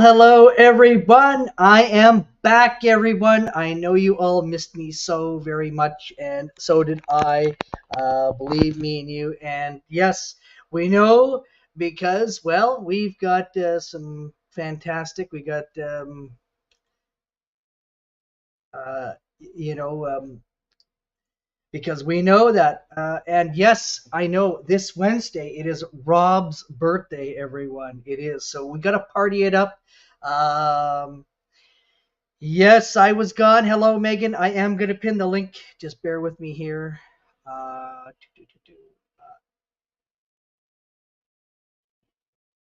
Hello, everyone. I am back, everyone. I know you all missed me so very much, and so did I. Believe me and you. And yes, we know because, well, we've got some fantastic. We got, you know, because we know that. And yes, I know this Wednesday it is Rob's birthday, everyone. It is. So we got to party it up. Um, Yes, I was gone. Hello, Megan. I am going to pin the link. Just bear with me here.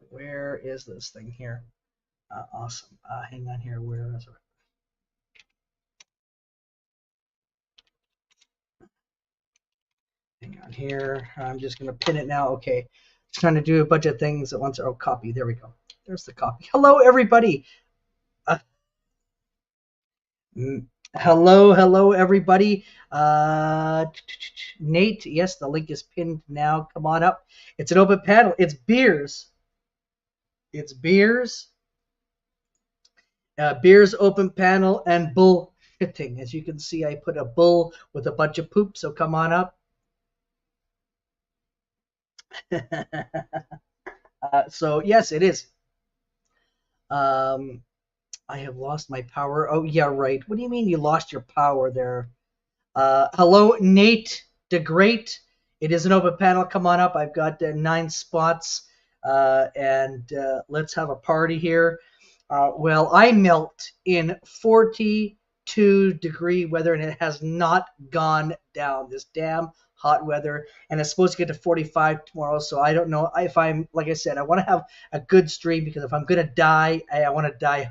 Where is this thing here? Awesome. Hang on here. Where is it? Hang on here. I'm just going to pin it now. Okay. Just trying to do a bunch of things at once. Oh, copy. There we go. There's the copy. Hello, everybody. Uh, hello, everybody. Nate, yes, the link is pinned now. Come on up. It's an open panel. It's beers. It's beers. Beers open panel and bullshitting. As you can see, I put a bull with a bunch of poop, so come on up. So yes, it is. I have lost my power. Oh yeah, right. What do you mean you lost your power there? Hello, Nate the Great. It is an open panel. Come on up. I've got 9 spots, and let's have a party here. Well, I melt in 42-degree weather, and it has not gone down. This damn hot weather, and it's supposed to get to 45 tomorrow. So I don't know if I'm, like I said, I want to have a good stream because if I'm gonna die, I want to die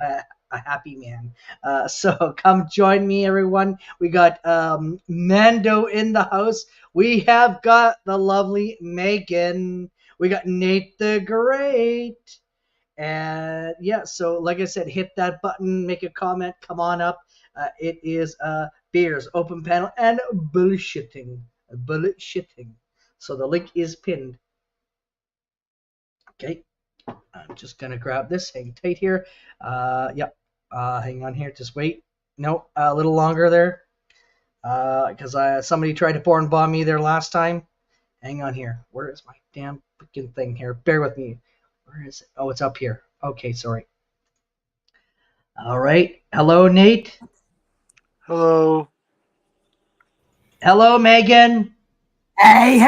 a happy man. So come join me, everyone. We got Mando in the house. We have got the lovely Megan. We got Nate the Great. And yeah, so like I said, hit that button, make a comment, come on up. It is beers, open panel, and bullshitting. Bullshitting. So the link is pinned. Okay, I'm just gonna grab this. Hang tight here. Yep. Hang on here. Just wait. No, a little longer there. Because somebody tried to foreign bomb me there last time. Hang on here. Where is my damn freaking thing here? Bear with me. Where is it? Oh, it's up here. Okay, sorry. All right. Hello, Nate. Hello. Hello, Megan. Hey,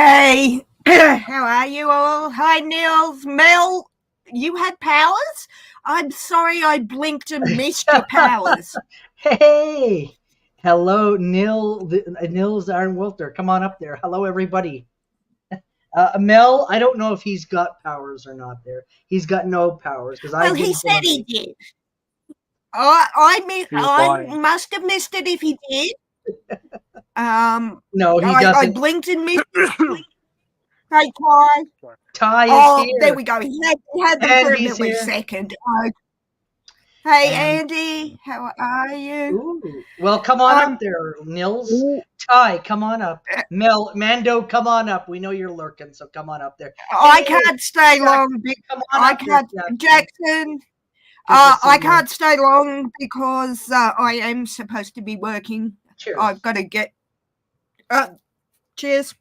how are you all? Hi, Nils. Mel, you had powers? I'm sorry I blinked and missed your powers. Hey. Hello, Nils Iron Wilter. Come on up there. Hello, everybody. Mel, I don't know if he's got powers or not there. He's got no powers because I Well, he didn't said he did. I must have missed it if he did. No, he I doesn't. blinked and missed it. Hey, Ty. Ty is here. There we go. He had them for a millisecond. Hey, Andy, how are you? Ooh. Well, come on up there, Nils. Ty, come on up. Mando, come on up. We know you're lurking, so come on up there. I can't stay long. I can't, Jackson. I can't stay long because I am supposed to be working. Cheers. I've got to get. Cheers.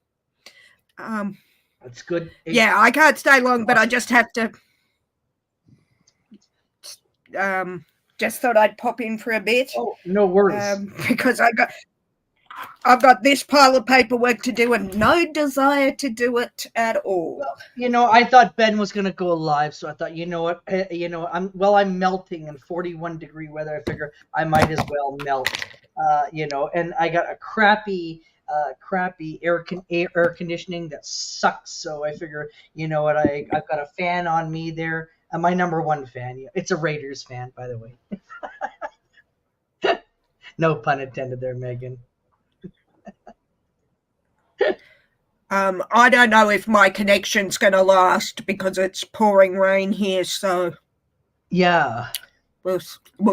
That's good. Yeah, I can't stay long, but I just have to. Just thought I'd pop in for a bit. Oh, no worries. Because I've got this pile of paperwork to do and no desire to do it at all. Well, I thought Ben was gonna go live, so I thought, what, I'm melting in 41-degree weather. I figure I might as well melt, and I got a crappy air conditioning that sucks. So I figure, I've got a fan on me there. My number one fan. It's a Raiders fan, by the way. No pun intended there, Megan. I don't know if my connection's going to last because it's pouring rain here. So yeah, we'll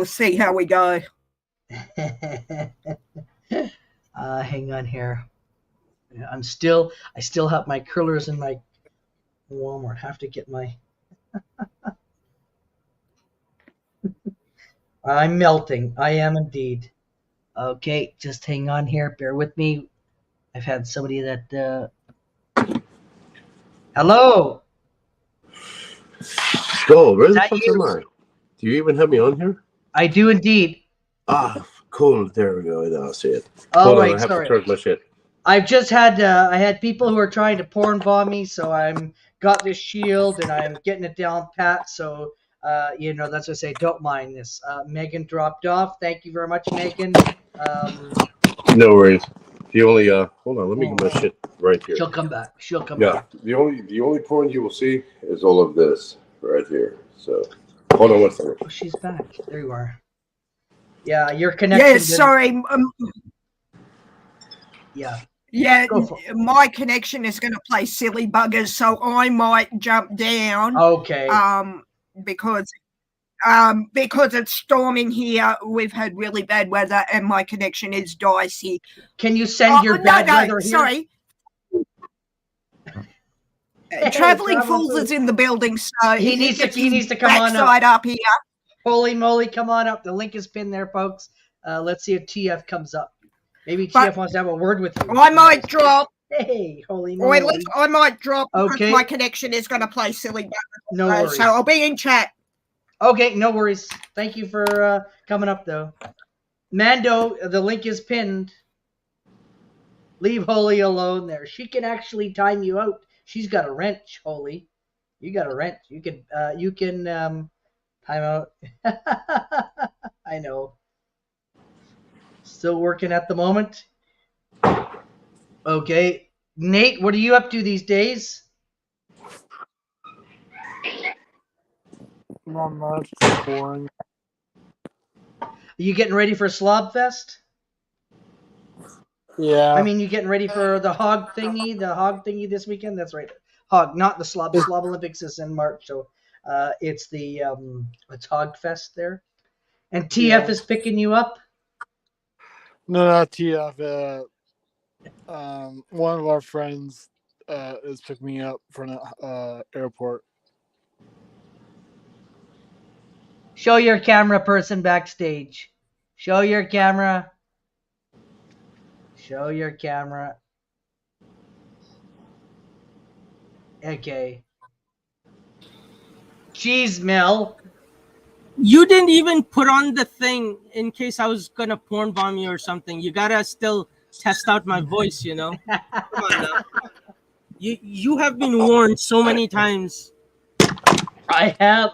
see how we go. Hang on here. I still have my curlers in my Walmart. Have to get my. I'm melting. I am indeed. Okay, just hang on here. Bear with me. I've had somebody that. Hello. Oh, where Is the that fuck you? am I? Do you even have me on here? I do indeed. Ah, cool. There we go. Now I see it. All Hold on, right. I have Sorry. to charge my shit. I've just had I had people who are trying to porn bomb me, so I'm got this shield and I'm getting it down pat. So that's what I say. Don't mind this. Megan dropped off. Thank you very much, Megan. No worries. The only hold on, let me get my Oh. shit right here. She'll come back. She'll come Yeah, back. the only porn you will see is all of this right here. So hold on one second. Oh, she's back. There you are. Yeah, your connection. Yes, sorry. Yeah. Yeah, Go for it. my connection is going to play silly buggers, so I might jump down. Okay. Because it's storming here. We've had really bad weather, and my connection is dicey. Can you send your bad weather here? Sorry. Hey, Traveling Traveling Fools is in the building, so He needs to come on up. backside up here. Holy moly, come on up. The link is pinned there, folks. Let's see if TF comes up. Maybe TF wants to have a word with you. I might drop. Hey, holy Or at moly. least I might drop Okay. because my connection is going to play silly buggers. No worries. So I'll be in chat. Okay, no worries. Thank you for coming up, though. Mando, the link is pinned. Leave Holy alone there. She can actually time you out. She's got a wrench, Holy. You got a wrench. You can time out. I know. Still working at the moment. Okay. Nate, what are you up to these days? Not much. Boring. Are you getting ready for Slob Fest? Yeah. I mean, you getting ready for the hog thingy this weekend? That's right. Hog, not the Slob. Slob Olympics is in March, so it's it's Hog Fest there. And TF is picking you up? No, not TF. One of our friends is picking me up from the airport. Show your camera person backstage. Show your camera. Show your camera. Okay. Jeez, Mel. You didn't even put on the thing in case I was gonna porn bomb you or something. You gotta still test out my voice, you know. Come on now. You have been warned so many times. I have.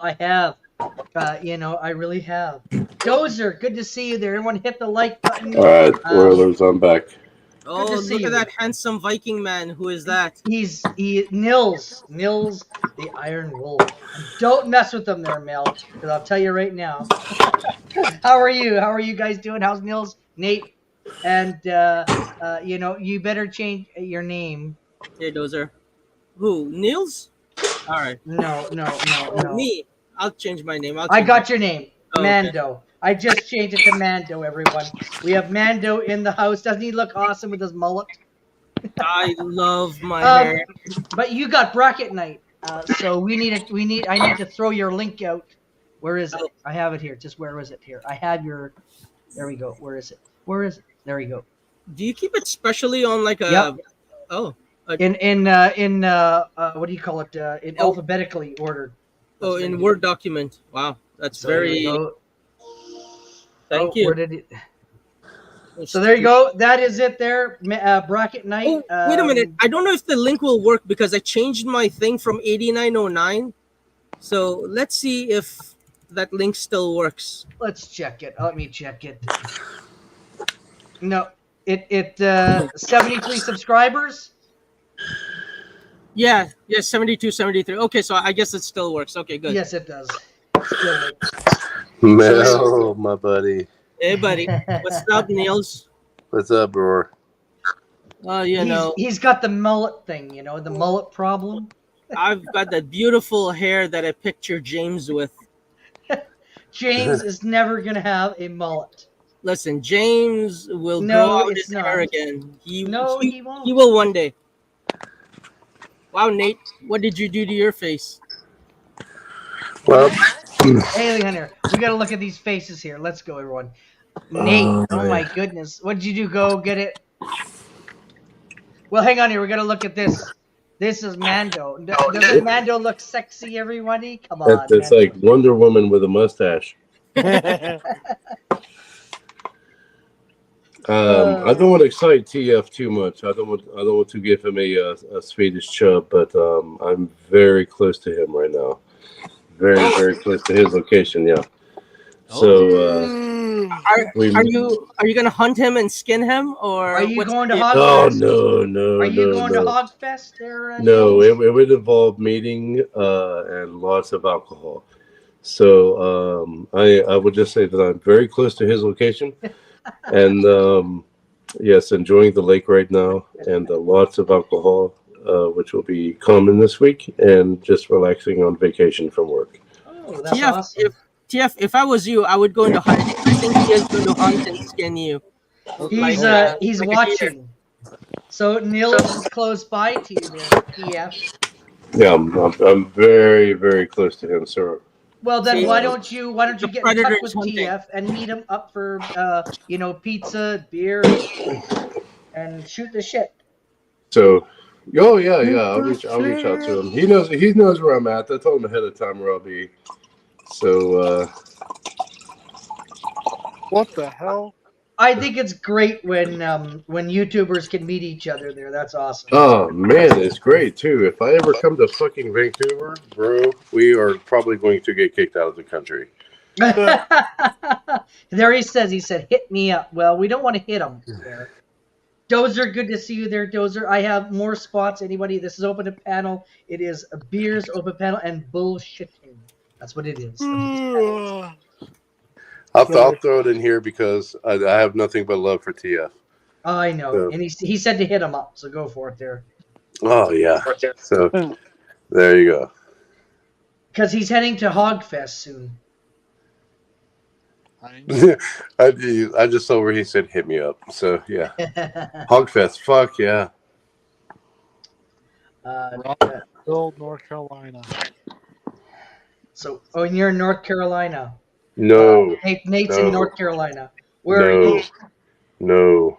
I really have. Dozer, good to see you there. Everyone hit the like button. All right, spoilers. I'm back. Oh, look at that handsome Viking man. Who is that? He's Nils, the Iron Wolf. Don't mess with him there, Mel, because I'll tell you right now. How are you? How are you guys doing? How's Nils? Nate? And, you better change your name. Hey, Dozer. Who? Niels? All right. No. Me. I'll change my name. I got your name. Oh, Mando. okay. I just changed it to Mando, everyone. We have Mando in the house. Doesn't he look awesome with his mullet? I love my hair. But you got bracket night, so I need to throw your link out. Where is it? I have it here. Just where was it here? I have your. There we go. Where is it? There we go. Do you keep it specially on like a? Yep. Oh. In what do you call it? In alphabetically ordered. Oh, in Word document. Wow, that's So very. Thank you. Where did it? So there you go. That is it there. Bracket night. Oh, wait a minute. I don't know if the link will work because I changed my thing from 8909. So let's see if that link still works. Let's check it. Let me check it. No, it 73 subscribers. Yeah, 72, 73. Okay, so I guess it still works. Okay, good. Yes, it does. Still works. Mel, my buddy. Hey, buddy. What's up, Niels? What's up, bro? He's got the mullet thing, the mullet problem. I've got that beautiful hair that I picture James with. James is never going to have a mullet. Listen, James will grow out his hair again. He won't. He will one day. Wow, Nate, what did you do to your face? Well, Alien Hunter. We gotta look at these faces here. Let's go, everyone. Nate. Oh my goodness. What did you do? Go get it. Well, hang on here. We gotta look at this. This is Mando. Doesn't Mando look sexy, everybody? Come on. It's like Wonder Woman with a mustache. I don't want to excite TF too much. I don't want to give him a Swedish chub, but I'm very close to him right now. Very, very close to his location. Yeah. So are you gonna hunt him and skin him, or are you going to Oh Hogfest? no! Are you going no. to Hogfest there? No, it would involve meeting and lots of alcohol. So I would just say that I'm very close to his location, and yes, enjoying the lake right now, and lots of alcohol, which will be common this week, and just relaxing on vacation from work. Oh, that's awesome. If I was you, I would go into hunting. I think he is going to hunt and skin you. He's watching. So Neil's close by to you there, TF. Yeah, I'm very, very close to him, sir. Well, then See, why don't you get in touch predator's with hunting. TF and meet him up for pizza, beer, and shoot the shit. So, I'll reach out to him. He knows where I'm at. I told him ahead of time where I'll be. So, What the hell? I think it's great when YouTubers can meet each other there. That's awesome. oh man, it's great too. If I ever come to fucking Vancouver, bro, we are probably going to get kicked out of the country. There he said, hit me up. Well, we don't want to hit him there. Dozer, good to see you there, Dozer. I have more spots. Anybody, this is open panel. It is a beers, open panel, and bullshitting. That's what it is. I'll throw it in here because I have nothing but love for TF. I know. So- And he said to hit him up, so go for it there. Oh yeah. So there you go. Because he's heading to Hogfest soon. I just saw where he said hit me up. So yeah. Hogfest, fuck yeah. Rockville, North Carolina. So, and you're in North Carolina. No. Nate's No. in North Carolina. Where are you? No.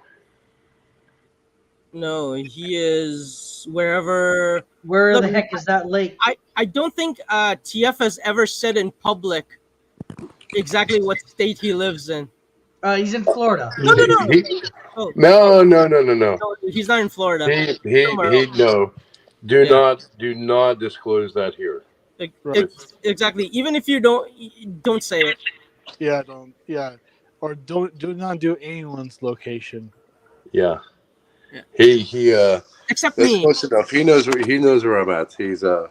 No, he is wherever. Where Look, the heck is that lake? I don't think TF has ever said in public exactly what state he lives in. He's in Florida. No. No. No, he's not in Florida. No. Do not disclose that here. Exactly. Even if you don't say it. Yeah, don't. Yeah, or do not do anyone's location. Yeah. Yeah. He Except that's me. close enough. He knows where I'm at. He's Well,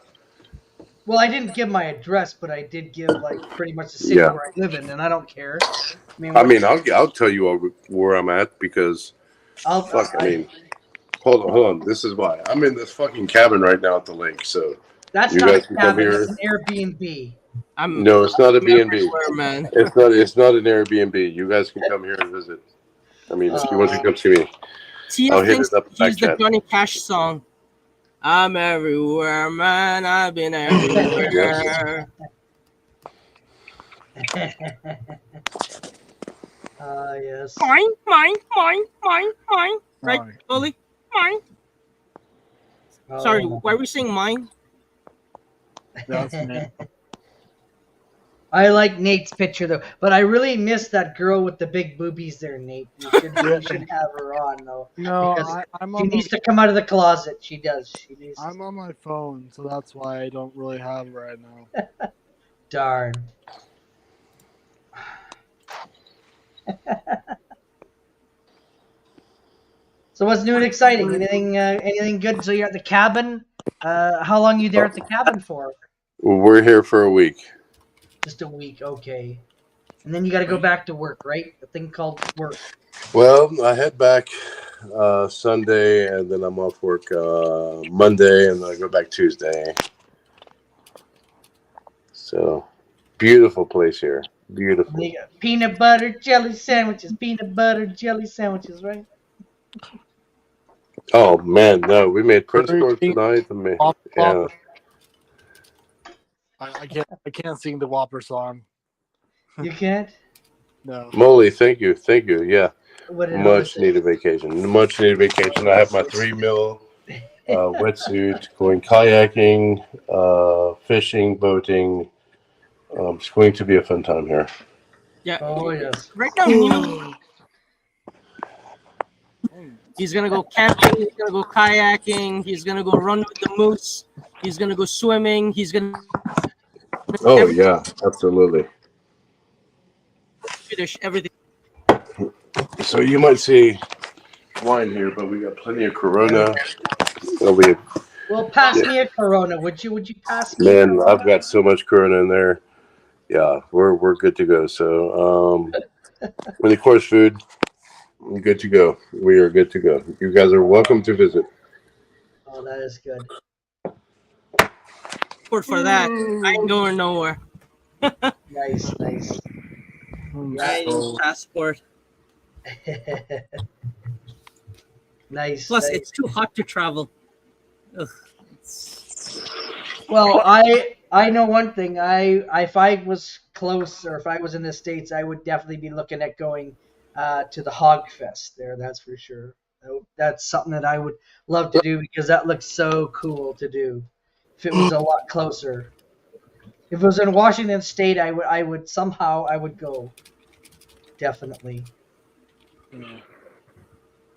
I didn't give my address, but I did give like pretty much the city Yeah. where I live in, and I don't care. I'll tell you where I'm at because I'll hold on. This is why I'm in this fucking cabin right now at the lake. So That's you not guys a can come cabin. here. It's an Airbnb. No, it's not a B&B. everywhere, man. It's not an Airbnb. You guys can come here and visit. I mean, if you want to come see me. I'll TF hit thinks it up in he's the back chat. Johnny Cash song. I'm everywhere, man. I've been everywhere. Yes. Mine. Right, Mine. Bully? Mine. Sorry, why are we saying mine? That's me. I like Nate's picture though, but I really miss that girl with the big boobies there, Nate. You should have her on though. No, Because I'm She on. needs to come out of the closet. She does. She needs. I'm on my phone, so that's why I don't really have it right now. Darn. So what's new and exciting? Anything good? So you're at the cabin. How long are you there at the cabin for? We're here for a week. Just a week, okay. And then you got to go back to work, right? The thing called work. Well, I head back Sunday, and then I'm off work Monday, and then I go back Tuesday. So, beautiful place here. Beautiful. They got peanut butter jelly sandwiches, right? Oh man, no, we made Prince Burger Court King. tonight. Pop, Yeah. I can't sing the Whopper song. You can't. No. Molly, thank you. Yeah. What did Much Homer needed vacation. Much needed vacation. I have my 3 meal wetsuit, going kayaking, fishing, boating. It's going to be a fun time here. Yeah. Oh yes. Right now, he's gonna go camping. He's gonna go kayaking. He's gonna go run with the moose. He's gonna go swimming. He's gonna. Oh yeah, absolutely. Finish everything. So you might see wine here, but we got plenty of Corona. Well, pass me a Corona, would you? Would you pass me? Man, I've got so much Corona in there. Yeah, we're good to go. So, when of course food, good to go. We are good to go. You guys are welcome to visit. Oh, that is good. For that, I ain't going nowhere. Nice. I need passport. Nice. Plus, nice. it's too hot to travel. Ugh. Well, I know one thing. If I was close or if I was in the States, I would definitely be looking at going to the Hog Fest there. That's for sure. That's something that I would love to do because that looks so cool to do. If it was a lot closer. If it was in Washington State, I would go. Definitely.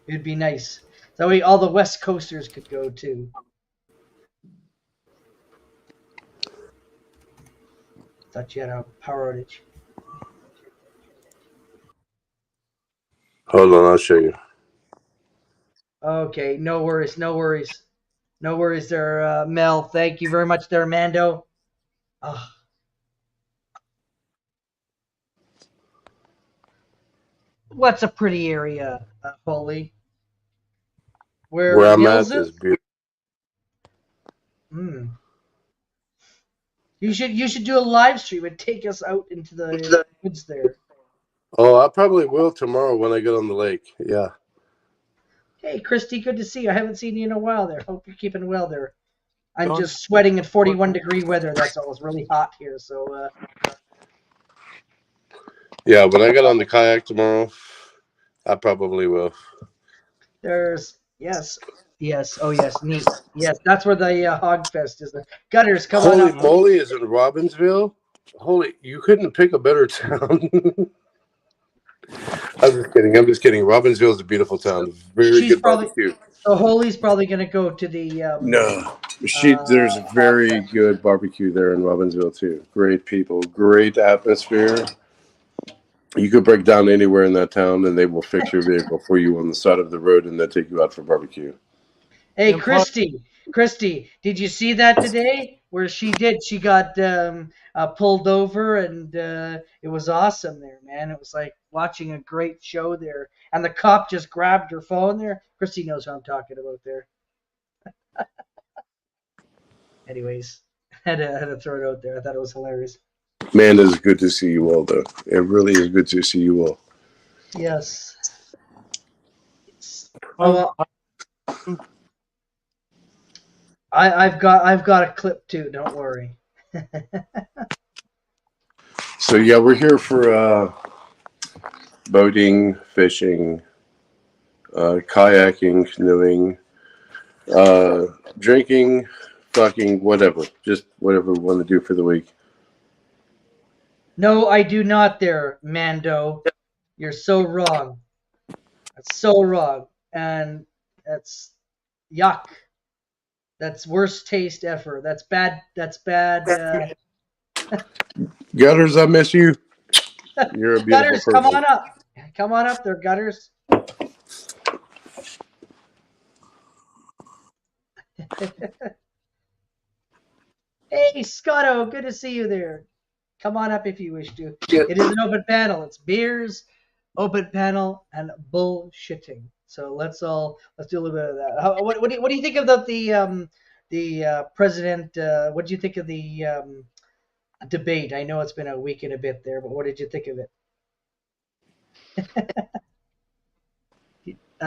It'd be nice. That way all the West Coasters could go too. Thought you had a power outage. Hold on, I'll show you. Okay, no worries there, Mel. Thank you very much there, Mando. Oh. What's a pretty area, Holy? Where I'm Nils at is beautiful. You should do a live stream and take us out into the woods there. Oh, I probably will tomorrow when I get on the lake. Yeah. Hey, Christy, good to see you. I haven't seen you in a while there. Hope you're keeping well there. I'm just sweating at 41-degree weather. That's all. It's really hot here. So. Yeah, when I get on the kayak tomorrow, I probably will. Yes. Oh yes, neat. Yes, that's where the Hog Fest is. The Gutters, come Holy on up. moly, is it Robbinsville? Holy, you couldn't pick a better town. I'm just kidding. Robbinsville is a beautiful town. Very good barbecue. So Holy's probably going to go to the. No, there's a very good barbecue there in Robbinsville too. Great people, great atmosphere. You could break down anywhere in that town, and they will fix your vehicle for you on the side of the road, and then take you out for barbecue. Hey, Christy, did you see that today? Where she got pulled over, and it was awesome there, man. It was like watching a great show there, and the cop just grabbed her phone there. Christy knows what I'm talking about there. Anyways, had to throw it out there. I thought it was hilarious. Man, it's good to see you all, though. It really is good to see you all. Yes. Oh, I've got a clip too. Don't worry. So yeah, we're here for boating, fishing, kayaking, canoeing, drinking, fucking, whatever. Just whatever we want to do for the week. No, I do not there, Mando. You're so wrong. That's so wrong. And that's yuck. That's worst taste ever. That's bad. Gutters, I miss you. You're a beautiful Gutters, person. come on up. Come on up there, Gutters. Hey, Scotto, good to see you there. Come on up if you wish to. Yeah. It is an open panel. It's beers, open panel, and bullshitting. So let's do a little bit of that. What do you think of the president? What do you think of the debate? I know it's been a week and a bit there, but what did you think of it?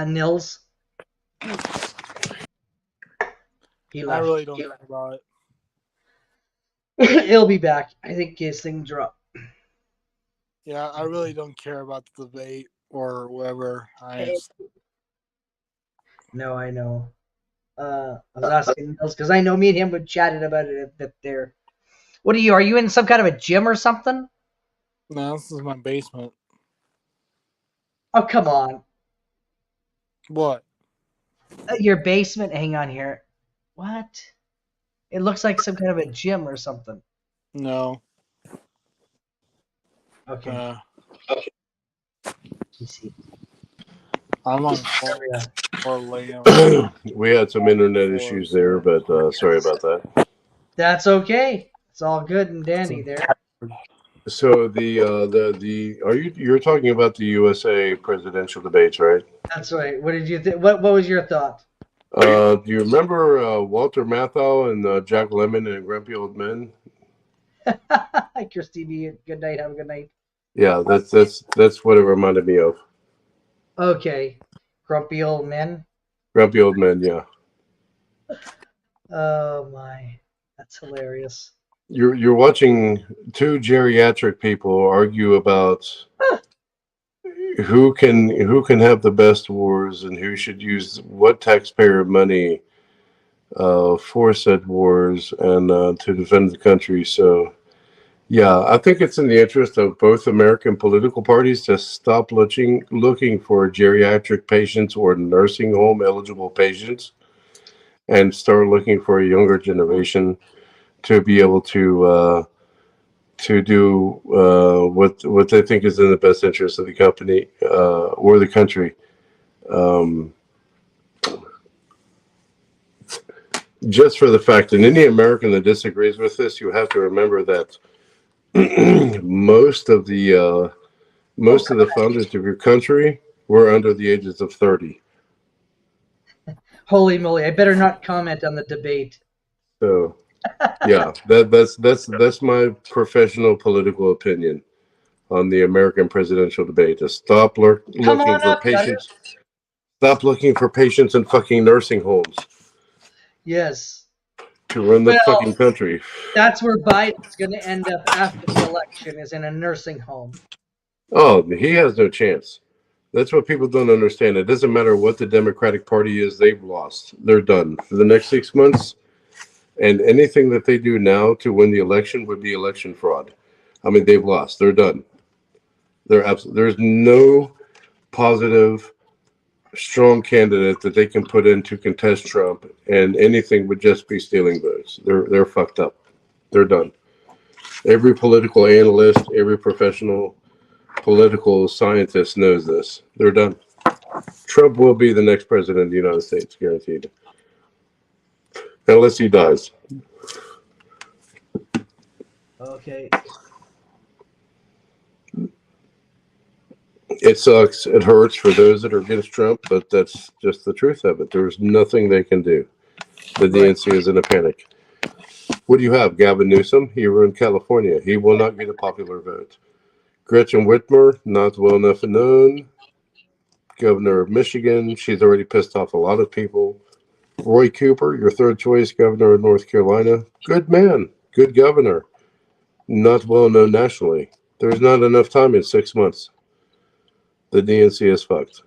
Nils? He I left. really don't think about it. He'll be back. I think his thing dropped. Yeah, I really don't care about the debate or whatever. No, I know. I was asking Nils because I know me and him would chatted about it a bit there. What are you? Are you in some kind of a gym or something? No, this is my basement. Oh, come on. What? Your basement? Hang on here. What? It looks like some kind of a gym or something. No. Okay. Let me see. I'm on Area. floor laying. We had some internet issues there, but sorry about that. That's okay. It's all good and dandy there. So you're talking about the USA presidential debates, right? That's right. What did you think? What was your thought? Do you remember Walter Matthau and Jack Lemmon and Grumpy Old Men? Hi, Christine. Good night. Have a good night. Yeah, that's what it reminded me of. Okay. Grumpy old men. Grumpy Old Men, yeah. Oh my, that's hilarious. You're watching two geriatric people argue about who can have the best wars and who should use what taxpayer money for said wars and to defend the country. So, yeah, I think it's in the interest of both American political parties to stop looking for geriatric patients or nursing home eligible patients and start looking for a younger generation to be able to do what they think is in the best interest of the company or the country. Just for the fact that any American that disagrees with this, you have to remember that most of the founders of your country were under the ages of 30. Holy moly! I better not comment on the debate. So, yeah, that's my professional political opinion on the American presidential debate. To stop looking for patients. Stop looking for patients in fucking nursing homes. Yes. To run the fucking country. That's where Biden's going to end up after the election, is in a nursing home. Oh, he has no chance. That's what people don't understand. It doesn't matter what the Democratic Party is, they've lost. They're done. For the next 6 months, and anything that they do now to win the election would be election fraud. I mean, they've lost. They're done. There's no positive, strong candidate that they can put in to contest Trump, and anything would just be stealing votes. They're fucked up. They're done. Every political analyst, every professional political scientist knows this. They're done. Trump will be the next president of the United States, guaranteed. Unless he dies. Okay. It sucks. It hurts for those that are against Trump, but that's just the truth of it. There's nothing they can do. The DNC is in a panic. What do you have? Gavin Newsom? He ruined California. He will not get a popular vote. Gretchen Whitmer, not well enough known. Governor of Michigan. She's already pissed off a lot of people. Roy Cooper, your third choice governor of North Carolina. Good man. Good governor. Not well known nationally. There's not enough time in 6 months. The DNC is fucked.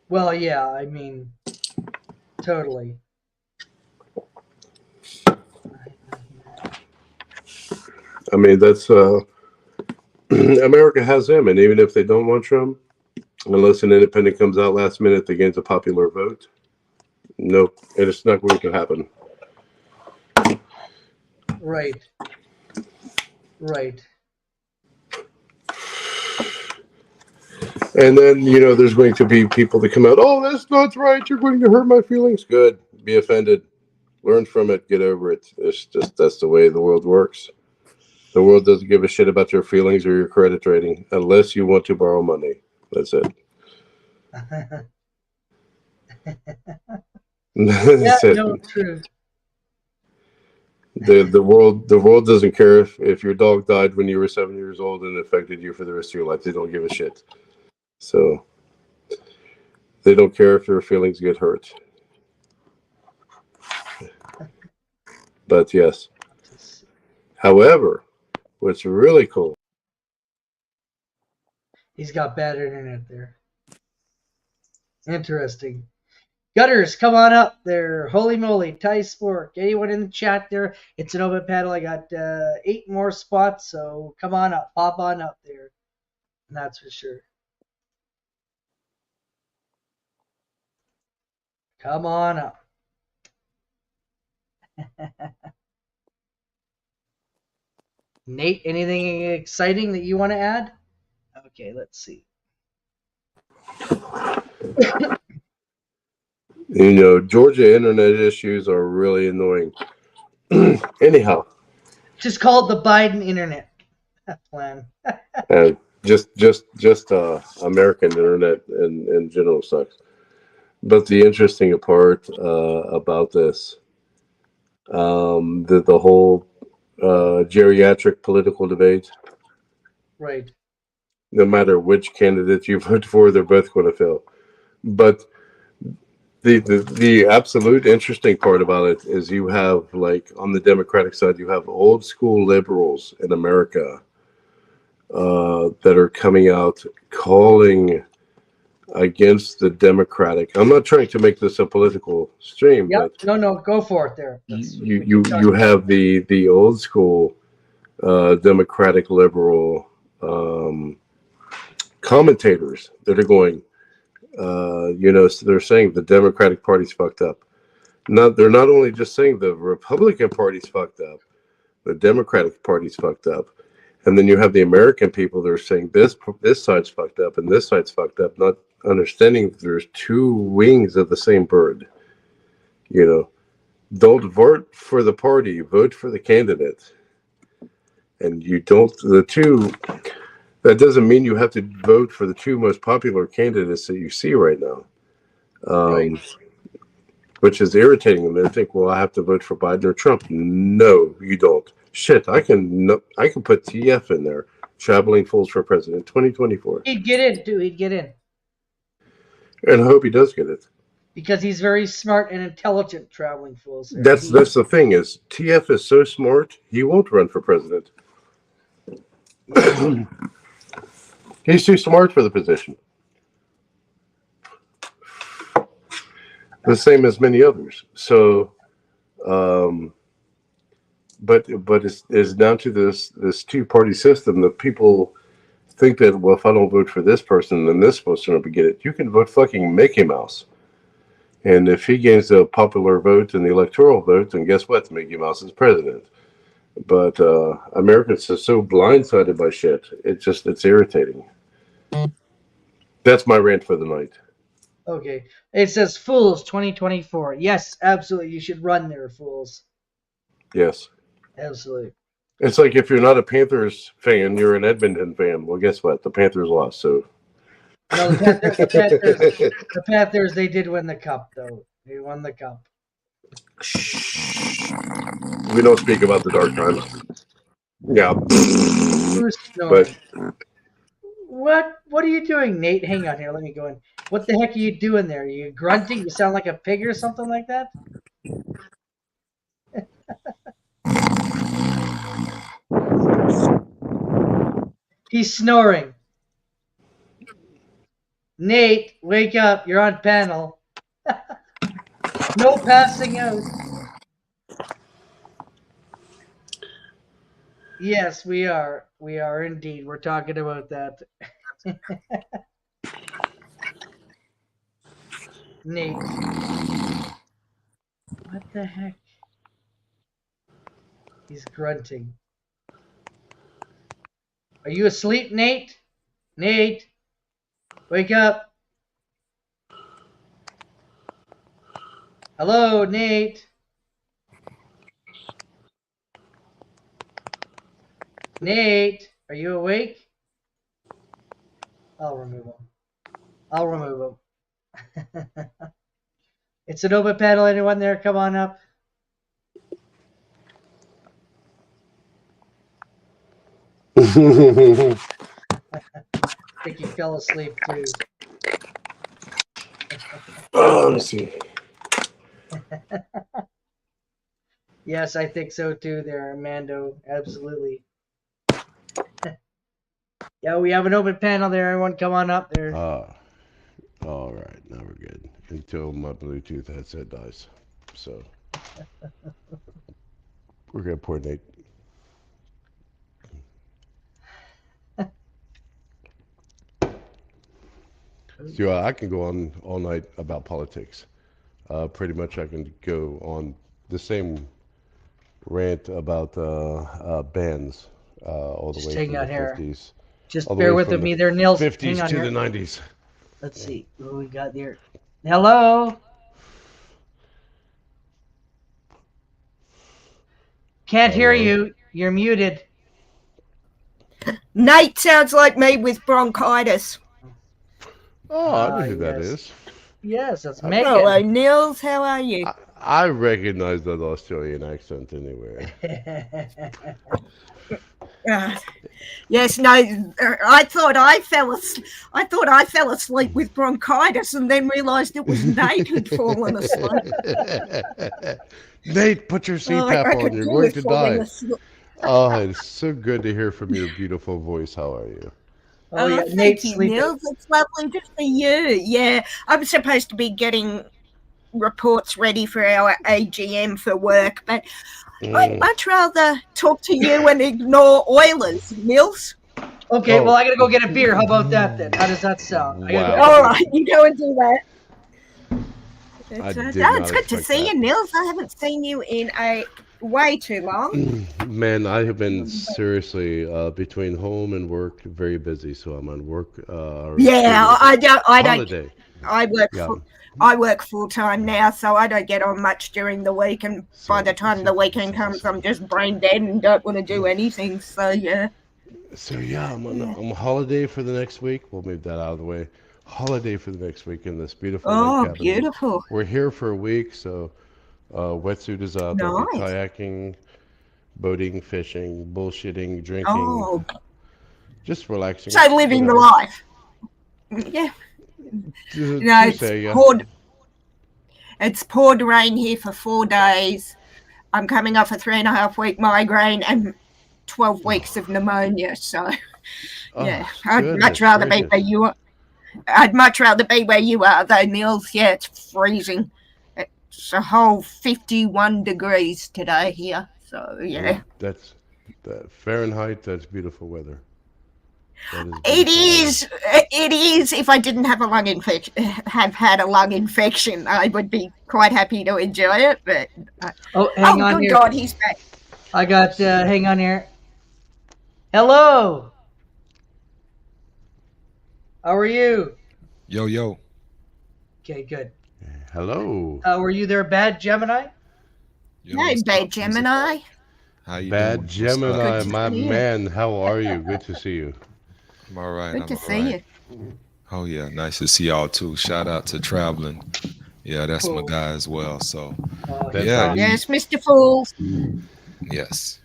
Well, yeah, I mean, totally. I mean, that's America has him, and even if they don't want Trump, unless an independent comes out last minute that gains a popular vote, nope, and it's not going to happen. Right. Right. And then, there's going to be people that come out, oh, that's not right, you're going to hurt my feelings. Good. Be offended. Learn from it. Get over it. It's just, that's the way the world works. The world doesn't give a shit about your feelings or your credit rating unless you want to borrow money. That's it. That's it. No, true. The world doesn't care if your dog died when you were 7 years old and affected you for the rest of your life. They don't give a shit. So they don't care if your feelings get hurt. But yes. However, what's really cool. He's got bad internet there. Interesting. Gutters, come on up there. Holy moly, Ty Spork. Anyone in the chat there? It's an open panel. I got 8 more spots, so come on up. Pop on up there. That's for sure. Come on up. Nate, anything exciting that you want to add? Okay, let's see. You know, Georgia internet issues are really annoying. Anyhow. Just call it the Biden internet plan. Just American internet in general sucks. But the interesting part about this, the whole geriatric political debate. Right. No matter which candidate you vote for, they're both going to fail. But the absolute interesting part about it is you have, like, on the Democratic side, you have old school liberals in America that are coming out calling against the Democratic. I'm not trying to make this a political stream, Yep. but No, go for it there. you have the old school Democratic liberal commentators that are going, so they're saying the Democratic Party's fucked up. They're not only just saying the Republican Party's fucked up, the Democratic Party's fucked up. And then you have the American people that are saying this side's fucked up and this side's fucked up, not understanding that there's two wings of the same bird. Don't vote for the party, vote for the candidate. And that doesn't mean you have to vote for the two most popular candidates that you see right now. Right. Which is irritating them. They think, well, I have to vote for Biden or Trump. No, you don't. Shit, I can put TF in there. Traveling Fools for President 2024. He'd get in, too. He'd get in. And I hope he does get it. Because he's very smart and intelligent, Traveling Fools. That's the thing is, TF is so smart, he won't run for president. He's too smart for the position. The same as many others. So, but it's down to this two-party system that people think that, well, if I don't vote for this person, then this person will get it. You can vote fucking Mickey Mouse. And if he gains the popular vote and the electoral vote, then guess what? Mickey Mouse is president. But Americans are so blindsided by shit. It's irritating. That's my rant for the night. Okay. It says Fools 2024. Yes, absolutely. You should run there, Fools. Yes. Absolutely. It's like if you're not a Panthers fan, you're an Edmonton fan. Well, guess what? The Panthers lost, so. No, the Panthers, they did win the cup, though. They won the cup. We don't speak about the dark times. Yeah. But what are you doing, Nate? Hang on here. Let me go in. What the heck are you doing there? Are you grunting? You sound like a pig or something like that? He's snoring. Nate, wake up. You're on panel. No passing out. Yes, we are. We are indeed. We're talking about that. Nate. What the heck? He's grunting. Are you asleep, Nate? Nate, wake up. Hello, Nate. Nate, are you awake? I'll remove him. It's an open panel. Anyone there? Come on up. I think he fell asleep too. Let me see. Yes, I think so too. There, Armando. Absolutely. Yeah, we have an open panel there. Everyone, come on up there. All right, now we're good. Until my Bluetooth headset dies. So we're gonna pour Nate. So I can go on all night about politics. Pretty much, I can go on the same rant about bands all the Just way hang from on the here. 50s. Just all the bear way with from me the there, Nils. 50s Hang on to here. the 90s. Let's see what we got there. Hello. Can't hear Hello? you. You're muted. Nate sounds like me with bronchitis. Oh, I know who that yes. is. Yes, that's Hello, Megan. Nils. How are you? I recognize that Australian accent anywhere. Yes, no. I thought I fell asleep with bronchitis, and then realised it was Nate who'd fallen asleep. Nate, put your I CPAP on. could You're do going with to falling die. asleep. Oh, it's so good to hear from your beautiful voice. How are you? Oh yeah, Thank Nate's you, sleeping. Nils. It's lovely to see you. Yeah, I'm supposed to be getting reports ready for our AGM for work, but I'd much rather talk to you and ignore Oilers, Nils. Okay, Oh. well I gotta go get a beer. How about that then? How does that sound? I gotta go Wow. All right, you go and do that. I did It's not good to expect see that. you, Nils. I haven't seen you in way too long. Man, I have been seriously between home and work very busy, so I'm on work. Yeah, I don't. Holiday. I work. Yeah. I work full time now, so I don't get on much during the week. And by the time the weekend comes, I'm just brain dead and don't want to do anything. So yeah. So yeah, I'm on holiday for the next week. We'll move that out of the way. Holiday for the next week in this beautiful lake Oh, cabin. beautiful. We're here for a week, so wetsuit is up. There'll be Nice. kayaking, boating, fishing, bullshitting, drinking, Oh, just relaxing. so living the whatever. life. Yeah. You No, say, yeah. it's poured rain here for 4 days. I'm coming off a 3.5-week migraine and 12 weeks of pneumonia. So, Oh, yeah, I'd goodness much rather be gracious. where you are. I'd much rather be where you are, though, Nils. Yeah, it's freezing. It's a whole 51 degrees today here. So, yeah. That's that Fahrenheit. That's beautiful weather. That is It beautiful weather. is. It is. If I didn't have have had a lung infection, I would be quite happy to enjoy it. But Oh, hang on good here. God, he's back. I got. Hang on here. Hello. How are you? Yo, yo. Okay, good. Hello, Were you there, Bad Gemini? Yo, Hey, what's Bad up? Gemini. How you Bad doing? What's up? Gemini, Good to my see you. man. How are you? Good to see you. I'm all right. Good I'm to all see right. you. Oh yeah, nice to see y'all too. Shout out to Traveling. Yeah, that's my Cool. guy as well. So Oh, That's yeah, right. Yes, Mr. Fools. yes.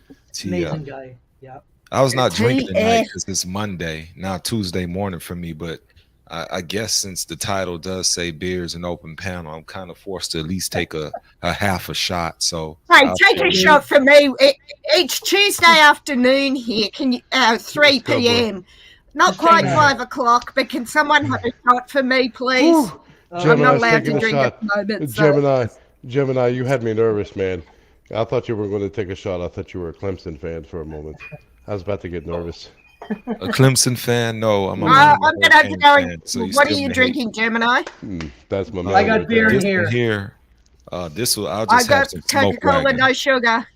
amazing guy. Yeah. I was not drinking tonight TF. because it's Monday, now Tuesday morning for me. But I guess since the title does say beers and open panel, I'm kind of forced to at least take a half a shot. So Hey, I'll take a take it. shot for me. It's Tuesday afternoon here. Can you? 3 Let's go, bro. p.m. Not Just quite hang on. 5 o'clock, but can someone have a shot for me, please? Whew. I'm Gemini's not allowed taking to a drink shot. at the moment. So. Gemini, you had me nervous, man. I thought you were going to take a shot. I thought you were a Clemson fan for a moment. I was about to get nervous. A Clemson fan? No, I'm a I'm Miami gonna have to Hurricane go. fan. So you What are still you may hate. drinking, Gemini? That's my man. I got right beer there. in This here. one here, this will. I'll I just have got some smoke Coca-Cola, wagon. no sugar.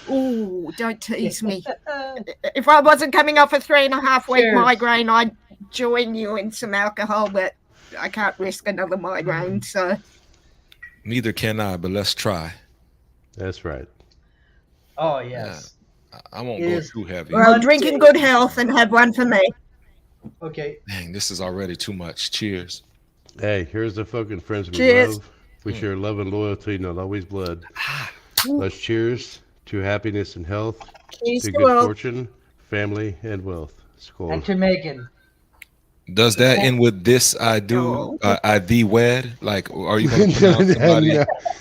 Ooh, don't tease me. If I wasn't coming off a 3.5-week Cheers. migraine, I'd join you in some alcohol, but I can't risk another migraine. So Neither can I, but let's try. That's right. Oh yes. I won't It go is- too heavy. well, drink in good health and have one for me. Okay. Dang, this is already too much. Cheers. Hey, here's the fucking friends we Cheers. love. We share love and loyalty, not always blood. Let's cheers to happiness and health, Cheers to to good all. fortune, family, and wealth. Skål. And to Megan. Does that end with this I do, I thee wed? Like, are you going to pronounce somebody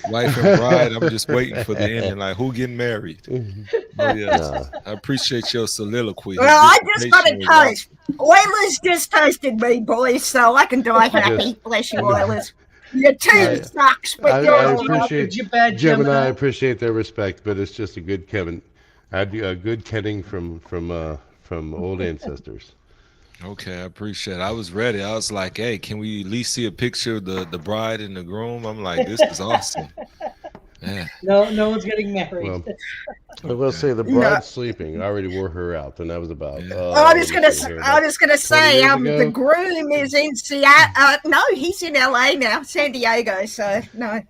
wife and bride? I'm just waiting for the ending. Like, who getting married? Oh, yes. I appreciate your soliloquy. Well, I just got a toast. Oilers just toasted me, boys, so I can die happy. Bless you, Oilers. Your team sucks, but you're I all appreciate bad, Jim and I appreciate their respect, but it's just a good Kevin, a good kenning from old ancestors. Okay, I appreciate it. I was ready. I was like, hey, can we at least see a picture of the bride and the groom? I'm like, this is awesome. Yeah. No one's getting married. Well, I will say the bride's sleeping. I already wore her out, and that was about. I was gonna say, the groom is in Seattle. No, he's in LA now, San Diego. So no.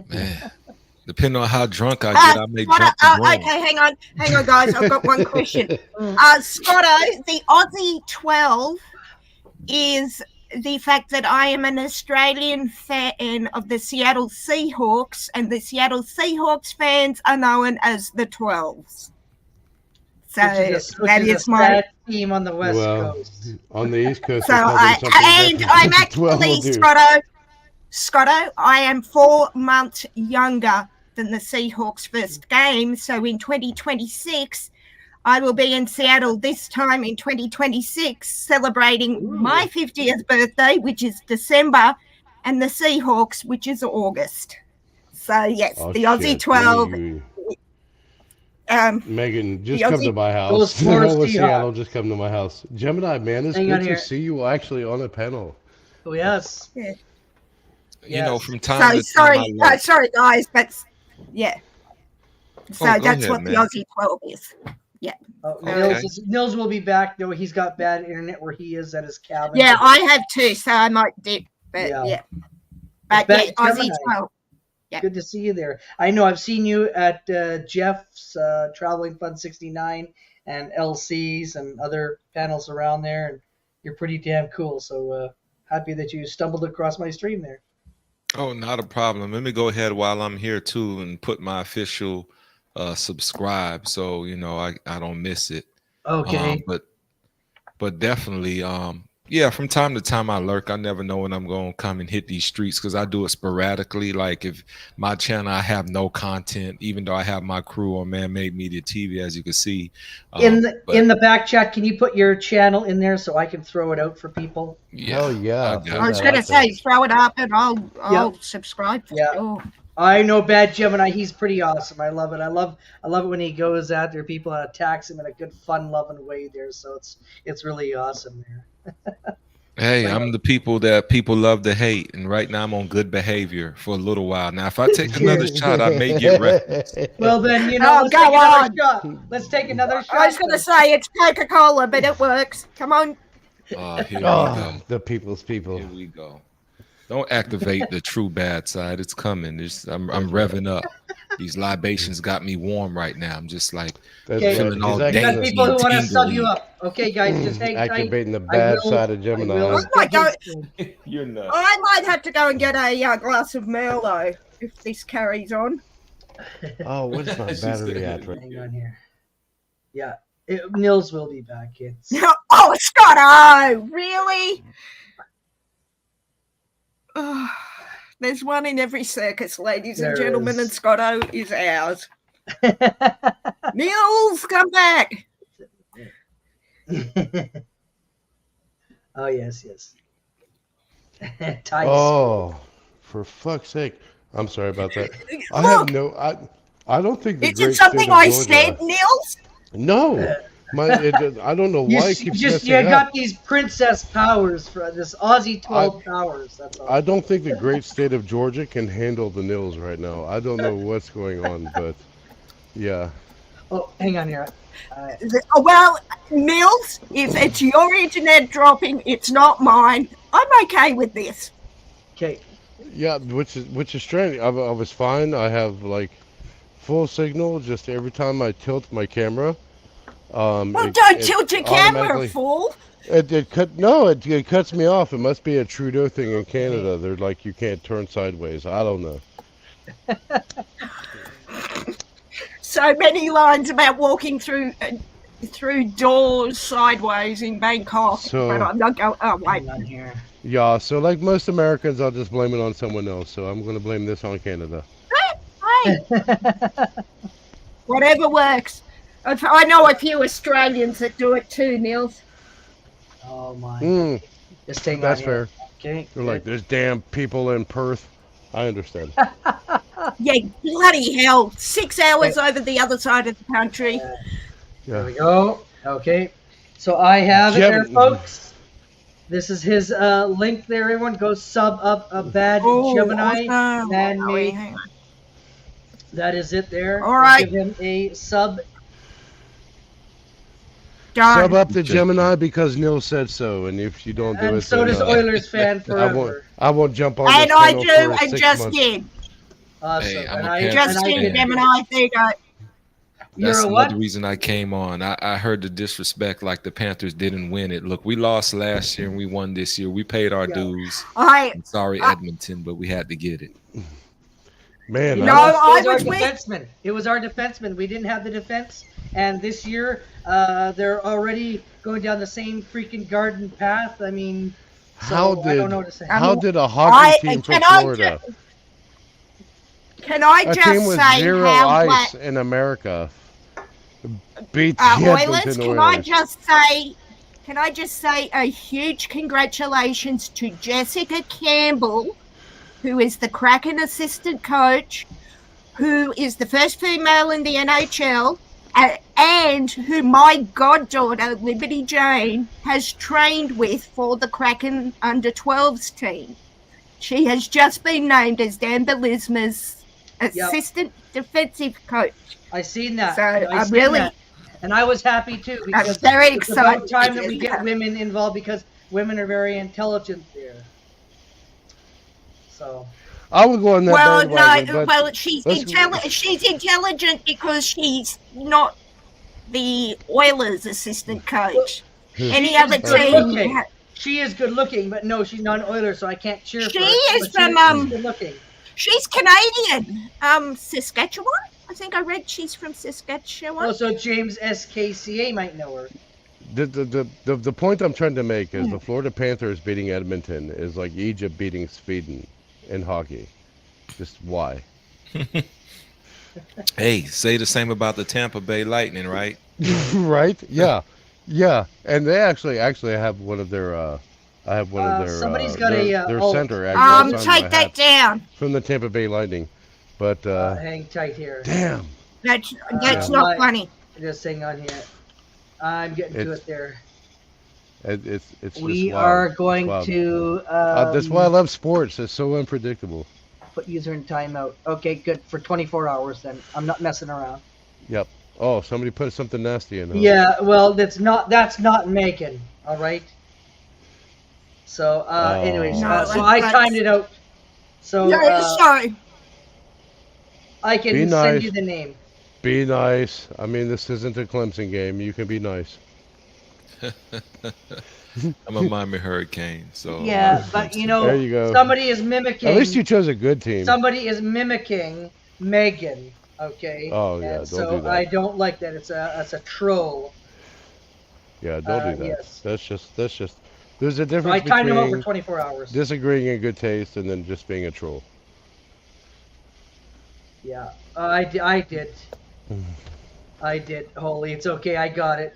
Man, depending on how drunk I get, I may jump the groom. Okay, hang on, guys. I've got one question. Scotto, the Aussie 12 is the fact that I am an Australian fan of the Seattle Seahawks, and the Seattle Seahawks fans are known as the 12s. So that is my team on the West Coast. On the East Coast. So I'm actually Scotto. I am 4 months younger than the Seahawks' first game. So in 2026. I will be in Seattle this time in 2026, celebrating my 50th birthday, which is December, and the Seahawks, which is August. So, yes, the Aussie 12. Megan, just come to my house. Seattle, just come to my house. Gemini, man, it's good to see you actually on a panel. Oh, yes. Yeah. You know, from time to time. Sorry, guys, but yeah. So that's ahead, what man. the Aussie 12 is. Yeah. Nils will be back. Though he's got bad internet where he is at his cabin. Yeah, I have too, so I might dip. But yeah. But yeah, Aussie 12. Yeah. Good to see you there. I know I've seen you at Jeff's Traveling Fun 69 and LC's and other panels around there, and you're pretty damn cool. So happy that you stumbled across my stream there. Oh, not a problem. Let me go ahead while I'm here too and put my official subscribe, so you know I don't miss it. Okay. But definitely yeah, from time to time I lurk. I never know when I'm going to come and hit these streets because I do it sporadically. Like if my channel, I have no content, even though I have my crew on Man-Made Media TV, as you can see. In the back chat, can you put your channel in there so I can throw it out for people? Yeah. Oh yeah. I was going to say, throw it up and I'll subscribe for sure. I know Bad Gemini. He's pretty awesome. I love it. I love it when he goes out there. People attacks him in a good, fun-loving way there. So it's really awesome there. Hey, I'm the people that people love to hate, and right now I'm on good behavior for a little while. Now, if I take another shot, I may get wrecked. Well, then let's take another shot. Let's take another shot. I was going to say it's Coca-Cola, but it works. Come on. Here we go. The people's people. Here we go. Don't activate the true bad side. It's coming. I'm revving up. These libations got me warm right now. I'm just like feeling all dainty. Got people who want to sub you up. Okay, guys, just hang tight. Activating the bad side of Gemini. You're nuts. I might have to go and get a glass of Merlot if this carries on. Oh, what's my battery at? Hang on here. Yeah, Nils will be back, kids. Oh, Scotto, really? Oh, there's one in every circus, ladies and gentlemen, and Scotto is ours. Nils, come back. Oh, yes. Oh, for fuck's sake. I'm sorry about that. I don't think the Is it something I said, Nils? No. I don't know why it keeps messing you got up. these princess powers for this Aussie 12 powers. That's all. I don't think the great state of Georgia can handle the Nils right now. I don't know what's going on, but yeah. Oh, hang on here. Well, Nils, if it's your internet dropping, it's not mine. I'm okay with this. Okay. Yeah, which is strange. I was fine. I have like full signal. Just every time I tilt my camera. Well, don't tilt your camera, fool. It cuts me off. It must be a Trudeau thing in Canada. They're like, you can't turn sideways. I don't know. So many lines about walking through through doors sideways in Bangkok. So- but I'm not going. Oh wait. Hang on here. Yeah, so like most Americans, I'll just blame it on someone else. So I'm going to blame this on Canada. Hey, whatever works. I know a few Australians that do it too, Nils. Oh my. Mm, Just hang that's on here. fair. Okay. They're like, there's damn people in Perth. I understand. Yeah, bloody hell. 6 hours over the other side of the country. There Yeah. we go. Okay. So I have it there, Gem- folks. This is his link there, everyone. Go sub up a bad Gemini awesome. man-made. Hang on. That is it there. All right. Give him a sub. Done. Sub up the Gemini because Neil said so, and if you don't do And it, so then, does Oilers fan forever. I won't jump on. And this I channel do, for and 6 just months. did. Awesome. Hey, I'm and a I Panthers Just fan. did, Gemini. There you go. You're That's a another what? reason I came on. I heard the disrespect, like the Panthers didn't win it. Look, we lost last year and we won this year. We paid our Yeah. dues. I I'm sorry, Edmonton, but we had to get it. Man, No, It I was our was with- defenseman. It was our defenseman. We didn't have the defense, and this year they're already going down the same freaking garden path. I mean, so I don't know what to say. how did a hockey team from can I Florida, Can I a team just with say zero how ice in America, beat the Oilers, Edmonton can I Oilers? just say a huge congratulations to Jessica Campbell, who is the Kraken assistant coach, who is the first female in the NHL, and who my goddaughter, Liberty Jane, has trained with for the Kraken under-12s team. She has just been named as Dan Belisma's assistant defensive coach. I seen that. So, I I'm seen really- that. And I was happy too because very it's about excited. time that we get women involved because women are very intelligent there. So I would go on that Well, bandwagon, no, but well, she's let's- intelligent because she's not the Oilers' assistant coach. Any other good team, looking. She is good looking, but no, she's not an Oiler, so I can't cheer She for her. is but from, she's good looking. she's Canadian. Saskatchewan. I think I read she's from Saskatchewan. Also, James SKCA might know her. the point I'm trying to make is the Florida Panthers beating Edmonton is like Egypt beating Sweden in hockey. Just why? Hey, say the same about the Tampa Bay Lightning, right? Right? Yeah, yeah. And they actually have one of their. I have one of their. Somebody's got their a center actually signed take my that hat down. from the Tampa Bay Lightning, but Hang tight here. damn, That's Yeah. not funny. Just hang on here. I'm getting to It's- it there. it's just We wild. are It's going wild. to That's why I love sports. It's so unpredictable. put user in timeout. Okay, good for 24 hours then. I'm not messing around. Yep. Oh, somebody put something nasty in. Huh? Yeah, well, that's not Megan. All right. So, anyways, No, so I that's- timed it out. So Sorry. I can Be send nice. you the name. Be nice. I mean, this isn't a Clemson game. You can be nice. I'm a Miami Hurricane, so Yeah, but you know, There you go. somebody is mimicking. At least you chose a good team. Somebody is mimicking Megan. Okay. Oh, yeah, And don't so do that. I don't like that. It's a troll. Yeah, don't do that. yes. That's just. There's a I difference timed him out for between 24 hours. disagreeing in good taste and then just being a troll. Yeah, I did. I did. Holy, it's okay. I got it.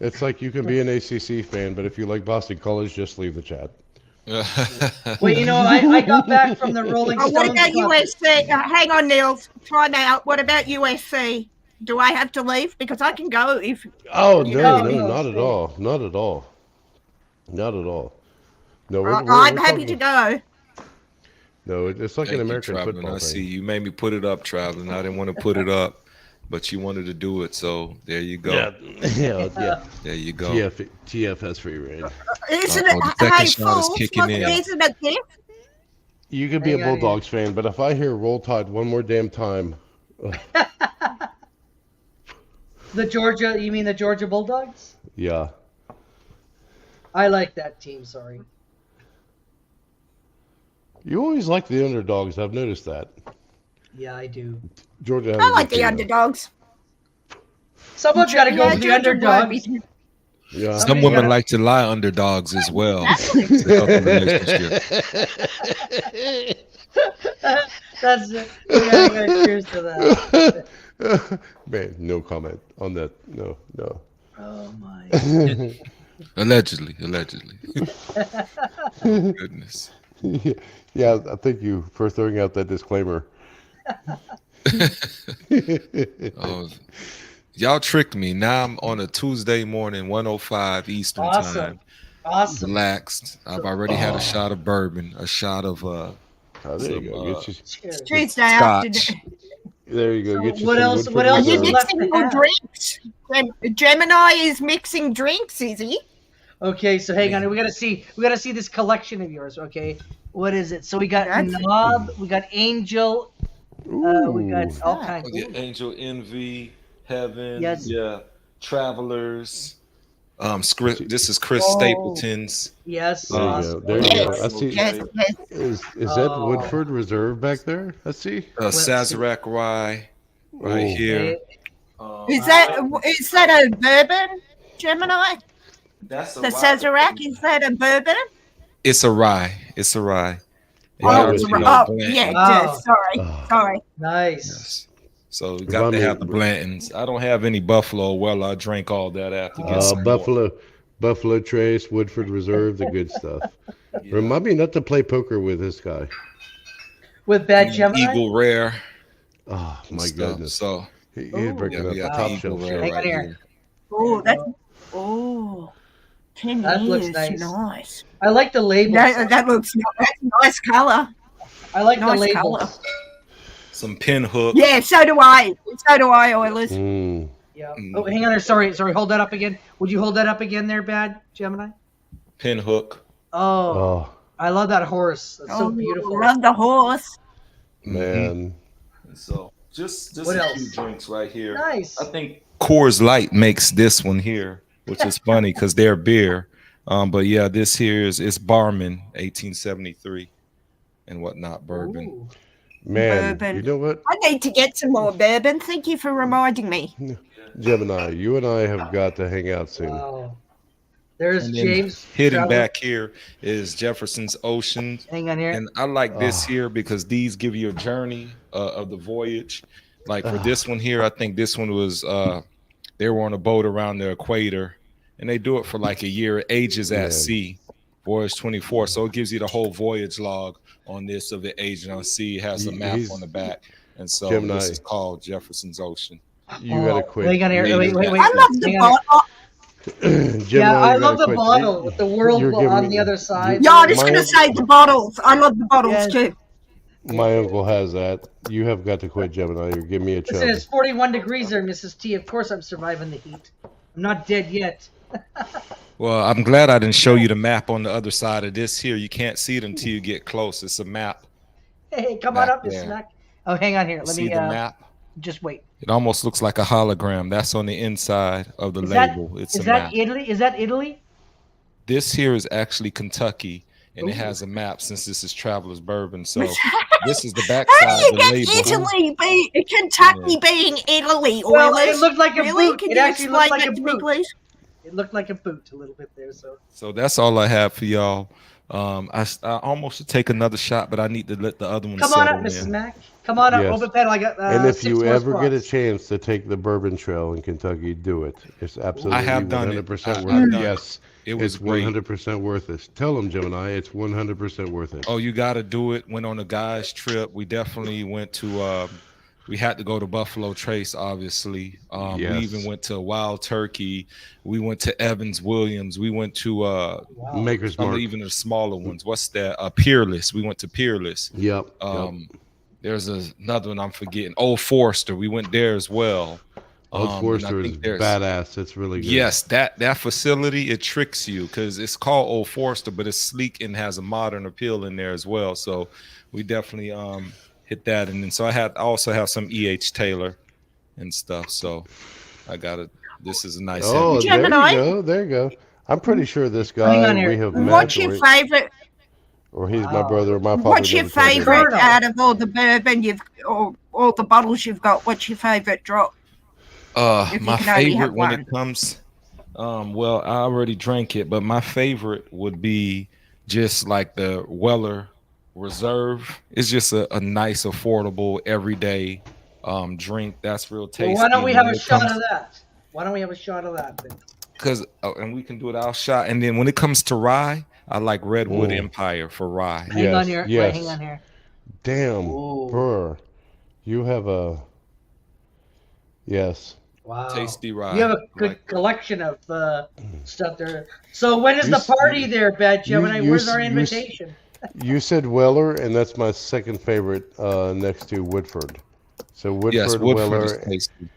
It's like you can be an ACC fan, but if you like Boston College, just leave the chat. Well, you know, I got back from the Rolling Oh, what Stones. about concert. USC? Hang on, Nils. Time out. What about USC? Do I have to leave? Because I can go if. Oh You no, know, no, not at all, not at all, not at all. No, I'm happy to go. No, it's like Thank an you, American Traveling. football I see thing. you made me put it up, Traveling. I didn't want to put it up, but you wanted to do it, so there you go. Yeah. There you go. TF has free reign. Isn't Oh, the second hey, shot is fools, kicking look, in. isn't it this? You could be a Hang on, Bulldogs fan, but if I hear Roll Tide one more damn time, The Georgia? You mean the Georgia Bulldogs? yeah. I like that team. Sorry. You always like the underdogs. I've noticed that. Yeah, I do. Georgia. has I a like good the team, though. underdogs. Someone's got to go for the Georgia underdog. White. Yeah. Some women like to lie underdogs as well. It's a healthy relationship. That's it. Yeah, cheers to that. Man, no comment on that. No. Oh my. Allegedly. Oh, goodness. Yeah, thank you for throwing out that disclaimer. Oh, y'all tricked me. Now I'm on a Tuesday morning, 1:05 Eastern time. Awesome. Relaxed. I've already had a shot of bourbon, a shot of Oh, there you go. Get you, Cheers. Tuesday Scotch. afternoon. there you go. Get you What some else- Woodford what else Are you is Reserve. left mixing to your have? drinks? Gemini is mixing drinks, is he? Okay, so hang on. We gotta see this collection of yours. Okay, what is it? So we got That's- Knob, we got Angel, we got Ooh. all kinds. Yeah, Angel Envy, Heaven, Yes. yeah, Travelers. This is Chris Oh. Stapleton's. Yes, There you awesome. go. There you go. I Yes, see. yes. Is that Oh. Woodford Reserve back there? Let's see. Sazerac Rye, right Ooh. here. Is that a bourbon, Gemini? That's The Sazerac, is that a bourbon? It's a rye. It's a rye. And Wow, y'all it's already a- know Oh, Blanton. yeah, Wow. sorry. Nice. Yes. So we got to Remind have me- the Blantons. I don't have any Buffalo. Well, I drank all that after. Get some more. Buffalo Trace, Woodford Reserve, the good stuff. Yeah. Remind me not to play poker with this guy. With Bad Gemini. Eagle Rare. Oh and my stuff. goodness. So He's Ooh. breaking yeah, up we the got top the Eagle shelf Rare here. Hang on right here. here. Oh, There that's you 10 That looks years. nice. Nice. I like the labels. That looks that's a nice color. I like nice the colour. labels. Some Pinhook. Yeah, so do I. So do I, Oilers. Mm. Yeah. Oh, hang on there. Sorry. Hold that up again. Would you hold that up again there, Bad Gemini? Pinhook. Oh, Oh I love that horse. That's so Oh, beautiful. love the horse. man. And so just What a else? few drinks right here. Nice. I think Coors Light makes this one here, which is funny because they're beer. But yeah, this here is Barman, 1873, and whatnot, bourbon. Ooh. Man, Bourbon. you know what? I need to get some more bourbon. Thank you for reminding me. Gemini, you and I have got to hang out soon. Wow. There's And then James. hidden Travel- back here is Jefferson's Ocean. Hang on here. And I like this Oh. here because these give you a journey of the voyage. Like for Oh. this one here, I think this one was they were on a boat around the equator, and they do it for like a year. Ages Man. at sea, voyage 24. So it gives you the whole voyage log on this of the aging on sea. It has a map He's- on the back, and so Gemini. this is called Jefferson's Ocean. You gotta Oh, quit. Hang on here. Reading Wait. that. I love the Hang on here. bottle. Gemini, Yeah, I you love gotta the quit. bottle with the world You're giving on me- the other side. Yeah, I'm just My- going to say the bottles. I love the bottles Yes. too. My uncle has that. You have got to quit, Gemini. You're giving me a Listen, chub. it's 41 degrees there, Mrs. T. Of course I'm surviving the heat. I'm not dead yet. Well, I'm glad I didn't show you the map on the other side of this here. You can't see it until you get close. It's a map. Hey, come on Back up, Miss there. Smack. Oh, hang on here. Let See me the map? just wait. It almost looks like a hologram. That's on the inside of the Is that- label. It's Is a that map. Italy? Is that Italy? This here is actually Kentucky, and it Ooh. has a map since this is Traveler's Bourbon. So this is the How backside do of you the get label. Italy be Kentucky being Italy, Well, Oilers? it looked like a really? boot. Can It you actually looked explain like a that to me, boot. please? It looked like a boot a little bit there. So So that's all I have for y'all. I almost should take another shot, but I need to let the other one come on settle up, Mrs. in. Mack. Come on up. Yes. Open pedal. I got. And if 6 you more ever get a spots. chance to take the Bourbon Trail in Kentucky, do it. It's absolutely have done it. 100% I've worth it. done it. Yes, It was it's great. 100% worth it. Tell them, Gemini, it's 100% worth it. Oh, you got to do it. Went on a guys trip. We definitely went to. We had to go to Buffalo Trace, obviously. Yes. We even went to Wild Turkey. We went to Evans Williams. We went to Wow. Maker's some of Mark. even the smaller ones. What's that? Peerless. We went to Peerless. Yep. There's another one I'm forgetting. Old Forester. We went there as well. Old and I Forester is think there's- badass. It's really good. Yes, that facility, it tricks you because it's called Old Forester, but it's sleek and has a modern appeal in there as well. So we definitely hit that. And then so I also have some E.H. Taylor and stuff. So I got it. This is a nice. Oh, heavy- there Gemini? you go. There you go. I'm pretty sure this Hang guy on here. we have met, What's your favorite? or he's my Wow. brother or my father. What's your never told me. favorite Colonel. out of all the bourbon or all the bottles you've got? What's your favorite drop? If you My can only have favorite when one. it comes, well, I already drank it, but my favorite would be just like the Weller Reserve. It's just a nice, affordable, everyday drink that's real Well, tasty. why don't we And have when a it shot comes, of that? Why don't we have a shot of that then? because and we can do it our shot. And then when it comes to rye, I like Redwood Mm. Empire for rye. Hang on Yes, here. Right, hang yes. on here. Damn, Ooh. Burr. You have a yes. Wow. Tasty rye. You have a good Like, collection of stuff there. So when is You the s- party you- there, Bad Gemini? you Where's s- our you s- invitation? You said Weller, and that's my second favorite, next to Woodford. So yes, Woodford, Woodford is Weller, tasty.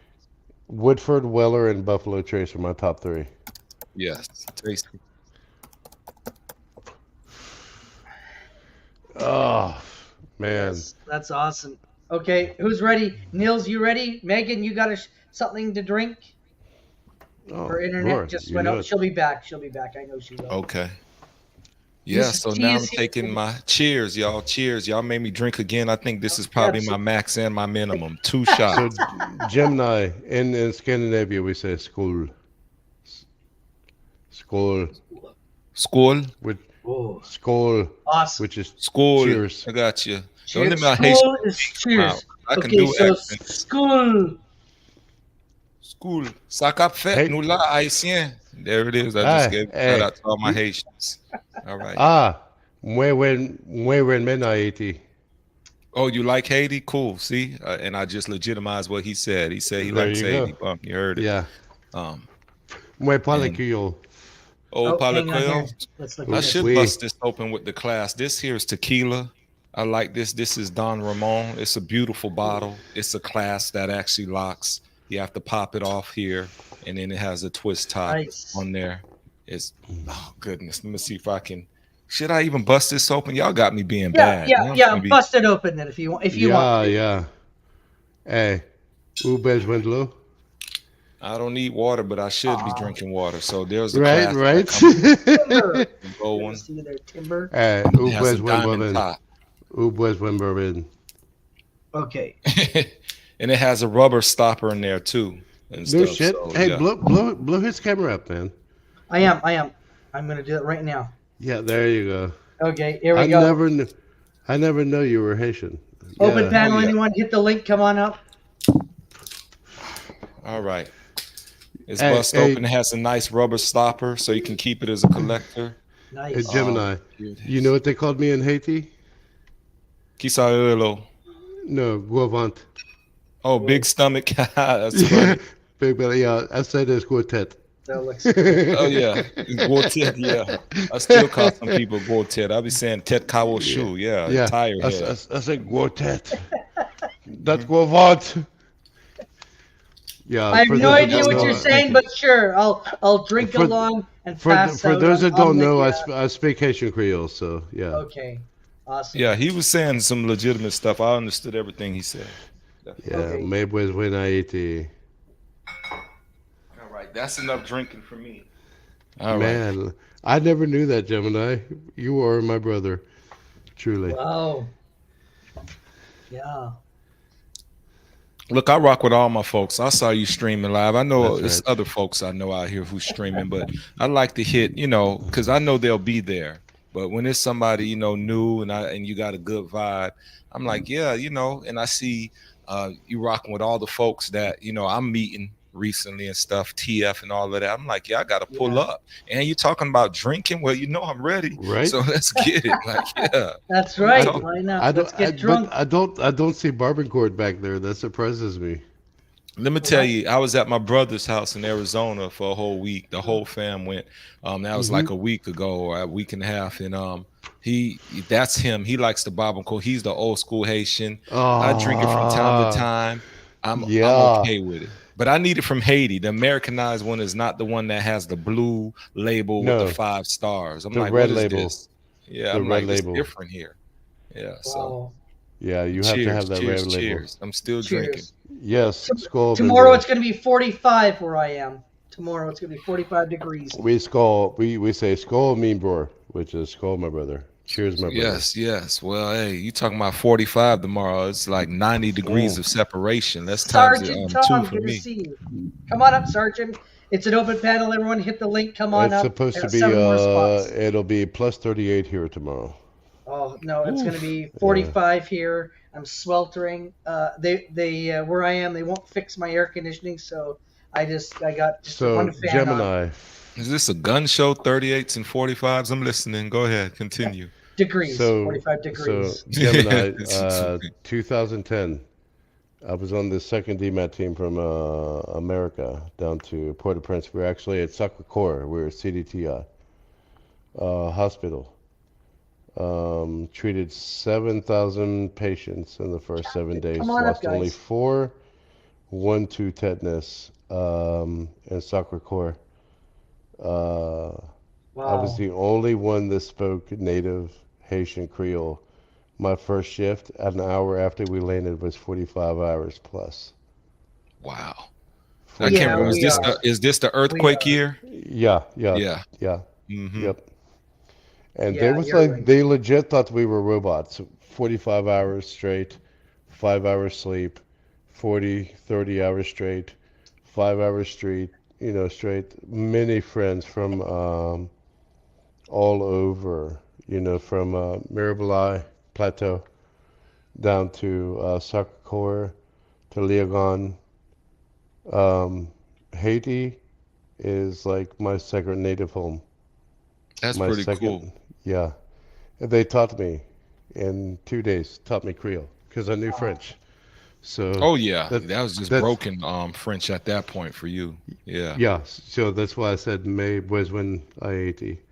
Woodford, Weller, and Buffalo Trace are my top three. Yes, tasty. Oh man, Yes, that's awesome. Okay, who's ready? Nils, you ready? Megan, you got something to drink? oh, Her internet sure, just you went know out. it. She'll be back. She'll be back. I know she will. Okay. Yeah, Mrs. so T now I'm is here. taking my cheers, y'all. Cheers. Y'all made me drink again. I think this is probably my max and my minimum. 2 So shots. Gemini in Scandinavia we say skål, skål, Skål. with Whoa, skål, awesome. which is Skål. cheers. I got you. Don't Cheers. let me Haitian School is come out. cheers. I can Okay, do so accents. school. School. Ça cap fait, Hey. nous là, haïtiens. There it is. I Ah, just gave hey. shout out to all my Haitians. All right. Ah, muy buen mena Haiti. Oh, you like Haiti? Cool. See? And I just legitimized what he said. He said he There likes you Haiti. go. Bum, you heard it. Yeah, Um, muy parle And- Creole. oh, hang on here. Palacuel. Let's look I at should Oui. bust this open with the class. This here is tequila. I like this. This is Don Ramon. It's a beautiful bottle. It's a class that actually locks. You have to pop it off here, and then it has a twist top Nice. on there. It's oh goodness. Let me see if I can. Should I even bust this open? Y'all got me being bad. Yeah, Y'all yeah. gonna be- Bust it open then if you want. If you want. Yeah. Hey, Ubez Wendlow. I don't need water, but I should be drinking water. So there's the Right, class right. Timber. gold You one. see there, timber. Hey, It has Ubez a diamond Wendlow. top. Ubez Wendlow. Okay. And it has a rubber stopper in there too. And No stuff. shit. So, Hey, yeah. blow his camera up, man. I am. I'm gonna do it right now. Yeah, there you go. Okay, here we I go. never know you were Haitian. Open Yeah. panel. Oh, yeah. Anyone hit the link? Come on up. All right. It's Hey, bust hey. open. It has a nice rubber stopper, so you can keep it as a collector. Nice. Hey, Gemini. Here it You is. know what they called me in Haiti? Kisaelo. No, Guavant. Oh, big stomach. That's funny. Big belly. Yeah, I said it's quartet. That looks. Oh yeah, Quartet. Yeah, I still call some people Quartet. I be saying Tet Kawo Shoe. Yeah, Yeah, tire I head. said quartet. That's Guavant. Yeah, I have for no those that idea don't what know, you're saying, but sure, I'll drink For- along and for pass out those that on don't the- know, I speak Haitian Creole, so yeah. Okay. Awesome. Yeah, he was saying some legitimate stuff. I understood everything he said. Yeah, Okay. me pues when Haiti. All right, that's enough drinking for me. All right. Man, I never knew that, Gemini. You are my brother, truly. Wow. Yeah. Look, I rock with all my folks. I saw you streaming live. I know That's there's right. other folks I know out here who's streaming, but I like to hit, because I know they'll be there. But when it's somebody, new and you got a good vibe, I'm like, yeah, and I see you rocking with all the folks that, I'm meeting recently and stuff, TF and all of that. I'm like, yeah, I got to pull Yeah. up. And you talking about drinking? Well, I'm ready. Right? So let's get it. Like, yeah. That's right. don't- Why not? I Let's don't. get drunk. I don't see Barbancourt back there. That surprises me. Let me tell you, I was at my brother's house in Arizona for a whole week. The whole fam went. That was like a week ago or a week and a half. And that's him. He likes the barbacoa. He's the old school Haitian. I drink it from time to time. I'm okay with it. But I need it from Haiti. The Americanized one is not the one that has the blue label No. with the 5 stars. I'm The like, red what is label. this? Yeah, The I'm red like, label. it's different here. Yeah, so Wow. Yeah, you have to have that cheers, red label. cheers. I'm still drinking. Cheers. Yes, skål. Tomorrow Benjamin. it's going to be 45 where I am. Tomorrow it's going to be 45 degrees. We say skål, mean bro, which is skål, my brother. Cheers, my brother. Yes, yes. Well, hey, you talking about 45 tomorrow? It's like 90 degrees of separation. That's times Sergeant 2 Tom, for good to me. see you. Come on up, Sergeant. It's an open panel. Everyone hit the link. Come on It's up. supposed to be 7 more spots. it'll be plus 38 here tomorrow. Oh no, it's going to be 45 here. I'm sweltering. They where I am, they won't fix my air conditioning, so I got just So one fan Gemini, on. Is this a gun show? 38s and 45s? I'm listening. Go ahead. Continue. Degrees, so 45 degrees. Gemini, 2010. I was on the second DMAT team from America down to Port-au-Prince. We were actually at Sacré-Cœur. We were at CDTI hospital. Treated 7,000 patients in the first 7 days. Come on up, Lost only guys. 4, 1, 2 tetanus in Sacré-Cœur. I was the only one that spoke native Haitian Creole. My first shift, an hour after we landed, was 45 hours plus. Wow. Yeah, I can't remember. we are. Is this the earthquake year? Yeah. Yeah. Mm-hmm. Yep. And Yeah, they was you're like, right. they legit thought we were robots. 45 hours straight, 5 hours sleep, 40, 30 hours straight, 5 hours straight, straight. Many friends from all over, from Mirabelais Plateau down to Sacré-Cœur to Léogâne. Haiti is like my second native home. That's My pretty second, cool. yeah. And they taught me in 2 days, taught me Creole because I knew French. So Oh yeah, that, that was just that's, broken French at that point for you. Yeah. yeah. So that's why I said May was when I ate.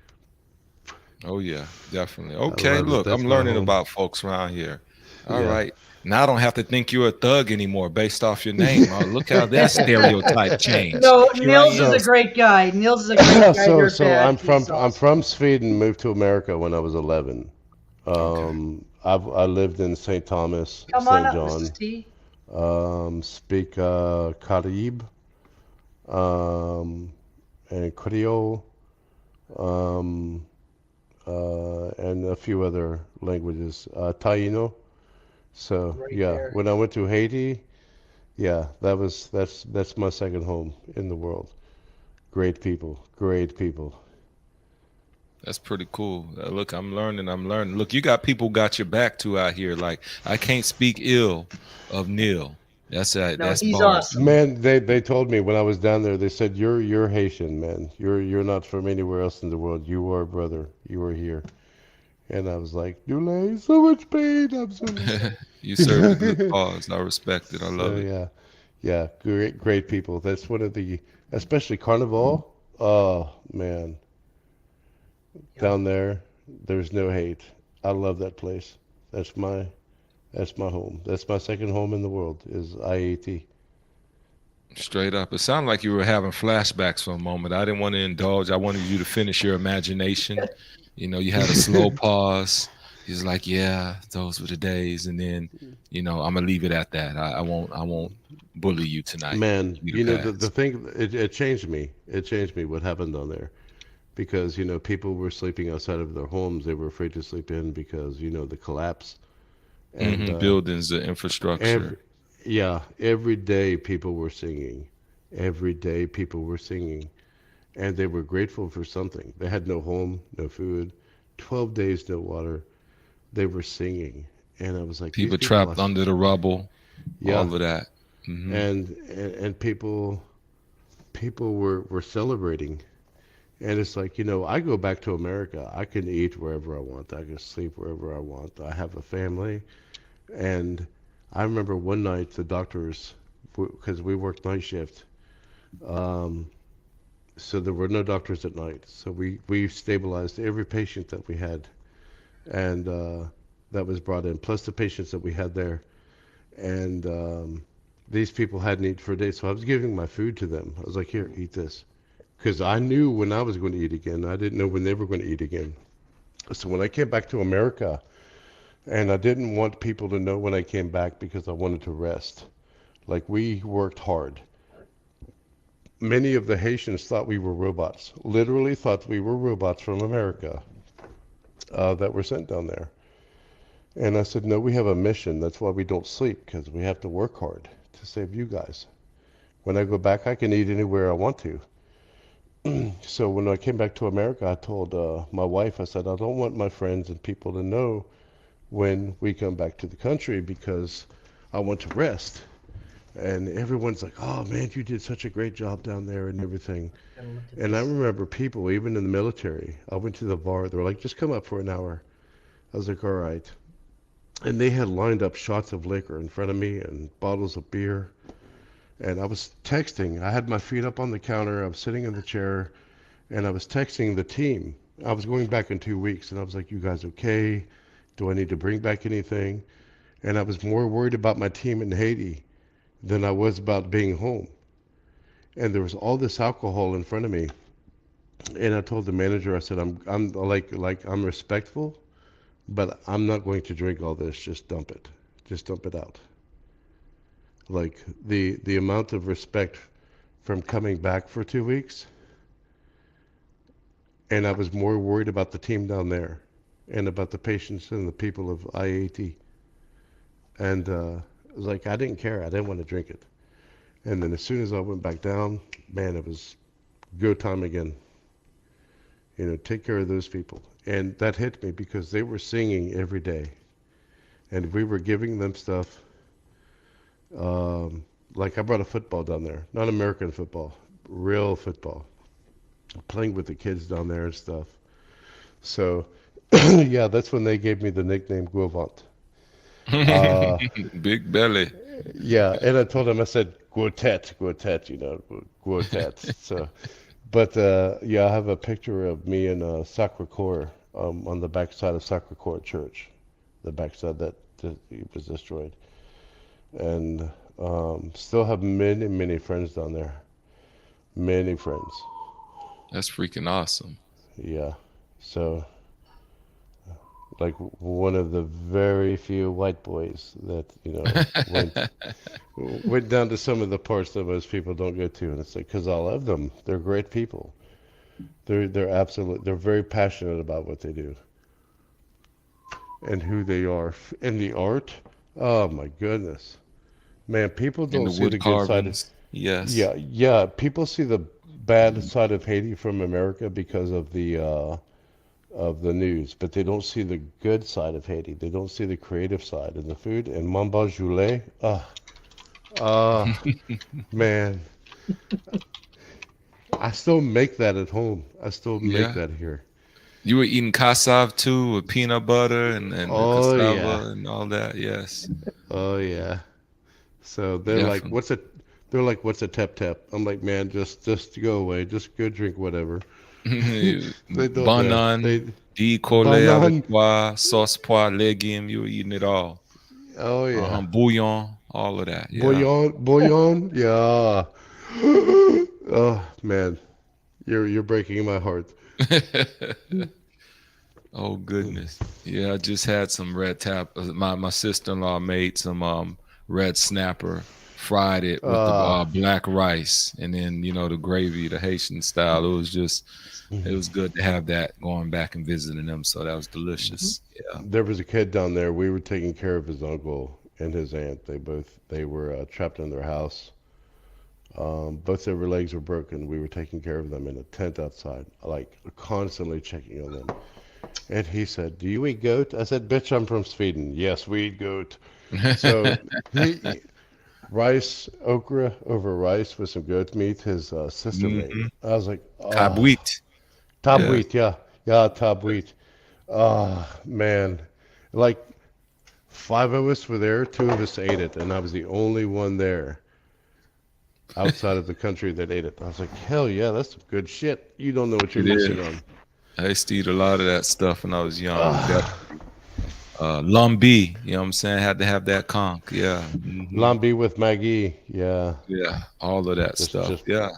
Oh yeah, definitely. I Okay, love it. look, That's I'm my learning home. about folks around here. All Yeah. right. Now I don't have to think you're a thug anymore based off your name. Oh, look how that stereotype changed. No, Here I Nils is am. a great guy. Nils is a great guy. You're So bad. I'm He's I'm awesome. from Sweden, moved to America when I was 11. I lived in St. Thomas, Come on St. up, John. Mrs. T. Speak Caribe, and Creole, and a few other languages, Taino. So Right yeah, there. when I went to Haiti, yeah, that's my second home in the world. Great people, great people. That's pretty cool. Look, I'm learning. Look, you got people got your back too out here. Like I can't speak ill of Neil. That's He's bars. awesome. Man, they told me when I was down there, they said you're Haitian, man. You're not from anywhere else in the world. You are brother. You are here. And I was like, Dulé, so much pain. I'm so You served a good cause. I respect it. I love So it. yeah, great people. That's one of the, especially Carnival. Oh man, down there, there's no hate. I love that place. That's my home. That's my second home in the world is IAT. Straight up. It sounded like you were having flashbacks for a moment. I didn't want to indulge. I wanted you to finish your imagination. You had a slow pause. He's like, yeah, those were the days. And then, I'm gonna leave it at that. I won't bully you tonight. Man, You the the thing, it changed me. It changed me what happened down there. Because, people were sleeping outside of their homes. They were afraid to sleep in because, the collapse. And buildings, the infrastructure. every day people were singing. Every day people were singing. And they were grateful for something. They had no home, no food, 12 days, no water. They were singing. And I was like, People these trapped under the rubble. Yeah. All of that. Mhm. And people were celebrating. And it's like, I go back to America. I can eat wherever I want. I can sleep wherever I want. I have a family. And I remember one night the doctors, because we worked night shift, so there were no doctors at night. So we stabilized every patient that we had. And that was brought in, plus the patients that we had there. And these people hadn't eaten for days. So I was giving my food to them. I was like, here, eat this. Because I knew when I was going to eat again. I didn't know when they were going to eat again. So when I came back to America, and I didn't want people to know when I came back because I wanted to rest. Like, we worked hard. Many of the Haitians thought we were robots, literally thought we were robots from America. that were sent down there. And I said, no, we have a mission. That's why we don't sleep, because we have to work hard to save you guys. When I go back, I can eat anywhere I want to. So when I came back to America, I told my wife, I said, I don't want my friends and people to know when we come back to the country because I want to rest. And everyone's like, oh man, you did such a great job down there and everything. And I remember people, even in the military, I went to the bar, they were like, just come up for an hour. I was like, all right. And they had lined up shots of liquor in front of me and bottles of beer. And I was texting. I had my feet up on the counter. I was sitting in the chair, and I was texting the team. I was going back in 2 weeks, and I was like, you guys okay? Do I need to bring back anything? And I was more worried about my team in Haiti than I was about being home. And there was all this alcohol in front of me. And I told the manager, I said, I'm like I'm respectful, but I'm not going to drink all this. Just dump it. Just dump it out. Like the amount of respect from coming back for 2 weeks, and I was more worried about the team down there and about the patients and the people of IAT. And it was like, I didn't care. I didn't want to drink it. And then as soon as I went back down, man, it was go time again. You know, take care of those people. And that hit me because they were singing every day. And we were giving them stuff. Like I brought a football down there, not American football, real football, playing with the kids down there and stuff. So, yeah, that's when they gave me the nickname Guavant. Big belly. Yeah, and I told them, I said, Guotet, you know, Guotet. So, but yeah, I have a picture of me in Sacre-Cœur on the backside of Sacre-Cœur Church, the backside that was destroyed. And still have many, many friends down there. Many friends. That's freaking awesome. Yeah. So, like one of the very few white boys that, you know, went down to some of the parts that most people don't go to. And it's like, because I love them. They're great people. They're very passionate about what they do. And who they are. And the art, oh my goodness. Man, people don't see the good side of yes. Yeah. People see the bad side of Haiti from America because of the news, but they don't see the good side of Haiti. They don't see the creative side and the food. And Mamba Joulet, man, I still make that at home. I still make that here. You were eating cassave too, with peanut butter and cassava and all that. Yes. Oh yeah. So they're like, what's a tep-tep? I'm like, man, just go away. Just go drink whatever. Banan, collet avec pois, sauce pois, legume. You were eating it all. Oh yeah. Bouillon, all of that. Yeah. Bouillon, yeah. Oh man, you're breaking my heart. Oh goodness. Yeah, I just had some red tap. My sister-in-law made some red snapper, fried it with the black rice, and then the gravy, the Haitian style. It was good to have that going back and visiting them. So that was delicious. Yeah. There was a kid down there. We were taking care of his uncle and his aunt. They were trapped in their house. Both their legs were broken. We were taking care of them in a tent outside, like constantly checking on them. And he said, "Do you eat goat?" I said, "Bitch, I'm from Sweden. Yes, we eat goat." So rice, okra over rice with some goat meat. His sister made. I was like, Tabuit. Tabuit, yeah, tabuit. Man, like 5 of us were there. 2 of us ate it, and I was the only one there outside of the country that ate it. I was like, hell yeah, that's some good shit. You don't know what you're missing on. I used to eat a lot of that stuff when I was young. Lambi, you know what I'm saying? Had to have that conch, yeah. Lambi with Maggie, yeah. Yeah, all of that stuff, yeah.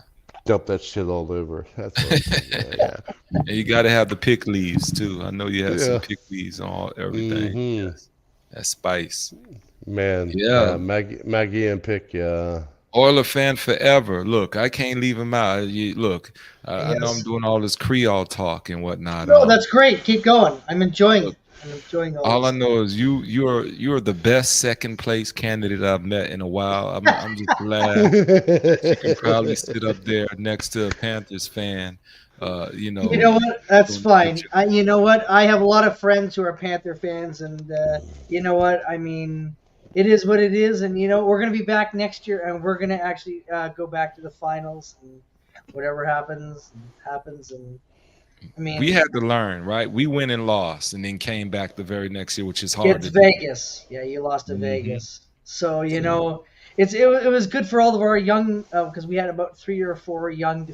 Dump that shit all over. That's what yeah. And you got to have the pick leaves too. I know you had some pick leaves on everything. Yes. That spice. Man, yeah. Maggie and pick, yeah. Oiler fan forever. Look, I can't leave him out. Look, I know I'm Yes. doing all this Creole talk and whatnot. No, that's great. Keep going. I'm enjoying Look, it. I'm enjoying all all I this. know is you're the best second place candidate I've met in a while. I'm just glad you can proudly sit up there next to a Panthers fan. You know what? That's doing a good fine. job. You know what? I have a lot of friends who are Panther fans, and you know what? I mean, it is what it is, and you know we're gonna be back next year, and we're gonna actually go back to the finals, and whatever happens, happens, and I mean, We had to learn, right? We went and lost, and then came back the very next year, which is hard it's to do. Vegas. Yeah, you lost to Mhm. Vegas, so you know. It was good for all of our young because we had about 3 or 4 young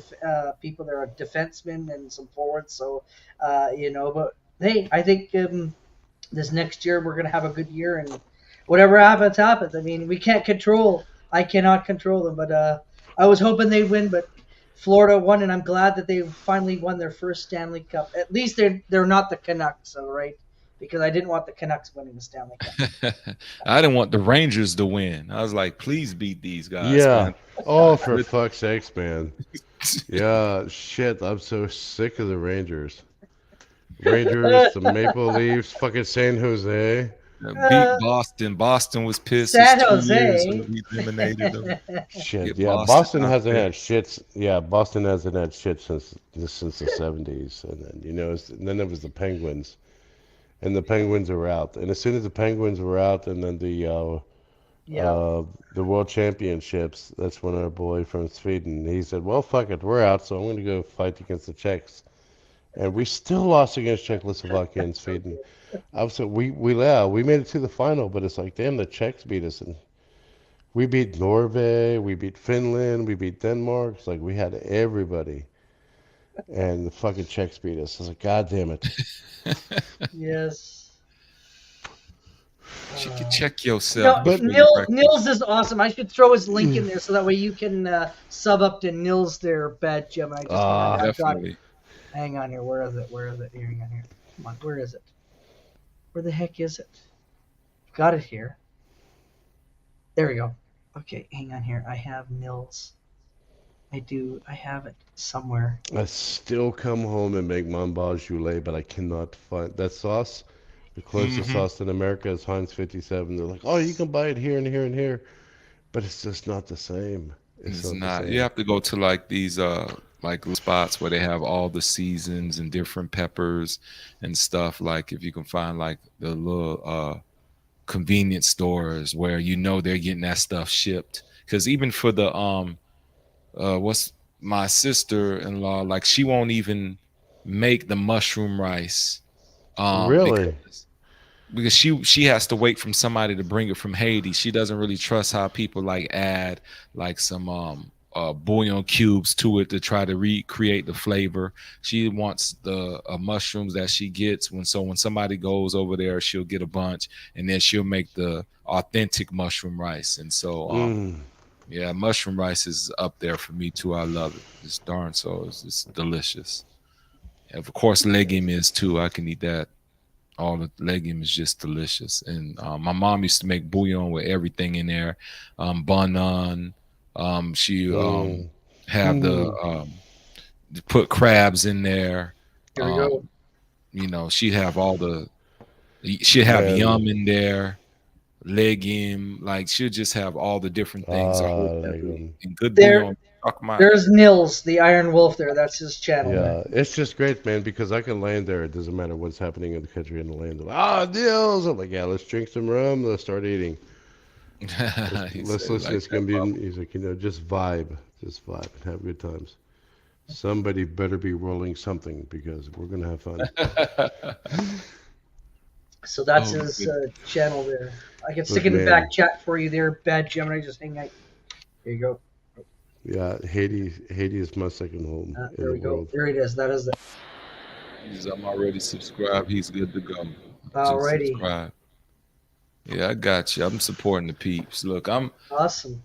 people that are defensemen and some forwards. So you know, but hey, I think this next year we're gonna have a good year, and whatever happens, happens. I mean, I cannot control them, but I was hoping they'd win, but Florida won, and I'm glad that they finally won their first Stanley Cup. At least they're not the Canucks, all right? Because I didn't want the Canucks winning the Stanley Cup. I didn't want the Rangers to win. I was like, please beat these guys, Yeah. man. Oh, for fuck's sakes, man. Yeah, shit. I'm so sick of the Rangers. Rangers, the Maple Leafs, fucking San Jose. Beat Boston. Boston was pissed. San It's 2 Jose. years and we eliminated them. Shit. Get Yeah, Boston Boston out hasn't there. had shit. Yeah, Boston hasn't had shit since the 70s, and then and then it was the Penguins, and the Penguins are out. And as soon as the Penguins were out, and then the World Championships, that's when our boy from Sweden, he said, "Well, fuck it, we're out, so I'm going to go fight against the Czechs." And we still lost against Czechoslovakia and Sweden. We made it to the final, but it's like, damn, the Czechs beat us, and we beat Norway, we beat Finland, we beat Denmark. It's like we had everybody, and the fucking Czechs beat us. I was like, God damn it. Yes. You can check yourself. No, before you practice. Nils is awesome. I should throw his link in there so that way you can sub up to Nils there, Bad Gemini. Definitely. Hang on here. Where is it? Hang on here. Come on. Where is it? Where the heck is it? Got it here. There we go. Okay, hang on here. I have Nils. I have it somewhere. I still come home and make Mamba Joulet, but I cannot find that sauce. The closest sauce in America is Heinz 57. They're like, oh, you can buy it here and here and here, but it's just not the same. It's not. You have to go to like these like spots where they have all the seasons and different peppers and stuff. Like if you can find like the little convenience stores where you know they're getting that stuff shipped. Because even for the what's my sister-in-law, like she won't even make the mushroom rice. Really? Because she has to wait from somebody to bring it from Haiti. She doesn't really trust how people like add like some bouillon cubes to it to try to recreate the flavor. She wants the mushrooms that she gets when somebody goes over there, she'll get a bunch and then she'll make the authentic mushroom rice. And so yeah, mushroom rice is up there for me too. I love it. It's darn so. It's delicious. Of course, legume is too. I can eat that. All the legume is just delicious. And my mom used to make bouillon with everything in there. Banan. She have the put crabs in there. Here we go. You know, she'd have she'd have yum in there. Legume, like she'll just have all the different things. And good bouillon. There's Nils, the Iron Wolf there. That's his channel. Yeah, it's just great, man, because I can land there. It doesn't matter what's happening in the country and the land. Nils! I'm like, yeah, let's drink some rum. Let's start eating. Let's listen to Scumbian music. Just vibe. Just vibe and have good times. Somebody better be rolling something because we're going to have fun. So that's his channel there. I can stick it in the back chat for you there, Bad Gemini. Just hang out. There you go. Yeah, Haiti is my second home. There we go. There it is. That is it. I'm already subscribed. He's good to go. Alrighty. Yeah, I got you. I'm supporting the peeps. Look, I'm awesome.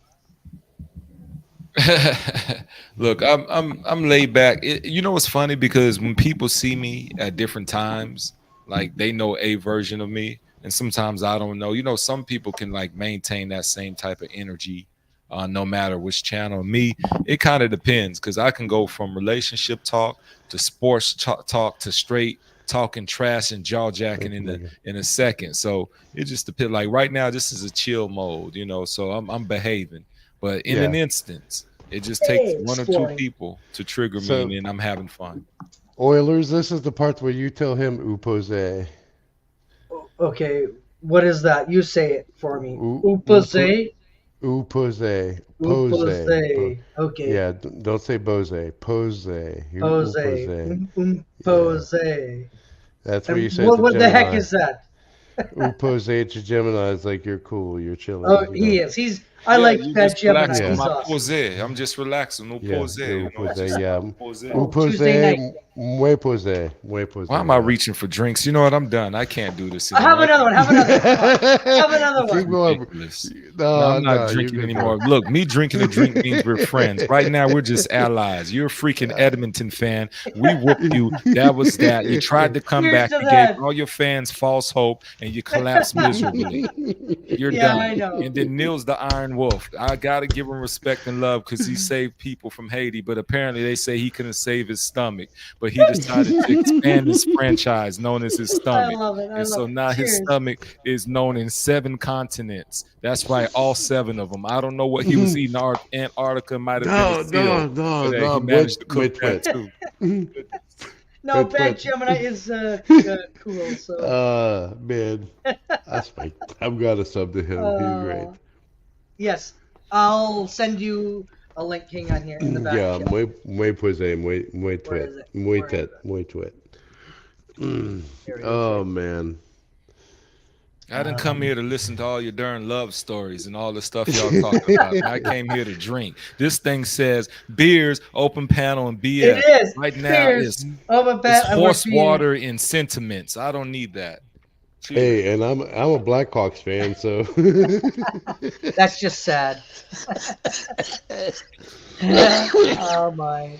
Look, I'm laid back. You know what's funny? Because when people see me at different times, like they know a version of me, and sometimes I don't know. Some people can like maintain that same type of energy no matter which channel. Me, it kind of depends because I can go from relationship talk to sports talk to straight talking trash and jaw jacking in a second. So it just depends. Like right now, this is a chill mode, you know. So I'm behaving, but in an instance, it just takes one or two people to trigger me, and then I'm having fun. Oilers, this is the part where you tell him "upose." Okay, what is that? You say it for me. Upose. Upose. Upose. Okay. Yeah, don't say bose. Pose. Pose. Pose. That's what you say. What the heck is that? Upose to Gemini is like you're cool, you're chilling. Oh, he is. I like that Gemini. He's awesome. Pose. I'm just relaxing. Upose. Upose. Muy pose. Muy pose. Why am I reaching for drinks? You know what? I'm done. I can't do this anymore. Have another one. Have another one. No, I'm not drinking anymore. Look, me drinking a drink means we're friends. Right now, we're just allies. You're a freaking Edmonton fan. We whooped you. That was that. You tried to come back. You gave all your fans false hope, and you collapsed miserably. You're done. I know. And then Neil's the Iron Wolf. I got to give him respect and love because he saved people from Haiti, but apparently they say he couldn't save his stomach. But he decided to expand his franchise known as his stomach. I love it. And so now his stomach is known in 7 continents. That's right, all 7 of them. I don't know what he was eating. Antarctica might have been no. He managed to cook that too. No, Bad Gemini is cool. So. Man, that's fine. I've got to sub to him. He's great. Yes, I'll send you a link. Hang on here in the back. Yeah, muy pose, muy twit, muy tet, muy twit. Oh man. I didn't come here to listen to all your darn love stories and all the stuff y'all talking about. I came here to drink. This thing says beers, open panel, and BS. It is. Right now beers, it's horse water and sentiments. I don't need that. Cheers. Hey, and I'm a Blackhawks fan, so that's just sad. Oh my.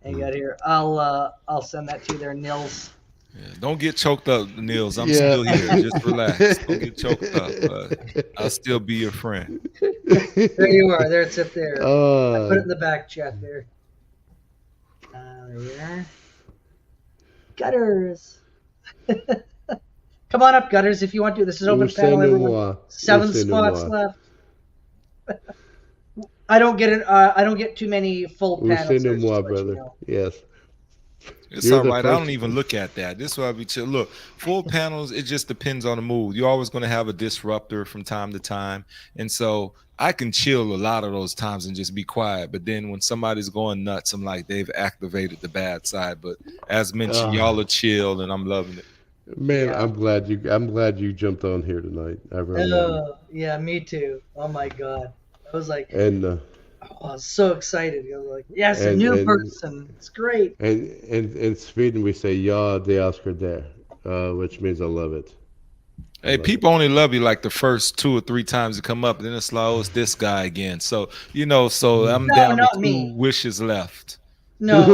Hang on here. I'll send that to you there, Nils. Yeah, don't get choked up, Nils. I'm still here. Just relax. Don't get choked up. I'll still be your friend. There you are. There it's up there. I put it in the back chat there. There you are. Gutters. Come on up, Gutters, if you want to. This is open panel. Everyone. 7 spots left. I don't get it. I don't get too many full panels. Brother. You know. Yes. It's all right. I don't even look at that. This is why we chill. Look, full panels, it just depends on the mood. You're always going to have a disruptor from time to time. And so I can chill a lot of those times and just be quiet. But then when somebody's going nuts, I'm like, they've activated the bad side. But as mentioned, y'all are chill and I'm loving it. Man, yeah. I'm glad you jumped on here tonight. I really am. Yeah, me too. Oh my God. I was like, and I was so excited. I was like, yes, a new person. It's great. And in Sweden we say "Ja, det älskar det," which means I love it. Hey, people only love you like the first 2 or 3 times you come up, and then it's like, oh, it's this guy again. So I'm down to 2 wishes left. No,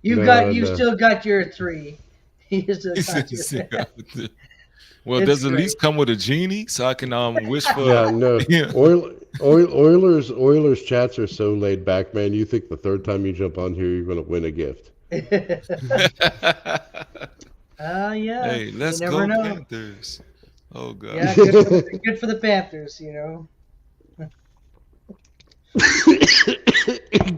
you still got your 3. You still got your 3. Well, does it at least come with a genie so I can wish for? Yeah, no. Oilers chats are so laid back, man. You think the 3rd time you jump on here, you're going to win a gift. Yeah. Hey, let's go Panthers. Oh God. Yeah, good for the Panthers, you know.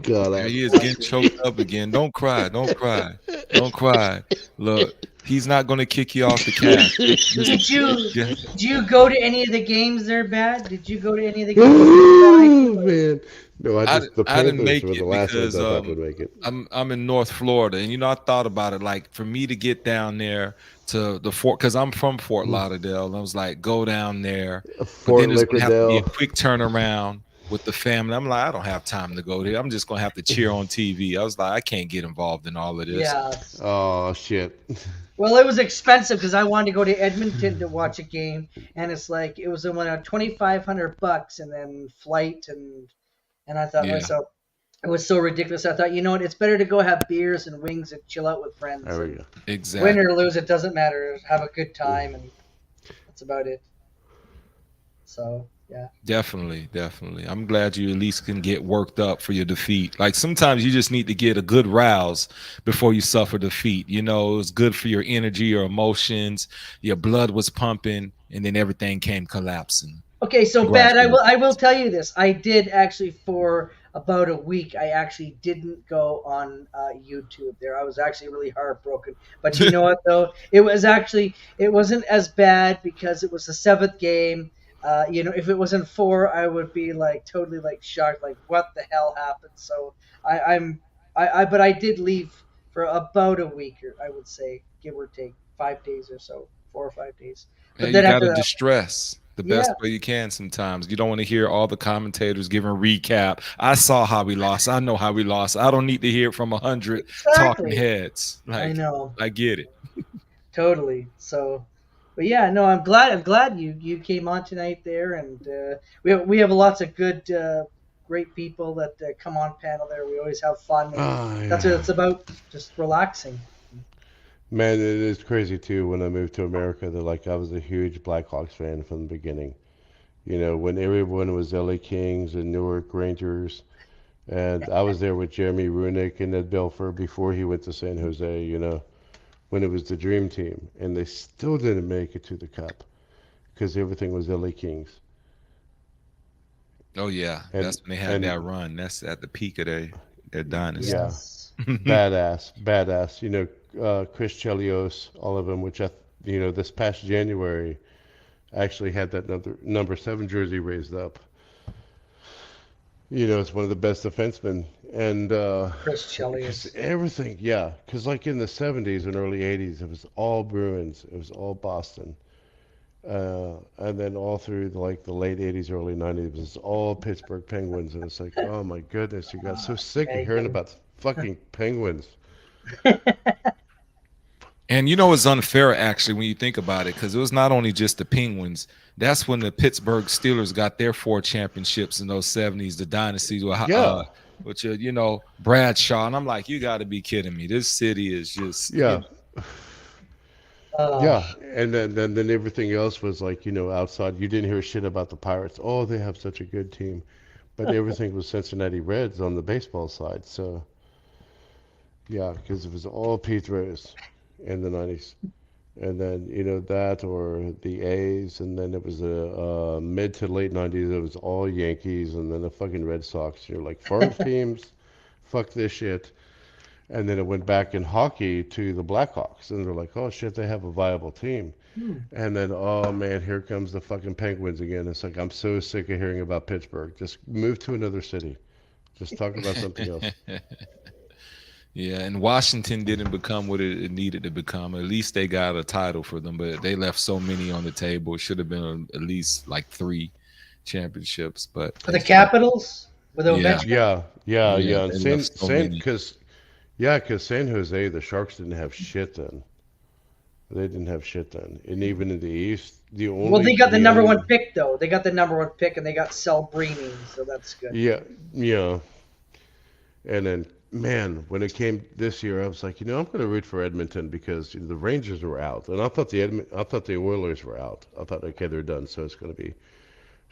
God, he is getting choked up again. Don't cry. Don't cry. Don't cry. Look, he's not going to kick you off the cast. Did you go to any of the games there, Bad? Did you go to any of the games? Oh, man. No, I didn't make it because I'm in North Florida, and I thought about it. Like for me to get down there to the Fort, because I'm from Fort Lauderdale, and I was like, go down there. But then it's gonna have to be a quick turnaround with the family. I'm like, I don't have time to go there. I'm just gonna have to cheer on TV. I was like, I can't get involved in all of this. Yeah. Oh shit. Well, it was expensive because I wanted to go to Edmonton to watch a game, and it's like it was $2,500 and then flight and I thought myself, it was so ridiculous. I thought, you know what, it's better to go have beers and wings and chill out with friends. There we go. Exactly. Win or lose, it doesn't matter. Have a good time, and that's about it. So yeah. Definitely. I'm glad you at least can get worked up for your defeat. Like sometimes you just need to get a good rouse before you suffer defeat. You know, it was good for your energy, your emotions, your blood was pumping, and then everything came collapsing. Okay, so bad. I will tell you this. I did actually for about a week. I actually didn't go on YouTube. There, I was actually really heartbroken. But you know what though? It wasn't as bad because it was the seventh game. If it wasn't four, I would be like totally like shocked, like what the hell happened. So but I did leave for about a week, or I would say give or take 5 days or so, 4 or 5 days. Yeah, But you then got after to that, distress the best way you can sometimes. You don't want to hear all the commentators giving recap. I saw how we lost. I know how we lost. I don't need to hear it from 100 talking exactly. heads. I Like, know. I get it. Totally. So, but yeah, no, I'm glad you came on tonight there, and we have lots of good, great people that come on panel there. We always have fun. And that's what it's about, just relaxing. Man, it is crazy too. When I moved to America, they're like I was a huge Blackhawks fan from the beginning. You know, when everyone was LA Kings and Newark Rangers, and I was there with Jeremy Roenick and Ed Belfour before he went to San Jose. You know, when it was the Dream Team, and they still didn't make it to the Cup because everything was LA Kings. Oh yeah, And that's when they had that run. That's at the peak of their dynasty. yeah, Yes. badass. You know, Chris Chelios, all of them. This past January, actually had that number 7 jersey raised up. You know, it's one of the best defensemen, and Chris Chelios. everything, yeah. Because like in the '70s and early '80s, it was all Bruins, it was all Boston, and then all through the late '80s, early '90s, it was all Pittsburgh Penguins, and it's like, oh my goodness, you got so sick of hearing about fucking Penguins. And you know it's unfair actually when you think about it, because it was not only just the Penguins. That's when the Pittsburgh Steelers got their 4 championships in those '70s, the dynasties with Bradshaw. And I'm like, you got to be kidding me. This city is just Yeah. Yeah, and then everything else was like, outside. You didn't hear shit about the Pirates. Oh, they have such a good team, but everything was Cincinnati Reds on the baseball side. So yeah, because it was all Pete Rose in the '90s, and then that or the A's, and then it was a mid to late '90s. It was all Yankees, and then the fucking Red Sox. You're like foreign teams, fuck this shit. And then it went back in hockey to the Blackhawks, and they're like, oh shit, they have a viable team. And then, oh man, here comes the fucking Penguins again. It's like, I'm so sick of hearing about Pittsburgh. Just move to another city. Just talk about something else. Yeah, and Washington didn't become what it needed to become. At least they got a title for them, but they left so many on the table. It should have been at least like 3 championships. But For the Capitals? With Yeah. they left so many. Because San Jose, the Sharks didn't have shit then. They didn't have shit then. And even in the East, they got the number 1 pick, though. They got the number 1 pick, and they got Celebrini, so that's good. Yeah. And then, man, when it came this year, I was like, I'm going to root for Edmonton because the Rangers were out, and I thought the Oilers were out. I thought, okay, they're done, so it's going to be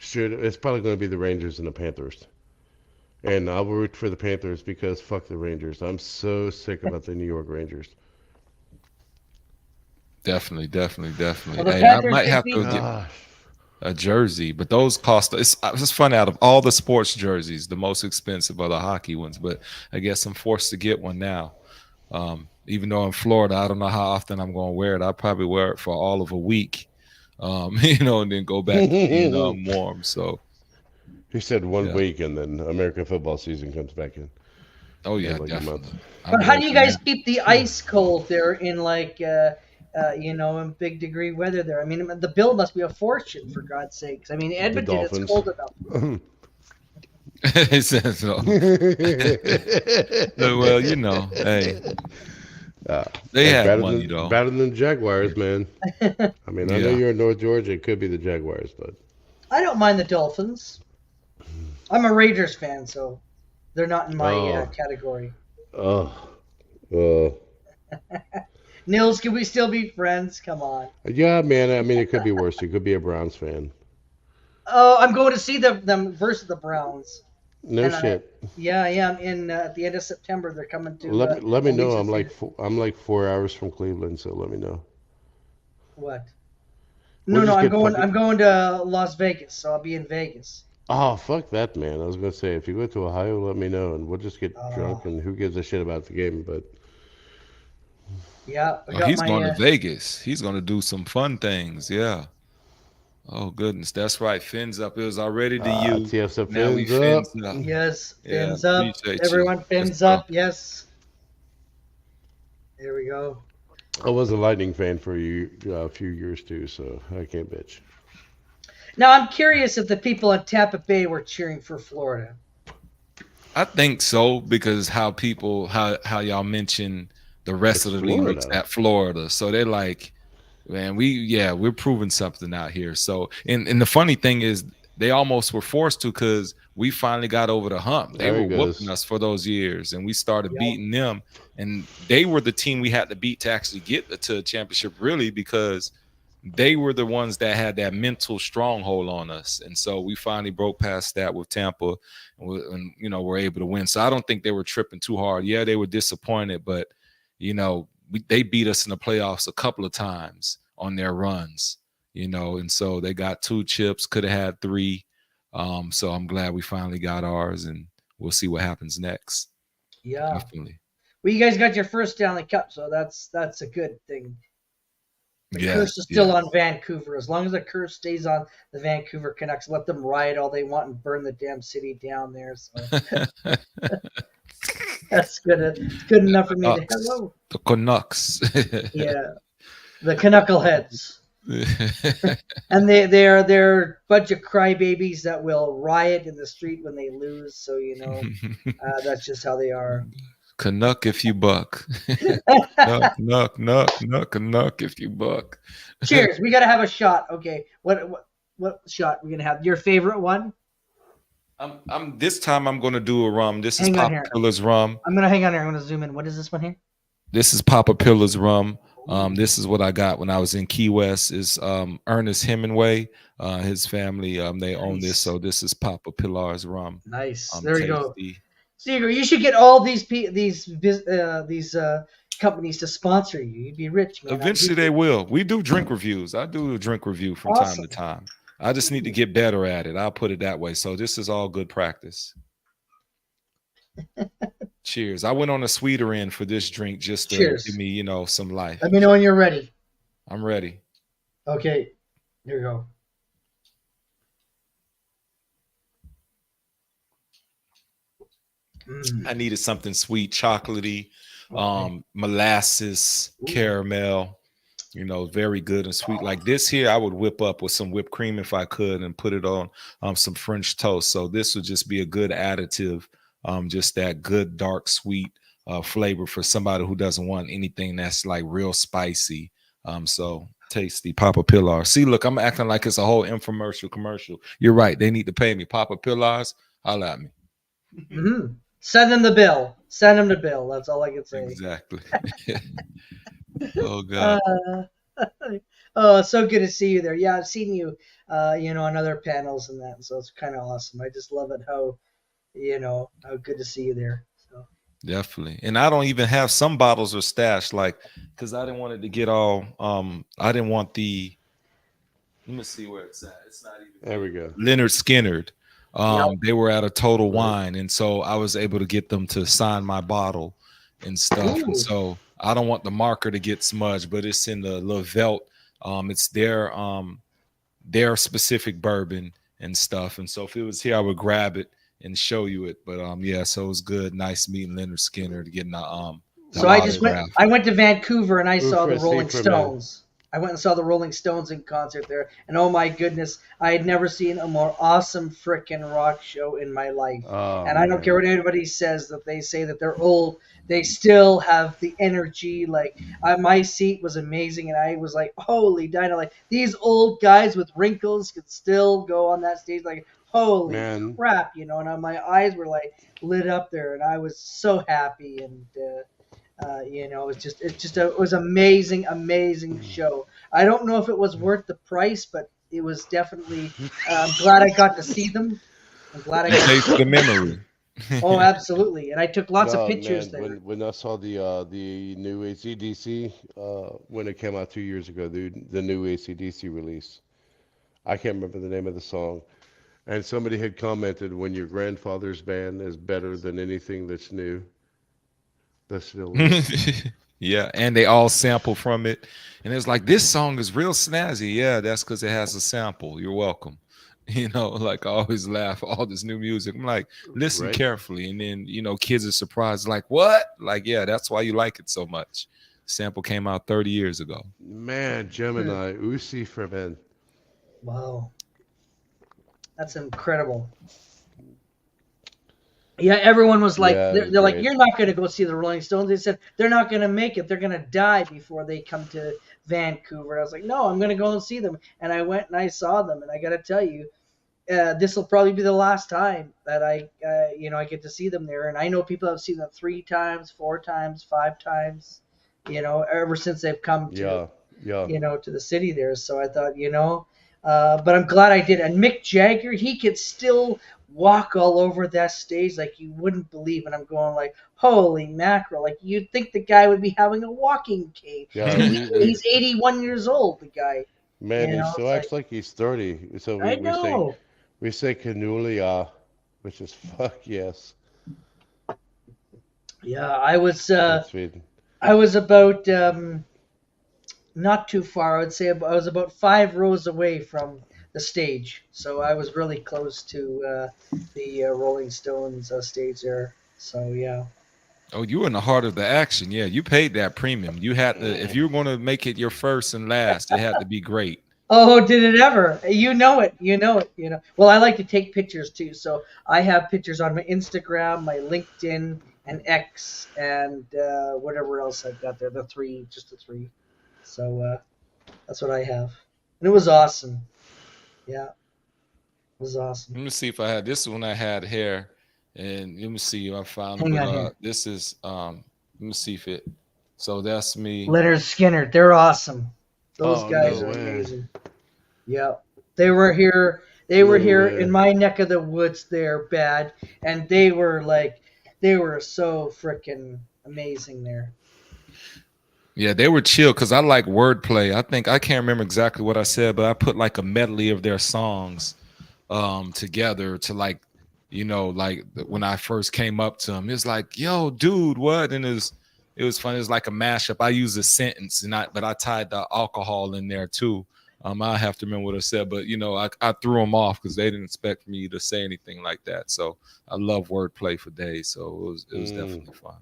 it's probably going to be the Rangers and the Panthers. And I'll root for the Panthers because fuck the Rangers. I'm so sick about the New York Rangers. Definitely. Well, the Hey, I Panthers might did have beat- to get a jersey, but those cost. It's funny, out of all the sports jerseys, the most expensive are the hockey ones. But I guess I'm forced to get one now. Even though in Florida, I don't know how often I'm going to wear it. I'll probably wear it for all of a week, and then go back to being warm. So. He said 1 week, and then American football season comes back in. Oh yeah, like a definitely. month. But how do you guys keep the ice cold there in in big degree weather there? I mean, the bill must be a fortune, for God's sakes. I mean, Edmonton, it's cold enough. He says so. Well, hey, they had money though. Better than Jaguars, man. I mean, I know you're in North Georgia. It could be the Jaguars, but I don't mind the Dolphins. I'm a Raiders fan, so they're not in my category. Nils, can we still be friends? Come on. Yeah, man. I mean, it could be worse. You could be a Browns fan. Oh, I'm going to see them versus the Browns. No And shit. Yeah, I am. In at the end of September, they're coming to. Let me know. Allegiant I'm like Stadium. I'm like 4 hours from Cleveland, so let me know. What? We'll No, just I'm get going. fucking. I'm going to Las Vegas, so I'll be in Vegas. Oh, fuck that, man. I was gonna say if you go to Ohio, let me know, and we'll just get drunk, and who gives a shit about the game? But Yeah, I Oh, got he's my. going to Vegas. He's going to do some fun things. Yeah. Oh goodness, that's right. Fins up. It was already to you. TF's Now we fins up. fins up. Yes, Yeah, fins up. appreciate Everyone, you. fins Let's go. up. Yes. There we go. I was a Lightning fan for a few years too, so I can't bitch. Now I'm curious if the people in Tampa Bay were cheering for Florida. I think so because how y'all mention the rest It's of the league looks Florida. at Florida, so they're like, man, we're proving something out here. So and the funny thing is they almost were forced to because we finally got over the hump. They There were he goes. whooping us for those years, and we started Yep. beating them. And they were the team we had to beat to actually get to a championship, really, because they were the ones that had that mental stronghold on us. And so we finally broke past that with Tampa, and we're able to win. So I don't think they were tripping too hard. Yeah, they were disappointed, but they beat us in the playoffs a couple of times on their runs, and so they got 2 chips, could have had 3. So I'm glad we finally got ours, and we'll see what happens next. Yeah. Definitely. Well, you guys got your first Stanley Cup, so that's a good thing. The Yeah, curse is still on Vancouver. As long as the curse stays on the Vancouver Canucks, let them riot all they want and burn the damn city down there. So that's good. It's good enough for me. Hello. The Canucks. Yeah, the Canuckleheads. And they're a bunch of crybabies that will riot in the street when they lose. So that's just how they are. Canuck if you buck. Nuck, Canuck if you buck. Cheers. We gotta have a shot. Okay. What shot we gonna have? Your favorite one? I'm this time I'm gonna do a rum. This is Hang on Papa here. Pilla's rum. I'm gonna hang on here. I'm gonna zoom in. What is this one here? This is Papa Pilla's rum. This is what I got when I was in Key West. Is Ernest Hemingway, his family, they own this. So this is Papa Pillar's rum. Nice. There you go. Tasty. So you should get all these companies to sponsor you. You'd be rich, man. Eventually they will. We do drink reviews. I do a drink review from time to time. I just need to get better at it. I'll put it that way. So this is all good practice. Cheers. I went on a sweeter end for this drink just to give me, some life. Let me know when you're ready. I'm ready. Okay. Here we go. I needed something sweet, chocolatey, molasses, caramel, very good and sweet. Like this here, I would whip up with some whipped cream if I could and put it on some French toast. So this would just be a good additive, just that good, dark, sweet flavor for somebody who doesn't want anything that's like real spicy. So tasty. Papa Pillar. See, look, I'm acting like it's a whole infomercial commercial. You're right. They need to pay me. Papa Pillars, holla at me. Mm-hmm. Send them the bill. Send them the bill. That's all I can say. Exactly. Oh God. Oh, so good to see you there. Yeah, I've seen you, on other panels and that. So it's kind of awesome. I just love it how good to see you there. So. Definitely. And I don't even have some bottles are stashed, because I didn't want it to get all. I didn't want the. Let me see where it's at. It's not even. There we go. Leonard Skinnard. They were at a Total Wine, and so I was able to get them to sign my bottle and stuff. Ooh. And so I don't want the marker to get smudged, but it's in the little Velt. It's their specific bourbon and stuff. And so if it was here, I would grab it and show you it. But so it was good. Nice meeting Leonard Skinner to get So I went to Vancouver and I saw the Rolling for Stones. I went and saw the Rolling Stones in concert there, and oh my goodness, I had never seen a more awesome frickin' rock show in my life. And I don't care what anybody says, that they say that they're old, they still have the energy. Like my seat was amazing, and I was like, holy dino, like these old guys with wrinkles could still go on that stage, like holy crap, and my eyes were like lit up there, and I was so happy, and it was amazing show. I don't know if it was worth the price, but it was definitely. I'm glad I got to see them. I'm glad I got. Taste the memory. Oh, absolutely, and I took lots of No, pictures man, there. when I saw the new AC/DC when it came out 2 years ago, the new AC/DC release, I can't remember the name of the song, and somebody had commented, when your grandfather's band is better than anything that's new, that's still is. Yeah, and they all sample from it, and it's like, this song is real snazzy. Yeah, that's because it has a sample. You're welcome. Like, I always laugh at all this new music. I'm like, listen Right? carefully, and then kids are surprised, like, what? Like, yeah, that's why you like it so much. Sample came out 30 years ago. Man, Gemini, Uzi for men. Wow, that's incredible. Yeah, everyone was like, Yeah, it was they're like, great. you're not going to go see the Rolling Stones. They said they're not going to make it. They're going to die before they come to Vancouver. I was like, no, I'm going to go and see them. And I went and I saw them. And I got to tell you, this will probably be the last time that I get to see them there. And I know people have seen them 3 times, 4 times, 5 times, ever since they've come to, Yeah, yeah. to the city there. So I thought, but I'm glad I did. And Mick Jagger, he could still walk all over that stage like you wouldn't believe. And I'm going like, holy mackerel! Like, you'd think the guy would be having a walking cane. Yeah, He's 81 years old, the guy. man, he It's still like, acts like he's 30. So I we say know. Canulia, which is fuck yes. Yeah, I was In Sweden. about not too far. I would say I was about 5 rows away from the stage, so I was really close to the Rolling Stones stage there. So yeah. Oh, you were in the heart of the action. Yeah, you paid that premium. You had to, if you were going to make it your first and last, it had to be great. Oh, did it ever? You know it. Well, I like to take pictures too, so I have pictures on my Instagram, my LinkedIn, and X, and whatever else I've got there. Just the three. So that's what I have, and it was awesome. Yeah, it was awesome. Let me see if I had this one. I had hair, and let me see if I found it. Hang on But here. this is let me see if it. So that's me. Leonard Skinner, they're awesome. Those Oh, guys no are way. amazing. Yeah, they were here. They No were here way. in my neck of the woods. There, bad, and they were so freaking amazing there. Yeah, they were chill because I like wordplay. I think I can't remember exactly what I said, but I put like a medley of their songs together to like when I first came up to them, it's like, yo, dude, what? And it was fun. It was like a mashup. I used a sentence but I tied the alcohol in there too. I have to remember what I said, but I threw them off because they didn't expect me to say anything like that. So I love wordplay for days. So it was definitely fun.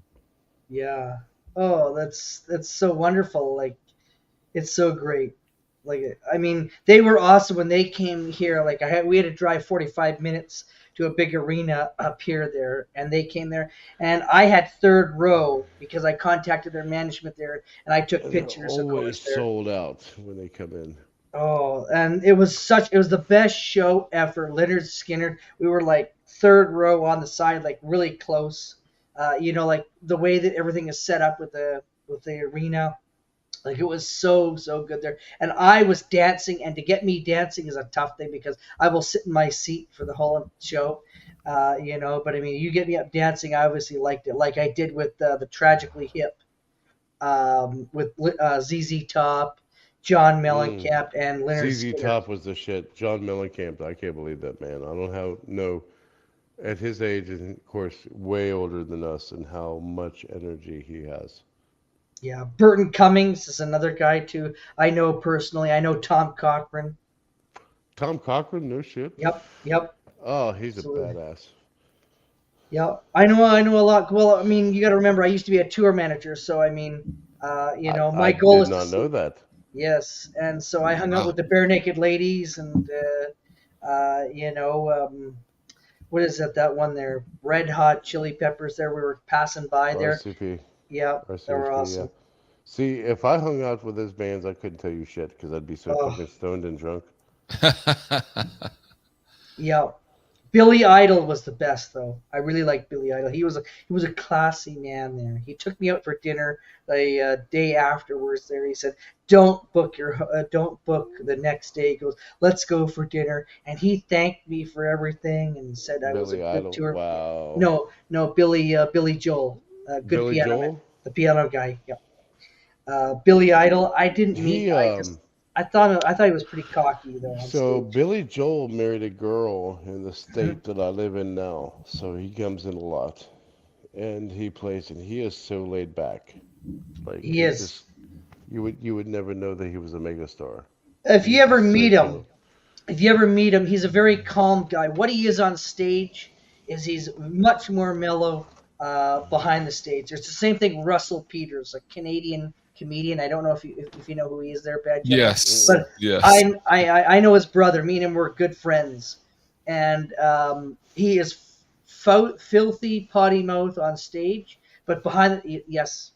Yeah. Oh, that's so wonderful. Like, it's so great. Like, I mean, they were awesome when they came here. Like, we had to drive 45 minutes to a big arena up here there, and they came there, and I had 3rd row because I contacted their management there, and I took They're pictures. Of always course, there. sold out when they come in. Oh, and it was the best show ever. Leonard Skinner. We were like 3rd row on the side, like really close. Like the way that everything is set up with the arena, like it was so good there. And I was dancing, and to get me dancing is a tough thing because I will sit in my seat for the whole show, But I mean, you get me up dancing, I obviously liked it, like I did with the Tragically Hip, with ZZ Top, John Mellencamp, and Leonard ZZ Skinner. Top was the shit. John Mellencamp, I can't believe that man. I don't know. At his age, and of course, way older than us, and how much energy he has. Yeah, Burton Cummings is another guy too. I know personally. I know Tom Cochran. Tom Cochran, no shit. Yep. Oh, he's Absolutely. a badass. Yeah, I know a lot. Well, I mean, you got to remember, I used to be a tour manager, so I mean, my goal is I did not know that. Yes, and so I hung out with the Bare Naked Ladies, and what is that one there? Red Hot Chili Peppers. There, we were passing by there. RCP. Yeah, RCP, they were awesome. Yeah. See, if I hung out with those bands, I couldn't tell you shit because I'd be so Oh. fucking stoned and drunk. Yeah, Billy Idol was the best, though. I really liked Billy Idol. He was a classy man there. He took me out for dinner the day afterwards. There, he said, "Don't book the next day." He goes, "Let's go for dinner." And he thanked me for everything and said I was a Billy good Idol. tour. Wow. No, Billy Joel, good Billy piano man, Joel. the piano guy. Yeah. Billy Idol. I didn't meet. He I thought he was pretty cocky though. On So stage. Billy Joel married a girl in the state that I live in now. So he comes in a lot, and he plays, and he is so laid back. Like He is. just you would never know that he was a megastar. If you He's ever just so meet him, cool. he's a very calm guy. What he is on stage is he's much more mellow behind the stage. It's the same thing. Russell Peters, a Canadian comedian. I don't know if you know who he is there, Bad Jeff. Yes. But Yes. I know his brother. Me and him were good friends, and he is filthy potty mouth on stage, but behind it, yes,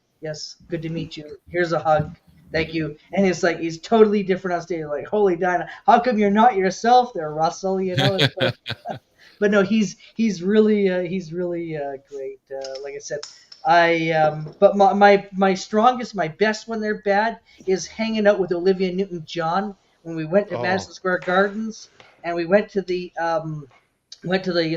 good to meet you. Here's a hug. Thank you. And it's like he's totally different on stage. Like, holy Dinah, how come you're not yourself there, Russell? You know. It's like, but no, he's really great. Like I said, but my strongest, my best when they're bad is hanging out with Olivia Newton-John when we went to Madison Square Gardens and we went to the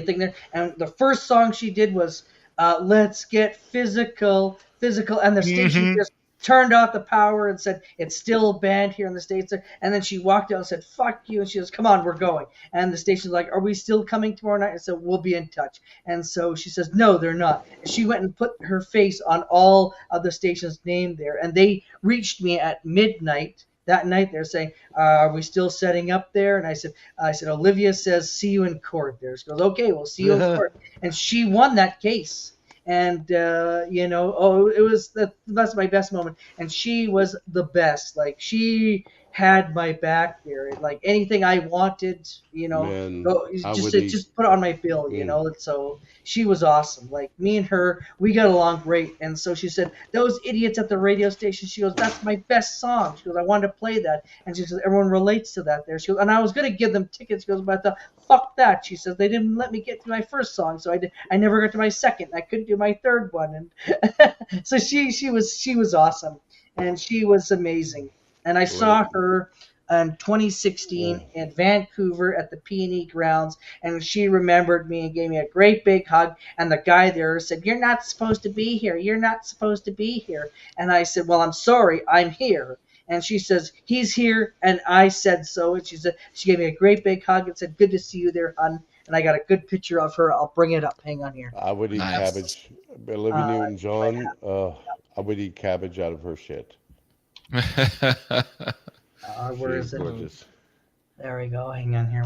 thing there, and the first song she did was "Let's Get Physical," and the station just turned off the power and said it's still banned here in the States. And then she walked out and said, "Fuck you," and she goes, "Come on, we're going." And the station's like, "Are we still coming tomorrow night?" And so we'll be in touch. And so she says, "No, they're not." And she went and put her face on all of the stations named there, and they reached me at midnight that night. They're saying, "Are we still setting up there?" And I said, "Olivia says see you in court there." She goes, "Okay, we'll see you in court." And she won that case. And it was that's my best moment. And she was the best. Like, she had my back there. Like, anything I wanted, Man, just put it on my bill, And so she was awesome. Like, me and her, we got along great. And so she said, "Those idiots at the radio station," she goes, "that's my best song." She goes, "I wanted to play that." And she says, "Everyone relates to that there." She goes, "And I was going to give them tickets." She goes, "But I thought, fuck that." She says, "They didn't let me get to my first song, so I never got to my second. I couldn't do my third one." And so she was awesome, and she was amazing. And I saw her in 2016 in Vancouver at the P&E grounds, and she remembered me and gave me a great big hug. And the guy there said, "You're not supposed to be here. You're not supposed to be here." And I said, "Well, I'm sorry, I'm here." And she says, "He's here," and I said so. And she gave me a great big hug and said, "Good to see you there, hon." And I got a good picture of her. I'll bring it up. Hang on here. I would eat cabbage. Olivia Newton-John. I would eat cabbage out of her shit. Where is it? Gorgeous. There we go. Hang on here.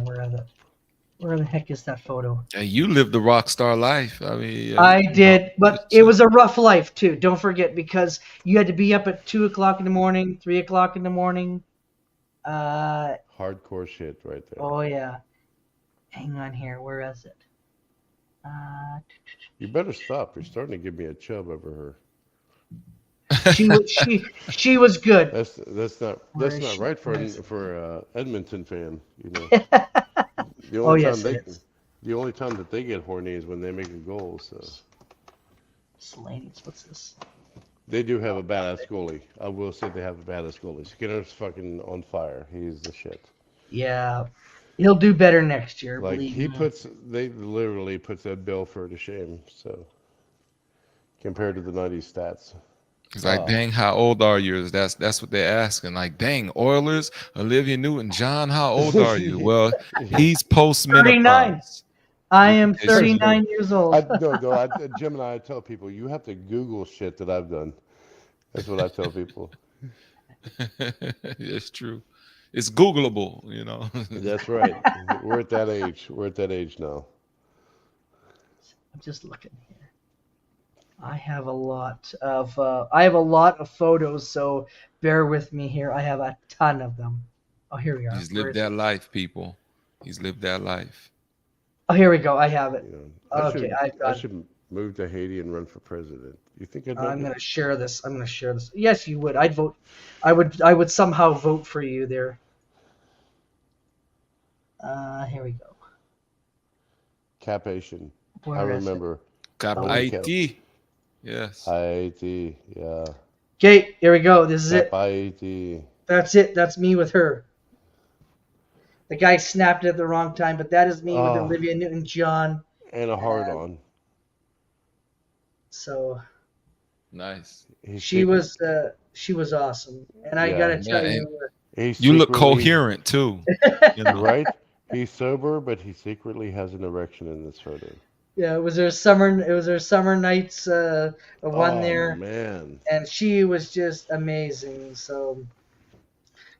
Where the heck is that photo? Hey, you lived the rock star life. I mean, I did, but it was a rough life too. Don't forget, because you had to be up at 2:00 in the morning, 3:00 in the morning. Hardcore shit right there. Oh yeah. Hang on here. Where is it? You better stop. You're starting to give me a chub over her. She was good. That's not right for Edmonton fan. The only time that they get horny is when they make a goal. So Slaney's, what's this? They do have a badass goalie. I will say they have a badass goalie. Skinner's fucking on fire. He's the shit. Yeah, he'll do better next year. Like, believe me. they literally puts that Bill Fur to shame. So compared to the '90s stats. It's like, dang, how old are you? That's what they're asking. Like, dang, Oilers, Olivia Newton-John, how old are you? Well, he's post-menopause. I am 39 years old. Jim and I tell people, you have to Google shit that I've done. That's what I tell people. It's true. It's Googleable, That's right. We're at that age. We're at that age now. I'm just looking here. I have a lot of photos, so bear with me here. I have a ton of them. Oh, here we are. He's lived that life, people. He's lived that life. Oh, here we go. I have it. I should move to Haiti and run for president. You think I'm going to share this. Yes, you would. I'd vote. I would somehow vote for you there. Here we go. Cap Asian. I Where is it? remember. Cap Oh. IT. Yes. IAT, yeah. Okay, here we go. This is Cap it. IAT. That's it. That's me with her. The guy snapped it at the wrong time, but that is me with Oh. Olivia Newton-John. And a hard on. So Nice. she was awesome, and I Yeah. gotta tell Yeah, you, You look coherent too. You know? Right? He's sober, but he secretly has an erection in this photo. yeah, it was her summer nights one Oh, there, man. and she was just amazing. So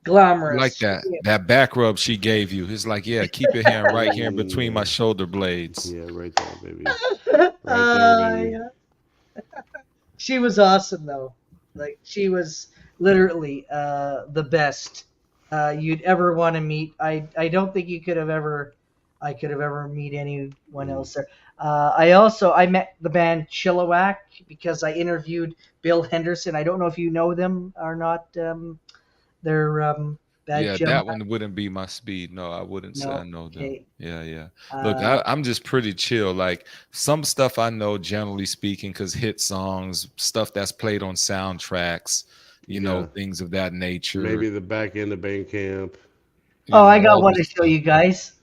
glamorous. Like that back rub she gave you. It's like, yeah, keep your hand right here in between my shoulder blades. Yeah, right there, baby. Right there, baby. Yeah. She was awesome though. Like she was literally the best you'd ever want to meet. I don't think I could have ever meet anyone else there. I met the band Chilliwack because I interviewed Bill Henderson. I don't know if you know them or not. They're Yeah, that one wouldn't be my speed. No, I wouldn't say I know them. Okay. Yeah. Look, I'm just pretty chill. Like some stuff I know, generally speaking, because hit songs, stuff that's played on soundtracks, you know, things of that nature. Maybe the back end of Bandcamp. I got one to show you guys.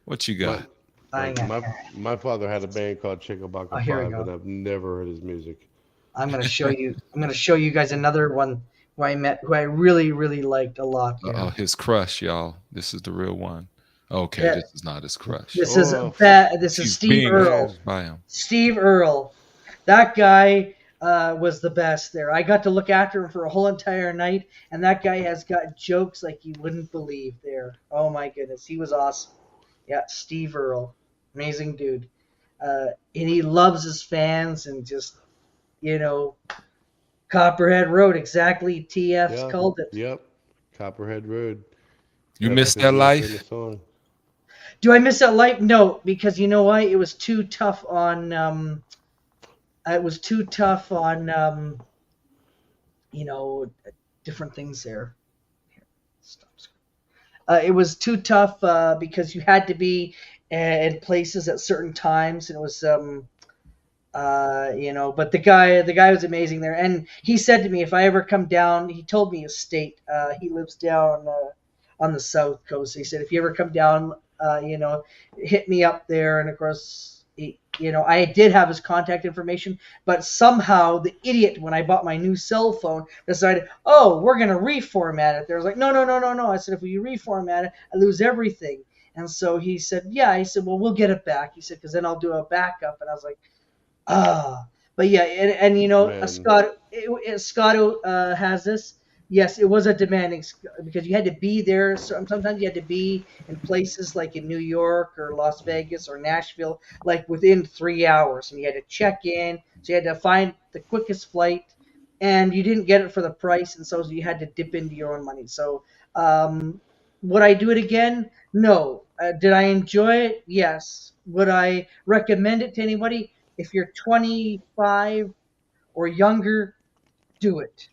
What you got? My father had a band called Chickabaka here we 5, go. and I've never heard his music. I'm gonna show you. I'm gonna show you guys another one who I met, who I really, really liked a lot. Oh, his crush, y'all. This is the real one. Okay, Yeah. this is not his crush. This is This is She's Steve being Earle. raised by him. Steve Earle, that guy was the best there. I got to look after him for a whole entire night, and that guy has got jokes like you wouldn't believe there. Oh my goodness, he was awesome. Yeah, Steve Earle, amazing dude, and he loves his fans and just, you know, Copperhead Road, exactly. TF's called it. Yep, Copperhead Road. You missed that life? Do I miss that life? No, because you know why? It was too tough on. You know, different things there. Here, stop. It was too tough because you had to be in places at certain times, and it was you know. But the guy was amazing there, and he said to me, if I ever come down, he told me his state. He lives down on the south coast. He said, if you ever come down, you know, hit me up there. And of course, you know, I did have his contact information, but somehow the idiot, when I bought my new cell phone, decided, oh, we're going to reformat it. There was like, no. I said, if we reformat it, I lose everything. And so he said, yeah. I said, well, we'll get it back. He said, because then I'll do a backup. And I was like, but yeah, and you know, Scotto has this. Yes, it was a demanding because you had to be there. So sometimes you had to be in places like in New York or Las Vegas or Nashville, like within 3 hours, and you had to check in. So you had to find the quickest flight, and you didn't get it for the price, and so you had to dip into your own money. So would I do it again? No. Did I enjoy it? Yes. Would I recommend it to anybody? If you're 25 or younger, do it.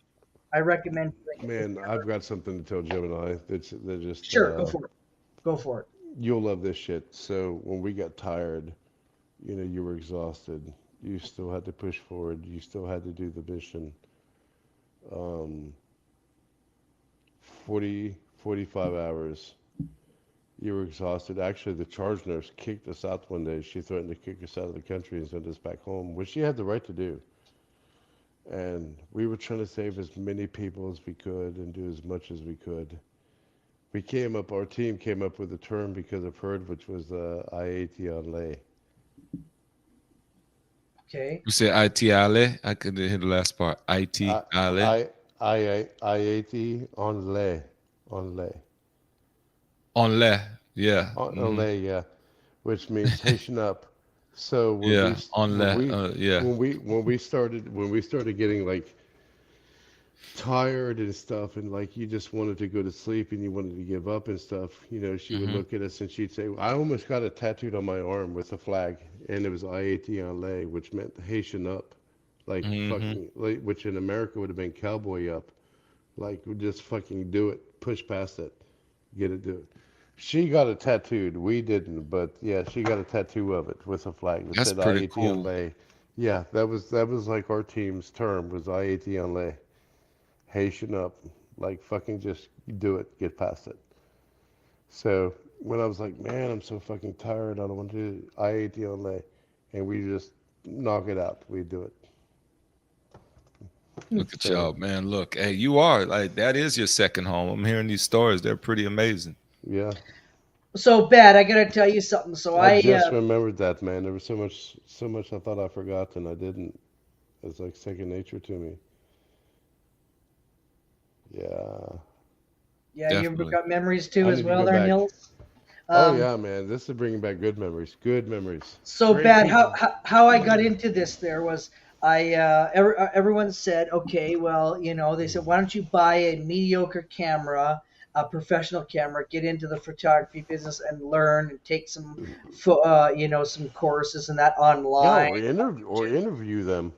I recommend doing it. Man, I've got something to tell Gemini. They're just Sure, go for it. You'll love this shit. So when we got tired, you know, you were exhausted. You still had to push forward. You still had to do the mission. 45 hours. You were exhausted. Actually, the charge nurse kicked us out one day. She threatened to kick us out of the country and send us back home, which she had the right to do. And we were trying to save as many people as we could and do as much as we could. Our team came up with a term because of Heard, which was IAT on lay. Okay. You said ITILE? I couldn't hear the last part. ITILE? IAT on lay. On lay. On lay, yeah. On lay, yeah. Which means Haitian up. So when we started getting like tired and stuff, and like you just wanted to go to sleep and you wanted to give up and stuff, you know, she would look at us and she'd say, I almost got it tattooed on my arm with a flag, and it was IAT en lay, which meant Haitian up, like fucking, like, which in America would have been cowboy up, like just fucking do it, push past it, get it, do it. She got it tattooed. We didn't, but yeah, she got a tattoo of it with a flag that That's said pretty IAT on cool. lay. Yeah, that was like our team's term was IAT on lay. Haitian up, like fucking just do it, get past it. So when I was like, man, I'm so fucking tired, I don't want to do IAT on lay, and we just knock it out. We do it. Look at So y'all, man. Look, hey, you are like that is your second home. I'm hearing these stories. They're pretty amazing. yeah, So bad. I gotta tell you something. So I I just remembered that, man. There was so much I thought I forgot, and I didn't. It's like second nature to me. Yeah, yeah, you've Definitely. got memories too I as need to well go there, back. Nils. Oh Um, yeah, man, this is bringing back good memories. Good memories. so Great bad. How, people. how how I got into this there was everyone said, okay, well, they said, why don't you buy a mediocre camera, a professional camera, get into the photography business and learn and take some some courses and that Yeah, online. or interview them.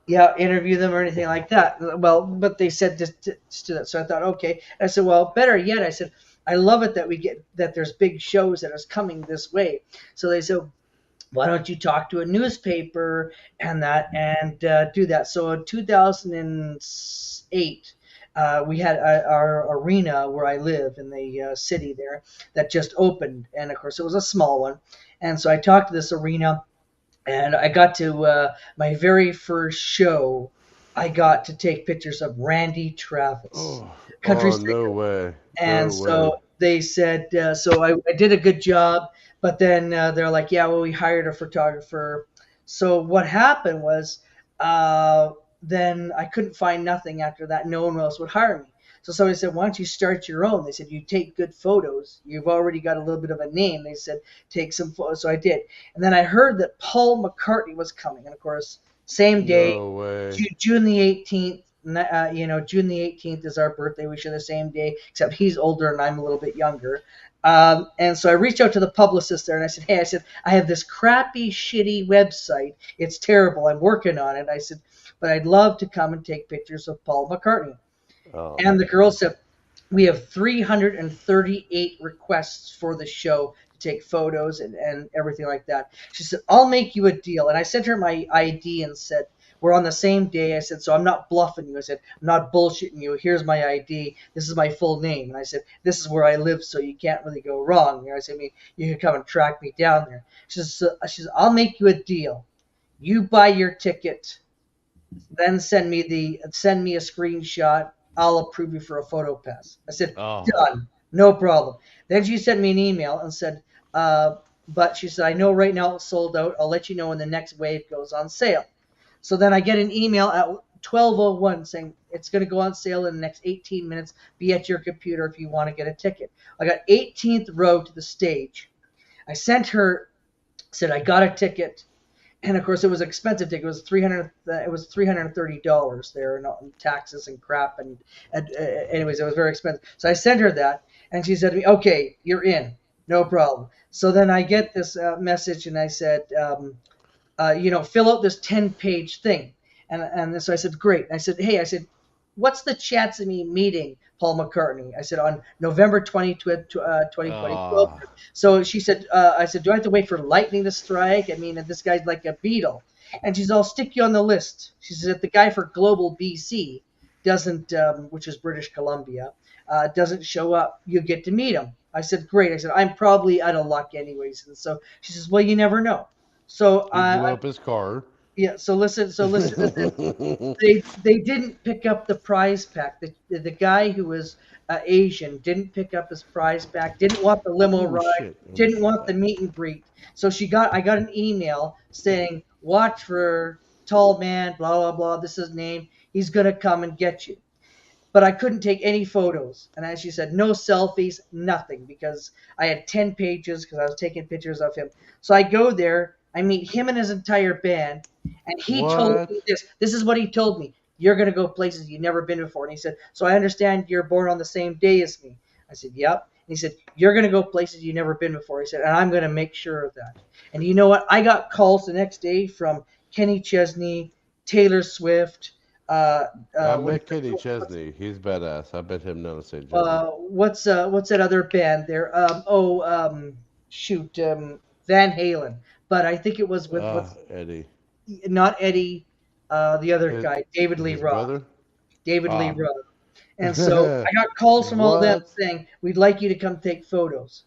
Yeah, interview them or anything like that. Well, but they said just do that. So I thought, okay. I said, well, better yet, I said, I love it that we get that there's big shows that is coming this way. So they said, why don't you talk to a newspaper and do that? So in 2008, we had our arena where I live in the city there that just opened, and of course it was a small one. And so I talked to this arena and I got to my very first show. I got to take pictures of Randy Travis, Oh, country oh, singer, no way, and no way. so they said, so I did a good job, but then they're like, yeah, well, we hired a photographer. So what happened was, uh, then I couldn't find nothing after that. No one else would hire me. So somebody said, why don't you start your own? They said, you take good photos. You've already got a little bit of a name. They said, take some photos. So I did. And then I heard that Paul McCartney was coming. And of course, same day, No way. June the 18th. June the 18th is our birthday. We share the same day, except he's older and I'm a little bit younger. And so I reached out to the publicist there and I said, hey, I said, I have this crappy, shitty website. It's terrible. I'm working on it. I said, but I'd love to come and take pictures of Paul McCartney. Oh, And the girl said, we have 338 requests for the show to take photos and everything like that. She said, I'll make you a deal. And I sent her my ID and said, we're on the same day. I said, so I'm not bluffing you. I said, I'm not bullshitting you. Here's my ID. This is my full name. And I said, this is where I live, so you can't really go wrong. I said, I mean, you can come and track me down there. She says, I'll make you a deal. You buy your ticket, then send me a screenshot. I'll approve you for a photo pass. I said, oh, done, no problem. Then she sent me an email and said, but she said, I know right now it's sold out. I'll let you know when the next wave goes on sale. So then I get an email at 12:01 saying it's going to go on sale in the next 18 minutes. Be at your computer if you want to get a ticket. I got 18th row to the stage. I sent her, said I got a ticket. And of course, it was an expensive ticket. It was $330 there, and taxes and crap. And anyways, it was very expensive. So I sent her that, and she said to me, "Okay, you're in, no problem." So then I get this message, and I said, fill out this 10-page thing, and so I said, great. And I said, hey, I said, what's the chance of me meeting Paul McCartney? I said, on November 20th, 2012. ah, So she said, I said, do I have to wait for lightning to strike? I mean, this guy's like a Beatle. And she said, I'll stick you on the list. She said, if the guy for Global BC doesn't, which is British Columbia, doesn't show up, you get to meet him. I said, great. I said, I'm probably out of luck anyways. And so she says, well, you never know. So you blew up his car. yeah. So listen to this. They didn't pick up the prize pack. The guy who was Asian didn't pick up his prize pack. Didn't want the limo Oh ride. shit. Oh Didn't my want the god. meet and greet. So I got an email saying, watch for tall man. Blah blah blah. This is his name. He's gonna come and get you. But I couldn't take any photos. And as she said, no selfies, nothing, because I had 10 pages because I was taking pictures of him. So I go there, I meet him and his entire band, and he told What? me this. This is what he told me. You're going to go places you've never been before. And he said, so I understand you're born on the same day as me. I said, yep. And he said, you're going to go places you've never been before. He said, and I'm going to make sure of that. And you know what? I got calls the next day from Kenny Chesney, Taylor Swift, I what- met Kenny Chesney. He's badass. I met him down at St. Joseph. what's that other band there? Shoot, Van Halen. But I think it was with what's Eddie. not Eddie, the other His, guy, David Lee his Roth. brother? David Lee Ah. Roth. And so I got calls from all them What? saying, we'd like you to come take photos.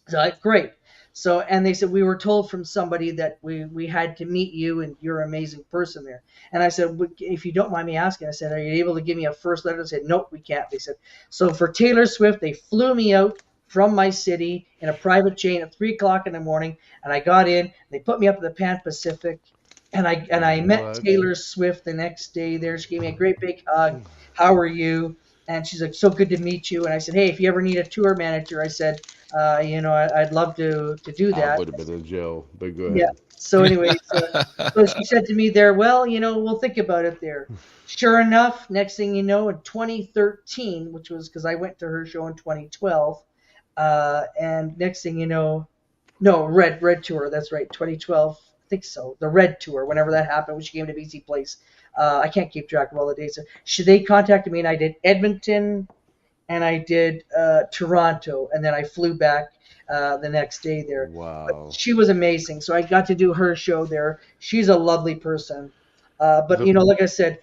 So great. So, and they said, we were told from somebody that we had to meet you and you're an amazing person there. And I said, if you don't mind me asking, I said, are you able to give me a first letter? They said, nope, we can't. They said, so for Taylor Swift, they flew me out from my city in a private jet at 3:00 in the morning. And I got in, they put me up at the Pan Pacific. And I met What? Taylor Swift the next day there. She gave me a great big hug. How are you? And she's like, so good to meet you. And I said, hey, if you ever need a tour manager, I said, I'd love to do I that. would have been in jail, but go ahead. Yeah. So anyways, so she said to me there, well, we'll think about it there. Sure enough, next thing you know, in 2013, which was because I went to her show in 2012, and next thing you know, no, Red Tour, that's right, 2012, I think so, the Red Tour, whenever that happened, when she came to BC Place. I can't keep track of all the dates. So they contacted me, and I did Edmonton, and I did Toronto, and then I flew back the next day there. Wow. But she was amazing, so I got to do her show there. She's a lovely person. But like I said,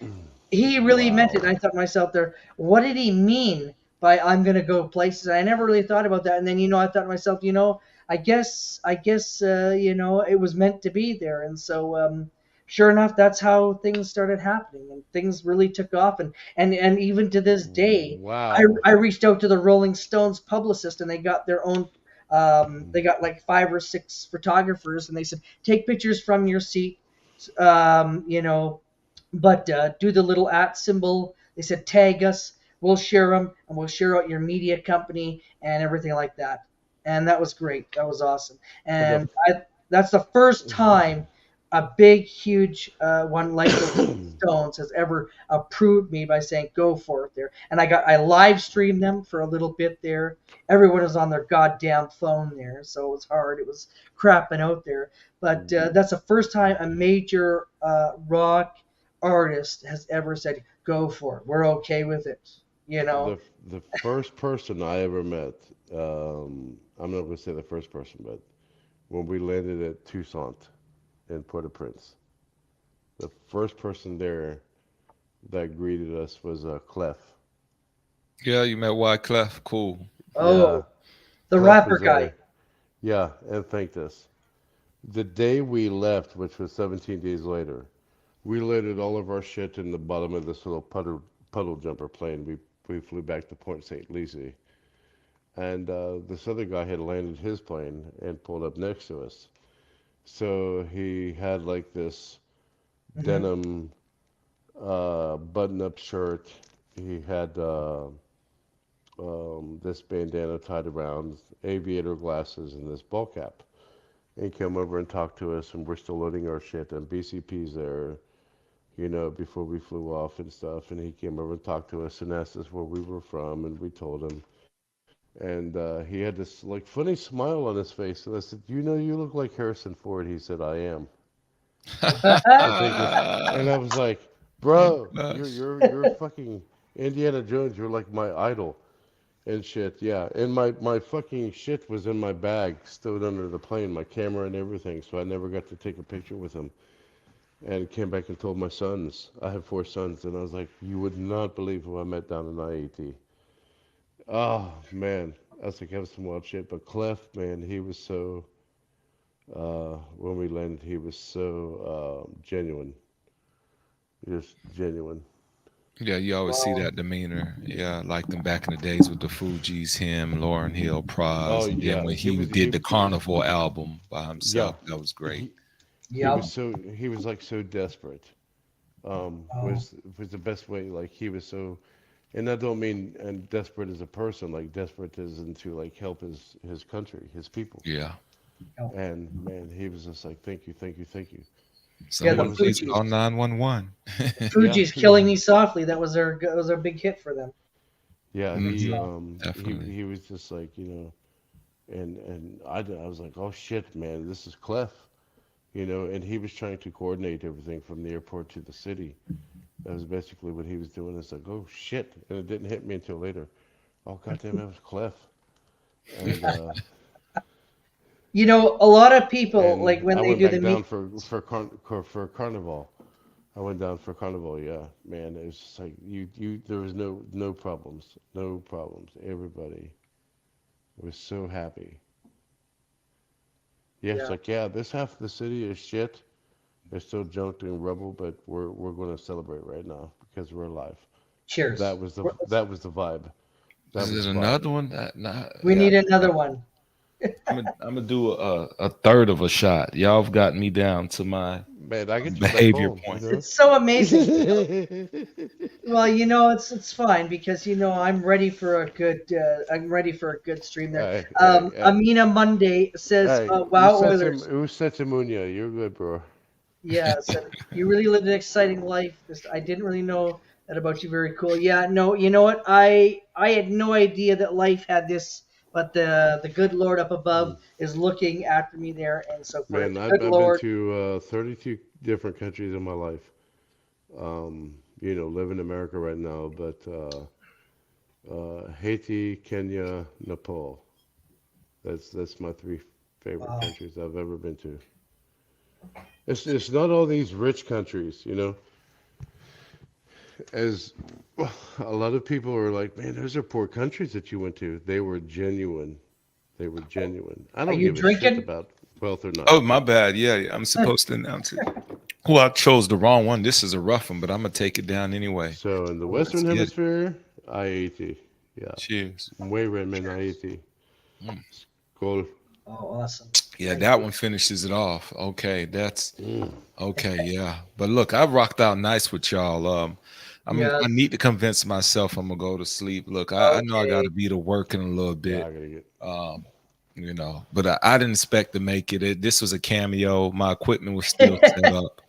he really meant it. And I thought to myself there, what did he mean by I'm gonna go places? And I never really thought about that. And then I thought to myself, I guess it was meant to be there. And so sure enough, that's how things started happening, and things really took off. And even to this day, Wow. I reached out to the Rolling Stones publicist, and they got their own. They got like 5 or 6 photographers, and they said, take pictures from your seat, but do the little @ symbol. They said, tag us, we'll share them, and we'll share out your media company and everything like that. And that was great. That was awesome. And that's the first time a big, huge one like the Stones has ever approved me by saying, go for it there. And I live streamed them for a little bit there. Everyone was on their goddamn phone there, so it was hard. It was crapping out there. But that's the first time a major rock artist has ever said, go for it. We're okay with it. The first person I ever met, I'm not going to say the first person, but when we landed at Toussaint in Port-au-Prince, the first person there that greeted us was Clef. Yeah, you met Wyclef. Cool. Oh, the Clef rapper was guy. there. Yeah, and thanked us. The day we left, which was 17 days later, we loaded all of our shit in the bottom of this little puddle jumper plane. We flew back to Port St. Lucie. And this other guy had landed his plane and pulled up next to us. So he had like this denim button-up shirt. He had this bandana tied around, aviator glasses, and this ball cap. And he came over and talked to us, and we're still loading our shit, and BCP's there, before we flew off and stuff. And he came over and talked to us and asked us where we were from, and we told him. And he had this like funny smile on his face, and I said, you look like Harrison Ford. He said, I am. And I was like, bro, you're fucking Indiana Jones. You're like my idol and shit. Yeah. And my fucking shit was in my bag, stowed under the plane, my camera and everything. So I never got to take a picture with him. And came back and told my sons. I have 4 sons, and I was like, you would not believe who I met down in IAT. Oh man, that's like having some wild shit. But Clef, man, he was so. When we landed, he was so genuine. Just genuine. Yeah, you always see that demeanor. Yeah, like them back in the days with the Fugees, him, Lauryn Hill, Pras. Oh, and yeah. then when He he was- did he- the Carnival album by himself, that was great. He was like so desperate. Was the best way. Like he was so, and I don't mean and desperate as a person. Like desperate as into like help his country, his people. Yeah. And man, he was just like, thank you, thank you, thank you. Someone the please Fugees. call 911. Fugees, Killing Me Softly. That was their big hit for them. Yeah, Definitely. he was just like, and I was like, oh shit, man, this is Clef, and he was trying to coordinate everything from the airport to the city, That was basically what he was doing. It's like, oh shit, and it didn't hit me until later. Oh goddamn, it was Cliff. And You know, a lot of people and like when I they went do back the down meet. for Carnival. I went down for Carnival. Yeah, man, it was just like you. There was no problems, no problems. Everybody was so happy. Yeah, it's Yeah. like yeah, this half of the city is shit. They're still junked and rubble, but we're going to celebrate right now because we're alive. Cheers. That was the vibe. That Is was it the vibe. another one? Nah, We yeah. need another one. I'm gonna do a third of a shot. Y'all have gotten me down to my Man, I get you back behavior home, point. you know? It's so amazing. Well, you know, it's fine because you know I'm ready for a good stream there. Hey, Amina Monday says, "Wow, Oilers." Munya, you're good, bro. Yeah, said you really lived an exciting life. I didn't really know that about you. Very cool. Yeah, no, you know what? I had no idea that life had this, but the good Lord up above is looking after me there, and so for Man, the I've good been Lord, to 32 different countries in my life. You know, live in America right now, but Haiti, Kenya, Nepal. That's my three favorite Wow. countries I've ever been to. It's not all these rich countries, you know. As a lot of people are like, man, those are poor countries that you went to. They were genuine. They were genuine. I are don't you give a shit drinking? about wealth or not. Oh, my bad. Yeah, I'm supposed to announce it. Well, I chose the wrong one. This is a rough one, but I'm gonna take it down anyway. So in the Let's Western get it. Hemisphere, IET. Yeah. Cheers. Way Redman IET. Skål. Oh, awesome. Yeah, Thank that you. one finishes it off. Okay, that's Mm. okay. Yeah, but look, I rocked out nice with y'all. I Yes. need to convince myself I'm gonna go to sleep. Look, I know I got to be to work in a little Yeah, bit. I gotta get. You know, but I didn't expect to make it. This was a cameo. My equipment was still set up,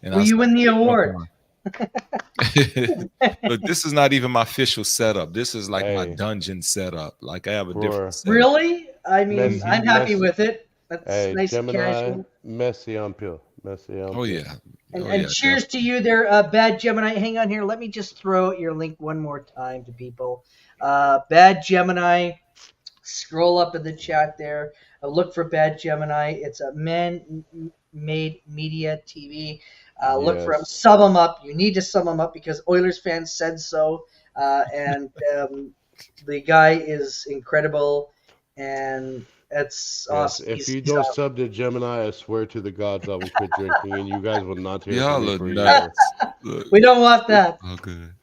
and Will you win the "Fuck award?" on." Look, this is not even my official setup. This is like my Hey, dungeon setup. Like I have a for different setup. Really? I mean, Messi, I'm happy Messi. with it. That's Hey, nice and Gemini, casual. Messi on pill. Messi on Oh pill. yeah. And, Oh and yeah. cheers to you there, Bad Gemini. Hang on here. Let me just throw out your link one more time to people. Bad Gemini, scroll up in the chat there. Look for Bad Gemini. It's a man-made media TV. Look for him. Yes. Sum him up. You need to sum him up because Oilers fans said so. And the guy is incredible. And it's Yes. awesome. If He's you don't awesome. sub to Gemini, I swear to the gods I will quit drinking, and you guys will not hear Y'all from me look for a year. nuts. Look, We don't want that. all good.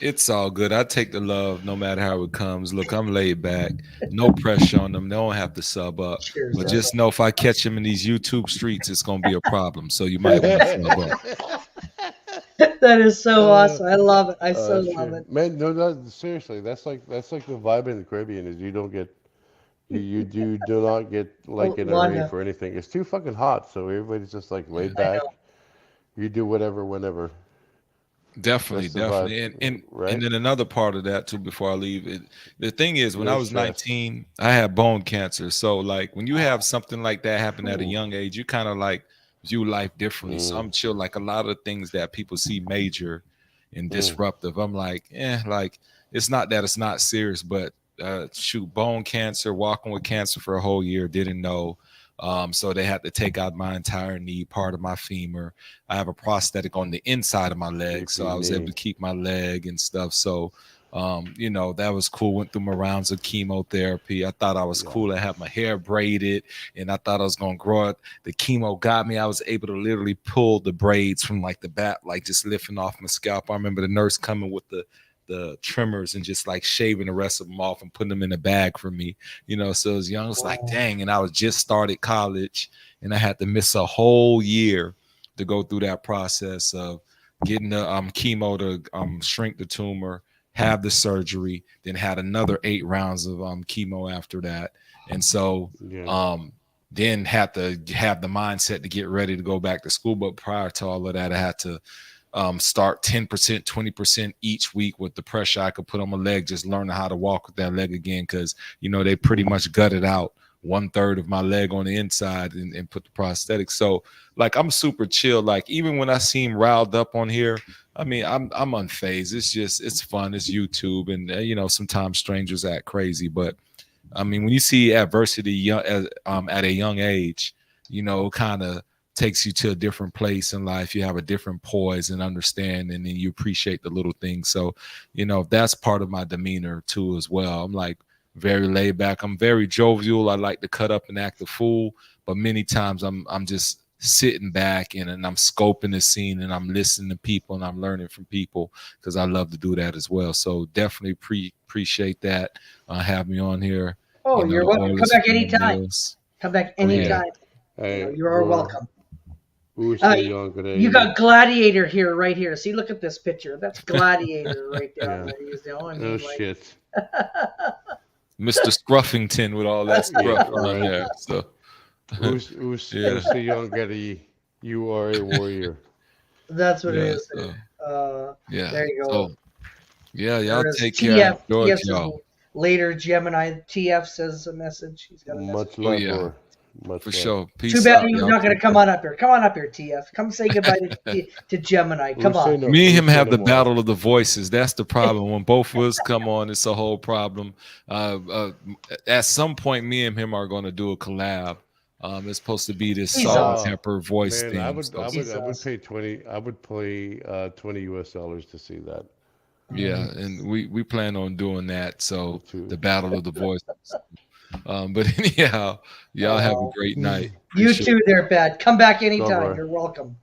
It's all good. I take the love no matter how it comes. Look, I'm laid back. No pressure on them. They don't have to sub up. Cheers. But just know if I catch them in these YouTube streets, it's gonna be a problem. So you might want to sub up. That is so awesome. I love it. I so love True. it. Man, no, seriously, that's like the vibe in the Caribbean is you don't get you do not get like in a hurry Wanda. for anything. It's too fucking hot, so everybody's just like laid I back. know. You do whatever, whenever. Definitely, That's the definitely. vibe, And right? then another part of that too, before I leave, the thing is when No I was stress. 19, I had bone cancer. So like when you have something like that happen at a Ooh. young age, you kind of like view life differently. So Mm. I'm chill. Like a lot of things that people see major and disruptive, I'm like, like it's not that it's not serious, but shoot, bone cancer, walking with cancer for a whole year, didn't know. So they had to take out my entire knee, part of my femur. I have a prosthetic on the inside of my leg, so I was able to keep my leg and stuff. So, you know, that was cool. Went through my rounds of chemotherapy. I thought I was cool. I had my hair braided, and I thought I was gonna grow it. The chemo got me. I was able to literally pull the braids from like the back, like just lifting off my scalp. I remember the nurse coming with the trimmers and just like shaving the rest of them off and putting them in a bag for me, you know. So as young, I was like, dang. And I was just started college, and I had to miss a whole year to go through that process of getting the chemo to shrink the tumor, have the surgery, then had another 8 rounds of chemo after that. And so then had to have the mindset to get ready to go back to school. But prior to all of that, I had to start 10%, 20% each week with the pressure I could put on my leg, just learning how to walk with that leg again. Cause you know, they pretty much gutted out 1/3 of my leg on the inside and put the prosthetic. So like I'm super chill. Like even when I seem riled up on here, I mean I'm unfazed. It's fun. It's YouTube, and you know sometimes strangers act crazy, but I mean when you see adversity at a young age, you know, kind of takes you to a different place in life. You have a different poise and understanding, and you appreciate the little things. So, you know, that's part of my demeanor too as well. I'm like very laid back. I'm very jovial. I like to cut up and act a fool, but many times I'm just sitting back and I'm scoping the scene and I'm listening to people and I'm learning from people because I love to do that as well. So definitely appreciate that. Have me on here. Oh, you're welcome. Come back anytime. Come back anytime. Hey, You are welcome. Who's you got Gladiator here, right here. See, look at this picture. That's Gladiator right down there. Shit. Mr. Scruffington with all that scruff on there. So, who's the young Getty? You are a warrior. That's what it is. Yeah. There you go. So, yeah, y'all take care. TF y'all. Later, Gemini. TF says a message. He's got a message. Much love. For sure. Peace. Too bad you're not going to come on up here. Come on up here, TF. Come say goodbye to Gemini. Come on. Me and him have the battle of the voices. That's the problem. When both of us come on, it's a whole problem. At some point, me and him are going to do a collab. It's supposed to be this salt and pepper voice thing. I would pay 20. I would pay $20 to see that. Yeah, and we plan on doing that. So the battle of the voices. But anyhow, y'all have a great night. You too there, Pat. Come back anytime. You're welcome.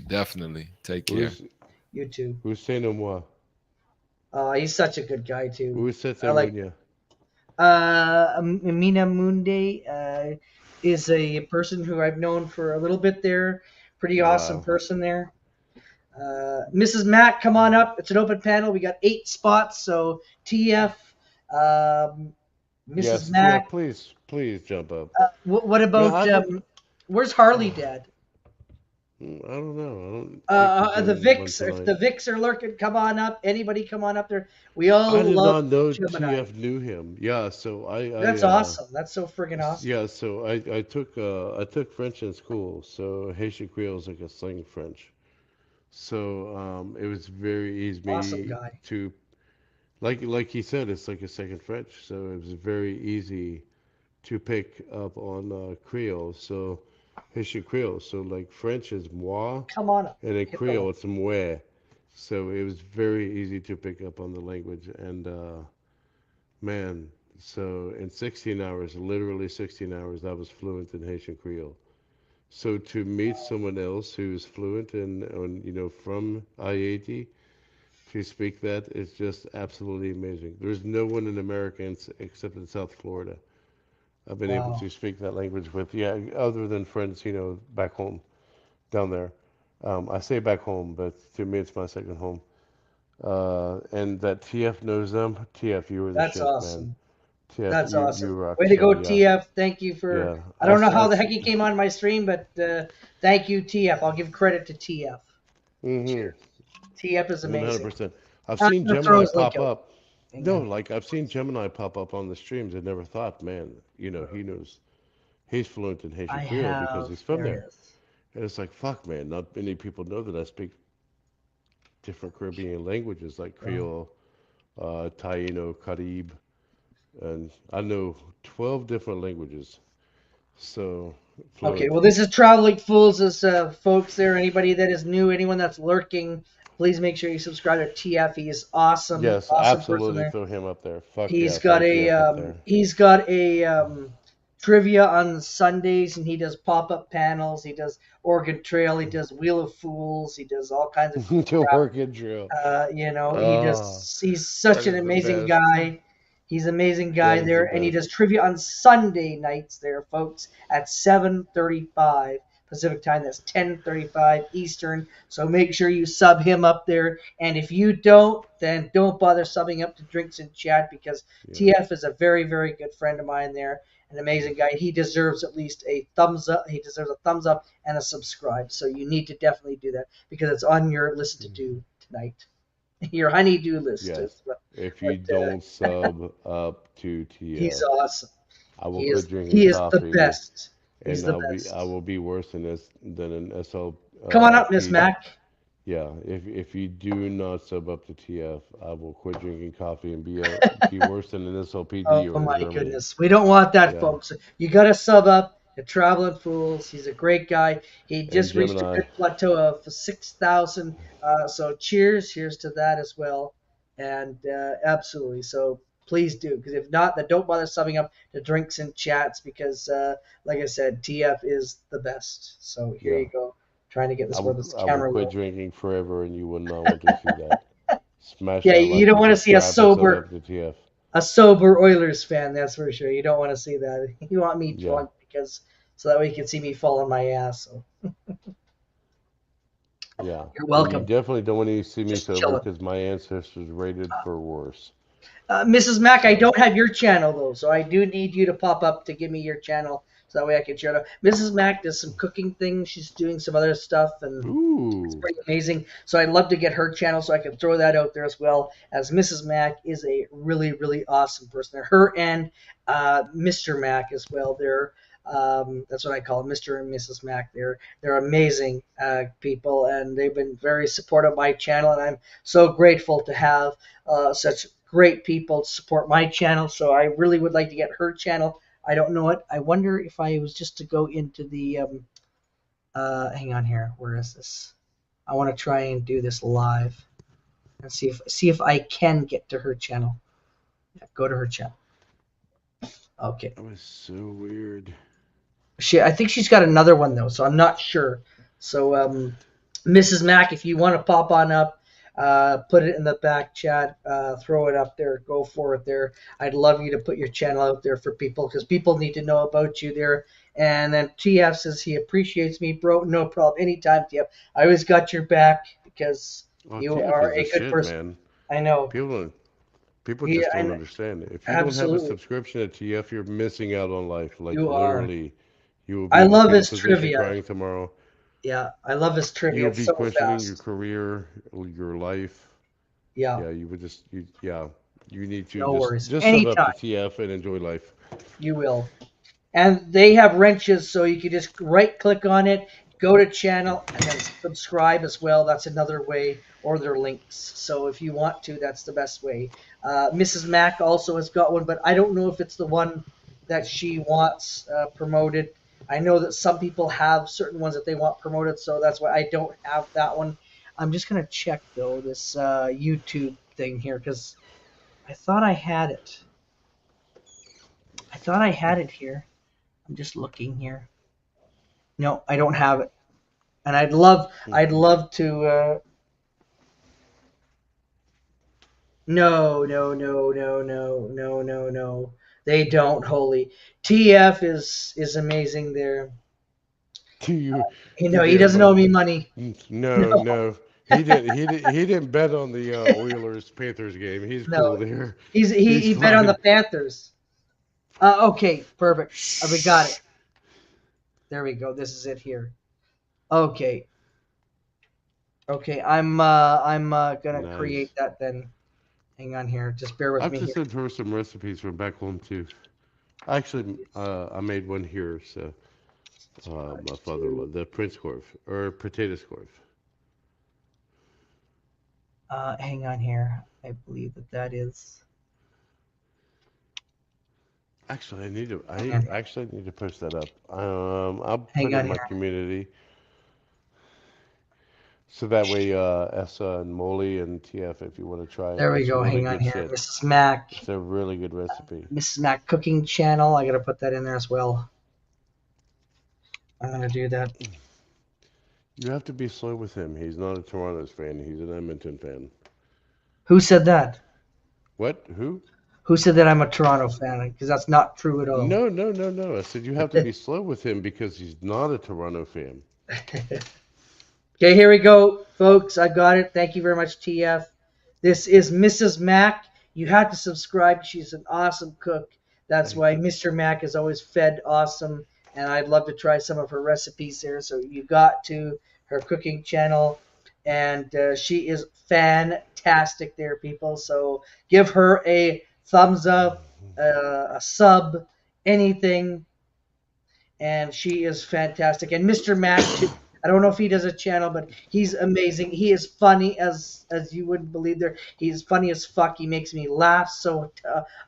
Definitely. Take care. You too. Hussein Omwa. He's such a good guy too. Mina Munde is a person who I've known for a little bit there. Pretty awesome person there. Mrs. Matt, come on up. It's an open panel. We got 8 spots. So TF, Mrs. Mac, yeah, please jump up. What about where's Harley Dad? I don't know. The Vicks, if the Vicks are lurking, come on up. Anybody come on up there. We all I did love not know Gemini. TF knew him. Yeah, so That's awesome. That's so friggin' awesome. Yeah, so I took French in school. So Haitian Creole is like a slang French. So it was very easy to like he said, it's like a second French, so it was very easy to pick up on Creole. So Haitian Creole, so like French is moi, come on up. And in Creole it's mouais. So it was very easy to pick up on the language, and man, so in 16 hours, literally 16 hours, I was fluent in Haitian Creole. So to meet someone else who's fluent from I-80, to speak that is just absolutely amazing. There's no one in America except in South Florida I've been able to speak that language with. Yeah, other than friends, back home, down there. I say back home, but to me it's my second home. And that TF knows them. TF, you were the shit, awesome. Man. TF, That's awesome. You rock. Way to go, TF. Thank you for. Yeah. I don't know how the heck he came on my stream, but thank you, TF. I'll give credit to TF. Mm-hmm. TF is amazing. 100%. I've seen Gemini pop up. No, like I've seen Gemini pop up on the streams. I never thought, man, he knows. He's fluent in Haitian Creole because he's from there. And it's like, fuck, man, not many people know that I speak different Caribbean languages like Creole, Taino, Carib, and I know 12 different languages. So. Okay, well, this is Traveling Fools, folks there. Anybody that is new, anyone that's lurking, please make sure you subscribe to TF. He is awesome. Yes, awesome absolutely. Throw him up there. Fuck he's got a trivia on Sundays, and he does pop-up panels. He does Oregon Trail. He does Wheel of Fools. He does all kinds of Oregon Trail. He's such an amazing guy. He's an amazing guy there, and he does trivia on Sunday nights there, folks, at 7:35 Pacific time. That's 10:35 Eastern. So make sure you sub him up there. And if you don't, then don't bother subbing up to Drinks and Chat, because TF is a very, very good friend of mine there. An amazing guy. He deserves at least a thumbs up. He deserves a thumbs up and a subscribe. So you need to definitely do that, because it's on your list to do tonight. Your honey-do list. Yes. If you don't sub up to TF. He's awesome. I will He is quit drinking he is the coffee, best. He's and the best. I will be worse than an Come on up, Miss SLP. Mac. Yeah, if you do not sub up to TF, I will quit drinking coffee and be worse than an SLPD Oh or in my Germany. goodness. We don't want that, Yeah, folks. You got to sub up to Traveling Fools. He's a great guy. He and just reached a Gemini. good plateau of 6,000. So cheers. Here's to that as well. And absolutely. So please do. Because if not, then don't bother subbing up to Drinks and Chats because, like I said, TF is the best. So here Yeah, you go. Trying to get this where this I will camera quit will. drinking forever, and you will not want to see that. Smash Yeah, that you like don't and want to see subscribe and sub up to TF. a sober Oilers fan, that's for sure. You don't want to see that. You want me Yeah, drunk because so that way you can see me fall on my ass. So yeah, you're and you welcome. definitely don't want to see me Just sober chilling. because my ancestors rated for worse. Mrs. Mack, I So, don't have your channel though, so I do need you to pop up to give me your channel so that way I can share it. Mrs. Mack does some cooking things. She's doing some other stuff and it's ooh, pretty amazing. So I'd love to get her channel so I can throw that out there as well. As Mrs. Mack is a really, really awesome person. Her and Mr. Mack as well. That's what I call them, Mr. and Mrs. Mack. They're amazing people, and they've been very supportive of my channel, and I'm so grateful to have such great people to support my channel. So I really would like to get her channel. I don't know it. I wonder if I was just to go into the hang on here. Where is this? I want to try and do this live and see if I can get to her channel. Yeah, go to her channel. Okay. that was so weird. I think she's got another one though, so I'm not sure. So Mrs. Mack, if you want to pop on up, put it in the back chat, throw it up there, go for it there. I'd love you to put your channel out there for people because people need to know about you there. And then TF says he appreciates me, bro. No problem. Anytime, TF. I always got your back because Oh, you TF are is a the good shit, person. man. I know. People Yeah, just don't and understand. If you don't have a absolutely. subscription to TF, you're missing out on life. Like You are. literally, you will be I in a love fetal his position trivia. crying tomorrow. Yeah, I love his trivia. You'll It's be so questioning your fast. career, your life. Yeah, Yeah, you need to no worries. just sub up to Anytime. TF and enjoy life. You will. And they have wrenches, so you can just right click on it, go to channel, and then subscribe as well. That's another way, or their links. So if you want to, that's the best way. Mrs. Mack also has got one, but I don't know if it's the one that she wants promoted. I know that some people have certain ones that they want promoted, so that's why I don't have that one. I'm just going to check, though, this YouTube thing here, because I thought I had it. I thought I had it here. I'm just looking here. No, I don't have it. And I'd love to. No, no, no, no, no, no, no, no. They don't. Holy TF is amazing there. Do you? He Yeah, doesn't owe me money. no, No, no. He didn't bet on the Oilers Panthers game. He's no. cool there. He He's bet on the fine. Panthers. Okay, perfect. We got it. There we go. This is it here. Okay. Okay, I'm gonna create Nice. that then. Hang on here. Just bear with I've me just here. sent her some recipes from back home too. Actually, I made one here. So my father-in-law, the Prince Corf or potato scorf. Hang on here. I believe that is. Actually, Hang on. I actually need to post that up. I'll put Hang it on in my here. community. So that way, Essa and Molly and TF, if you want to try it, There we it's go. really Hang on good here. shit. Mrs. Mac. It's a really good recipe. Mrs. Mac cooking channel. I gotta put that in there as well. I'm gonna do that. You have to be slow with him. He's not a Toronto's fan. He's an Edmonton fan. Who said that? What? Who? Who said that I'm a Toronto fan? Because that's not true at all. No, no, no, no. I said you have to be slow with him because he's not a Toronto fan. Okay, here we go, folks. I got it. Thank you very much, TF. This is Mrs. Mac. You have to subscribe. She's an awesome cook. That's why Mr. Mac is always fed awesome. And I'd love to try some of her recipes there. So you got to her cooking channel. And she is fantastic there, people. So give her a thumbs up, a sub, anything, and she is fantastic. And Mr. Mac too. I don't know if he does a channel, but he's amazing. He is funny as you wouldn't believe. He's funny as fuck. He makes me laugh. So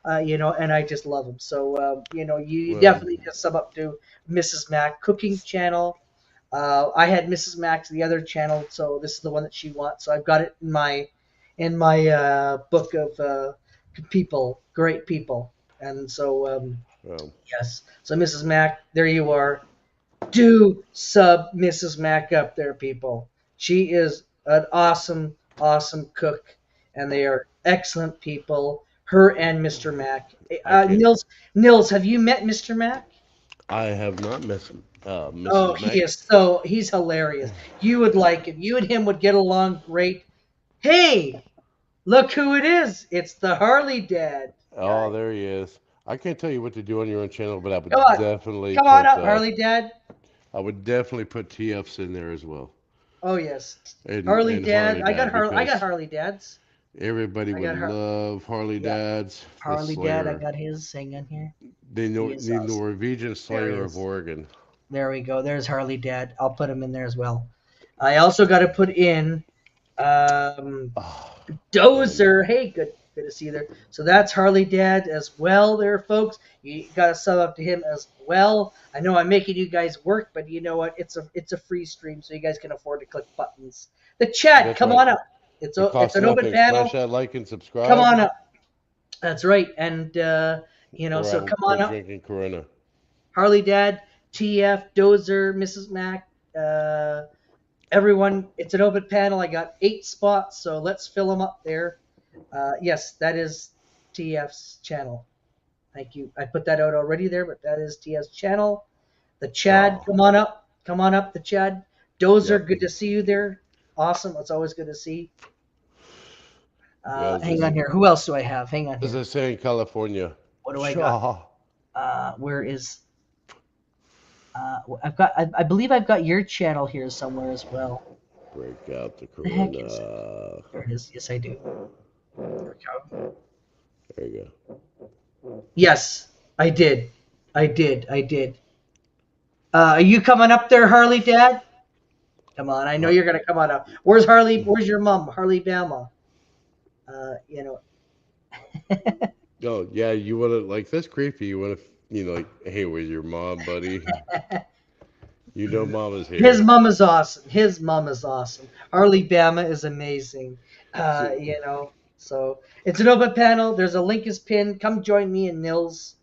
and I just love him. So you definitely just sub up to Mrs. Mac cooking channel. I had Mrs. Mac's the other channel, so this is the one that she wants. So I've got it in my book of people, great people, and so yes. So Mrs. Mac, there you are. Do sub Mrs. Mac up there, people. She is an awesome, awesome cook, and they are excellent people. Her and Mr. Mac. Nils, have you met Mr. Mac? I have not met him. Mrs. Oh, he's hilarious. You would like him. You and him would get along great. Hey, look who it is. It's the Harley Dad. Oh, there he is. I can't tell you what to do on your own channel, but I would definitely come on up, Harley Dad. I would definitely put TFs in there as well. Oh yes, And Harley Dad. Harley I got because Harley Dads. Everybody would love Harley Dads. the Harley Dad. I Slayer. got his thing on here. The is awesome. Norwegian Slayer is. of Oregon. There we go. There's Harley Dad. I'll put him in there as well. I also got to put in Dozer. Hey, good to see you there. So that's Harley Dad as well there, folks. You got to sub up to him as well. I know I'm making you guys work, but you know what? It's a free stream, so you guys can afford to click buttons. The chat, That's come right. on up. It's an open nothing. panel. Smash that like and subscribe. Come on up. That's right. And, or so I'll come on quit up. drinking Corona. Harley Dad, TF, Dozer, Mrs. Mac, everyone. It's an open panel. I got 8 spots, so let's fill them up there. Yes, that is TF's channel. Thank you. I put that out already there, but that is TF's channel. The Chad, come on up. Come on up, the Chad. Dozer, good to see you there. Awesome. It's always good to see. Hang on here. Who else do I have? Hang on As here. I say in California. What do I got? Where is... I believe I've got your channel here somewhere as well. Break out the The heck is Corona. There it is. Yes, I do. There we go. There you go. Yes, I did. Are you coming up there, Harley Dad? Come on, I know you're gonna come on up. Where's Harley? Where's your mom, Harley Bama? Oh, yeah, you want to, like, that's creepy. You want to, like, hey, where's your mom, buddy? You know Mama's here. His mom is awesome. Harley Bama is amazing. So it's an open panel. There's a link is pinned. Come join me and Nils.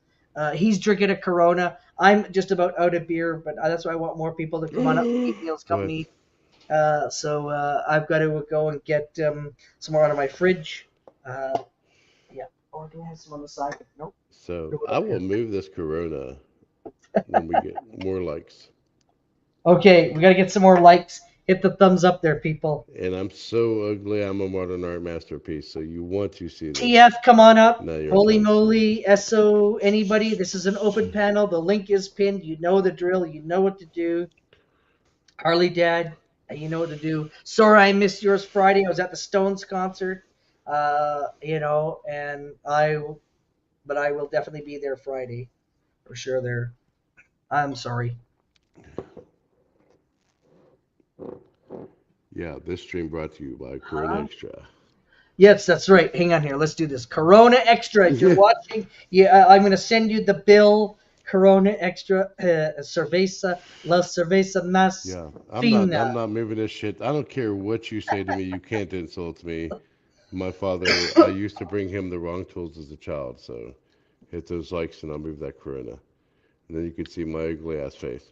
He's drinking a Corona. I'm just about out of beer, but that's why I want more people to come on up and meet Nils company. So I've got to go and get some more out of my fridge. Yeah. Oh, do I have some on the side? Nope. So I will move this Corona when we get more likes. Okay, we got to get some more likes. Hit the thumbs up there, people. And I'm so ugly, I'm a modern art masterpiece. So you want to see this. TF, come on up. No, you're Holy not. moly, SO, anybody. This is an open panel. The link is pinned. You know the drill. You know what to do. Harley Dad, you know what to do. Sorry I missed yours Friday. I was at the Stones concert. And I will definitely be there Friday. For sure there. I'm sorry. Yeah, this stream brought to you by Corona Extra. Yes, that's right. Hang on here. Let's do this. Corona Extra. If you're watching, I'm going to send you the bill. Corona Extra, cerveza, la cerveza más I'm not moving this shit. I don't care what you say to me. You can't insult me. My father, I used to bring him the wrong tools as a child. So hit those likes and I'll move that Corona. And then you can see my ugly ass face.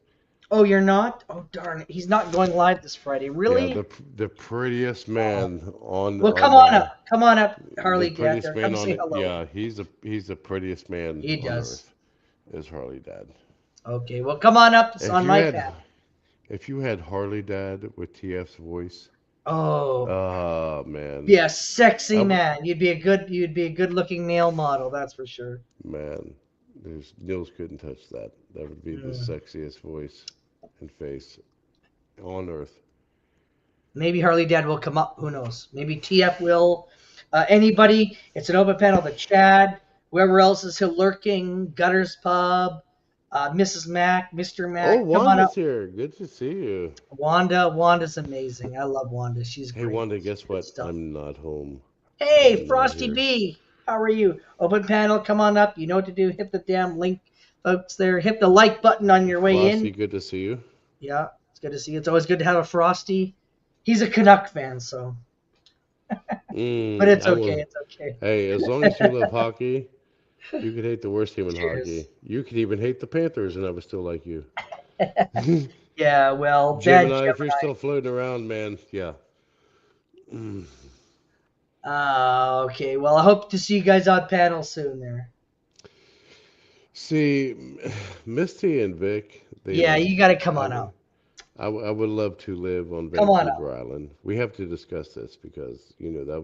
Oh, you're not? Oh, darn it. He's not going live this Friday. Really? Yeah, the prettiest man on. Well, come on up. Come on up, Harley Dad. Come say hello. Yeah, he's the prettiest man He on does. earth. Is Harley Dad. Okay, well, come on up. It's on my tab. If you had Harley Dad with TF's voice. Oh. Man. Yeah, sexy man. You'd be a good looking male model, that's for sure. Man, Nils couldn't touch that. That would be the sexiest voice and face on earth. Maybe Harley Dad will come up. Who knows? Maybe TF will. Anybody? It's an open panel. The Chad. whoever else is here lurking, Gutters Pub, Mrs. Mac, Mr. Mac. Oh, Come on Wanda's up. here. Good to see you. Wanda's amazing. I love Wanda. She's Hey, great. Wanda, guess Good what? stuff. I'm not home. Hey, I'm not Frosty here. B, how are you? Open panel, come on up. You know what to do. Hit the damn link, folks. There. Hit the like button on your way Frosty, in. good to see you. Yeah, it's good to see you. It's always good to have a Frosty. He's a Canuck fan, so. But it's I will- okay. It's okay. Hey, as long as you love hockey, you could hate the worst team in Cheers. hockey. You could even hate the Panthers, and I would still like you. Yeah, well, bad Gemini, if you're Gemini. still floating around, man, yeah. Okay. Well, I hope to see you guys on panel soon there. See, Misty and Vic, Yeah, you got to come on out. I would love to live on Come on Vancouver Island. We have to discuss this because that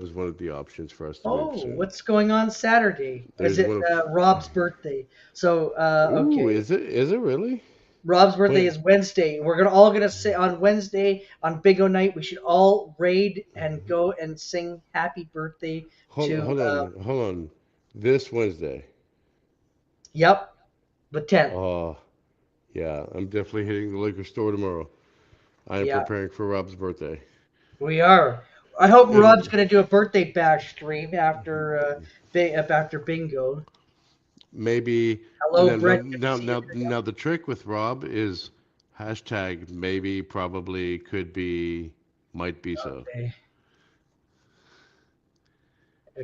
was one of the options for us to move Oh, soon. what's going on Saturday? Is There's it one of- Rob's birthday? So, okay. Ooh, is it really? Rob's birthday When? is Wednesday. We're all gonna say on Wednesday on Bingo night. We should all raid and go and sing "Happy Birthday" Hold to. on. This Wednesday. Yep, the 10th. Oh, yeah. I'm definitely hitting the liquor store tomorrow. I am Yeah. preparing for Rob's birthday. We are. I hope Yeah. Rob's gonna do a birthday bash stream after Bingo. Maybe. Hello, now, Brett. now the trick with Rob is hashtag maybe, probably, could be, might be so. Okay.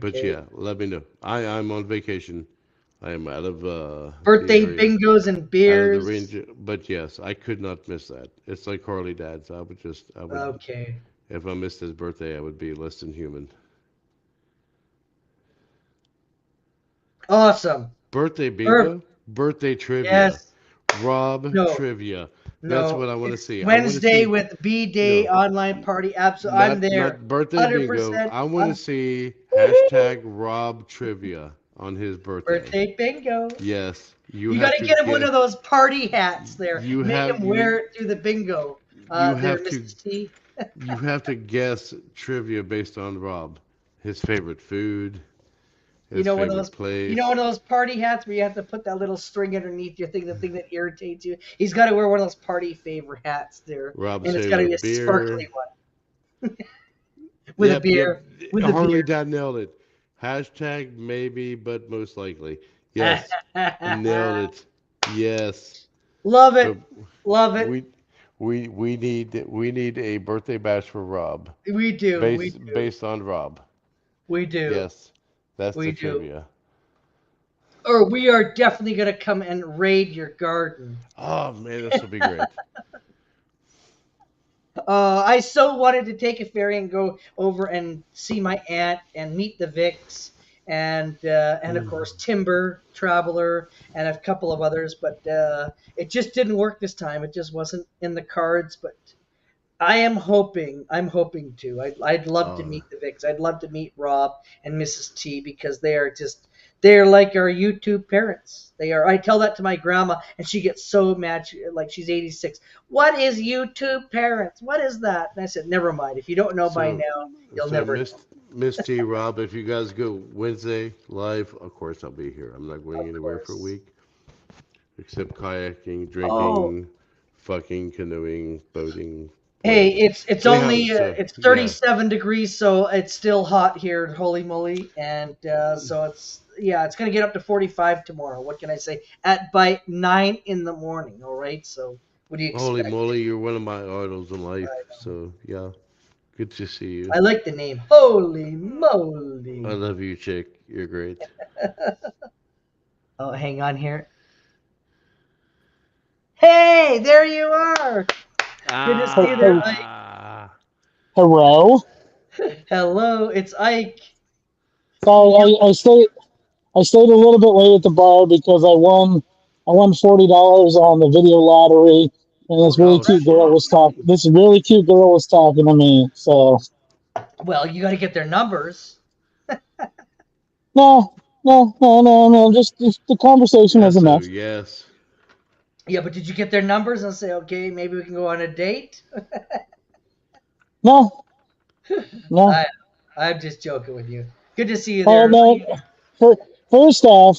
But Okay. yeah, let me know. I'm on vacation. I am out of Birthday the area, bingos and out of beers. the range. But yes, I could not miss that. It's like Harley Dad's. I would Okay. if I missed his birthday, I would be less than human. Awesome. Birthday bingo, birthday trivia, Yes. Rob No. trivia. No. That's what I want to it's see. I wanna Wednesday see- with B-Day No. online party. Absolutely. I'm there. Not birthday 100%. bingo. I want I'm- to see hashtag Rob trivia on his birthday. Birthday bingo. Yes, You have got to get him one of those party hats there. You Make have- him wear it through the bingo. You There, have to- Mrs. T. You have to guess trivia based on Rob, his favorite food, his one of favorite those- place. You know one of those party hats where you have to put that little string underneath your thing, the thing that irritates you? He's got to wear one of those party favor hats there. Rob's And it's got to be a favorite beer. sparkly one. With a Yep, beer. yep. With a Harley beer. Dad nailed it. Hashtag maybe, but most likely. Yes, nailed it. Yes. Love it. But Love it. we need a birthday bash for Rob, We do. We do. based on Rob. We do. Yes, that's We the do. trivia. Or we are definitely going to come and raid your garden. Oh man, this will be great. I so wanted to take a ferry and go over and see my aunt and meet the Vicks and of course Timber Traveler and a couple of others, but it just didn't work this time. It just wasn't in the cards. But I'm hoping to. I'd love to meet the Vicks. I'd love to meet Rob and Mrs. T because they're like our YouTube parents. They are. I tell that to my grandma, and she gets so mad. Like she's 86. What is YouTube parents? What is that? And I said, never mind. If you don't know by So- now, you'll So never. Miss T, Rob, if you guys go Wednesday live, of course I'll be here. I'm not going anywhere for a course. week, except kayaking, drinking, Oh. fucking, canoeing, boating. Hey, whatever. it's Anyhow, only so, it's yeah. 37 degrees, so it's still hot here. Holy moly! And so it's gonna get up to 45 tomorrow. What can I say? By 9 in the morning. All right. So what do you expect? Holy moly, you're one of my idols in life. I know. So yeah, good to see you. I like the name. Holy moly! I love you, chick. You're great. Oh, hang on here. Hey, there you are. Good to see you there, Ike. Hello. Hello, it's Ike. Sorry, I stayed a little bit late at the bar because I won $40 on the video lottery, and this really cute girl was talking to me. So Well, you got to get their numbers. no, just the conversation was enough. Yes. Yeah, but did you get their numbers and say, okay, maybe we can go on a date? No. I'm just joking with you. Good to see you Oh there. no. First off,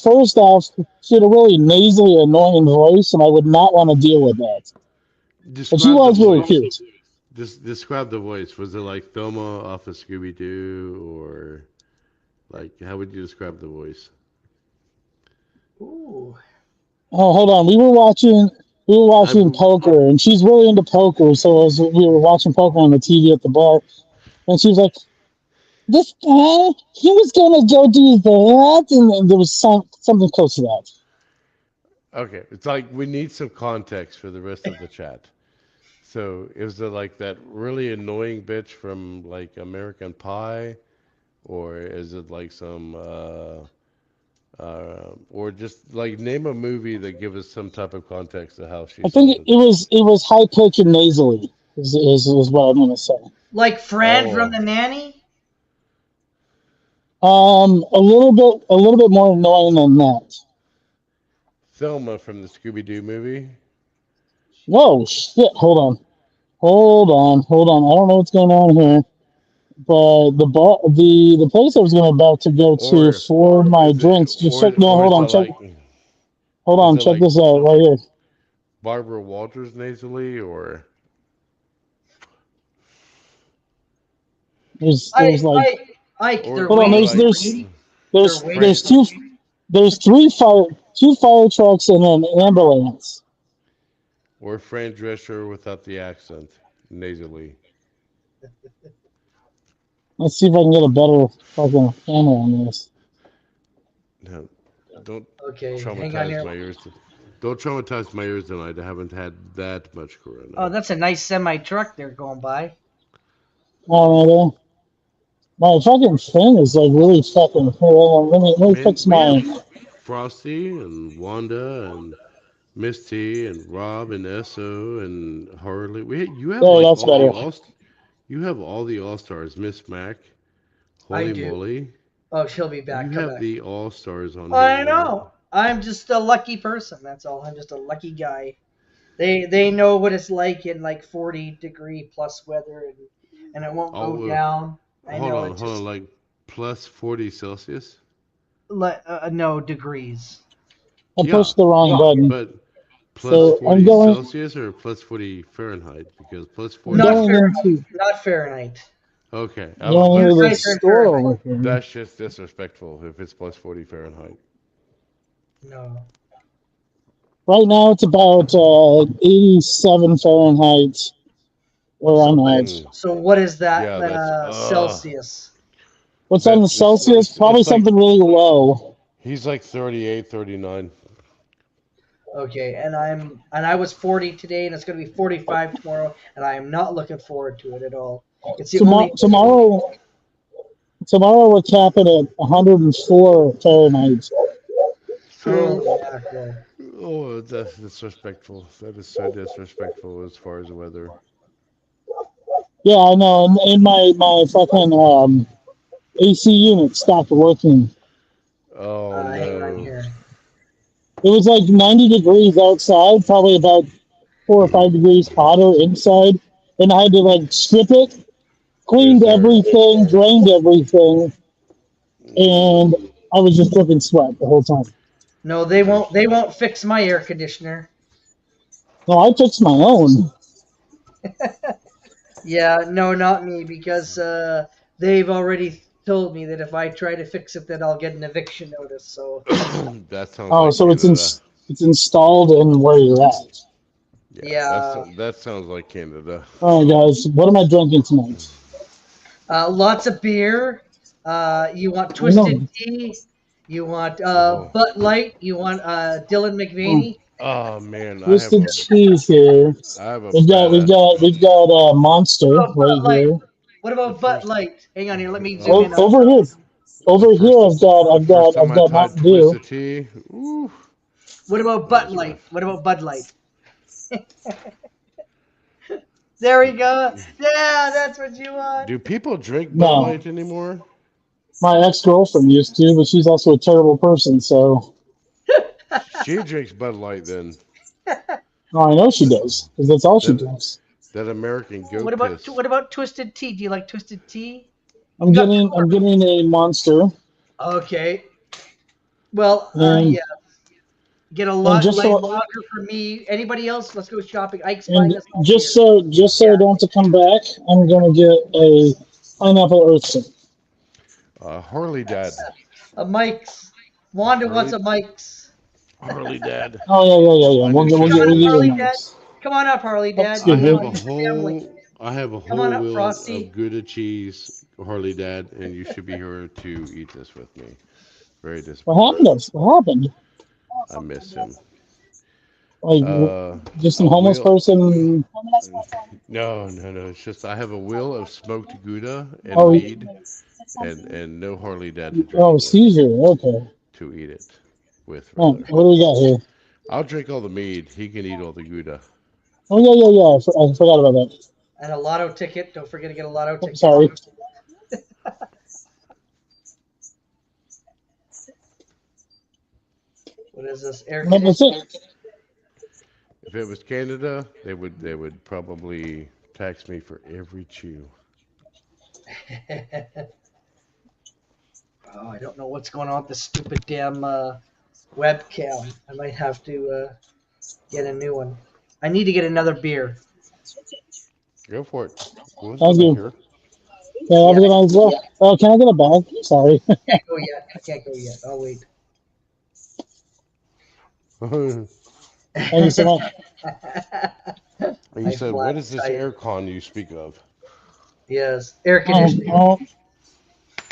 she had a really nasally, annoying voice, and I would not want to deal with that. But she Describe the was really voice. cute. Describe the voice. Was it like Thelma off of Scooby Doo, or like how would you describe the voice? Ooh. Oh, hold on. We were watching I'm poker, and she's really into poker. So we were watching poker on the TV at the bar, and she was like, "This guy, he was gonna go do that," and there was something close to that. okay. It's like we need some context for the rest of the chat. So is it like that really annoying bitch from like American Pie, or is it like some or just like name a movie that gives us some type of context to how she I think sounded? it was high pitched and nasally. Is what I'm gonna say. Like Fran from Oh, The Nanny? A little bit more annoying than that. Thelma from the Scooby Doo movie. Whoa, shit! Hold on. I don't know what's going on here, but the place I was about to go to Or for my is it drinks. Just check. No, or hold is it on. Check. like Hold is on. it Check like this out right here. Barbara Walters nasally, or There's like Ike, or they're is hold on. it waiting There's for like there's you. there's They're waiting there's Frank? for two you. there's two fire trucks and an ambulance. Or Fran Drescher without the accent, nasally. Let's see if I can get a better fucking camera on this. No, don't Okay, hang on traumatize here. my ears. Don't traumatize my ears tonight. I haven't had that much Oh, Corona. that's a nice semi truck they're going by. Oh, right there. My fucking thing is like really fucking. Hold on, let me Man, fix we have my. Frosty and Wanda and Misty and Rob and Esso and Harley. You have There, like that's better. you have all the all stars. Miss Mac, I holy do. moly, Oh, she'll be you back. Come have back. the all stars on here, I man. know. I'm just a lucky person. That's all. I'm just a lucky guy. They know what it's like in like 40-degree plus weather, and it won't go Oh, down. I know it hold on, just like plus 40 Celsius. no degrees. I Yeah, pushed the wrong button. but plus So 40 Celsius or plus 40 Fahrenheit? Because plus I'm 40 Not going Fahrenheit. into Not Fahrenheit. Okay, I was going about into to the Guys are say in store Fahrenheit. over here. that's just disrespectful if it's plus 40 Fahrenheit. No. Right now it's about 87 Fahrenheit where I'm at. So what is that Yeah, that's Celsius? What's on the Celsius? Probably it's like something really low. he's like 38, 39. Okay, and I was 40 today, and it's going to be 45 tomorrow, and I am not looking forward to it at all. It's the only Tomorrow we're capping at 104 Fahrenheit. holy mackerel. Oh, that's disrespectful. That is so disrespectful as far as the weather. Yeah, I know. And my fucking AC unit stopped working. Oh Hang on no. here. It was like 90 degrees outside, probably about 4 or 5 degrees hotter inside, and I had to like strip it, cleaned Yes, sir. everything, drained everything, and I was just dripping sweat the whole time. No, they won't fix my air conditioner. No, I fixed my own. Yeah, no, not me, because they've already told me that if I try to fix it, then I'll get an eviction notice. So That sounds Oh, like so Canada. it's installed in where you're at. yeah. That sounds like Canada. All right, guys, what am I drinking tonight? Lots of beer. You want I Twisted know. Tea. You want Oh. Bud Light. You want Dylan McVaney. Oh man, Twisted cheese here. I have a We've got Monster Oh, Bud right Light. here. What about The Bud first- Light? Hang on here. Let me zoom in. Over here, I've got Mountain Dew. Twisted tea. Ooh. What about Bud Light? What about Bud Light? There we go. Yeah, that's what you want. Do people drink Bud No. Light anymore? My ex-girlfriend used to, but she's also a terrible person, so She drinks Bud Light then. I know she does, because that's all she drinks. That American goat piss. What about Twisted Tea? Do you like Twisted Tea? I'm getting a Monster. Okay. Well, And yeah. Get a lot just so longer for me. Anybody else? Let's go shopping. Ike's and buying us all beer. just so I don't have to come back, I'm gonna get a pineapple earthship. Harley Dad. A Mike's. Wanda wants Harley, a Mike's. Harley Dad. Oh yeah. I We'll just get Come on up, you Harley a Dad. nice. Come on up, Harley Oh, Dad. I excuse Come have on, a me. your family. Come whole on up, wheel Frosty. of Gouda cheese, Harley Dad, and you should be here to eat this with me. Very What disappointed. happened? What happened? I miss him. Like just some A homeless wheel. person? No. It's just I have a wheel of smoked Gouda and Oh, mead, and no Harley Dad to drink oh, it with, seizure. Okay. to eat it with Oh, rather. what do we got here? I'll drink all the mead. He can eat all the Gouda. Oh yeah. I forgot about that. And a lotto ticket. Don't forget to get a lotto Oh, ticket. sorry. What is this? Air No, that's conditioning? it. If it was Canada, they would probably tax me for every chew. Oh, I don't know what's going on with this stupid damn webcam. I might have to get a new one. I need to get another beer. Go for it. We'll Thank be you. here. Yeah, have a good night as well. Oh, can I get a bag? Sorry. Can't go yet. I can't go yet. I'll wait. Thank you so much. You said, what is this aircon you speak of? Yes, air conditioning. Well,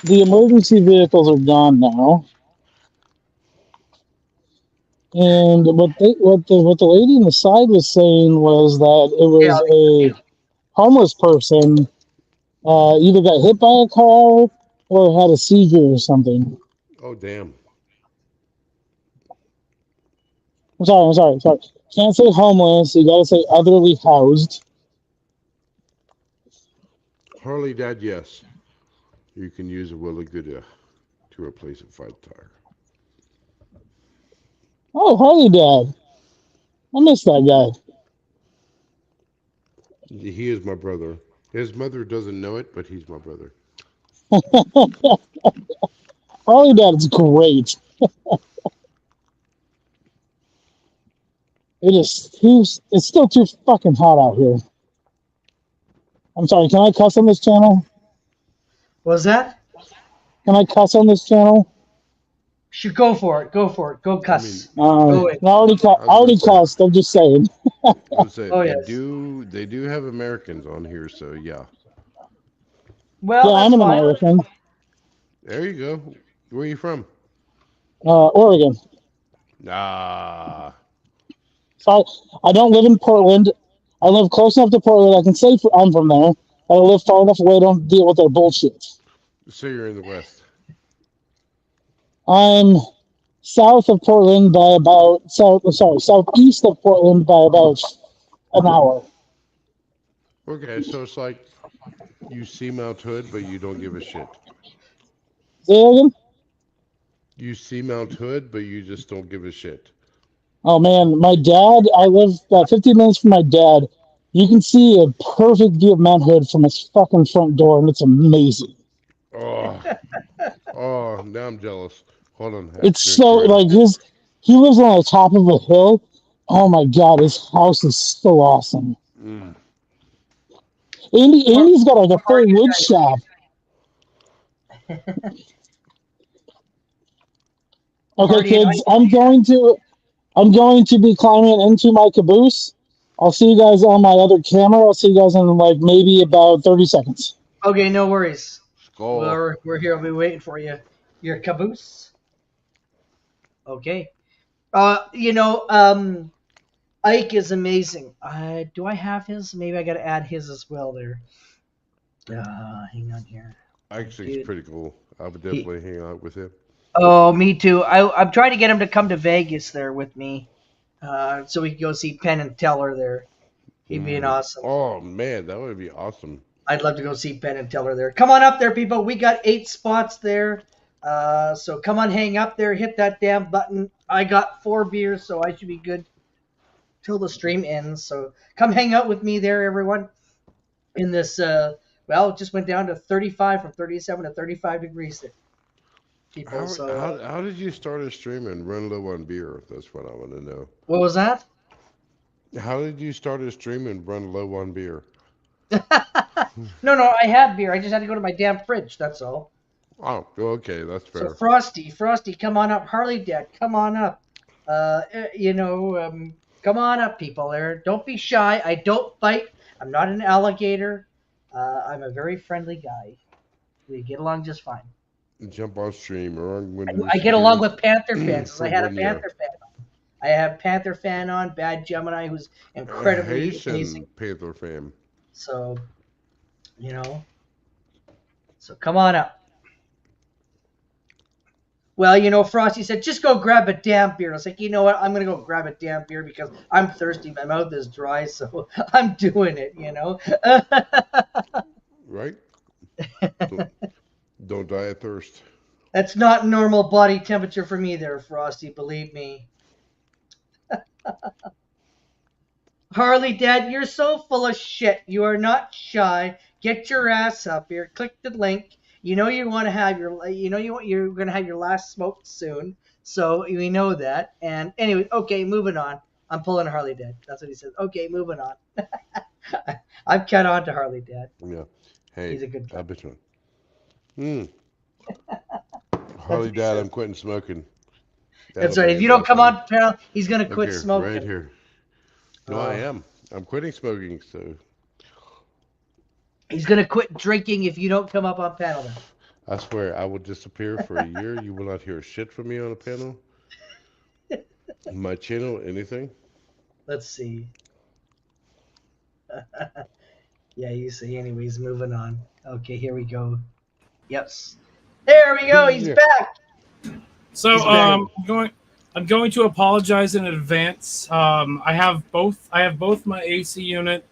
the emergency vehicles are gone now, and what the lady in the side was saying was that it was a homeless person either got hit by a car or had a seizure or something. Oh, damn. I'm sorry. Can't say homeless. You gotta say otherly housed. Harley Dad, yes. You can use a Willie Gouda to replace a flat tire. Oh, Harley Dad. I miss that guy. He is my brother. His mother doesn't know it, but he's my brother. Harley Dad's great. It's still too fucking hot out here. I'm sorry, can I cuss on this channel? What was that? Can I cuss on this channel? Should go for it. Go for it. Go cuss. I already cussed. I'm just saying. I would say Oh, they yes. do have Americans on here, so yeah. Well, Yeah, I'm an American. There you go. Where are you from? Oregon. Ah. So I don't live in Portland. I live close enough to Portland. I can say I'm from there. I live far enough away. I don't deal with their bullshit. So you're in the West. I'm south of Portland by about southeast of Portland by about an hour. Okay, so it's like you see Mount Hood, but you don't give a shit. Say that again? You see Mount Hood, but you just don't give a shit. Oh man, my dad. I live about 15 minutes from my dad. You can see a perfect view of Mount Hood from his fucking front door, and it's amazing. Oh, now I'm jealous. Hold on. It's so like he lives on the top of a hill. Oh my god, his house is so awesome. Andy's got like a full wood shop. Okay, kids, I'm going to be climbing into my caboose. I'll see you guys on my other camera. I'll see you guys in like maybe about 30 seconds. Okay, no worries. Skull. We're here. We'll be waiting for you. Your caboose. Okay. Ike is amazing. Do I have his? Maybe I got to add his as well there. Hang on here. Ike's pretty cool. I would definitely hang out with him. Oh, me too. I'm trying to get him to come to Vegas there with me, so we can go see Penn and Teller there. He'd be an awesome. Oh man, that would be awesome. I'd love to go see Penn and Teller there. Come on up there, people. We got 8 spots there. So come on, hang up there. Hit that damn button. I got 4 beers, so I should be good till the stream ends. So come hang out with me there, everyone. In this, it just went down to 35 from 37 to 35 degrees there. people. So how did you start a stream and run low on beer? That's what I want to know. what was that? How did you start a stream and run low on beer? No, I had beer. I just had to go to my damn fridge. That's all. Oh, okay, that's fair. So Frosty, come on up. Harley Dad, come on up. Come on up, people. There, don't be shy. I don't fight. I'm not an alligator. I'm a very friendly guy. We get along just fine. Jump on stream or on I get along with Panther fans. I had a Panther fan on. I have Panther fan on, Bad Gemini, who's incredibly amazing. Panther fan. So, so come on up. Well, Frosty said, just go grab a damn beer. I was like, you know what? I'm going to go grab a damn beer because I'm thirsty. My mouth is dry, so I'm doing it, Right? Don't die of thirst. That's not normal body temperature for me there, Frosty. Believe me. Harley Dad, you're so full of shit. You are not shy. Get your ass up here. Click the link. You know you want to have you're going to have your last smoke soon. So we know that. And anyway, okay, moving on. I'm pulling Harley Dad. That's what he says. Okay, moving on. I've cut on to Harley Dad. Yeah. Hey, he's a good guy. I bet you. Harley Dad, I'm quitting smoking. That's right. If you don't come on, pal, he's going to quit smoking. Right here. No, I am. I'm quitting smoking, so. He's going to quit drinking if you don't come up on panel then. I swear, I will disappear for a year. You will not hear shit from me on a panel. My channel, anything. Let's see. Yeah, you see. Anyways, moving on. Okay, here we go. Yes. There we go. He's back. So I'm going to apologize in advance. I have both my AC unit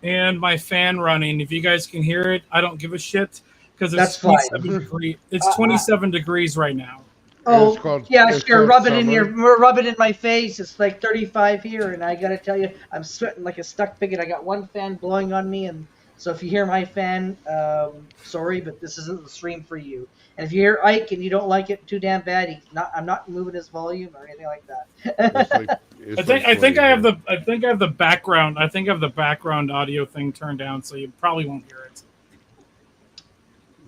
and my fan running. If you guys can hear it, I don't give a shit because it's 27 degrees. It's 27 degrees right now. Oh, yeah, sure. Rub it in my face. It's like 35 here, and I gotta tell you, I'm sweating like a stuck pig. I got one fan blowing on me, and so if you hear my fan, sorry, but this isn't the stream for you. And if you hear Ike and you don't like it too damn bad, I'm not moving his volume or anything like that. I think I have the background audio thing turned down, so you probably won't hear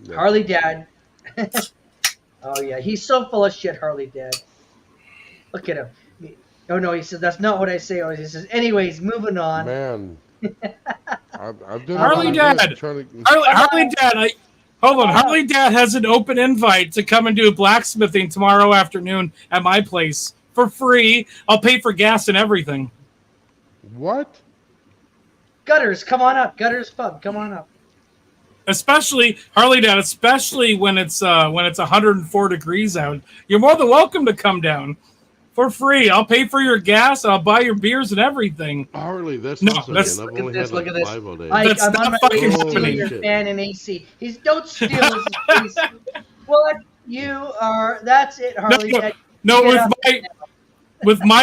it. Harley Dad. Oh yeah, he's so full of shit, Harley Dad. Look at him. Oh no, he says that's not what I say. He says, anyways, moving on. Man, I've done Harley Dad. Harley Dad. Hold on, Harley Dad has an open invite to come and do blacksmithing tomorrow afternoon at my place for free. I'll pay for gas and everything. What? Gutters, come on up. Gutters Pub, come on up. Especially Harley Dad, especially when it's 104 degrees out. You're more than welcome to come down for free. I'll pay for your gas. I'll buy your beers and everything. Harley, that's no. Awesome, That's, look at this. Look at this. I'm on my way to steal your fan and AC. Don't steal his AC. What you are? That's it, Harley. With my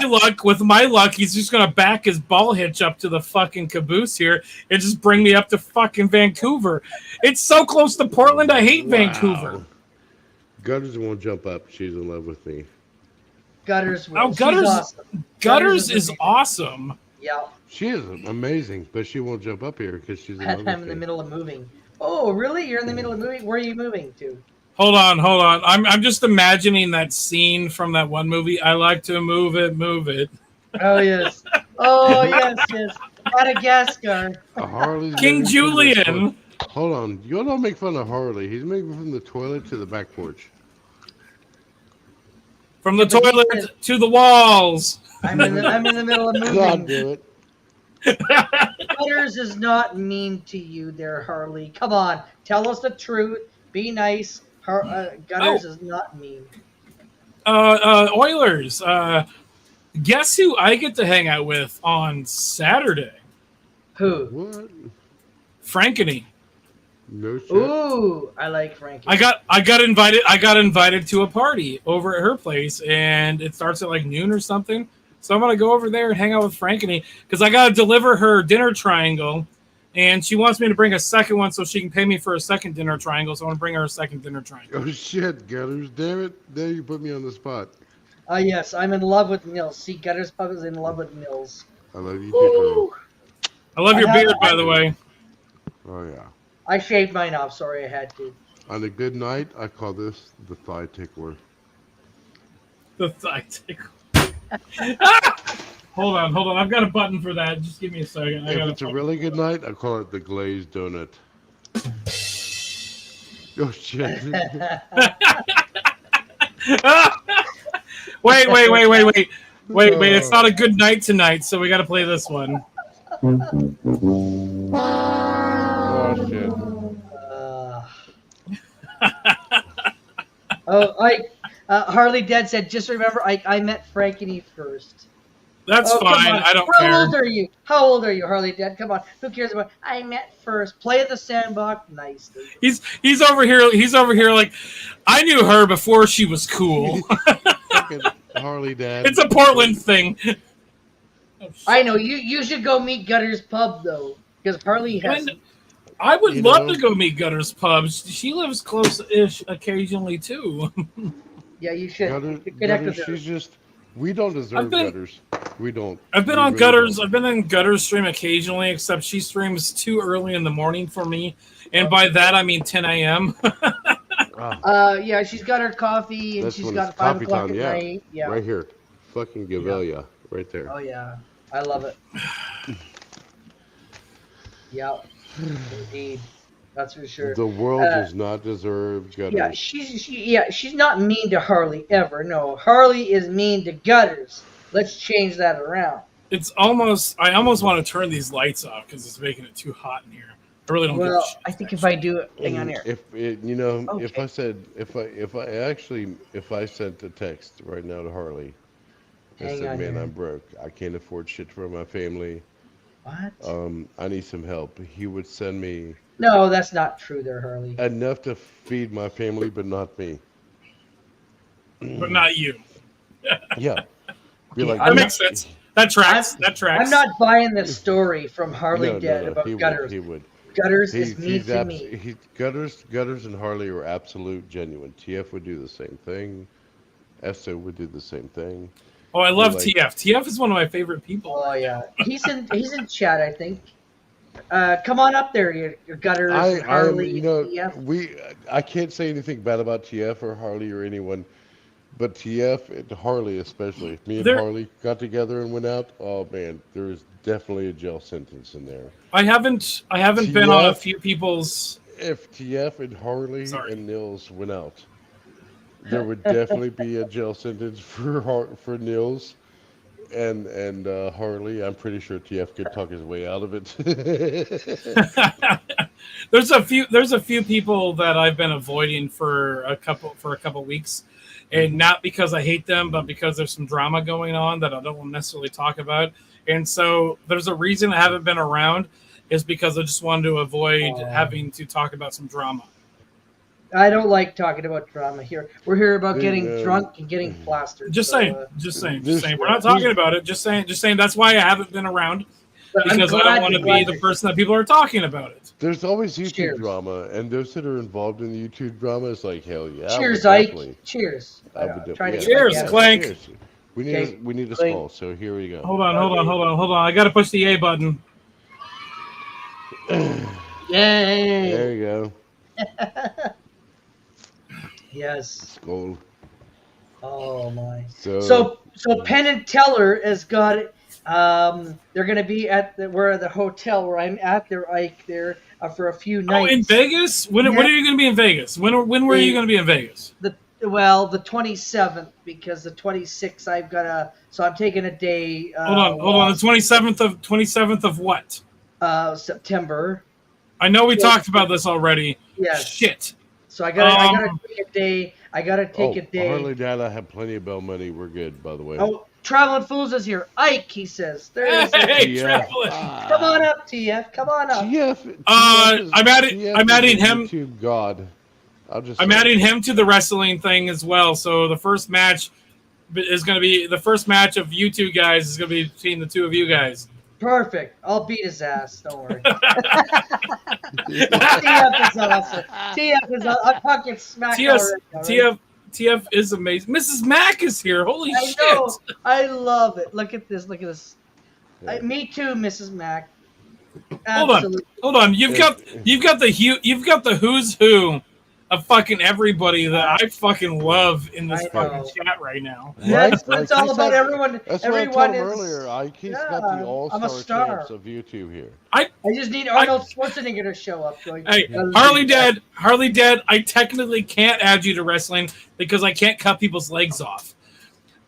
luck, he's just gonna back his ball hitch up to the fucking caboose here and just bring me up to fucking Vancouver. It's so close to Portland. I hate Vancouver. Gutters won't jump up. She's in love with me. Gutters. Gutters is awesome. Yeah. She is amazing, but she won't jump up here because she's in love with I'm in the middle of moving. Oh, really? You're in the middle of moving? Where are you moving to? Hold on. I'm just imagining that scene from that one movie. I like to move it. Oh yes. Yes. Madagascar. King Julian. Hold on. You don't make fun of Harley. He's making from the toilet to the back porch. From the toilet to the walls. I'm in the middle of moving. God do it. Gutters is not mean to you there, Harley. Come on. Tell us the truth. Be nice. Gutters is not mean. Oilers. Guess who I get to hang out with on Saturday? Who? What? Frankeny. No shit. Ooh, I like Frankeny. I got invited to a party over at her place, and it starts at like noon or something. So I'm gonna go over there and hang out with Frankeny because I gotta deliver her dinner triangle, and she wants me to bring a second one so she can pay me for a second dinner triangle. So I want to bring her a second dinner triangle. Oh shit, Gutters! Damn it! There you put me on the spot. Yes, I'm in love with Nils. See, Gutters Pub is in love with Nils. I love you too, I love your beard, by the way. Colonel. Oh yeah. I shaved mine off. Sorry, I had to. On a good night, I call this the thigh tickler. The thigh tickle. Hold on. I've got a button for that. Just give me a second. If it's a really good night, I call it the glazed donut. Oh shit! Wait. It's not a good night tonight, so we got to play this one. Oh shit! Harley Dead said, just remember, I met Frank and Eve first. That's fine. I don't care. How old are you? How old are you, Harley Dead? Come on. Who cares about? I met first. Play at the sandbox. Nice. He's over here. He's over here like, I knew her before she was cool. Fucking Harley Dad. It's a Portland thing. I know. You should go meet Gutters Pub though, because Harley has. I would love to go meet Gutters Pub. She lives close-ish occasionally too. Yeah, you should. Gutters, she's just. We don't deserve Gutters. We don't. I've been on Gutters. Don't. I've been in Gutters stream occasionally, except she streams too early in the morning for me, and by that I mean 10 a.m. Yeah, she's got her coffee and she's got 5 o'clock at night. Yeah, right here, fucking Gavelia, right there. Oh yeah, I love it. Yeah, indeed. That's for sure. The world does not deserve Gutters. Yeah, she's not mean to Harley ever. No, Harley is mean to Gutters. Let's change that around. It's almost. I almost want to turn these lights off because it's making it too hot in here. I really don't. Well, give a shit, I think if I do it, hang on here. If I sent a text right now to Harley, I said, "Man, I'm broke. I can't afford shit for my family. What? I need some help." He would send me. No, that's not true there, Harley. Enough to feed my family, but not me. But not you. Yeah. Be like, that makes sense. That tracks. I'm not buying this story from Harley Dead about Gutters. He would. Gutters is mean to me. Gutters and Harley are absolute genuine. TF would do the same thing. Esso would do the same thing. Oh, I love TF. TF is one of my favorite people. Oh yeah, he's in chat, I think. Come on up there, your Gutters, Harley, TF. I can't say anything bad about TF or Harley or anyone, but TF and Harley especially. Me and Harley got together and went out. Oh man, there is definitely a jail sentence in there. I haven't TF, been on a few people's. If TF and Harley and Nils went out, there would definitely be a jail sentence for Nils. And Harley, I'm pretty sure TF could talk his way out of it. There's a few people that I've been avoiding for a couple weeks, and not because I hate them, but because there's some drama going on that I don't want to necessarily talk about. And so there's a reason I haven't been around, is because I just wanted to avoid having to talk about some drama. I don't like talking about drama here. We're here about getting drunk and getting plastered. Just saying. We're not talking about it. Just saying. That's why I haven't been around, because I don't want to be the person that people are talking about it. There's always YouTube drama, and those that are involved in the YouTube drama is like, hell yeah. Cheers, Ike. Cheers. Cheers, Clank. Cheers. We need a small, so here we go. Hold on. I got to push the A button. Yay! There you go. Yes. Skull. Oh my. So Penn and Teller has got it. They're going to be at the hotel where I'm at there, Ike, there for a few nights. Oh, in Vegas? When are you going to be in Vegas? When were you going to be in Vegas? The 27th, because the 26th so I'm taking a day. Hold on. The 27th of what? September. I know we talked about this already. Yes. Shit. So I gotta take a day. Harley Dad, I have plenty of bail money. We're good, by the way. Oh, Traveling Fools is here. Ike, he says. There is. Hey, Traveling. Come on up, TF. Come on up. TF I'm adding him. YouTube God. I'm adding him to the wrestling thing as well. So the first match is going to be the first match of you two guys is going to be between the two of you guys. Perfect. I'll beat his ass. Don't worry. TF is awesome. TF is awesome. I'm fucking smacked TF, already. TF is amazing. Mrs. Mack is here. Holy I shit! know. I love it. Look at this. Look at this. Yeah. Me too, Mrs. Mack. Hold on. You've got the who's who of fucking everybody that I fucking love in this fucking chat right now. Yeah, it's all about everyone. That's Everyone what I told him is. earlier. He's got the all-star champs of YouTube here. I just need Arnold Schwarzenegger to show up. Hey, Harley Dead. I technically can't add you to wrestling because I can't cut people's legs off,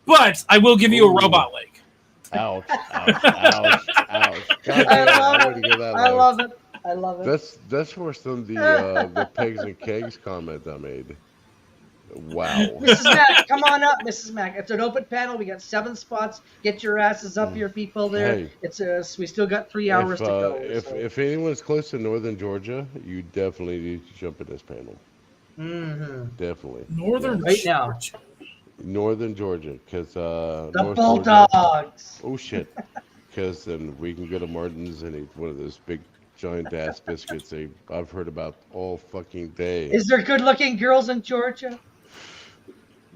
but I will give you a robot leg. Ouch! Ouch! Ouch! Ouch! God damn, I love it. I love it. That's worse than the pigs and kegs comment I made. Wow. Mrs. Mack, come on up, Mrs. Mack. It's an open panel. We got 7 spots. Get your asses up here, people. There. Hey. It's we still got 3 hours to go. If anyone's close to Northern Georgia, you definitely need to jump in this panel. Mm-hmm. Definitely. Northern right now. Northern Georgia, because the North Bulldogs. Georgia, oh shit! Because then we can go to Martin's and eat one of those big giant ass biscuits I've heard about all fucking day. Is there good-looking girls in Georgia?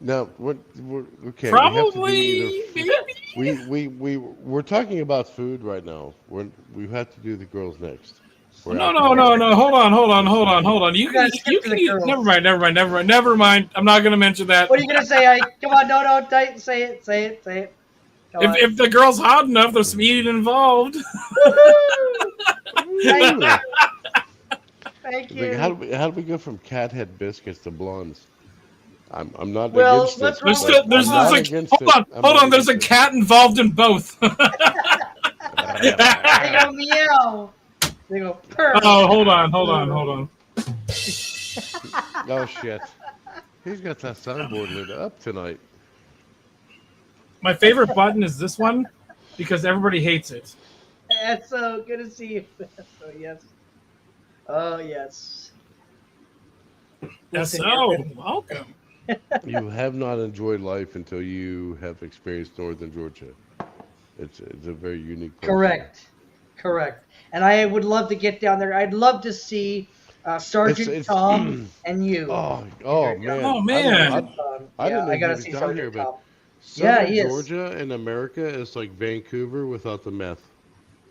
No, we're okay. Probably. We're talking about food right now. We have to do the girls next. No. Hold on. You can never mind. I'm not gonna mention that. What are you gonna say? Come on, no, say it. If the girl's hot enough, there's some eating involved. Thank you. How do we go from cat head biscuits to blondes? I'm not against it. Hold on. There's a cat involved in both. They go meow. They go purr. Oh, hold on. Oh shit! He's got that soundboard lit up tonight. My favorite button is this one because everybody hates it. That's so good to see you. Oh yes. Oh yes. Welcome. You have not enjoyed life until you have experienced Northern Georgia. It's a very unique place. Correct. And I would love to get down there. I'd love to see Sergeant Tom and you. Oh man. I didn't know I gotta he was see down Sergeant here, Tom. but Southern he is. Georgia in America is like Vancouver without the meth.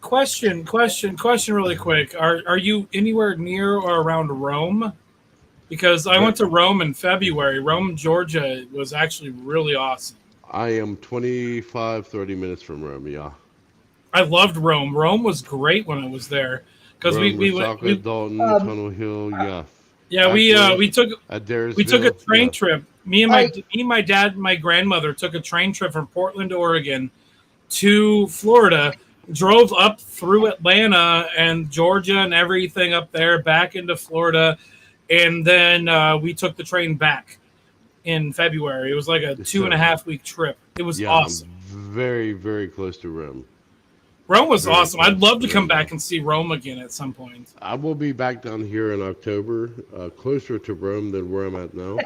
Question really quick. Are you anywhere near or around Rome? Because I went to Rome in February. Rome, Georgia was actually really awesome. I am 30 minutes from Rome, yeah. I loved Rome. Rome was great when I was there. Because we Dalton, Tunnel Hill, yeah. Yeah, we took a train trip. Me and my dad and my grandmother took a train trip from Portland, Oregon to Florida, drove up through Atlanta and Georgia and everything up there back into Florida, and then we took the train back in February. It was like a 2.5 week trip. It was awesome. Very, very close to Rome. Rome was awesome. I'd love to come back and see Rome again at some point. I will be back down here in October, closer to Rome than where I'm at now.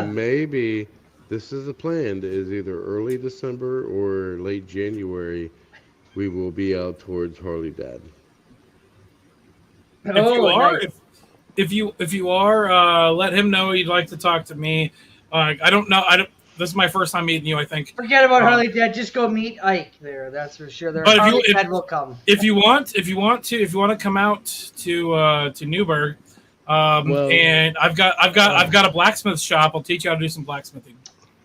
Maybe this is the plan, is either early December or late January, we will be out towards Harley Dad. If you are, let him know you'd like to talk to me. I don't know. This is my first time meeting you, I think. Forget about Harley Dad. Just go meet Ike there. That's for sure. Harley Dad will come. If you want to come out to Newburgh, and I've got a blacksmith shop. I'll teach you how to do some blacksmithing.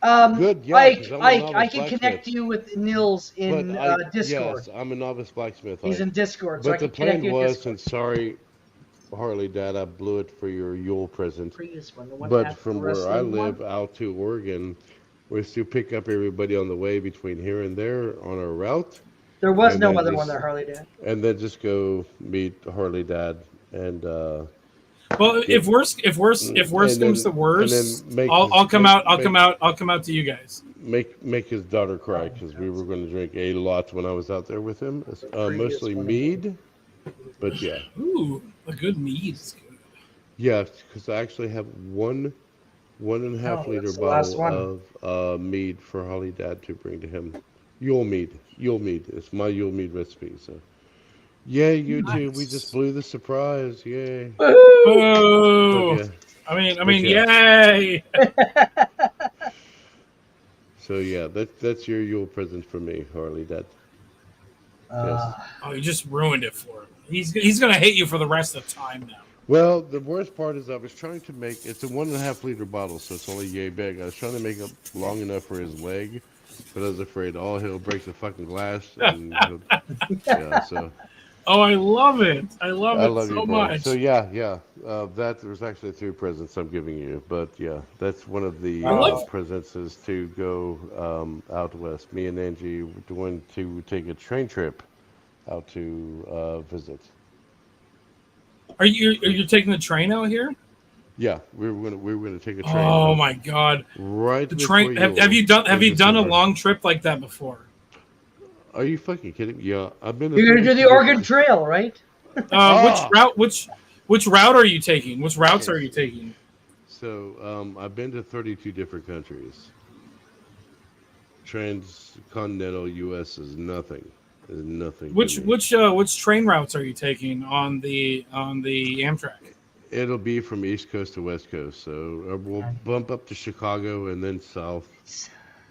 Good. Yeah, Ike, I can connect you with Nils in Discord. Yes, I'm a novice blacksmith. He's in Discord. But the plan was, and sorry, Harley Dad, I blew it for your Yule present. But from where I live out to Oregon, was to pick up everybody on the way between here and there on our route. There was no other one there, Harley Dad. And then just go meet Harley Dad and. If worst comes to worst, I'll come out to you guys. Make his daughter cry because we were going to drink a lot when I was out there with him. Mostly mead, but yeah. Ooh, a good mead is good. Yeah, because I actually have 1.5 liter bottle of mead for Holly Dad to bring to him. Yule mead. Yule mead. It's my Yule mead recipe. So, yeah, YouTube, we just blew the surprise. Yay. Oh, Yeah. I mean, But yay! So yeah, that's your Yule present for me, Harley. That. Yes. Oh, you just ruined it for him. He's gonna hate you for the rest of the time now. Well, the worst part is I was trying to make it's a 1.5 liter bottle, so it's only yay big. I was trying to make it long enough for his leg, but I was afraid he'll break the fucking glass. And yeah, so. Oh, I love it! I love it so you, much. So yeah. That there's actually 3 presents I'm giving you, but yeah, that's one of the presents is to go out west. Me and Angie going to take a train trip out to visit. Are you taking the train out here? Yeah, we're gonna take a train. Oh my god! Right. The train. Have you done a long trip like that before? Are you fucking kidding me? Yeah, I've been. You're gonna do the Oregon Trail, right? Which route are you taking? Which routes are you taking? So I've been to 32 different countries. Transcontinental U.S. is nothing. Is nothing. Which train routes are you taking on the Amtrak? It'll be from East Coast to West Coast, so we'll bump up to Chicago and then south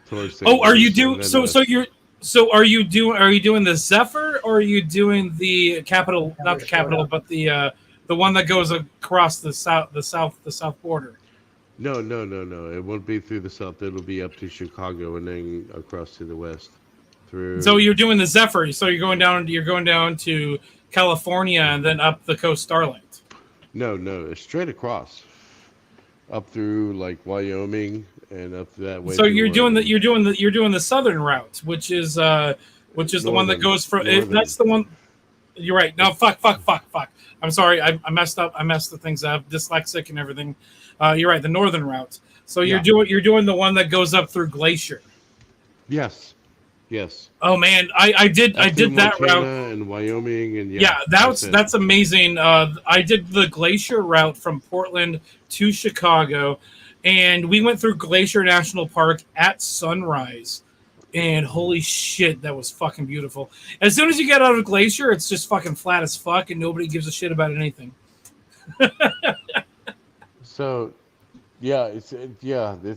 towards. Are you doing Are you doing the Zephyr, or are you doing the Capital? Not the Capital, but the one that goes across the south border. No. It won't be through the south. It'll be up to Chicago and then across to the west. So you're doing the Zephyr. So you're going down to California and then up the coast Starlight. No, it's straight across, up through like Wyoming and up that way. So you're doing the southern route, which is the one that goes from. That's the one. You're right. No, fuck. I'm sorry. I messed up. I messed the things up. Dyslexic and everything. You're right. The northern route. So you're doing the one that goes up through Glacier. Yes. Oh man, I did that route in Wyoming and that's amazing. I did the Glacier route from Portland to Chicago, and we went through Glacier National Park at sunrise, and holy shit, that was fucking beautiful. As soon as you get out of Glacier, it's just fucking flat as fuck, and nobody gives a shit about anything. So. Yeah, it's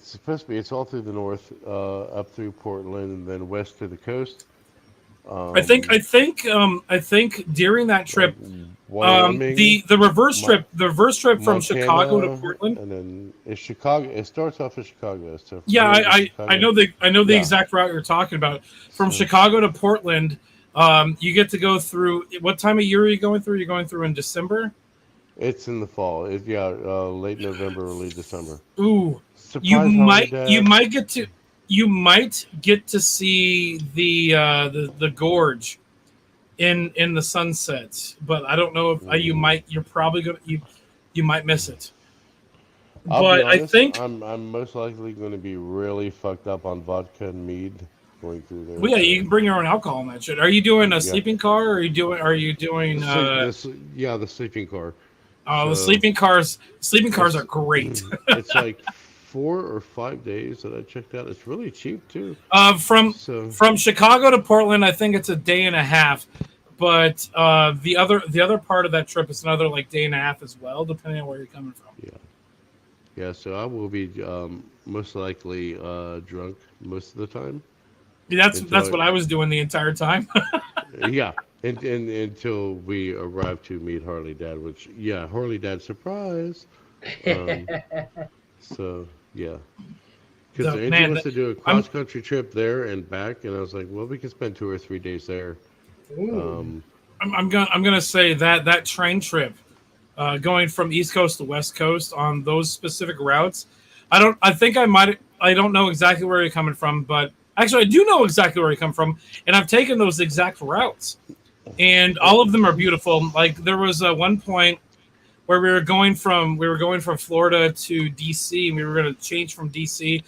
supposed to be. It's all through the north, up through Portland, and then west to the coast. I think during that trip, the reverse trip from Montana, Chicago to Portland, and then it's Chicago. It starts off in Chicago. So I know the exact route you're talking about. From Chicago to Portland, you get to go through. What time of year are you going through? You're going through in December. It's in the fall. Late November, early December. Ooh, you might get to see the gorge in the sunset, but I don't know if you're probably gonna you might miss it. But honest, I think I'm most likely going to be really fucked up on vodka and mead going through there. Well, yeah, you can bring your own alcohol and that shit. Are you doing a sleeping car, or are you doing the sleeping car. Oh, the sleeping cars are great. It's like 4 or 5 days that I checked out. It's really cheap too. From Chicago to Portland, I think it's a day and a half. But the other part of that trip is another like day and a half as well, depending on where you're coming from. Yeah. So I will be most likely drunk most of the time. Yeah, that's what I was doing the entire time. Yeah. And until we arrive to meet Harley Dad, which Harley Dad surprise. So yeah, because Angie wants to do a cross country trip there and back, and I was like, well, we can spend 2 or 3 days there. I'm gonna say that train trip, going from East Coast to West Coast on those specific routes. I don't know exactly where you're coming from, but actually I do know exactly where you come from, and I've taken those exact routes. And all of them are beautiful. Like there was one point where we were going from Florida to DC, and we were going to change from DC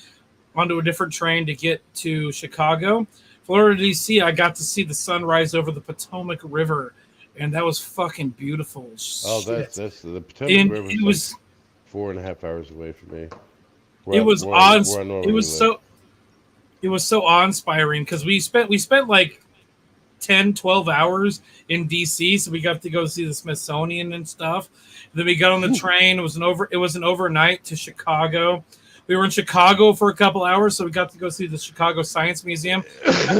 onto a different train to get to Chicago. Florida to DC, I got to see the sunrise over the Potomac River, and that was fucking beautiful. Oh, that's the Potomac River. It was like 4.5 hours away from me. It was awesome. It was so. so awe-inspiring because we spent like 10, 12 hours in DC, so we got to go see the Smithsonian and stuff. Then we got on the train. It was an overnight to Chicago. We were in Chicago for a couple hours, so we got to go see the Chicago Science Museum. Got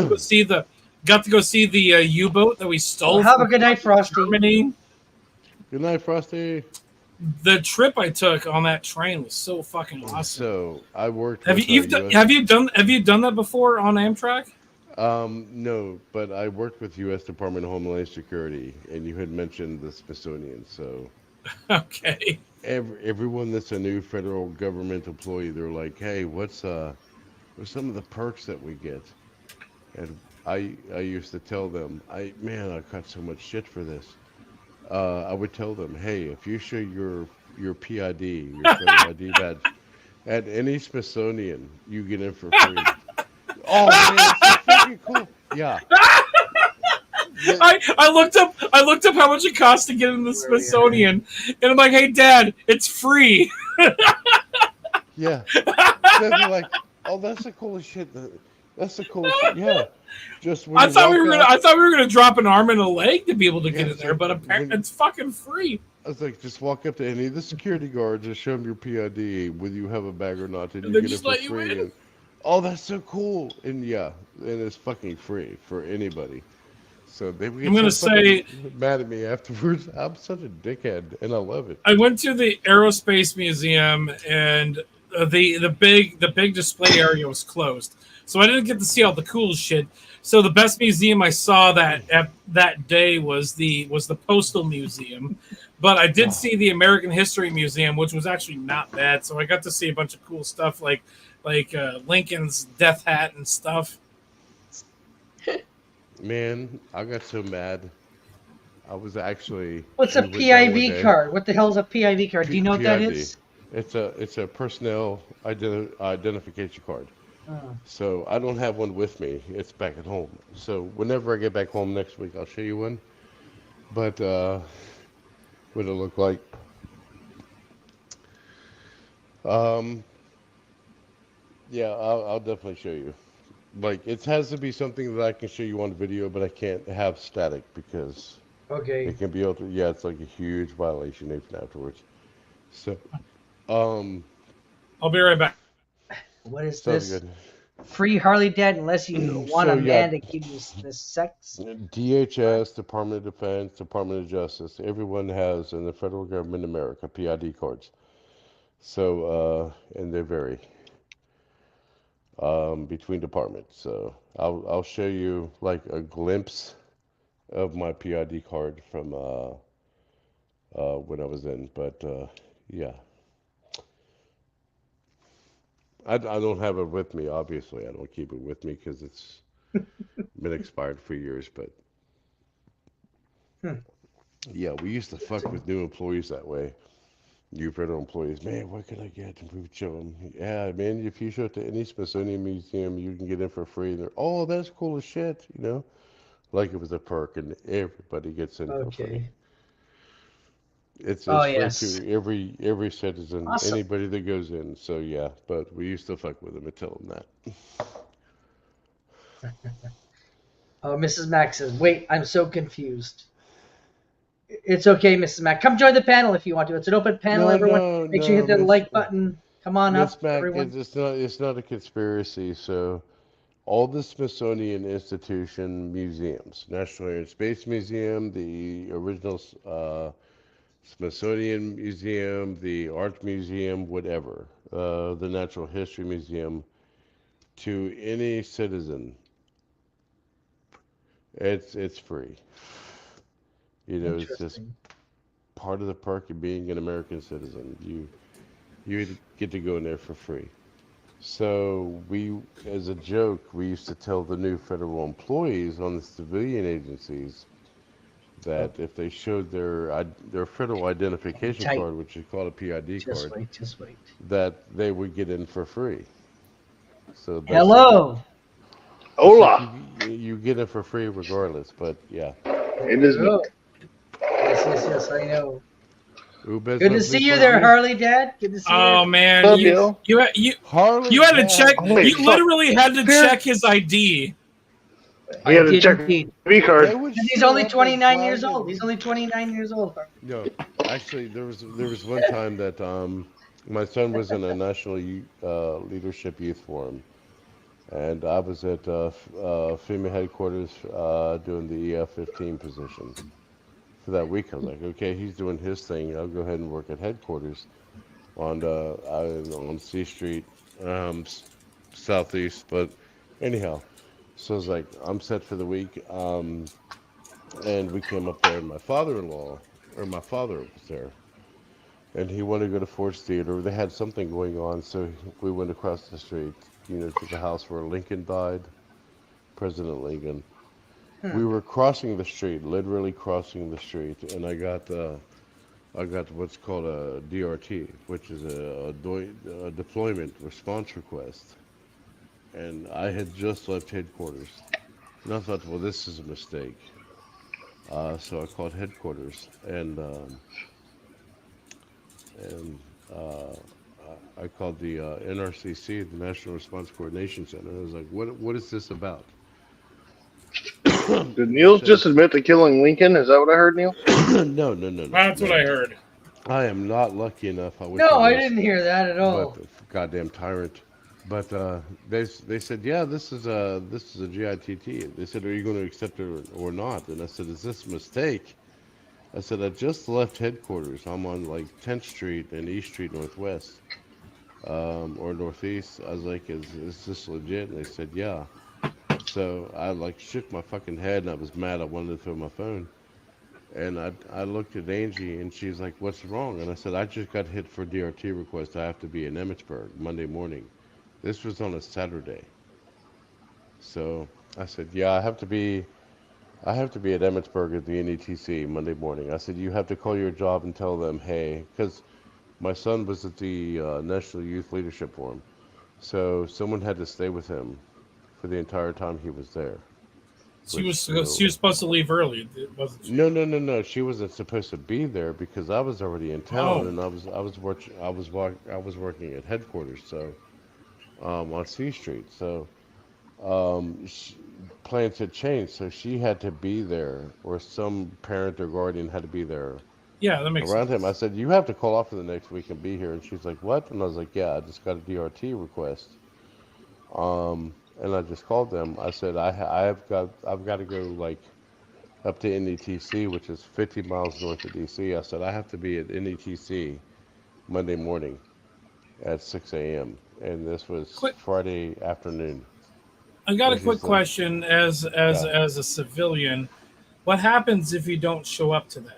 to go see the U-boat that we stole. Have a good night, Frosty. Germany. Good night, Frosty. The trip I took on that train was so fucking awesome. So I worked. Have you done that before on Amtrak? No, but I worked with U.S. Department of Homeland Security, and you had mentioned the Smithsonian. So okay. Everyone that's a new federal government employee, they're like, "Hey, what's some of the perks that we get?" And I used to tell them, I got so much shit for this. I would tell them, hey, if you show your PID, your federal ID badge, at any Smithsonian, you get in for free. Oh man, it's so freaking cool. Yeah. I looked up how much it costs to get in the Smithsonian, and I'm like, hey, Dad, it's free. Yeah. They're like, oh, that's the coolest shit. That's the coolest shit. Yeah. Just I thought we were gonna drop an arm and a leg to be able to get in there, but apparently it's fucking free. I was like, just walk up to any of the security guards and show them your PID, whether you have a bag or not, and you get it for free. And, oh, that's so cool! And yeah, and it's fucking free for anybody. So they would get mad at me afterwards. I'm such a dickhead, and I love it. I went to the Aerospace Museum, and the big display area was closed, so I didn't get to see all the cool shit. So the best museum I saw that day was the Postal Museum, but I did see the American History Museum, which was actually not bad. So I got to see a bunch of cool stuff like Lincoln's death hat and stuff. Man, I got so mad. I was actually. What's a PIV card? What the hell is a PIV card? Do you know what that is? It's a personnel identification card. Oh. So I don't have one with me. It's back at home. So whenever I get back home next week, I'll show you one. But what it look like? Yeah, I'll definitely show you. Like, it has to be something that I can show you on video, but I can't have static because it can be able to. Yeah, it's like a huge violation even afterwards. So, I'll be right back. What is this? Good. Free Harley Dent unless you want a man to give you this sex. DHS, Department of Defense, Department of Justice, everyone has in the federal government in America PID cards. So, and they vary between departments. So I'll show you like a glimpse of my PID card from when I was in, but yeah. I don't have it with me, obviously. I don't keep it with me because it's been expired for years, but yeah, we used to fuck with new employees that way. New federal employees, man, what can I get? And we would show them, yeah, man, if you show it to any Smithsonian museum, you can get in for free. And they're, oh, that's cool as shit, you know? Like it was a perk, and everybody gets in for free. It's free to every citizen, anybody that goes in. So yeah, but we used to fuck with them and tell them that. Oh, Mrs. Mack says, "Wait, I'm so confused." It's okay, Mrs. Mack. Come join the panel if you want to. It's an open panel, everyone. Make sure you hit the like button. Come on up, Mack, everyone. It's not a conspiracy. So, all the Smithsonian Institution museums, National Air and Space Museum, the original Smithsonian Museum, the Art Museum, whatever, the Natural History Museum, to any citizen, it's free. You know, it's just part of the perk of being an American citizen. You get to go in there for free. So we, as a joke, we used to tell the new federal employees on the civilian agencies that if they showed their federal identification card, which is called a PID card, just wait, that they would get in for free. So hello, hola. You get it for free regardless, but yeah. It is. Yes, I know. Ubez Good to see you there, Harley Dad. Good to see you. Oh there. man, you Harley had to Dad. check. Holy You fuck. literally had to check his ID. He had to did check indeed. V card. They would And he's show only up and 29 years flag old. it. He's only 29 years old. No, actually, there was one time that my son was in a national leadership youth forum, and I was at FEMA headquarters doing the EF-15 position. For that week, I was like, okay, he's doing his thing. I'll go ahead and work at headquarters on C Street, southeast. But anyhow, so I was like, I'm set for the week. And we came up there, and my father was there, and he wanted to go to Ford's Theater. They had something going on, so we went across the street, to the house where Lincoln died, President Lincoln. We were crossing the street, literally crossing the street, and I got what's called a DRT, which is a deployment response request, and I had just left headquarters, and I thought, well, this is a mistake. So I called headquarters, and I called the NRCC, the National Response Coordination Center. I was like, "What is this about?" Did Neil just admit to killing Lincoln? Is that what I heard, Neil? No. That's what I heard. I am not lucky enough. No, I didn't hear that at all. But goddamn tyrant. But they said, yeah, this is a GITT. They said, are you going to accept it or not? And I said, is this a mistake? I said, I just left headquarters. I'm on like 10th Street and East Street Northwest, or Northeast. I was like, is this legit? And they said, yeah. So I like shook my fucking head and I was mad. I wanted to throw my phone. And I looked at Angie and she's like, what's wrong? And I said, I just got hit for a DRT request. I have to be in Emmitsburg Monday morning. This was on a Saturday. So I said, yeah, I have to be at Emmitsburg at the NETC Monday morning. I said, you have to call your job and tell them, hey, because my son was at the National Youth Leadership Forum. So someone had to stay with him for the entire time he was there. She was supposed to leave early, wasn't she? No. She wasn't supposed to be there because I was already in town and I was working at headquarters. So on C Street. So plans had changed, so she had to be there, or some parent or guardian had to be there. Yeah, that makes around sense. him. I said, you have to call off for the next week and be here. And she's like, what? And I was like, yeah, I just got a DRT request. And I just called them. I said, I've got to go like up to NETC, which is 50 miles north of DC. I said, I have to be at NETC Monday morning at 6 a.m. And this was Friday afternoon. I got a quick question as a civilian. What happens if you don't show up to that?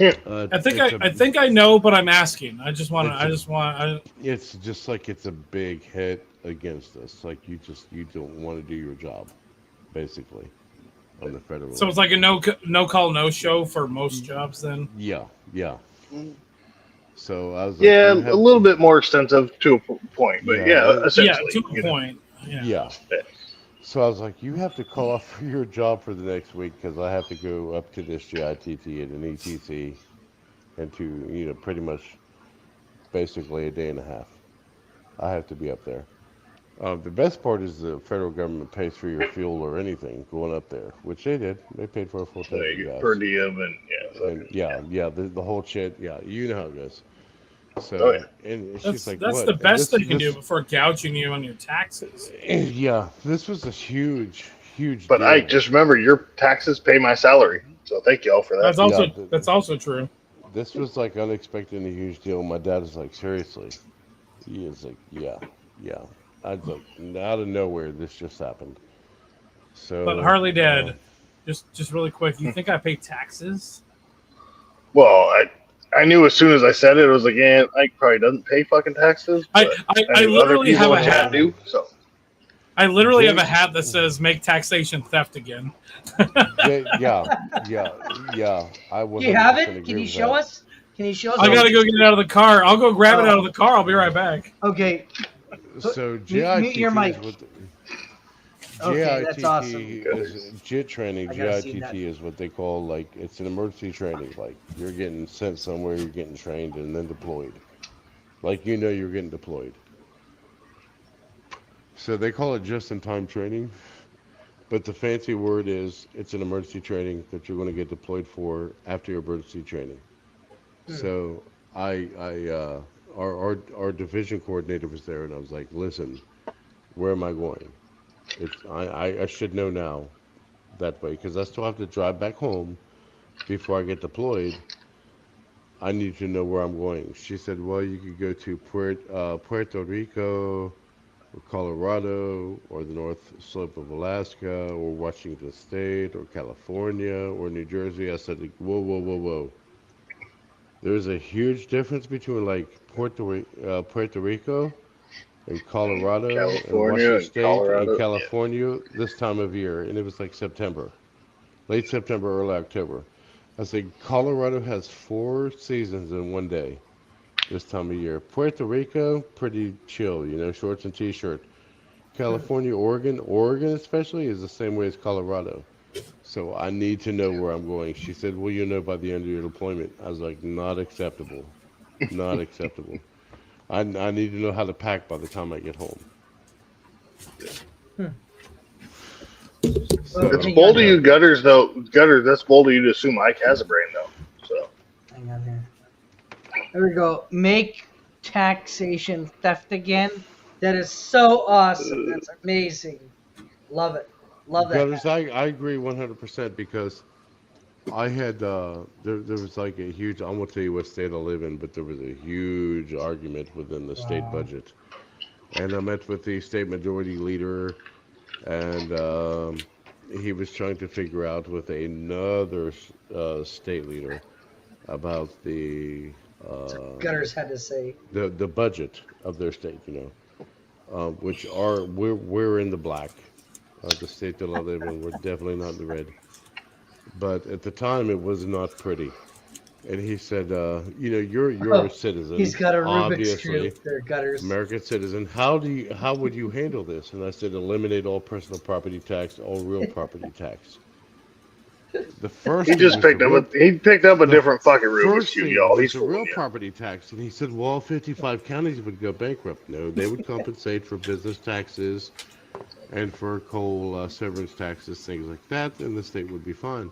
I think I know, but I'm asking. It's just like it's a big hit against us. Like you don't want to do your job, basically, on the federal. So it's like a no call, no show for most jobs then. Yeah. So I was like, a little bit more extensive to a point, but essentially, to a point. Yeah. So I was like, you have to call off for your job for the next week because I have to go up to this GITT and an ETC and to, pretty much basically a day and a half. I have to be up there. The best part is the federal government pays for your fuel or anything going up there, which they did. They paid for a full tank of gas. Per diem the whole shit. Yeah, you know how it goes. So, and she's like, that's what? the best they can do before gouging you on your taxes. Yeah, this was a huge But deal. I just remember your taxes pay my salary, so thank you all for that. That's also true. This was like unexpected and a huge deal. My dad was like, seriously? He is like, yeah. I was like, out of nowhere, this just happened. So, but Harley Dad, just really quick, you think I pay taxes? Well, I knew as soon as I said it, I was like, yeah, Ike probably doesn't pay fucking taxes. I literally have a hat. I literally have a hat that says "Make taxation theft again." yeah. I do you have it? Can you show us? Can you show us? I gotta go get it out of the car. I'll go grab it out of the car. I'll be right back. Okay. So mute your mic. Okay, that's awesome. is JIT training. I gotta see that. JITT is what they call, like, it's an emergency training. Like, you're getting sent somewhere, you're getting trained, and then deployed. Like, you know you're getting deployed. So they call it just-in-time training. But the fancy word is it's an emergency training that you're going to get deployed for after your emergency training. So our division coordinator was there, and I was like, listen, where am I going? I should know now that way, because I still have to drive back home before I get deployed. I need to know where I'm going. She said, well, you could go to Puerto Rico, or Colorado, or the North Slope of Alaska, or Washington State, or California, or New Jersey. I said, whoa, whoa, whoa, whoa. There's a huge difference between, like, Puerto Rico and Colorado and Washington State and California this time of year. And it was like September, late September, early October. I said, Colorado has 4 seasons in one day this time of year. Puerto Rico, pretty chill, you know, shorts and t-shirt. California, Oregon especially is the same way as Colorado. So I need to know where I'm going. She said, well, you'll know by the end of your deployment. I was like, not acceptable. Not acceptable. I need to know how to pack by the time I get home. So, It's bold of you gutters, though. Gutters, that's bold of you to assume Ike has a brain, though. So. Hang on here. There we go. Make taxation theft again. That is so awesome. That's amazing. Love it. Love that. Gutters, I agree 100% because I had, there was like a huge, I won't tell you what state I live in, but there was a huge argument within the state budget. And I met with the state majority leader, and he was trying to figure out with another state leader about the Gutters had to say the budget of their state, you know, which are we're in the black. The state that I live in, we're definitely not in the red. But at the time, it was not pretty. And he said, you know, you're a citizen. He's got a Rubik's obviously, Cube there, Gutters. American citizen. How would you handle this? And I said, eliminate all personal property tax, all real property tax. The first He just picked up a different fucking Rubik's Cube, y'all. He's a real property tax, and he said, well, 55 counties would go bankrupt. No, they would compensate for business taxes and for coal severance taxes, things like that, and the state would be fine.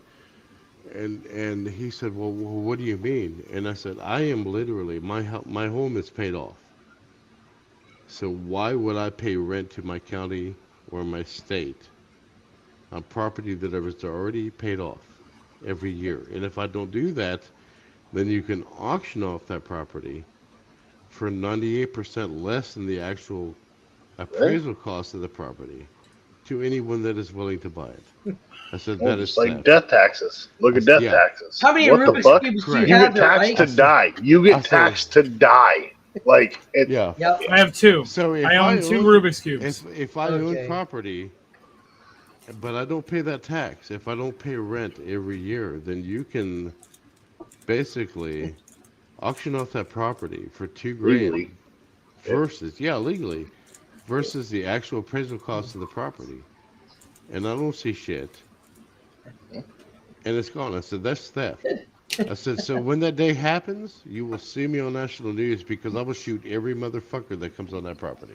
And he said, well, what do you mean? And I said, I am literally, my home is paid off. So why would I pay rent to my county or my state on property that was already paid off every year? And if I don't do that, then you can auction off that property for 98% less than the actual appraisal cost of the property to anyone that is willing to buy it. I said, that is like death taxes. Look at death taxes. How many what Rubik's the fuck? Cubes do You you have get there, taxed Ike? to die. You get taxed to die. Like, yeah. I have 2. So if I own 2 Rubik's Cubes. If I own property, but I don't pay that tax, if I don't pay rent every year, then you can basically auction off that property for $2,000 Legally. versus, legally, versus the actual appraisal cost of the property. And I don't see shit. And it's gone. I said, that's theft. I said, so when that day happens, you will see me on national news because I will shoot every motherfucker that comes on that property.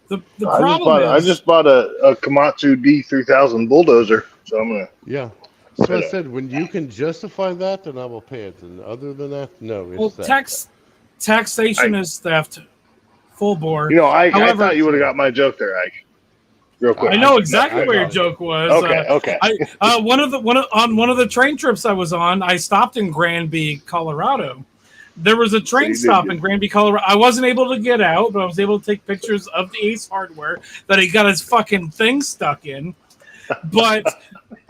The problem I just bought a Komatsu D3000 bulldozer, so I'm gonna. Yeah. So I said, when you can justify that, then I will pay it. And other than that, no. It's well, theft. taxation is theft, full bore. You know, I However, thought you would have got my joke there, Ike. Real quick. I know exactly where your joke was. Okay. One of the train trips I was on, I stopped in Granby, Colorado. There was a train stop in Granby, Colorado. I wasn't able to get out, but I was able to take pictures of the Ace Hardware that he got his fucking thing stuck in. But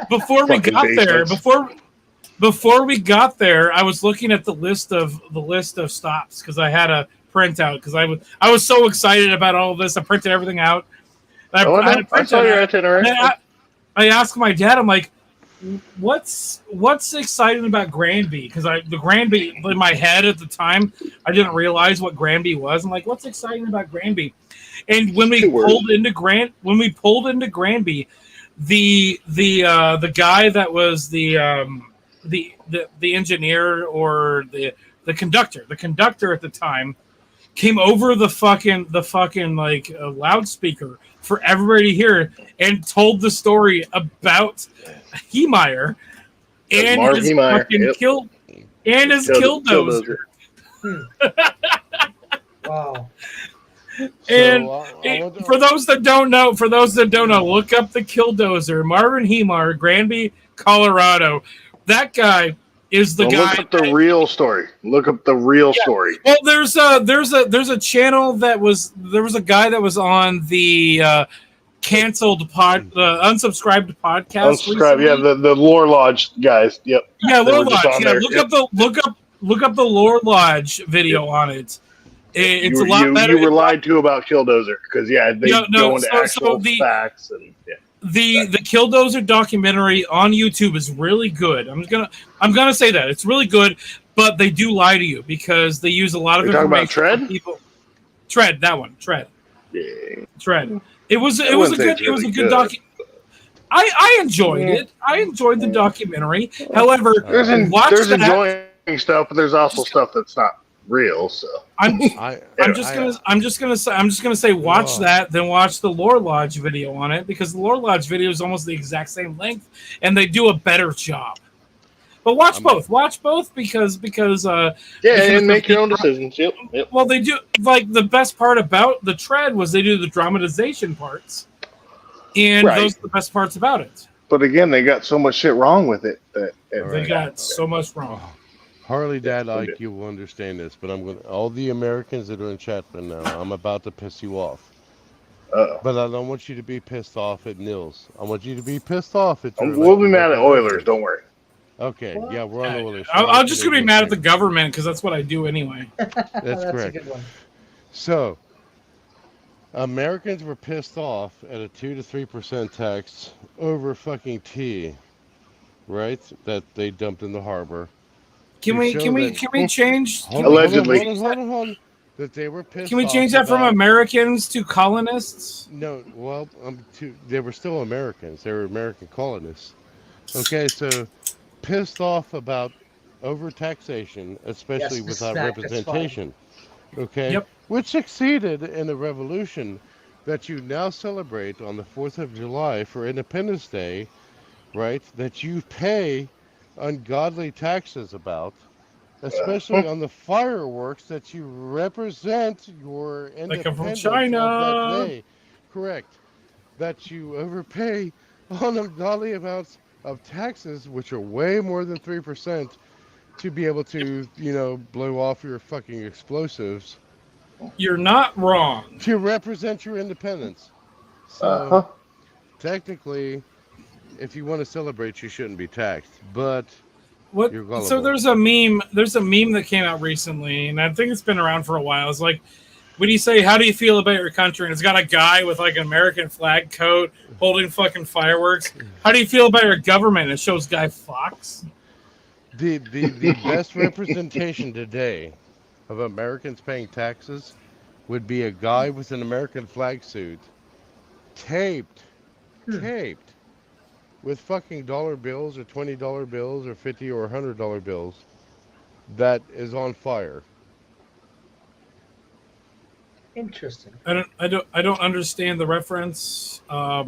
before we got there, before we got there, I was looking at the list of stops because I had a printout because I was so excited about all of this. I printed everything out. I saw your itinerary. I asked my dad, I'm like, what's exciting about Granby? Because the Granby in my head at the time, I didn't realize what Granby was. I'm like, what's exciting about Granby? And when we 2 words. pulled into Granby, the guy that was the engineer or the conductor at the time came over the fucking like loudspeaker for everybody to hear and told the story about Heemeyer and Marv his Heemeyer, fucking yep. killdozer. Wow. And So, for those that don't know, look up the killdozer. Marvin Heemeyer, Granby, Colorado. That guy is the guy. Look up the real story. Look up the real story. Well, there's a channel there was a guy that was on the canceled unsubscribed podcast. Unsubscribe, yeah, the Lore Lodge guys. Yep. Yeah, They Lore were just Lodge. on Yeah, there. look up the Lore Lodge video on it. It's a lot better. You were lied to about Killdozer because they go into so actual the- facts and The Killdozer documentary on YouTube is really good. I'm gonna say that it's really good, but they do lie to you because they use a lot of You're talking information. about from Tread? People. Tread, that one. Tread. Yeah. Tread. It was a wouldn't say good it's really good. doc. I enjoyed it. I enjoyed the documentary. However, There's watch that. enjoying stuff, but there's also stuff that's not real. So I'm just gonna say watch that, then watch the Lore Lodge video on it because the Lore Lodge video is almost the exact same length, and they do a better job. But watch both because and make your own decisions. Yep. Well, they do like the best part about the Tread was they do the dramatization parts, and Right. those are the best parts about it. But again, they got so much shit wrong with it that They got so much wrong. Harley Dad Ike, you will understand this, but all the Americans that are in chat right now, I'm about to piss you off. But I don't want you to be pissed off at Nils. I want you to be pissed off at we'll be mad at Oilers. Don't worry. Okay, yeah, we're on Oilers. I'm just gonna be mad at the government because that's what I do anyway. That's correct. a good one. So, Americans were pissed off at a 2 to 3% tax over fucking tea, right? That they dumped in the harbor. Can we change? Allegedly. Hold on. That they were pissed. Can we off change that from about- Americans to colonists? No, well, they were still Americans. They were American colonists. Okay, so pissed off about overtaxation, especially Yes, without that's fine. representation. Okay, Yep. which succeeded in the revolution that you now celebrate on the 4th of July for Independence Day, right? That you pay ungodly taxes about, especially on the fireworks that you represent your They come independence from of China. that day. Correct. That you overpay on ungodly amounts of taxes, which are way more than 3%, to be able to, blow off your fucking explosives You're not wrong. to represent your independence. So, technically, if you want to celebrate, you shouldn't be taxed. But What? you're gullible. So there's a meme. There's a meme that came out recently, and I think it's been around for a while. It's like, when you say, "How do you feel about your country?" and it's got a guy with like an American flag coat holding fucking fireworks. How do you feel about your government? It shows Guy Fawkes. The best representation today of Americans paying taxes would be a guy with an American flag suit taped with fucking dollar bills or $20 bills or $50 or $100 bills that is on fire. Interesting. I don't understand the reference. So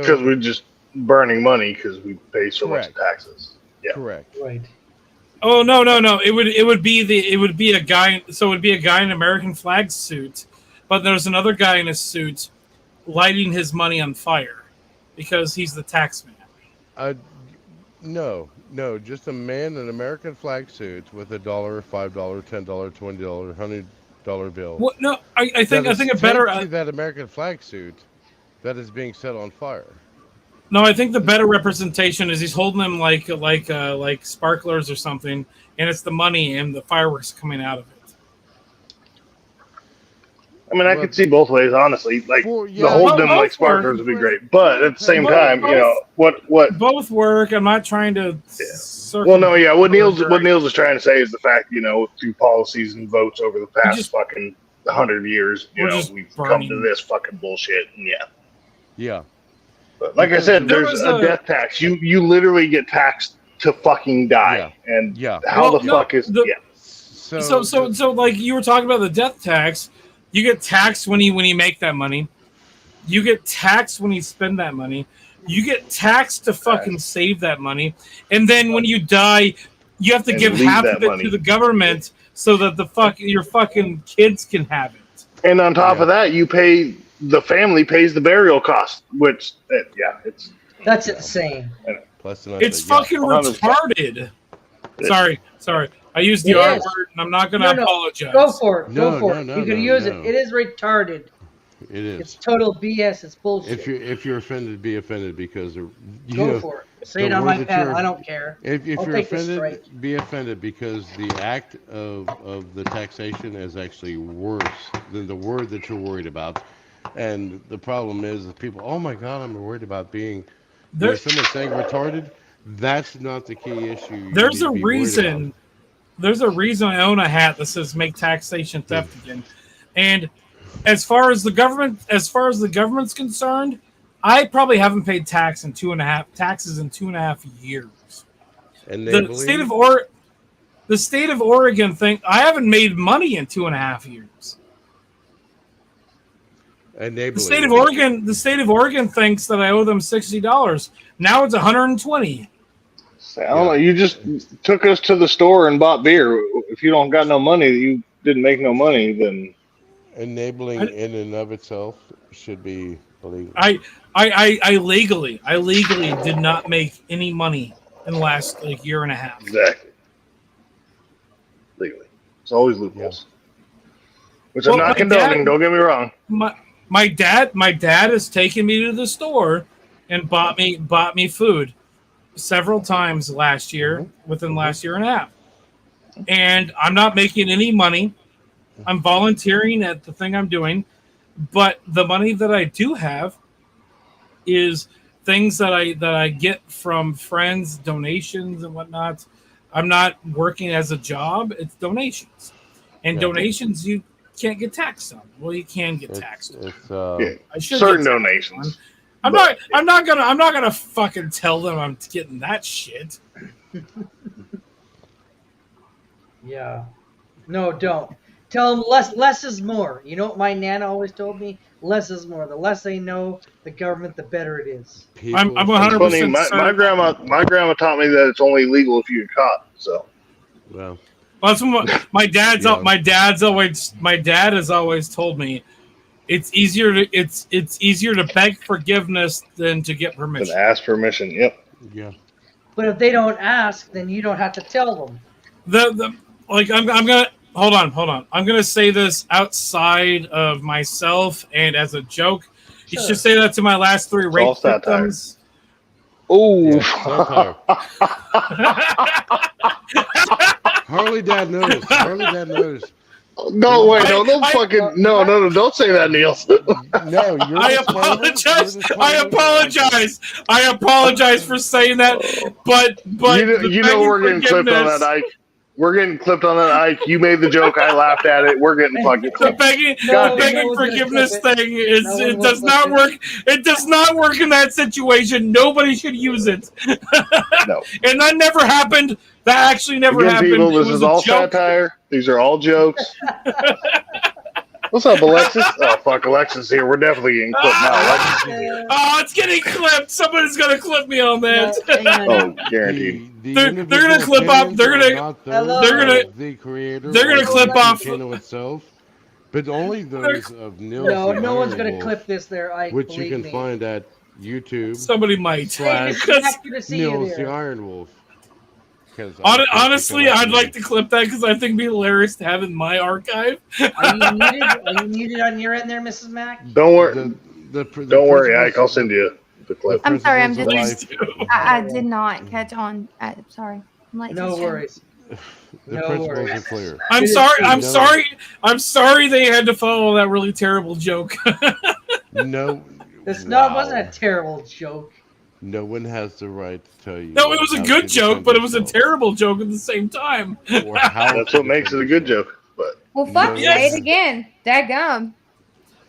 Because we're just burning money because we pay so much Correct. taxes. Yeah. correct. Right. Oh no! It would be a guy. So it would be a guy in an American flag suit, but there's another guy in a suit lighting his money on fire because he's the tax man. No, just a man in an American flag suit with $1, $5, $10, $20, $100 bill. What? No, I think a better. taped to that American flag suit that is being set on fire. No, I think the better representation is he's holding them like sparklers or something, and it's the money and the fireworks coming out of it. I mean, I could see both ways, honestly. Like, the hold them like sparklers would be great. But at the same time, what? Both work. I'm not trying to. Well, no, yeah. What Niels is trying to say is the fact, through policies and votes over the past fucking 100 years, We're we've come burning. to this fucking bullshit. And Yeah. but like I said, There there's was a death tax. You literally get taxed to fucking die. And how Well, the fuck is So like you were talking about the death tax, you get taxed when you make that money. You get taxed when you spend that money. You get taxed to fucking save that money. And then when you die, you have to And give leave half that of it money. to the government so that your fucking kids can have it. And on top of that, the family pays the burial cost, which That's insane. Plus It's fucking 100%. retarded. Sorry. I used the It R is. word, and I'm not going to No, apologize. Go for it. No, Go for no, it. no, You can no, use no. it. It is retarded. It is. It's total BS. It's bullshit. If you're offended, be offended because Go for it. Say it on my pen. I don't care. If I'll you're take this offended, straight. be offended because the act of the taxation is actually worse than the word that you're worried about. And the problem is that people, oh my God, I'm worried about being someone saying retarded. That's not the key issue. you There's need a to be worried reason. about. There's a reason I own a hat that says "Make taxation theft again." And as far as the government's concerned, I probably haven't paid taxes in 2.5 years. And The state of Oregon think I haven't made money in 2.5 years. The state of Oregon thinks that I owe them $60. Now it's $120. I don't know. You just took us to the store and bought beer. If you don't got no money, you didn't make no money, then enabling in and of itself should be illegal. I legally did not make any money in the last year and a half. Exactly. Legally. It's always loopholes. Which I'm not condoning, don't get me wrong. My dad has taken me to the store and bought me food several times last year, within the last year and a half. And I'm not making any money. I'm volunteering at the thing I'm doing, but the money that I do have is things that I get from friends, donations and whatnot. I'm not working as a job, it's donations. And donations you can't get taxed on. Well, you can get taxed on. I should certain get taxed donations. on. I'm not gonna fucking tell them I'm getting that shit. Yeah. No, don't. Tell them less is more. You know what my Nana always told me? Less is more. The less they know the government, the better it is. I'm 100% my grandma taught me that it's only legal if you get caught. So, well, that's what my dad has always told me. It's easier to beg forgiveness than to get permission. and ask permission. Yep. Yeah. But if they don't ask, then you don't have to tell them. I'm gonna hold on. I'm gonna say this outside of myself and as a joke. You should say that to my last 3 rape victims. Oh, Harley Dad knows. no, wait, don't don't say that, Neil. No, I apologize for saying that, but you know we're getting clipped on that, Ike. We're getting clipped on that, Ike. You made the joke. I laughed at it. We're getting fucking clipped. The begging forgiveness thing it does not work. It does not work in that situation. Nobody should use it. No. And that never happened. That actually never Again, happened. people, It this was is a all joke. satire. These are all jokes. What's up, Alexis? Oh, fuck, Alexis here. We're definitely getting clipped now. Alexis is here. Oh, it's getting clipped. Somebody's gonna clip me on that. Oh, guaranteed. They're gonna clip up. They're gonna clip off. Channel itself, but only those of Nils. No one's gonna clip this there, Ike. Which you believe can me. find at YouTube. Somebody might. / Happy to see you Nils the there. Iron Wolf. Honestly, I'd like to clip that because I think it'd be hilarious to have in my archive. Are you muted on your end there, Mrs. Mack? Don't worry. Don't worry, Ike. I'll send you the clip. I'm sorry, I'm just. Please do. I did not catch on. Sorry, I'm late. No to the show. worries. The No principles worries. are clear. I'm sorry. I'm sorry they had to follow that really terrible joke. No. Wasn't a terrible joke. No one has the right to tell you. No, it was a how good to joke, defend but it was a yourself terrible joke at the same time. or how That's to what makes it a defend good yourself. joke. But Well, fuck, No. say it again. Dadgum.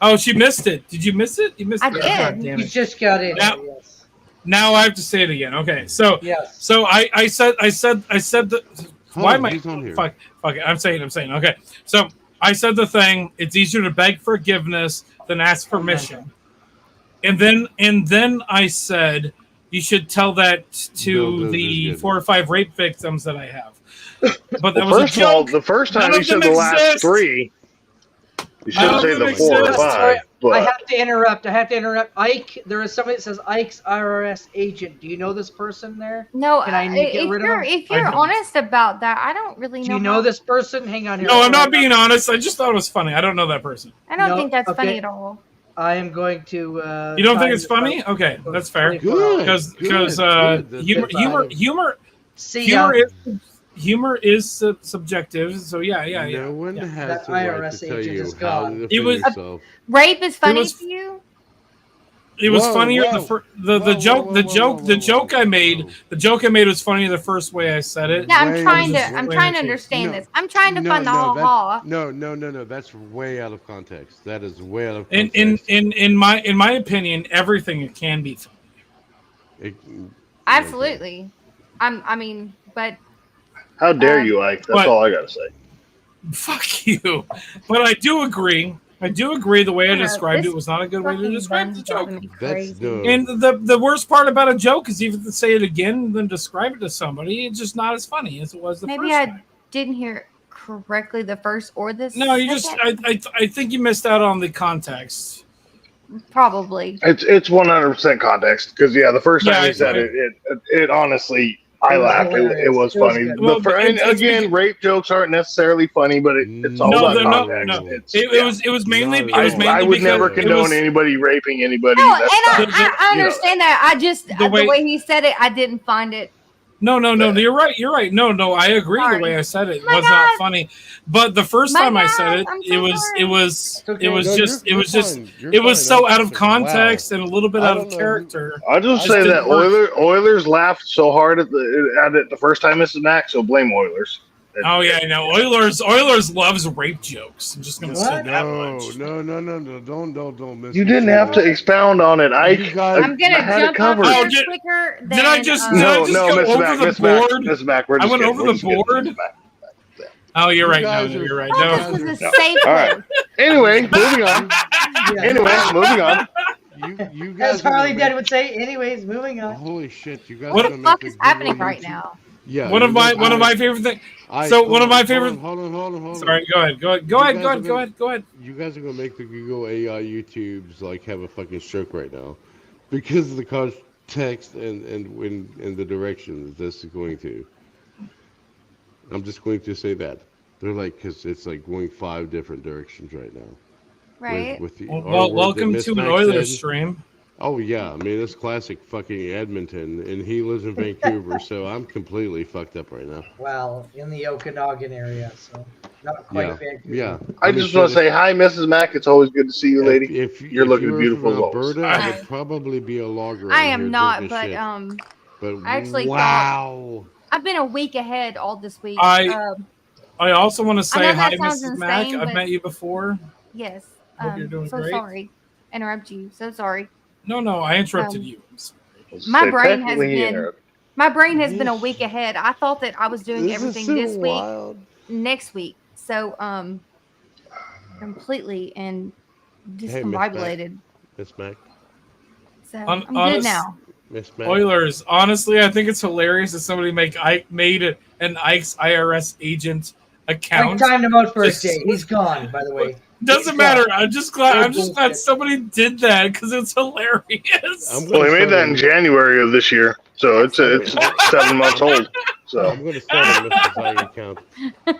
Oh, she missed it. Did you miss it? You missed I it. did. God damn You it. just got in. Now- Yes. Now I have to say it again. Okay, so Yes. so I said the why am I He's on here. fuck it. I'm saying okay. So I said the thing. It's easier to beg forgiveness than ask permission. And then I said you should tell that to No, those the are good. 4 or 5 rape victims that I have. But that Well, was a first of all, joke. the first time None you of said them the last exist. 3, you should None of say them the 4 or exist. 5. I But have to interrupt. Ike, there is somebody that says Ike's IRS agent. Do you know this person there? No, Can I get if rid of you're him? if you're I don't. honest about that, I don't really know. Do you know this person? Hang on here. No, I'm not being honest. I just thought it was funny. I don't know that person. I don't No, think that's funny okay. at all. I am going to. You don't try think it's to- funny? Okay, that's fair. Good. Because Good. humor is subjective. So yeah. No one has That the right IRS to tell agent you is how gone. to It defend was- yourself. Rape is funny was- to you? It was Whoa, funnier whoa. the joke I made. Whoa. The joke I made was funnier the first way I said it. Yeah, I'm Wait, trying wait, to I'm wait, trying to wait. understand No. this. I'm trying to find the ha-ha. No. That's way out of context. That is way out of In context. in my opinion, everything can be funny. Absolutely. I mean, but how dare you, Ike? That's But- all I gotta say. Fuck you. But I do agree. The way I Yeah, described this it was not a good way to fucking describe bun's the joke. driving me That's crazy. no. And the worst part about a joke is even to say it again than describe it to somebody, it's just not as funny as it was the Maybe first I time. didn't hear it correctly the first or the No, you just second. I think you missed out on the context. Probably. It's 100% context because the first time Yeah, he said right. it honestly, I It was laughed. It hilarious. was It was funny. good. Well, And it's again, because- rape jokes aren't necessarily funny, but it's all No, about they're not. context. No, It's- it was mainly No, it was mainly I would because never it condone was- anybody raping anybody. No, That's and not- I you know. understand that. I just The the way- way he said it, I didn't find it. No, you're right. No, I agree. Sorry. The way I said it My was God. not funny, but the first My time I God, said it, I'm it so was sorry. it was Okay. it was No, just you're it was just fine. You're it was fine. so out of Wow. context and a little bit I out of don't know. character. I'll just Just say didn't that work. Oilers laughed so hard at it the first time, Mrs. Mack. So blame Oilers. Oh yeah, no. Oilers loves rape jokes. I'm just gonna say What? that No, much. no, don't miss You it. didn't have to expound on it. You guys- I'm gonna I had it jump up covered. Oh, here did- quicker than did I just- um, did I No, just no, go Mrs. over Mack, the Mrs. Mack, board? Mrs. Mack, we're I just went kidding. over We're the just kidding, board? Mrs. Mack. Oh, you're You right. No, guys are- you're right. I No. thought this was a No. safe All right. place. Anyway, moving on. Yeah. Anyway, moving on. You guys As are Harley gonna Dad make- would say. Anyways, moving on. Holy shit! You guys. What are the gonna What make the a fuck is happening good right YouTube- now? Yeah. One of you guys my are- favorite things. I- So hold one of on, my hold favorite. on, Hold on. Sorry, go ahead. Go You ahead. guys are Go ahead. You guys are gonna make the Google AI YouTubes like have a fucking stroke right now, because of the context and the directions this is going to. I'm just going to say that they're like, because it's like going 5 different directions right now. Right? With the Well, R word that welcome Miss to an Mac Oilers said. stream. Oh yeah, I mean it's classic fucking Edmonton, and he lives in Vancouver, so I'm completely fucked up right now. Well, in the Okanagan area, so not quite Yeah, Vancouver. yeah. I mean, just want to say hi, Mrs. Mack. It's always good to see you, lady. You're looking you were beautiful from as always. Alberta, I- I would probably be a logger. I on am here not, drinking but shit. But I actually wow. I've been a week ahead all this week. I also want to say know hi, that sounds Mrs. Mack. insane, I've but- met you before. Yes. Hope you're doing so great. sorry. Interrupt you. So sorry. No, I interrupted you. My Say brain has technically been interrupted. my brain has been a week ahead. I thought that I was doing This is everything so this week, wild. next week. So completely and Hey, Miss Mac. discombobulated. Miss Mac. So On- I'm honest- good now. Miss Mac. Oilers. Honestly, I think it's hilarious that somebody made an Ike's IRS agent Right account. time to vote for Just- Jay. He's gone, by the way. Doesn't matter. I'm just glad somebody did that because it's hilarious. I'm Well, gonna they made that start in a- January of this year, so it's 7 months old. So I'm going to start a Mrs. Mac account.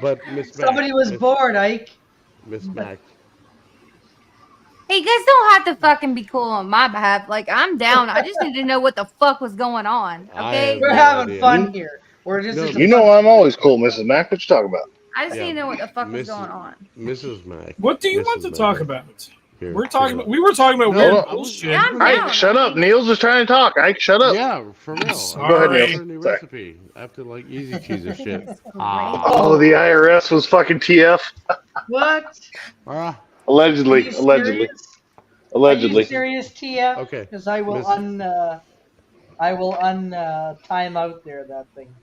But Miss Mac. Somebody was bored, Ike. Miss Mac. Hey, you guys don't have to fucking be cool on my behalf. Like I'm down. I just need to know what the fuck was going on. I Okay. have We're no having idea. fun here. We're just. No, it's a you fun- know I'm always cool, Mrs. Mack. What you talking about? I just Yeah. need to know what the fuck was Mrs. going on. Mrs. Mac. What do you Mrs. want to Mac. talk about? Here, We were talking here. about No, weird I was- bullshit. Yeah, I'm down. Ike, shut up. Niels is trying to talk. Ike, shut up. Yeah, for real. Sorry. Go ahead, I Neil. learned a new Sorry. recipe after like easy cheese and shit. This is great. Ah. Oh, the IRS was fucking TF. What? Ah, Allegedly. Are you Allegedly. serious? Allegedly. Are you serious, TF? okay. Because I will time out there that thing.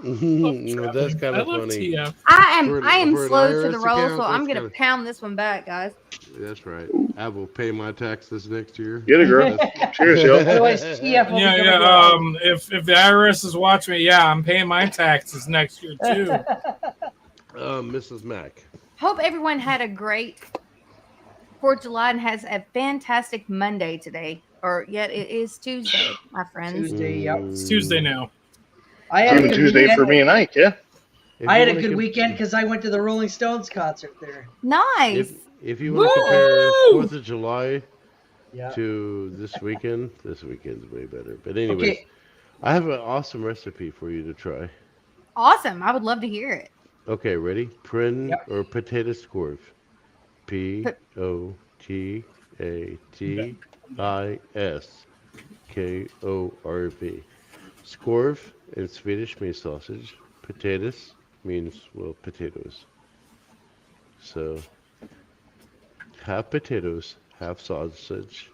Well, that's kind I of love funny. TF. I For am an slow to the IRS roll, account, so I'm that's gonna kinda- pound this one back, guys. That's right. I will pay my taxes next year. Get it, girl. Cheers, yo. Otherwise, TF will Yeah, become yeah. a If the IRS is watching me, yeah, I'm paying my taxes next year too. Mrs. Mack. Hope everyone had a great 4th of July and has a fantastic Monday today. Or yet it is Tuesday, my friends. Tuesday, yep. It's Tuesday now. I had a Even good Tuesday weekend. for me and Ike, yeah. If I you had a wanna good com- weekend because I went to the Rolling Stones concert there. Nice. If you want to compare Woo! 4th of July Yeah. to this weekend's way better. But anyways, Okay. I have an awesome recipe for you to try. Awesome. I would love to hear it. Okay, ready? Prin Yep. or potato scorf. POTATISKORV. Skorv in Swedish means sausage. Potatoes means, well, potatoes. So, half potatoes, half sausage,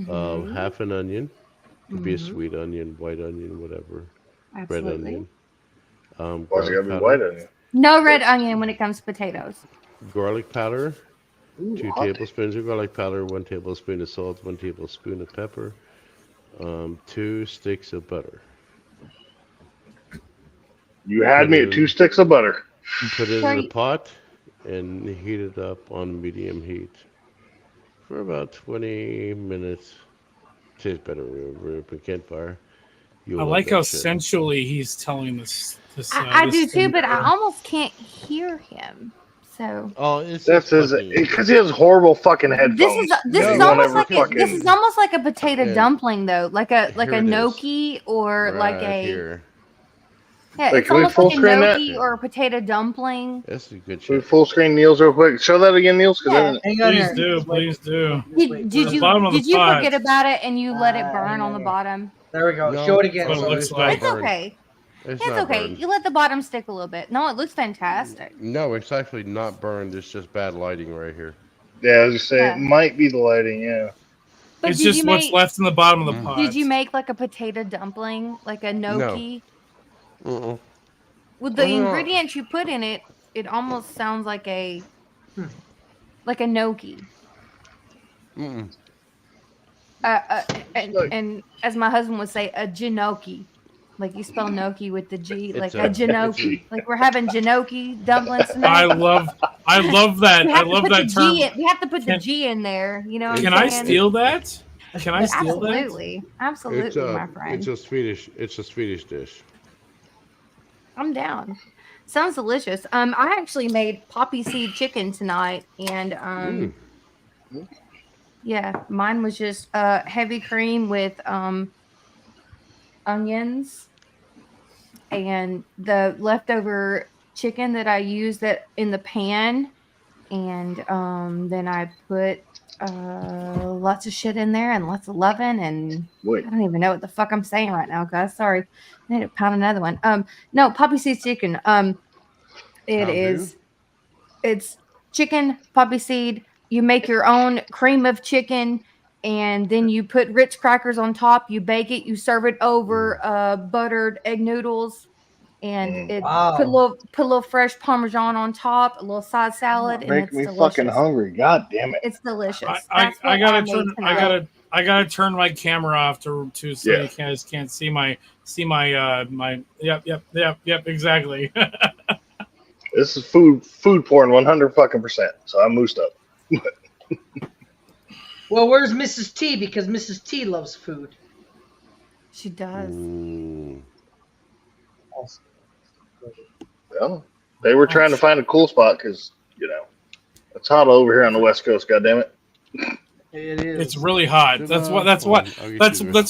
half an onion. Could be a sweet onion, white onion, whatever. Red Absolutely. onion. Why's it Garlic gotta be powder. white onion? No red onion when it comes to potatoes. Garlic powder. Ooh, 2 hot. tablespoons of garlic powder, 1 tablespoon of salt, 1 tablespoon of pepper, 2 sticks of butter. You had me at 2 sticks of butter. Put it in Sorry. a pot and heat it up on medium heat for about 20 minutes. Tastes better over a campfire. You'll I love like that how shit. sensually he's telling this. I this do too, thing. but I almost can't hear him. So Oh, it's That's just his fucking- because he has horrible fucking headphones. this is You almost won't like ever this is almost like a potato Yeah. dumpling though, like a Here it is. gnocchi or like right a here. yeah, Wait, it's can we almost full like a screen that? gnocchi or a potato dumpling. That's a good Can we shit. full screen Niels real quick? Show that again, Niels. 'Cause Yeah. that- Hang on Please here. do, Just wait. please do. Just wait. Did you bottom of the did you pot. forget about it and you let it Ah, burn hang on on the here. bottom? There we go. No, Show it again. That's what it looks it's like. not It's burned. okay. It's It's not okay. burned. You let the bottom stick a little bit. No, it looks fantastic. No, it's actually not burned. It's just bad lighting right here. Yeah, as you say, Yeah. it might be the lighting. Yeah. But It's did just you what's make left in the bottom of the pot. did you make like a potato dumpling, like a gnocchi? Uh-uh. With the Oh. ingredients you put in it, it almost sounds like a gnocchi. Mm-mm. And as my husband would say, a gnocchi. Like you spell gnocchi with the G, It's like a- a gnocchi. Like we're having gnocchi dumplings tonight. I love that. We I have to love put that the term. G in, we have to put the Can- G in there. You know what Can I'm I saying? steal that? Can I steal that? Absolutely. Absolutely, my friend. It's a Swedish dish. I'm down. Sounds delicious. I actually made poppy seed chicken tonight, and yeah, mine was just heavy cream with onions and the leftover chicken that I used that in the pan, and then I put lots of shit in there and lots of loving, and Wait. I don't even know what the fuck I'm saying right now, guys. Sorry. I need to pound another one. No, poppy seed chicken. It's chicken, poppy seed. You make your own cream of chicken, and then you put Ritz crackers on top. You bake it. You serve it over buttered egg noodles, and it Wow. put a little fresh Parmesan on top, a little side salad, and Make it's me delicious. fucking hungry. God damn it. It's delicious. I That's what gotta made turn. tonight. I gotta turn my camera off so Yeah. you guys can't see my my. Yep. Exactly. This is food porn 100%. So I'm moosed up. Well, where's Mrs. T? Because Mrs. T loves food. She does. Mm. Well, they were trying to find a cool spot because, it's hot over here on the West Coast, goddammit. It is. It's really hot. That's why. That's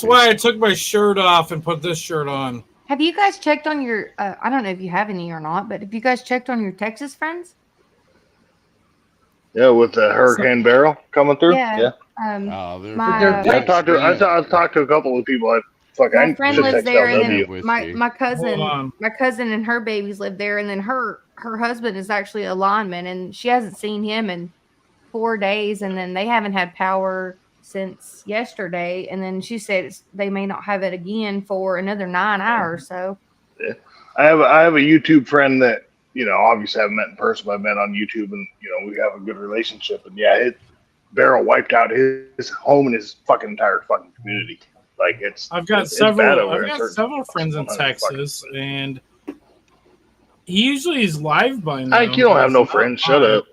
why I took my shirt off and put this shirt on. Have you guys checked on your? I don't know if you have any or not, but have you guys checked on your Texas friends? Yeah, with the Hurricane Barrel coming through. Yeah. Oh, they're My, They're I've talked to a couple of people. my friend should lives text there, LW. and then my cousin, Hold on. my cousin and her babies live there, and then her her husband is actually a lineman, and she hasn't seen him in 4 days, and then they haven't had power since yesterday, and then she said they may not have it again for another 9 hours. So Yeah. I have a YouTube friend that, obviously I haven't met in person, but I met on YouTube, and we have a good relationship. And yeah, Beryl wiped out his home and his fucking entire fucking community. Like I've got several friends in Texas, and he usually is live by now. Ike, you don't have no friends. Shut up.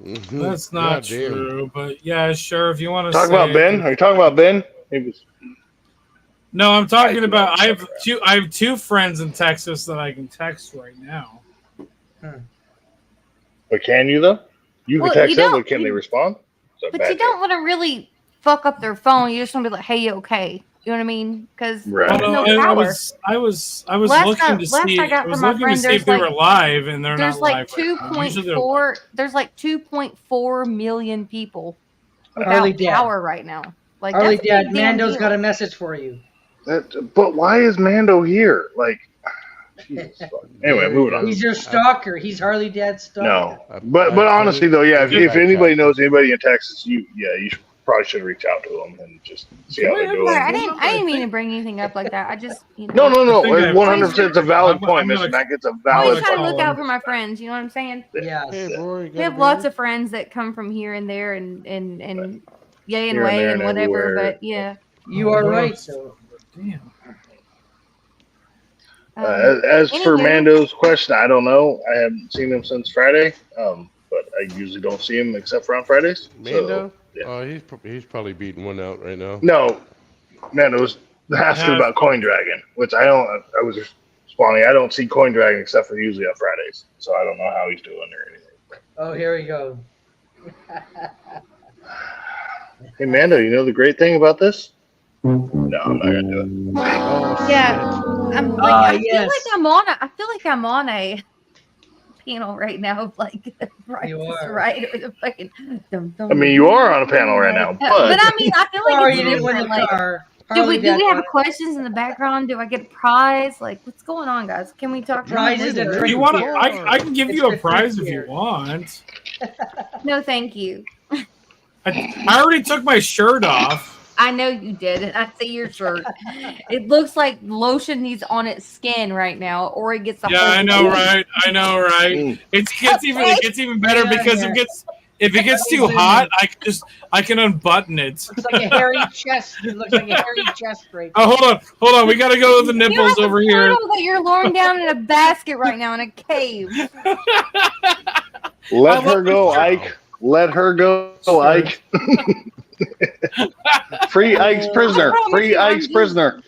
That's not true, but yeah, sure. If you want to talk about Ben, are you talking about Ben? No, I'm talking about. I have two friends in Texas that I can text right now. But can you though? You can text them, but can they respond? But you don't want to really fuck up their phone. You just want to be like, "Hey, you okay?" You know what I mean? Because right. no power. I was looking to see if they were live, and they're not live. There's like 2.4 million people without power right now. Like, Harley Dad, Mando's got a message for you. But why is Mando here? Like, Jesus. Anyway, moving on. He's your stalker. He's Harley Dad's stalker. No, but honestly though, yeah, if anybody knows anybody in Texas, you probably should reach out to them and just see how they're doing. I didn't mean to bring anything up like that. I just No. 100%. It's a valid point, Mr. Mac. It's a valid. I always try to look out for my friends. You know what I'm saying? Yeah. We have lots of friends that come from here and there and yay and way and whatever. But yeah, you are right. So damn. As for Mando's question, I don't know. I haven't seen him since Friday, but I usually don't see him except for on Fridays. Mando? So, yeah. Oh, he's probably beating one out right now. No, Mando's asking about Coin Dragon, which I was responding. I don't see Coin Dragon except for usually on Fridays, so I don't know how he's doing or anything. Oh, here we go. Hey, Mando, you know the great thing about this? No, I'm not gonna do it. Yeah, I'm like, I feel like I'm on a panel right now of like right, or the fucking. I mean, you are on a panel right now, but I mean, I feel like it's different. Like, do we have questions in the background? Do I get a prize? Like, what's going on, guys? Can we talk? Prizes and If you want, I can give you a prize if you want. No, thank you. I already took my shirt off. I know you did, and I see your shirt. It looks like lotion needs on its skin right now, or it gets. I know, right? It gets even better because if it gets too hot, I can unbutton it. Looks like a hairy chest. It looks like a hairy chest right now. Oh, hold on. We gotta go with the nipples over here. That you're lying down in a basket right now in a cave. Let her go, Ike. Let her go, Ike. Free Ike's prisoner. Free Ike's prisoner.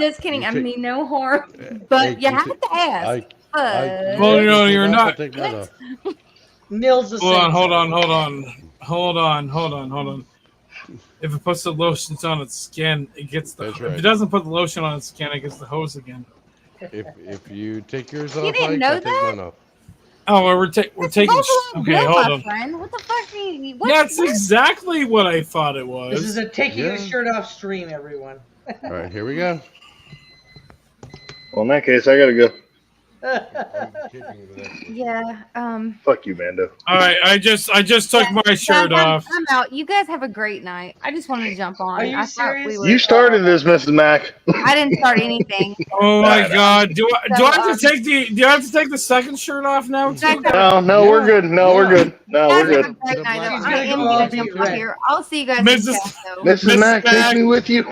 Just kidding. I mean no harm, but you have to ask. Well, no, you're not. Nils the Hold on. If it puts the lotions on its skin, it gets the. If it doesn't put the lotion on its skin, it gets the hose again. If you take yours off, you didn't know that. Oh, well, we're taking. Okay, hold on. Friend. What the fuck are you? That's exactly what I thought it was. This is a taking your shirt off stream, everyone. All right, here we go. Well, in that case, I gotta go. Yeah. Fuck you, Mando. All right, I just took my shirt off. I'm out. You guys have a great night. I just wanted to jump on. Are you serious? You started this, Mrs. Mac. I didn't start anything. Oh my God! Do I have to take the second shirt off now too? No, we're good. No, we're good. We're good. I am gonna jump on here. I'll see you guys. Mrs. Mac, take me with you.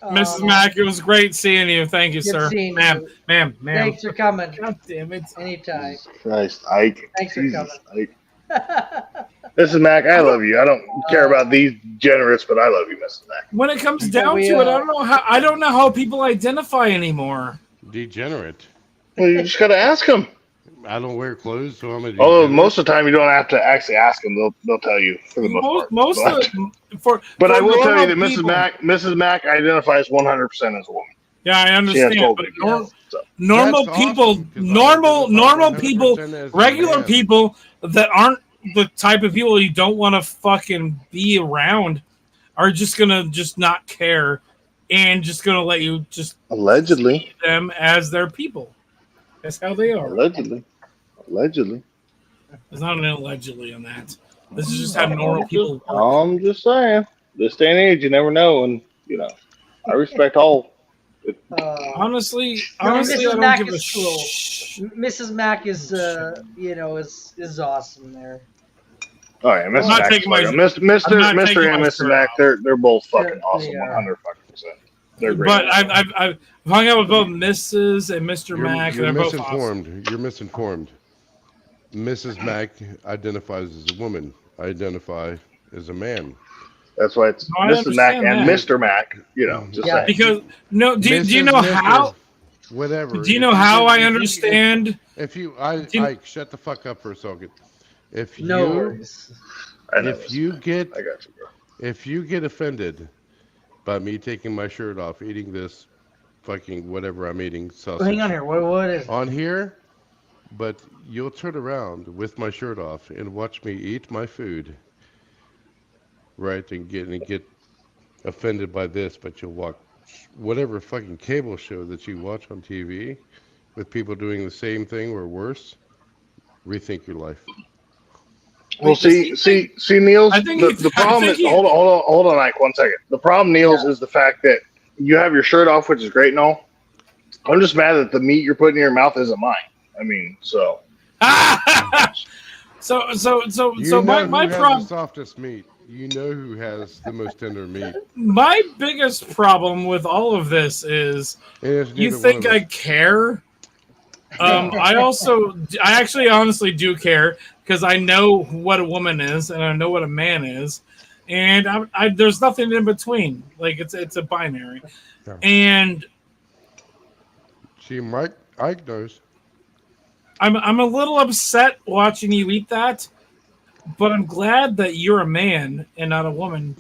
Mrs. Mac, it was great seeing you. Thank you, sir. Ma'am. Thanks for coming. God damn it. Anytime. Christ, Ike. Thanks for coming. Ike. Mrs. Mac, I love you. I don't care about these generous, but I love you, Mrs. Mac. When it comes down to it, I don't know how people identify anymore. Degenerate. Well, you just gotta ask them. I don't wear clothes, so I'm a. Although most of the time you don't have to actually ask them; they'll tell you for the most part. But I will tell you that Mrs. Mac identifies 100% as a woman. Yeah, I understand. But normal people, regular people that aren't the type of people you don't want to fucking be around are just gonna not care and just gonna let you just allegedly see them as their people. That's how they are. Allegedly. There's not an allegedly on that. This is just how normal people work. I'm just saying. This day and age, you never know, and I respect all. Honestly, No, I Mrs. don't Mac give a is cool. Mrs. Mac is, is awesome there. Oh yeah, Mr. I'm not Mac, taking my- Mr. I'm not Mr. taking and my Mrs. shirt Mac, off. they're both fucking They awesome, are. 100%. They're great. But I've hung out with both Mrs. and Mr. Mac, You're and they're both awesome. misinformed. You're misinformed. Mrs. Mac identifies as a woman. I identify as a man. That's why it's No, I Mrs. Mac understand and that. Mr. Mac. Just Yeah. saying. Because no, do you Mrs., know Mr., how? Whatever. Do you know how I understand? If you, Do you- Ike, shut the fuck up for a second. If No you, worries. I know if this. you get, I got you, bro. if you get offended by me taking my shirt off, eating this fucking whatever I'm eating, sausage. Well, hang on here. What is it? On here, but you'll turn around with my shirt off and watch me eat my food, right? And get offended by this, but you'll watch whatever fucking cable show that you watch on TV with people doing the same thing or worse. Rethink your life. Well, see, Niels. I think The problem is, hold on, Ike, 1 second. The problem, Niels, is the fact that you have your shirt off, which is great and all. I'm just mad that the meat you're putting in your mouth isn't mine. I mean, so. So You know my who has problem. the softest meat. You know who has the most tender meat. My biggest problem with all of this is And it's you neither think one I of us. care. I actually honestly do care because I know what a woman is and I know what a man is, and there's nothing in between. Like it's a binary, Yeah. and See, Ike knows. I'm a little upset watching you eat that, but I'm glad that you're a man and not a woman,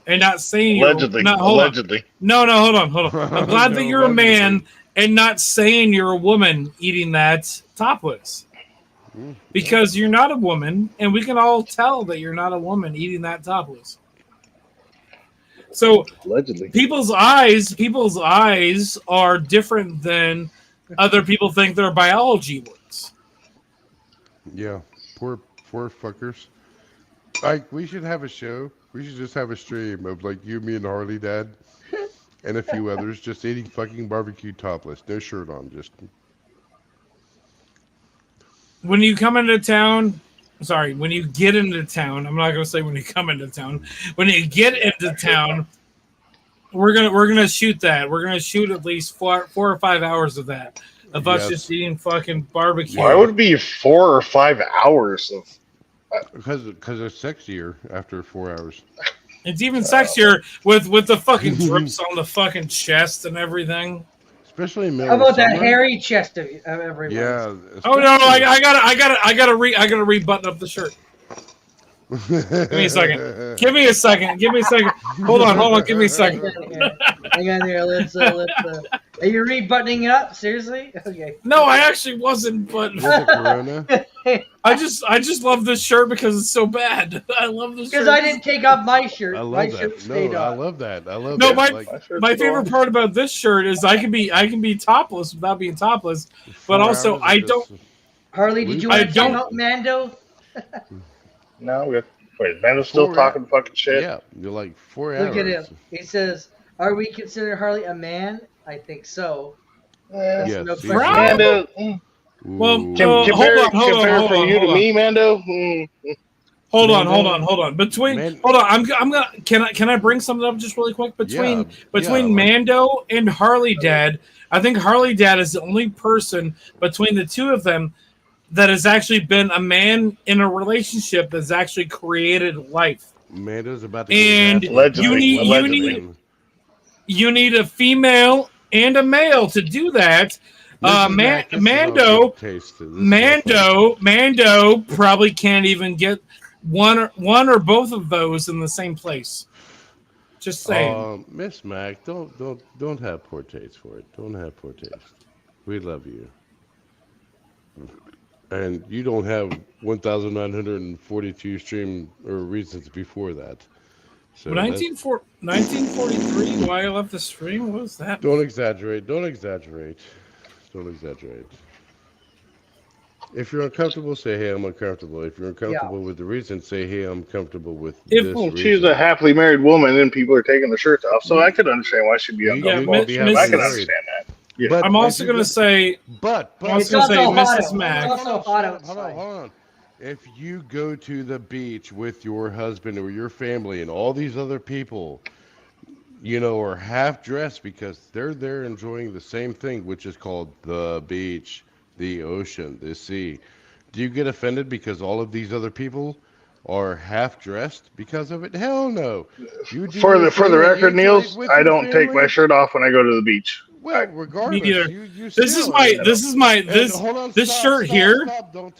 and not saying Allegedly. No, hold on. Allegedly. No, hold on. I'm glad that No, you're a man allegedly. and not saying you're a woman eating that topless. Because you're not a woman, and we can all tell that you're not a woman eating that topless. So Allegedly. people's eyes are different than other people think their biology works. Yeah, poor fuckers. Like, we should have a show. We should just have a stream of like you, me, and Harley, Dad, and a few others just eating fucking barbecue topless, no shirt on, just. When you come into town, when you get into town, I'm not gonna say when you come into town. When you get into town, we're gonna shoot that. We're gonna shoot at least 4 or 5 hours of that. Of us Yes. just eating fucking barbecue. Why would it be 4 or 5 hours of? Because it's sexier after 4 hours. It's even sexier with the fucking drips on the fucking chest and everything. Especially in the How middle about of that summer. hairy chest of everyone? Yeah. Oh no, I gotta re-button up the shirt. Give me a second. Give me a second. Hold on. Give me a second. Hang on here. Let's. Are you rebuttoning it up? Seriously? Okay. No, I actually wasn't, but Was it Corona? I just love this shirt because it's so bad. I love this shirt. Because I didn't take off my shirt. I My love shirt that. stayed No, I on. love that. I love No, that. my Like, my favorite part about this shirt is I can be topless without being topless, but 4 also hours I of don't. this- Harley, did you I want to check don't- out Mando? No, wait, Vando's still 4 talking fucking shit. Yeah, you're like 4 hours. Look at him. He says, "Are we considered Harley a man?" I think so. Yeah. Yes, no he's- question. Mando, Well, Ooh. compare hold from on, you hold to on. me, Mando. Hold on. Man- Hold on. I'm gonna. Can I bring something up just really quick? Between like- Mando and Harley Dad, I think Harley Dad is the only person between the two of them that has actually been a man in a relationship that's actually created life. Mando's about to And get his ass Allegedly, beat. allegedly. You need a female and a male to do that. Mrs. Mac, this is all Mando, good taste. This is all fun. Mando probably can't even get one or both of those in the same place. Just saying. Miss Mac, don't have poor taste for it. Don't have poor taste. We love you. And you don't have 1,942 stream or reasons before that. So 1943. Why I left the stream? What was that? don't exaggerate. Don't exaggerate. Don't exaggerate. If you're uncomfortable, say, hey, I'm uncomfortable. If you're uncomfortable with the reason, say, hey, I'm comfortable with If- this Well, reason. she's a happily married woman, and people are taking their shirts off, so I could understand why she'd be uncomfortable. could be happily I can married. understand that. Yeah. But I'm if also you going to go- say, But I'm It's also going to also say, hot Mrs. out. Mac. It's also hot hold outside. on. If you go to the beach with your husband or your family and all these other people, you know, are half dressed because they're there enjoying the same thing, which is called the beach, the ocean, the sea. Do you get offended because all of these other people are half dressed because of it? Hell no. You do For your the thing and record, enjoy it Niels, with I your don't take my family. shirt off when I go to the beach. Well, Me regardless, neither. you This is still, my. and- This is my. and This hold on, this stop, shirt stop, here. Stop. Don't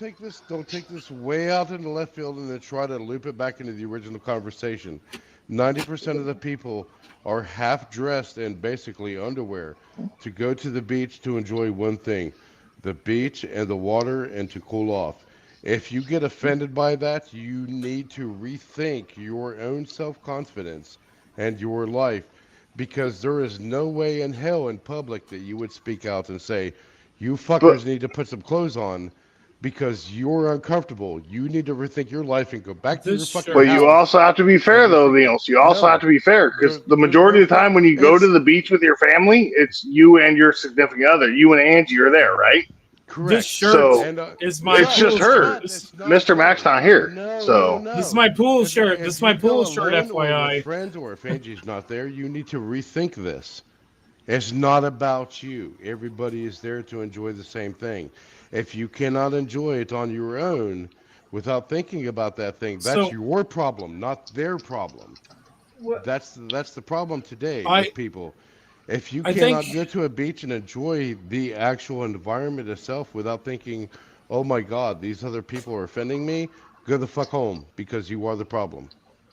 take this way out in the left field and then try to loop it back into the original conversation. 90% of the people are half dressed in basically underwear to go to the beach to enjoy one thing, the beach and the water, and to cool off. If you get offended by that, you need to rethink your own self-confidence and your life, because there is no way in hell in public that you would speak out and say, you fuckers need to put some clothes on because you're uncomfortable. You need to rethink your life and go back to your fucking But house. you also have to be fair, though, Niels. You also have to be fair, because the majority of the time when you go to the beach with your family, it's you and your significant other. You and Angie are there, right? Correct. This shirt So is my. it's just pool her. shirt. Mr. Mac's not here, so This is my pool shirt. This is my If you go pool shirt, alone or with FYI. friends, or if Angie's not there, you need to rethink this. It's not about you. Everybody is there to enjoy the same thing. If you cannot enjoy it on your own without thinking about that thing, that's So- your problem, not their problem. That's the problem today I- with people. If you I cannot think- go to a beach and enjoy the actual environment itself without thinking, oh my God, these other people are offending me, go the fuck home, because you are the problem.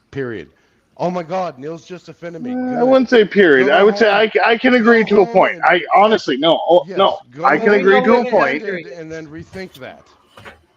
Period. Oh my God, Neil's just offended me. I Good. wouldn't say period. Go I would say home. I can agree to a point. I honestly no, Yes, no. go I can home agree to a and point. and then rethink that,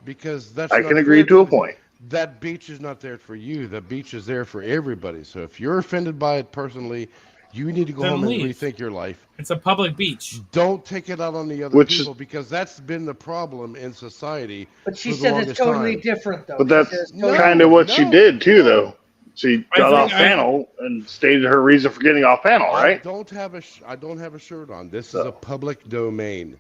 because that's I not can agree fair to a the- point. That beach is not there for you. The beach is there for everybody. So if you're offended by it personally, you need to go Then home leave. and rethink your life. It's a public beach. Don't take it out on the other Which is- people, because that's been the problem in society. But she for the said it's longest totally time. different, though. But She that's says totally kind of what she no, did too, no. though. She I got think off panel and stated her reason for getting off panel, I right? don't have a shirt on. This is a public domain.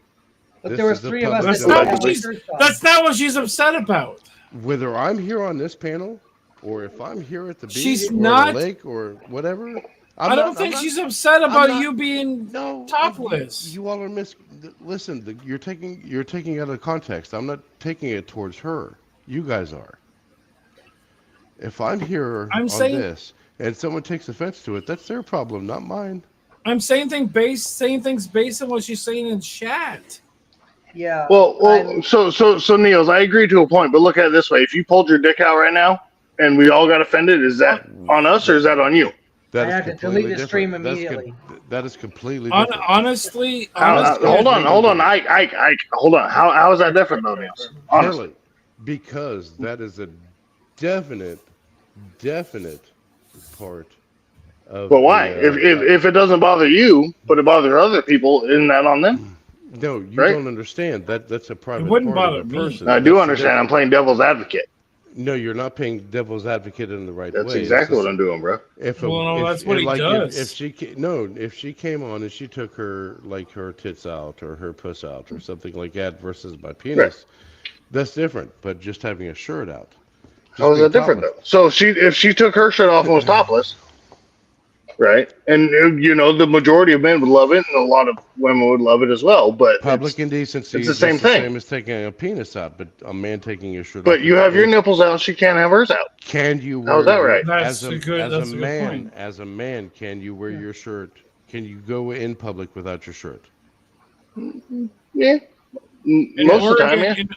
But This there were is a 3 of us public That's that not didn't what have our she's. shirts on. That's not what she's upset about. Whether I'm here on this panel, or if I'm here at the beach, She's or not- the lake, or whatever, I don't think she's upset about not- you being no topless. You all are listen. You're taking it out of context. I'm not taking it towards her. You guys are. If I'm here I'm on saying- this and someone takes offense to it, that's their problem, not mine. I'm saying things based on what she's saying in chat. Yeah. Well, I'm- so Niels, I agree to a point, but look at it this way: if you pulled your dick out right now and we all got offended, is that on us or is that on you? That I is have to completely delete the stream different. immediately. That is completely different. Honestly, Hold on. I hold on. How is that different though, Niels? Honestly, Really, because that is a definite part of. but why? the, If it doesn't bother you, but it bothers other people, isn't that on them? no, you right? don't understand. That's a private wouldn't part bother of the me. person. I do That's understand. I'm playing devil's advocate. No, you're not playing devil's advocate in the right That's way. exactly what I'm doing, bro. If Well, no, that's what he does. If she came on and she took her tits out or her puss out or something like that versus my penis, that's different. But just having a shirt out. How is that different though? So if she took her shirt off and was topless, right? And the majority of men would love it, and a lot of women would love it as well. But Public indecency it's the is same just the thing. same as taking a penis out, but a man taking his shirt off. But you have your nipples out, she can't have hers out. Can you? How's that right? That's a good man, point. as a man, can you wear your shirt? Can you go in public without your shirt? Yeah, In most of the time, Oregon,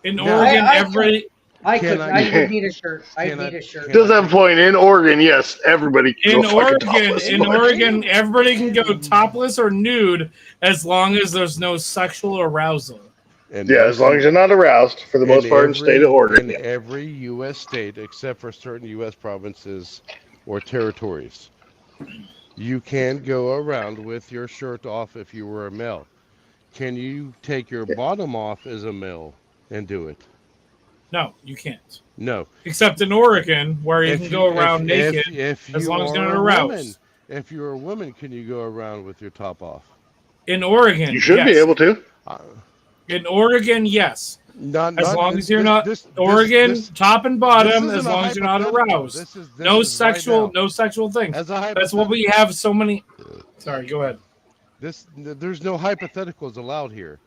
yeah. in No. Oregon, I every I Can could. I- I would need a shirt. I Can I- need a shirt. can Does have a point in Oregon? Yes, everybody can in go fucking Oregon, topless. in Oregon, everybody can go topless or nude as long as there's no sexual arousal. And Yeah, as long as you're not aroused, for the most part, in the state of Oregon. In every U.S. state, except for certain U.S. provinces or territories, you can go around with your shirt off if you were a male. Can you take your bottom off as a male and do it. No, you can't. No. Except in Oregon, where you can go around naked as long as you're not aroused. If you're a woman, can you go around with your top off? In Oregon, You should be yes. able to. In Oregon, yes. Not as long this- as you're this- not this- Oregon, this- top and this bottom, isn't as a long as you're not hypothetical. aroused. This is No right sexual, now. no sexual things. As a That's what we have so many. Sorry, go ahead. There's no hypotheticals allowed here.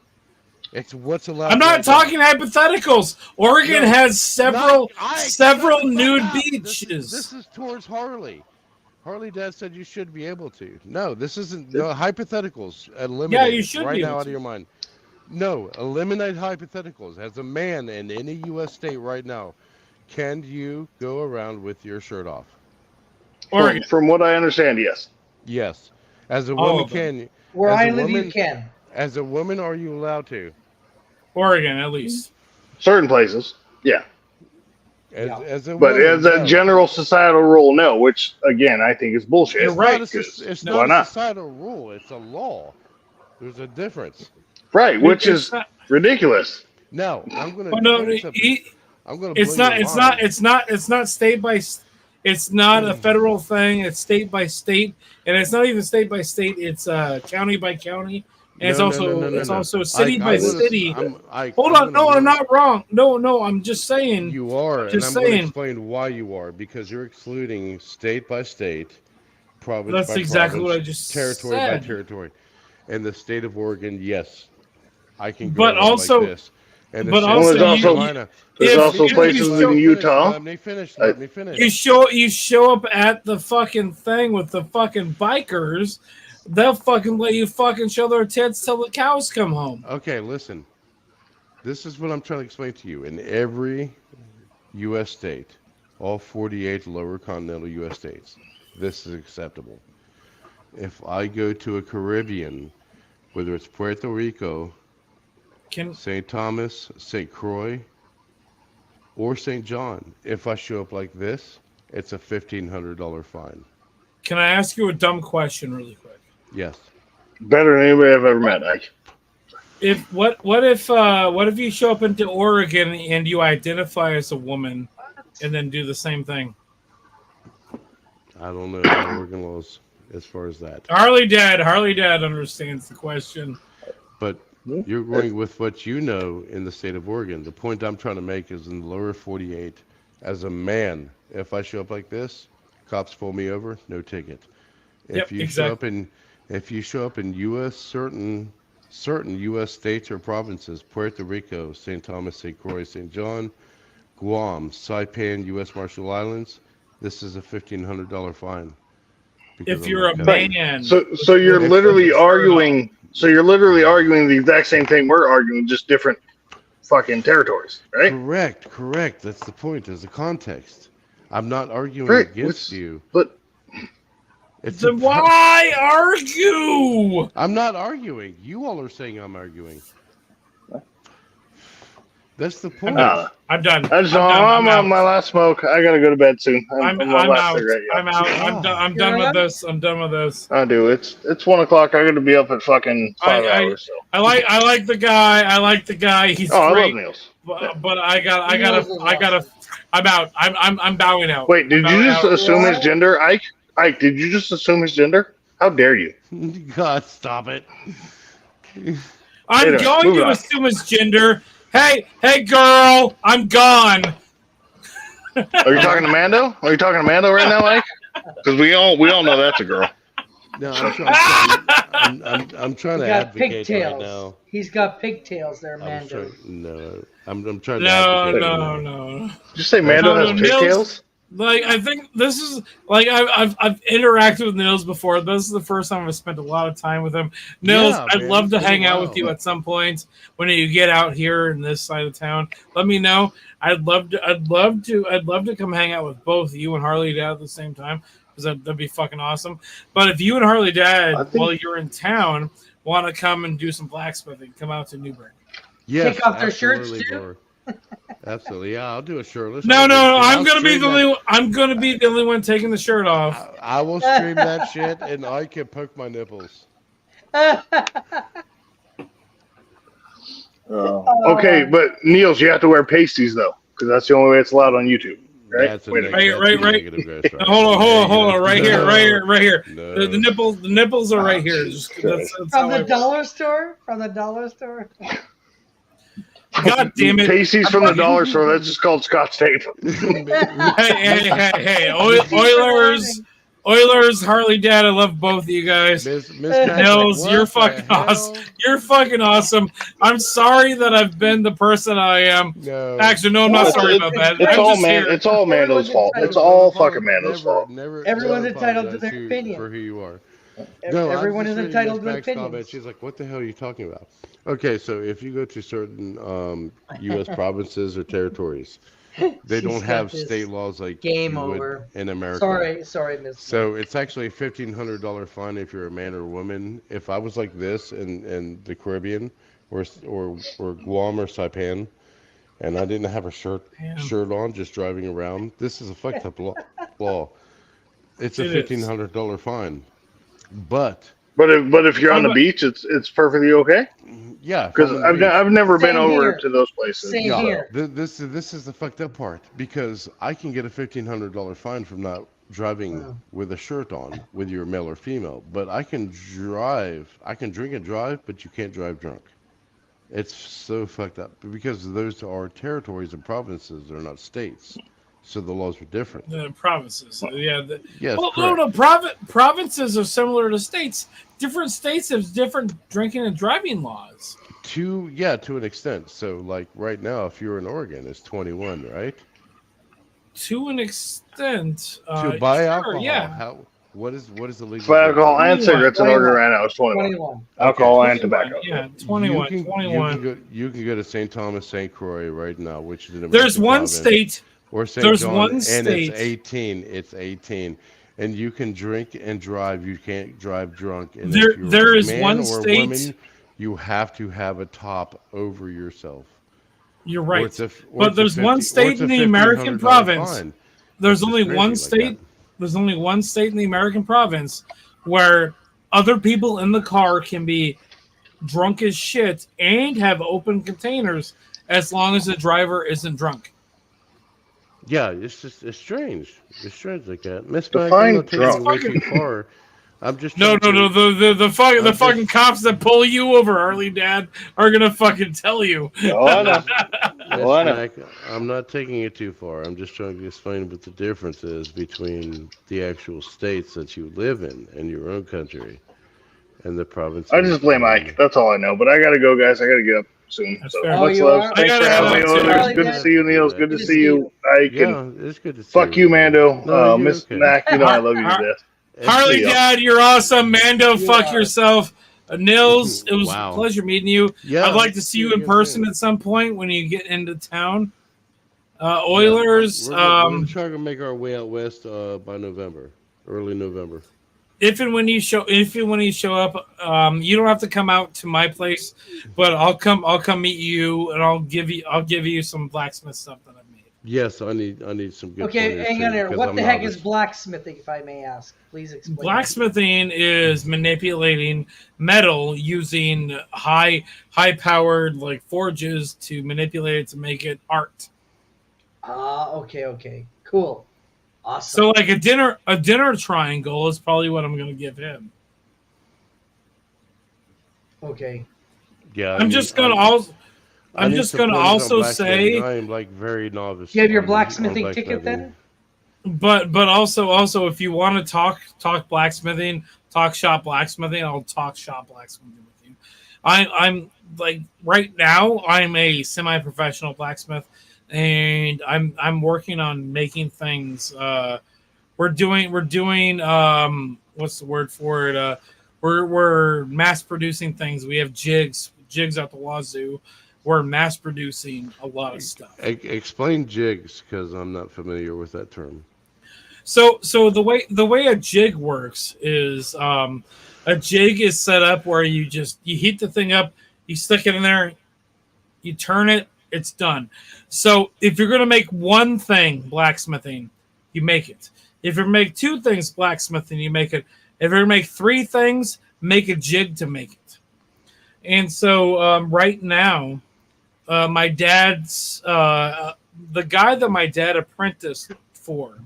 It's what's allowed. I'm not right now. talking hypotheticals. Oregon No, has several shut the nude fuck up. beaches. This is towards Harley. Harley Dad said you should be able to. No, this isn't. No hypotheticals. Eliminate Yeah, you it should right be now able out to. of your mind. No, eliminate hypotheticals. As a man in any U.S. state right now, can you go around with your shirt off? From what I understand, yes. Yes. As a All woman, of them. can. Where as I a live, woman, you can. As a woman, are you allowed to? Oregon, at least. Certain places, yeah. As a But woman, as a no. general societal rule, no. Which again, I think is bullshit. You're right. It's Why not a not? societal rule. It's a law. There's a difference. Right, which It's is not- ridiculous. No, I'm gonna. Oh, no, bring something- I'm gonna. It's blow not. your It's mind. not. It's not. It's not state by. It's not a federal thing. It's state by state, and it's not even state by state. It's county by county, and it's No, also no, it's no. also city I by would've- city. Hold Hold on. No, I'm not wrong. No, I'm just saying. You are, and Just I'm going to saying. explain why you are, because you're excluding state by state, province That's by exactly province, what I just territory said. by territory. And the state of Oregon, yes, I can go But around also- like this. And the but state also of you- North Carolina. There's If- also if you places show- in Utah. Let me finish. Let me finish. You show up at the fucking thing with the fucking bikers, they'll fucking let you fucking show their tits till the cows come home. Okay, listen. This is what I'm trying to explain to you. In every U.S. state, all 48 lower continental U.S. states, this is acceptable. If I go to a Caribbean, whether it's Puerto Rico, St. Thomas, St. Croix, or St. John, if I show up like this, it's a $1,500 fine. Can I ask you a dumb question really quick? Yes. Better than anybody I've ever met, Ike. What if you show up into Oregon and you identify as a woman and then do the same thing? I don't know the Oregon laws as far as that. Harley Dad understands the question. But you're going with what you know in the state of Oregon. The point I'm trying to make is in the lower 48, as a man, if I show up like this, cops pull me over, no ticket. If you show up in U.S. certain U.S. states or provinces, Puerto Rico, St. Thomas, St. Croix, St. John, Guam, Saipan, U.S. Marshall Islands, this is a $1,500 fine. Because If I'm you're a not covered. man, So you're literally arguing. So you're literally arguing the exact same thing we're arguing, just different fucking territories, right? Correct. That's the point. Is the context. I'm not arguing Right, against you. But It's then why argue? I'm not arguing. You all are saying I'm arguing. That's the point. I'm done. I'm on my last smoke. I gotta go to bed soon. I'm on my last out. cigarette, yeah. I'm out. I'm done with this. I'm done with this. I do. It's 1 o'clock. I gotta be up at fucking 5 hours. So. I like the guy. I like the guy. He's Oh, I great. love Niels. But I gotta. I'm out. I'm bowing out. Wait, did I'm you bowing just out. assume his gender, Ike? Ike, did you just assume his gender? How dare you? God, stop it. I'm Anyway, going moving to on. assume his gender. Hey, girl, I'm gone. Are you talking to Mando? Are you talking to Mando right now, Ike? Because we all know that's a girl. No, I'm trying to He's got advocate right pigtails. now. He's got pigtails there, Mando. I'm trying to No. advocate right now. No. Did you say Mando has Nils, pigtails? Like, I think this is like I've interacted with Nils before. This is the first time I've spent a lot of time with him. Nils, Yeah, I'd man, love it's to been a hang out while. with you at some point when you get out here in this side of town. Let me know. I'd love to come hang out with both you and Harley Dad at the same time because that'd be fucking awesome. But if you and Harley Dad, while you're in town, want to come and do some blacksmithing, come out to Newburgh. Yes, Take off their shirts, absolutely, too? Laura. Absolutely, yeah. I'll do a shirtless. No. I'll I'm gonna be stream the that- only. I'm gonna be the only one taking the shirt off. I will stream that shit, and I can poke my nipples. Okay, but Niels, you have to wear pasties though, because that's the only way it's allowed on YouTube. Right? That's a Wait a neg- minute. Right. that's a negative, Grass. Hold on, right here, No. right here. No. The nipples are right here. That's From how the I- dollar store? From the dollar store? God damn it! Pasties from the dollar store. That's just called Scotch tape. Hey! Oilers, Harley Dad, I love both of you guys. Miss Patrick, Nils, what you're the fucking hell? awesome. You're fucking awesome. I'm sorry that I've been the person I am. No. Actually, no, I'm not sorry about that. It's I'm all just man. here. It's all Mando's fault. entitled. It's all fucking Mando's fault. Everyone's entitled to their opinion. For who you are. Everyone I'm is just reading entitled Miss to Mac's comment. opinions. She's like, what the hell are you talking about? Okay, so if you go to certain U.S. provinces or territories, they don't She's have got this. state laws like Game you would over. in America. Sorry, Miss. So it's actually a $1,500 fine if you're a man or a woman. If I was like this in the Caribbean or Guam or Saipan, and I didn't have a shirt on, just driving around, this is a fucked up law. It's a It is. $1,500 fine. But But if you're on the beach, it's perfectly okay. yeah, Because if I'm on the beach- I've never been Same over here. to those places. Same so. here. This is the fucked up part, because I can get a $1,500 fine from not driving with a shirt on, whether you're male or female. But I can drink and drive, but you can't drive drunk. It's so fucked up because those are territories and provinces, they're not states, so the laws are different. The provinces, yeah. Yes, Well, correct. no, provinces are similar to states. Different states have different drinking and driving laws. To an extent. So like right now, if you're in Oregon, it's 21, right? To an extent, To buy sure, alcohol. yeah. What is the legal? For alcohol and 21. cigarettes in Oregon right now is 21. 21. Alcohol and 21, tobacco. Yeah, 21. You 21. can go to St. Thomas, St. Croix right now, which is an There's American one province, state. or St. there's John, one and state- it's 18. It's 18, and you can drink and drive. You can't drive drunk. And There- if you're there a is man one or a state- woman, you have to have a top over yourself. You're Or right. it's a- or But it's a there's one 50 or state it's in a the American $1,500 province. fine. There's It's only crazy one like state. that. There's only one state in the American province where other people in the car can be drunk as shit and have open containers as long as the driver isn't drunk. Yeah, it's strange. It's strange like that. Miss Define Mac, I'm not taking it drunk. way too far. I'm just No, trying no, to- no. The fucking I'm fucking just- cops that pull you over, Harley Dad, are gonna fucking tell you. Oh, I know. Miss Well, I know. Mac, I'm not taking it too far. I'm just trying to explain what the difference is between the actual states that you live in your own country, and the province. I just blame Ike. That's all I know. But I gotta go, guys. I gotta get up soon. That's So fair. much Oh, you love. are? Thanks I for gotta having me, go, Oilers. too. Good to see you, Niels. Good to see you, Ike. Yeah, And it's good to see fuck you, Mando. No, you're Miss okay. Mac, you know I love you to death. Harley See ya. Dad, you're awesome. Mando, You fuck are. yourself. Nils, it was Wow. a pleasure meeting you. Yeah, I'd like to see you in again person soon. at some point when you get into town. Oilers, We're gonna try to make our way out west by November, early November. if and when you show up, you don't have to come out to my place, but I'll come meet you and I'll give you some blacksmith stuff that I've made. Yes, I need some good. Okay, pointers, hang too, on here. because What I'm the heck novice. is blacksmithing, if I may ask? Please explain. Blacksmithing is manipulating metal using high powered like forges to manipulate it to make it art. Okay. Cool. Awesome. So like a dinner triangle is probably what I'm going to give him. Okay. Yeah, I'm just going to also say, I am like very novice. You have your on blacksmithing ticket then? but also if you want to talk blacksmithing, talk shop blacksmithing, I'll talk shop blacksmithing with you. I'm like right now I'm a semi-professional blacksmith, and I'm working on making things. We're doing what's the word for it? We're mass producing things. We have jigs at the wazoo. We're mass producing a lot of stuff. Explain jigs, because I'm not familiar with that term. So the way a jig works is a jig is set up where you heat the thing up, you stick it in there, you turn it, it's done. So if you're gonna make one thing blacksmithing, you make it. If you make two things blacksmithing, you make it. If you make three things, make a jig to make it. And so right now, my dad's the guy that my dad apprenticed for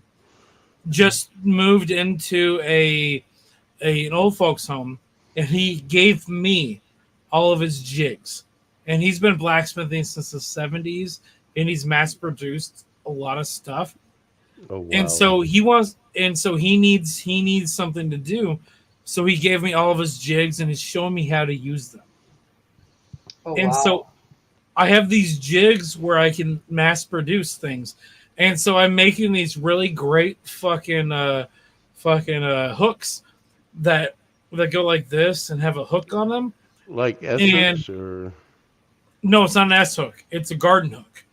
just moved into an old folks home, and he gave me all of his jigs. And he's been blacksmithing since the 70s, and he's mass produced a lot of stuff. Oh, wow. And so he needs something to do. So he gave me all of his jigs and is showing me how to use them. Oh, And wow. so I have these jigs where I can mass produce things. And so I'm making these really great fucking hooks that go like this and have a hook on them. Like And- S-hooks or No, it's not an S hook. It's a garden hook.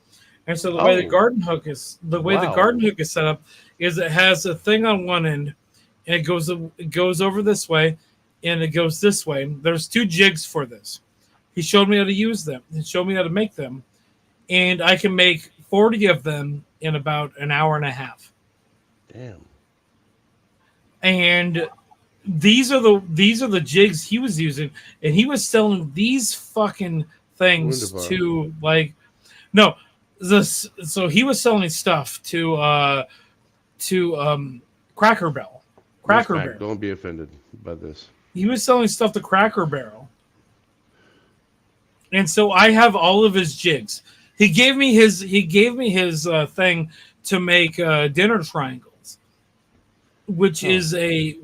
And so the way the Oh. garden hook is Wow. set up is it has a thing on one end, and it goes over this way, and it goes this way. There's 2 jigs for this. He showed me how to use them and showed me how to make them, and I can make 40 of them in about an hour and a half. damn. And these are the jigs he was using, and he was selling these fucking things Wunderbar. to like no this so he was selling stuff to Cracker Barrel. Miss Mac, don't be offended by this. He was selling stuff to Cracker Barrel. And so I have all of his jigs. He gave me his thing to make dinner triangles, which is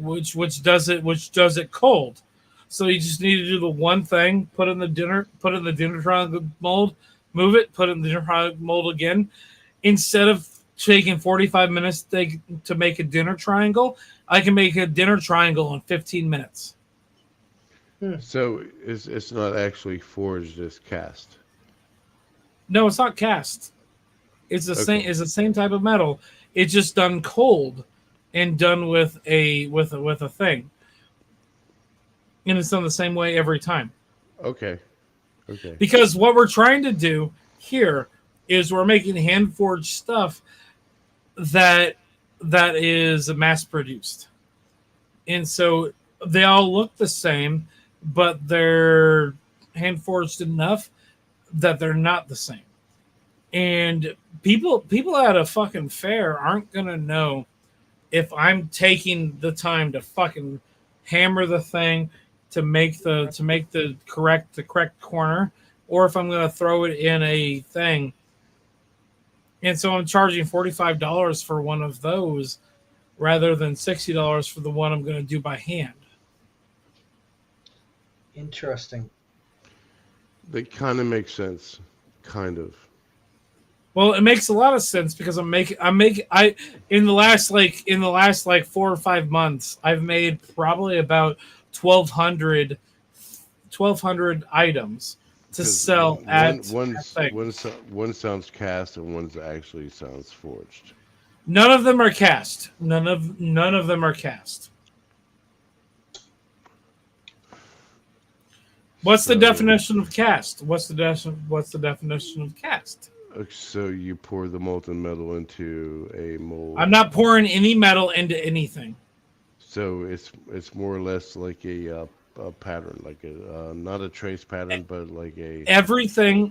which does it cold. So you just need to do the one thing, put it in the dinner triangle mold, move it, put it in the dinner triangle mold again. Instead of taking 45 minutes to make a dinner triangle, I can make a dinner triangle in 15 minutes. So it's not actually forged, it's cast. No, it's not cast. It's the same. It's the same type of metal. It's just done cold and done with a thing, and it's done the same way every time. Okay. Because what we're trying to do here is we're making hand forged stuff that is mass produced, and so they all look the same, but they're hand forged enough that they're not the same. And people at a fucking fair aren't gonna know if I'm taking the time to fucking hammer the thing to make the correct corner, or if I'm gonna throw it in a thing. And so I'm charging $45 for one of those rather than $60 for the one I'm gonna do by hand. Interesting. Well, it makes a lot of sense because in the last 4 or 5 months, I've made probably about 1,200 items to sell at one thing. sounds cast and one actually sounds forged. None of them are cast. None of them are cast. What's the definition of cast? What's the definition of cast? So you pour the molten metal into a mold. I'm not pouring any metal into anything. So it's more or less like a pattern, like a not a trace pattern, but like a everything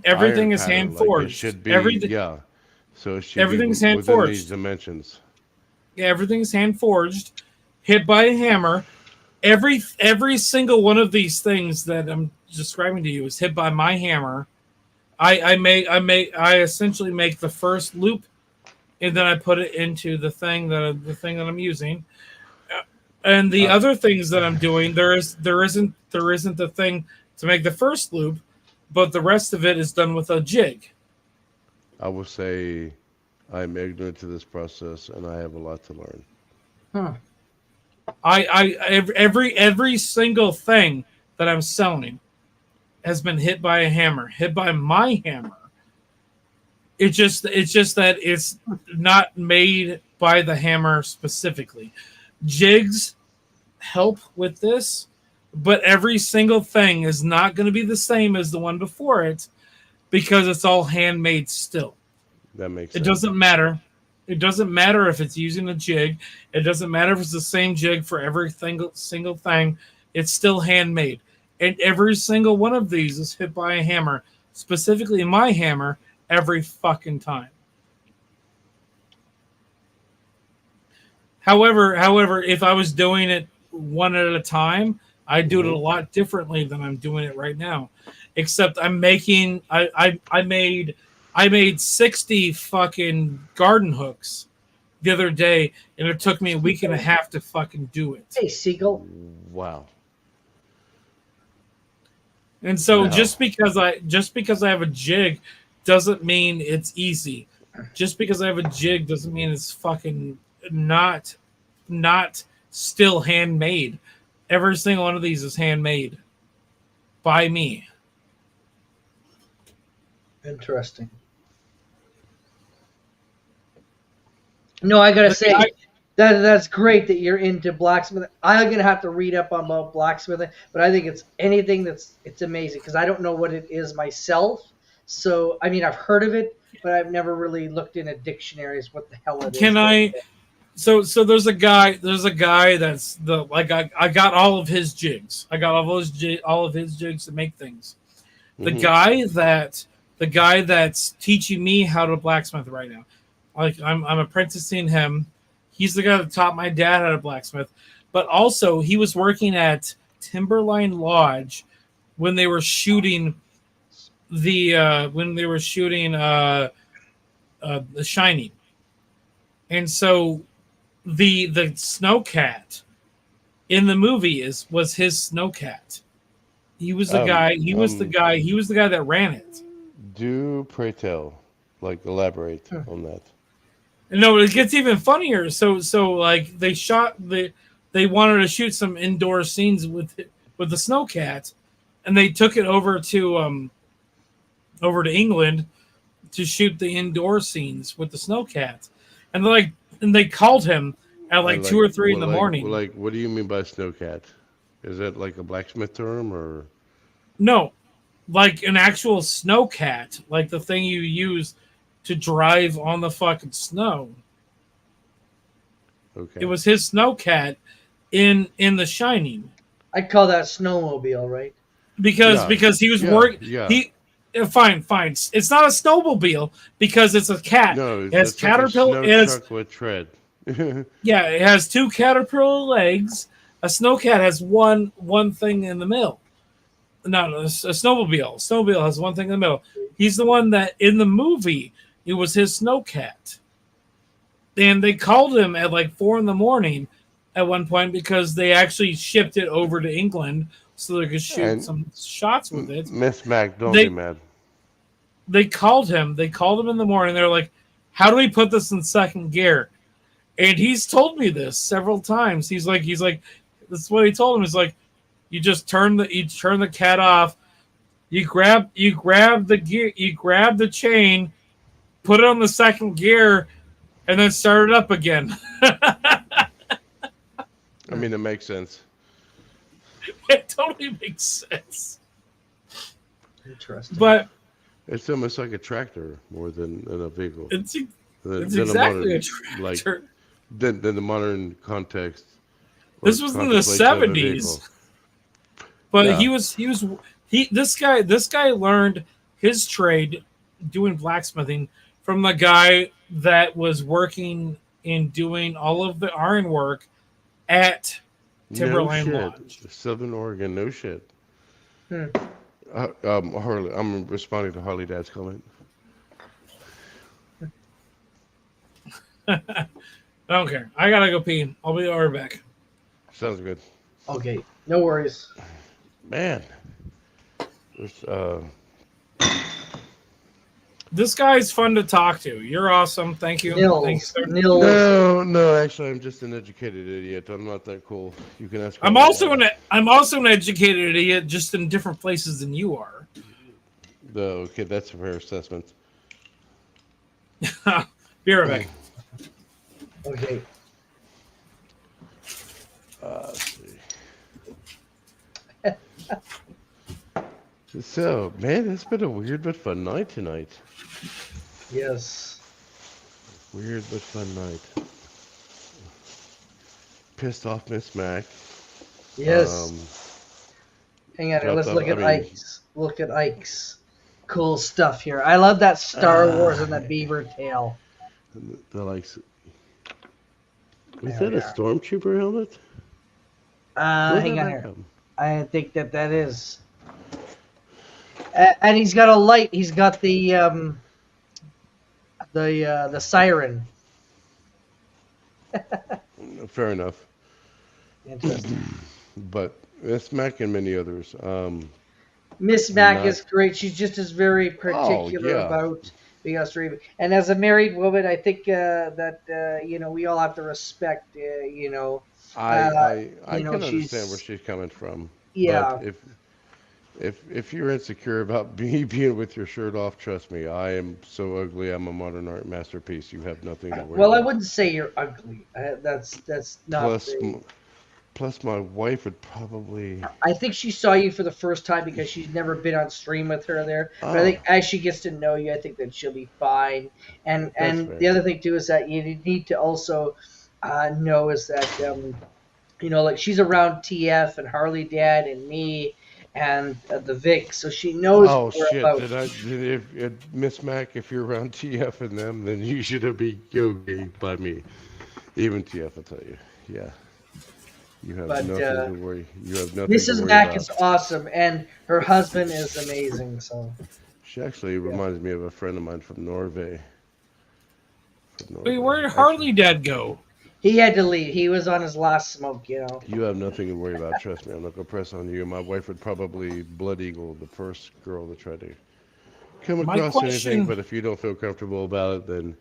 is hand forged. Like it should be, yeah. So it should everything's be hand within forged. these dimensions. Yeah, everything's hand forged, hit by a hammer. Every single one of these things that I'm describing to you is hit by my hammer. I essentially make the first loop, and then I put it into the thing that I'm using. And the other things that I'm doing, there isn't the thing to make the first loop, but the rest of it is done with a jig. I will say I'm ignorant to this process, and I have a lot to learn. Huh. Every single thing that I'm selling has been hit by a hammer, hit by my hammer. It's just that it's not made by the hammer specifically. Jigs help with this, but every single thing is not going to be the same as the one before it because it's all handmade still. That makes It sense. doesn't matter. It doesn't matter if it's using a jig. It doesn't matter if it's the same jig for every single thing. It's still handmade. And every single one of these is hit by a hammer specifically my hammer, every fucking time. However, if I was doing it one at a time, I'd do it a lot differently than I'm doing it right now. Except I made 60 fucking garden hooks the other day, and it took me a week and a half to fucking do it. Hey, Seagull. Wow. And so Wow. just because I have a jig doesn't mean it's easy. Just because I have a jig doesn't mean it's fucking not still handmade. Every single one of these is handmade by me. Interesting. No, I gotta say that's great that you're into blacksmithing. I'm gonna have to read up on about blacksmithing, but I think it's amazing because I don't know what it is myself. So I mean, I've heard of it, but I've never really looked in a dictionary as what the hell it is. Can I? So there's a guy that's I got all of his jigs. I got all of his jigs to make things. The guy that's teaching me how to blacksmith right now. Like I'm apprenticing him. He's the guy that taught my dad how to blacksmith. But also he was working at Timberline Lodge when they were shooting The Shining. And so the snowcat in the movie was his snowcat. He was the guy. He was the guy that ran it. Do pray tell, like elaborate on that. No, it gets even funnier. So like they wanted to shoot some indoor scenes with the snowcat, and they took it over to England to shoot the indoor scenes with the snowcat, and they called him at like 2 or 3 in the morning. Like, what do you mean by snowcat? Is that like a blacksmith term or? No, like an actual snowcat, like the thing you use to drive on the fucking snow. Okay. It was his snowcat in The Shining. I'd call that snowmobile, right? Because he was working. Yeah. Fine. It's not a snowmobile because it's a cat. No, it has it's like a caterpillar. snow truck with tread. Yeah, it has 2 caterpillar legs. A snowcat has one thing in the middle. No, a snowmobile. Snowmobile has one thing in the middle. He's the one that in the movie it was his snowcat, and they called him at like 4 in the morning at one point because they actually shipped it over to England so they could shoot some shots with it. Miss Mac, don't be mad. They called him. They called him in the morning. They're like, "How do we put this in second gear?" And he's told me this several times. He's like, this is what he told him. He's like, you just turn the cat off. You grab the gear. You grab the chain, put it on the second gear, and then start it up again. I mean, it makes sense. It totally makes sense. Interesting. But it's almost like a tractor more than a vehicle. It's than exactly a a tractor. Than the modern context. This was in the 70s. But yeah. This guy learned his trade doing blacksmithing from the guy that was working in doing all of the ironwork at Timberline Lodge. Southern Oregon, no shit. Harley, I'm responding to Harley Dad's comment. I don't care. I gotta go pee. I'll be right back. Sounds good. Okay, no worries. Man, this guy's fun to talk to. You're awesome. Thank you. Nils. No, actually, I'm just an educated idiot. I'm not that cool. You can ask. I'm also an educated idiot, just in different places than you are. Okay, that's a fair assessment. Be right back. Okay. Let's see. So, man, it's been a weird but fun night tonight. Yes. Weird but fun night. Pissed off Miss Mac. Yes. Hang on, let's look at Ike's. Look at Ike's. Cool stuff here. I love that Star Wars and the beaver tail. They're like, is There that we a are. stormtrooper helmet? Where'd Hang that on back here. come? I think that is. And he's got a light. He's got the siren. Fair enough. Interesting. But Miss Mac and many others. Miss Mac Not- is great. She's just as very particular yeah. about being Australian. And as a married woman, I think that you know, we all have to respect you know. I you know, can she's- understand where she's coming from. Yeah. But if you're insecure about me being with your shirt off, trust me, I am so ugly. I'm a modern art masterpiece. You have nothing to worry Well, I about. wouldn't say you're ugly. That's not. Plus, my wife would probably. I think she saw you for the first time because she's never been on stream with her there. But I Oh. think as she gets to know you, I think that she'll be fine. And fair. the other thing too is that you need to also know is that you know, like, she's around TF and Harley Dad and me and the Vic, so she knows Oh what we're shit! about. If Miss Mac, if you're around TF and them, then you should be okay by me. Even TF will tell you. Yeah. You have But, nothing to worry. You have nothing to Mrs. worry Mac about. is awesome, and her husband is amazing. So She actually reminds me of a friend of mine from Norway. Wait, where did Harley Dad go? he had to leave. He was on his last smoke, you know. You have nothing to worry about. Trust me. I'm not gonna press on you. My wife would probably blood eagle the first girl to try to come My across anything. question- But if you don't feel comfortable about it, then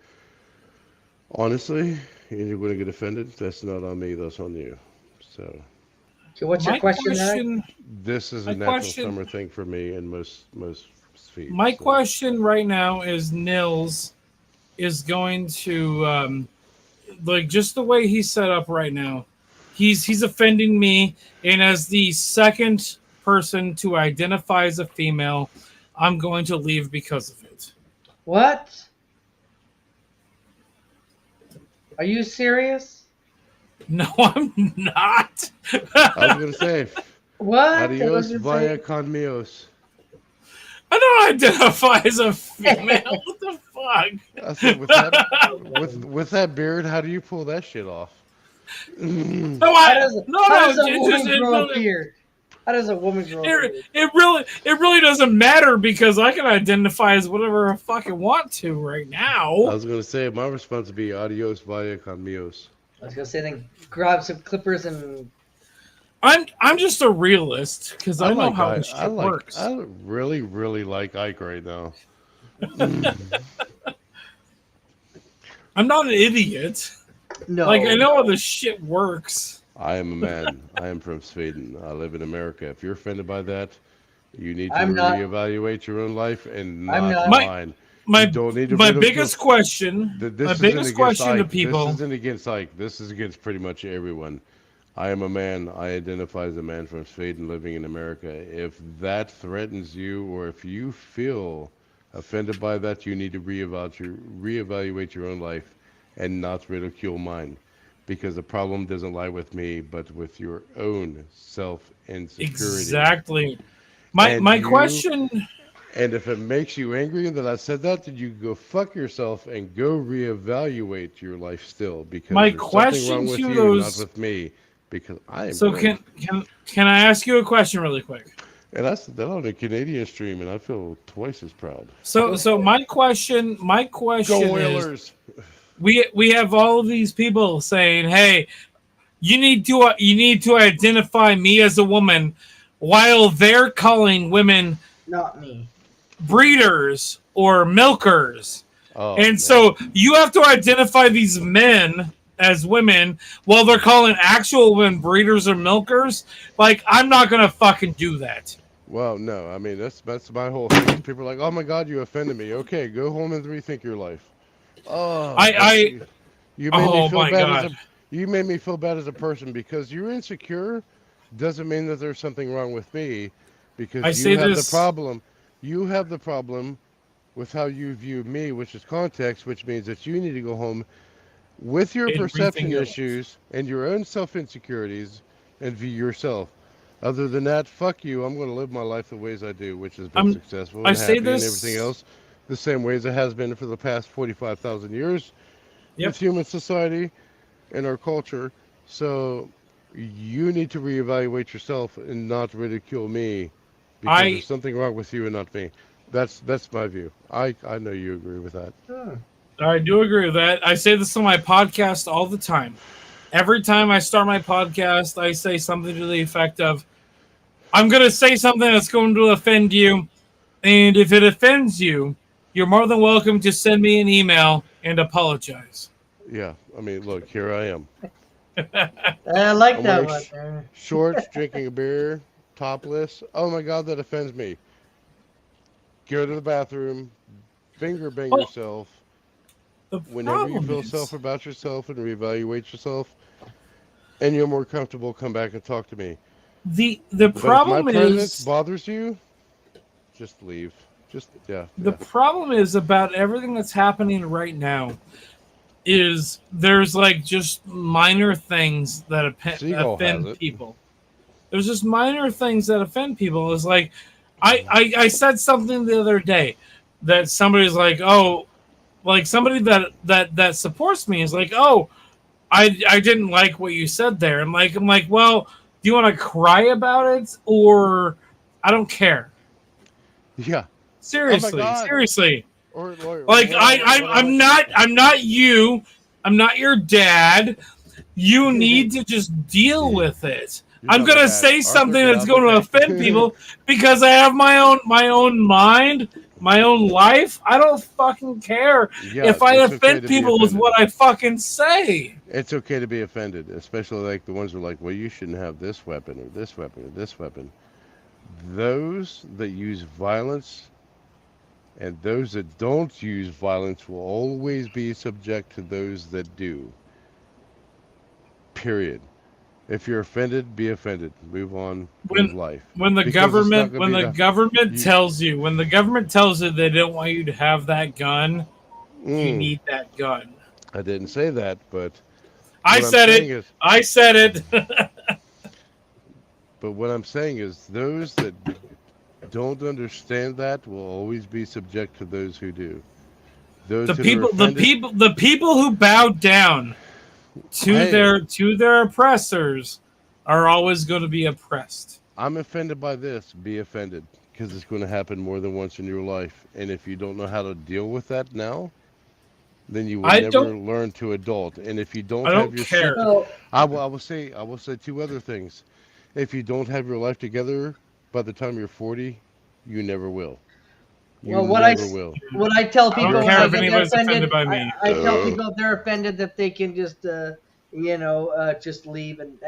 honestly, you're going to get offended. That's not on me. That's on you. So. Okay, what's your question, Eric? This is a My natural question- summer thing for me and most feet. My question right now is Nils is going to like, just the way he's set up right now, he's offending me, and as the second person to identify as a female, I'm going to leave because of it. What? Are you serious? No, I'm not. I was going to say, What? adios I was via gonna say- con mios. I don't identify as a female. What the fuck? I said, with that beard, how do you pull that shit off? No, How does a it woman just- it grow a really- beard? How does a woman grow a beard? It really doesn't matter because I can identify as whatever I fucking want to right now. I was going to say, my response would be adios via con mios. I was gonna say then grab some clippers and. I'm just a realist because I know how this shit works. I really, really like Ike right now. I'm not an idiot. No. Like, I know how this shit works. I am a man. I am from Sweden. I live in America. If you're offended by that, you need to I'm not. reevaluate your own life and I'm not not. mine. My You don't need to my ridicule- biggest question. This My isn't biggest against question to Ike. people. This isn't against Ike. This is against pretty much everyone. I am a man. I identify as a man from Sweden living in America. If that threatens you or if you feel offended by that, you need to reevaluate your own life and not ridicule mine. Because the problem doesn't lie with me, but with your own self-insecurity. Exactly. And My you- question. And if it makes you angry that I said that, then you go fuck yourself and go reevaluate your life still. Because My there's question something wrong with to you, those- not with me. Because I am. So great. can I ask you a question really quick? And I said that on a Canadian stream, and I feel twice as proud. So my question Go is, Oilers! we have all of these people saying, "Hey, you need to identify me as a woman," while they're calling women Not me. breeders or milkers. Oh, And man. so you have to identify these men as women while they're calling actual women breeders or milkers. Like, I'm not gonna fucking do that. Well, no, I mean that's my whole thing. People are like, "Oh my God, you offended me." Okay, go home and rethink your life. Oh, you made Oh me feel my bad God. you made me feel bad as a person because you're insecure. Doesn't mean that there's something wrong with me, because I you say have this- the problem. You have the problem with how you view me, which is context, which means that you need to go home with your And perception rethink your life. issues and your own self insecurities and view yourself. Other than that, fuck you. I'm going to live my life the ways I do, which has been I'm- successful I and say happy and this- everything else, the same ways it has been for the past 45,000 years Yep. with human society and our culture. So you need to reevaluate yourself and not ridicule me because there's something wrong with you and not me. That's my view. I know you agree with that. I do agree with that. I say this on my podcast all the time. Every time I start my podcast, I say something to the effect of, I'm going to say something that's going to offend you. And if it offends you, you're more than welcome to send me an email and apologize. Yeah, I mean, look, here I am. I like I'm that wearing one. shorts, drinking a beer, topless. Oh my God, that offends me. Go to the bathroom, finger bang Oh, yourself. The Whenever you problem feel is, self about yourself and reevaluate yourself, and you're more comfortable, come back and talk to me. the But problem if my presence is bothers you, just leave. the problem is about everything that's happening right now is there's like just minor things that Seagull has offend it. people. There's just minor things that offend people. It's like I said something the other day that somebody's like, oh, like somebody that supports me is like, oh, I didn't like what you said there. I'm like, well, do you want to cry about it or I don't care. Yeah. Seriously, God. seriously. Or Like I'm not you. I'm not your dad. You need to just deal with it. I'm not my gonna dad. say Arthur, something get that's out going the to way. offend people because I have my own mind, my own life. I don't fucking care Yeah, if I it's okay offend to be people with offended. what I fucking say. It's okay to be offended, especially like the ones who are like, well, you shouldn't have this weapon or this weapon or this weapon. Those that use violence and those that don't use violence will always be subject to those that do. Period. If you're offended, be offended. Move on. Live life. When the Because it's not government gonna be when the government tells you they don't want you to have that gun, you need that gun. I didn't say that, but I what I'm said saying it. is- I said it. But what I'm saying is those that don't understand that will always be subject to those who do. Those the that are people offended, the people who bow down to Hey. their oppressors are always going to be oppressed. I'm offended by this, be offended, because it's going to happen more than once in your life. And if you don't know how to deal with that now, then you will I never don't- learn to adult. And if you don't I have don't your care. shit, I will say two other things. If you don't have your life together by the time you're 40, you never will. You Well, never will. what I tell I don't people when care I if get anybody's offended, offended by me. I tell people if they're offended that they can just, just leave and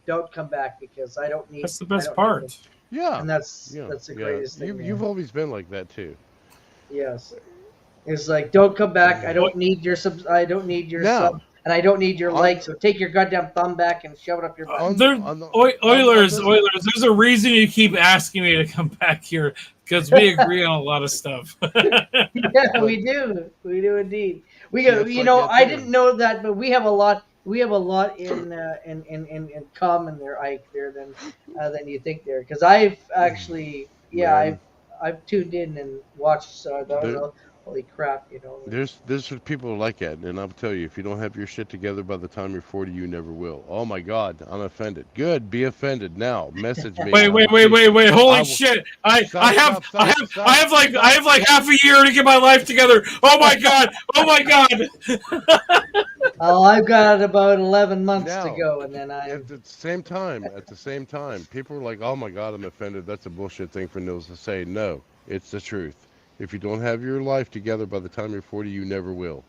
don't come back because I don't need. That's the I best don't part. need it. Yeah. And that's Yeah. the Yeah. greatest thing. You've always been like that too. Yes. It's like don't come back. I don't need your sub. I don't need your No. sub, and I don't need your like. So take your goddamn thumb back and shove it up your butt. Oilers, there's a reason you keep asking me to come back here because we agree on a lot of stuff. Yeah, we do. We do indeed. We Yeah, go. it's You like know, that I too. didn't know that, but we have a lot. We have a lot in common there, Ike. There than you think there, because I've actually, Man. I've tuned in and watched. So I don't There- know. Holy crap, you know. There's people like that, and I'll tell you, if you don't have your shit together by the time you're 40, you never will. Oh my God, I'm offended. Good, be offended now. Message me. Wait! I Holy will- shit! Stop, I have stop. like half a year to get my life together. Oh my god! Oh my god! Oh, I've got about 11 months to Now, go, and then I. At the same time, people are like, "Oh my God, I'm offended." That's a bullshit thing for Nils to say. No, it's the truth. If you don't have your life together by the time you're 40, you never will.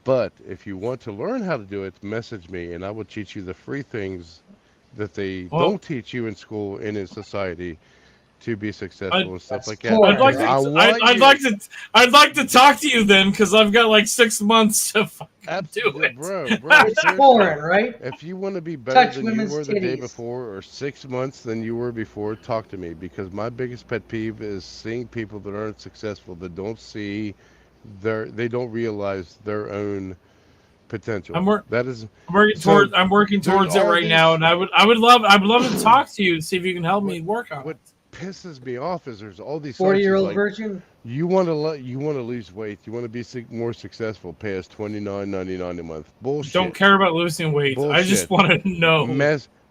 But if you want to learn how to do it, message me, and I will teach you the free things that they don't teach you in school and in society to be successful and stuff like that. I'd like to talk to you then because I've got like 6 months to fucking do it. Bro, It's seriously. foreign, right? If you want to be better Touch than you women's were the day titties. before or 6 months than you were before, talk to me, because my biggest pet peeve is seeing people that aren't successful, that don't see they don't realize their own potential. I'm working That is towards so. I'm working There's towards it all right now, these. and I'd love to talk to you and see if you can help me work on What it. pisses me off is there's all these sites is 40-year-old like virgin. you want to lose weight, you want to be more successful, pay us $29.99 a month. Bullshit. Don't care about losing weight. I just Bullshit. want to know what I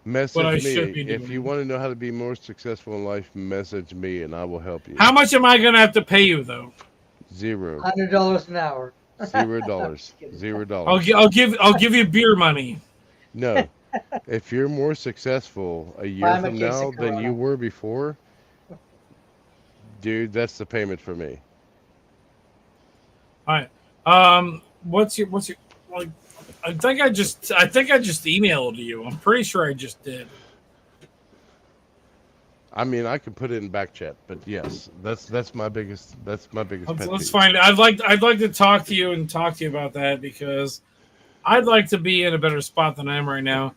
Message should me be if you doing. want to know how to be more successful in life. Message me and I will help you. How much am I gonna have to pay you though? $0. $100 an hour. $0. I'll give you beer money. No. If you're more successful a year Buy 'em a from case now of than you Corona. were before, dude, that's the payment for me. All right. What's your like? I think I just emailed you. I'm pretty sure I just did. I mean, I could put it in back chat, but yes, that's my biggest pet Let's peeve. find it. I'd like to talk to you about that because I'd like to be in a better spot than I am right now.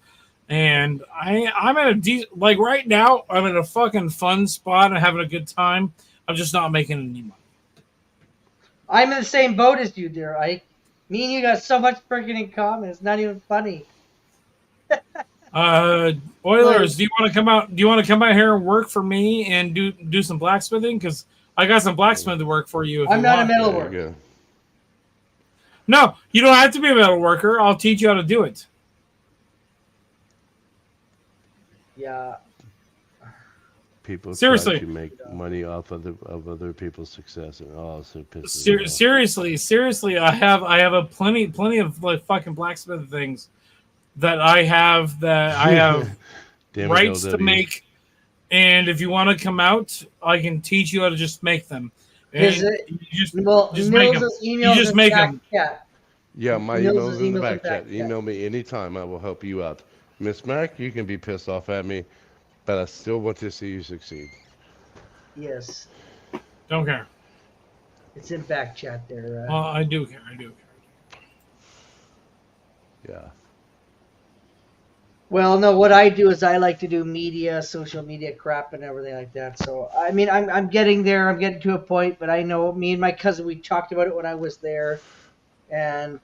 And I'm at like right now, I'm in a fucking fun spot and having a good time. I'm just not making any money. I'm in the same boat as you, dear Ike. Me and you got so much freaking in common. It's not even funny. Oilers, do you want to come out? Do you want to come out here and work for me and do some blacksmithing? Because I got some blacksmith work for you. If I'm you not a want. metal There worker. you go. No, you don't have to be a metal worker. I'll teach you how to do it. Yeah. People Seriously. try to make money off of other people's success, and so pisses me off. Seriously, I have a plenty of like fucking blacksmith things that I have Damn it, rights to LW. make. And if you want to come out, I can teach you how to just make them. And Is it? you just Well, make them. Nils' You emails just in make back them. chat. Yeah, my Nils' email's in the emails back in back chat. chat. Email me anytime. I will help you out. Miss Mac, you can be pissed off at me, but I still want to see you succeed. Yes. Don't care. It's in back chat there. Well, I do care. Yeah. Well, no, what I do is I like to do media, social media crap and everything like that. So, I mean, I'm getting there. I'm getting to a point, but I know me and my cousin, we talked about it when I was there. And,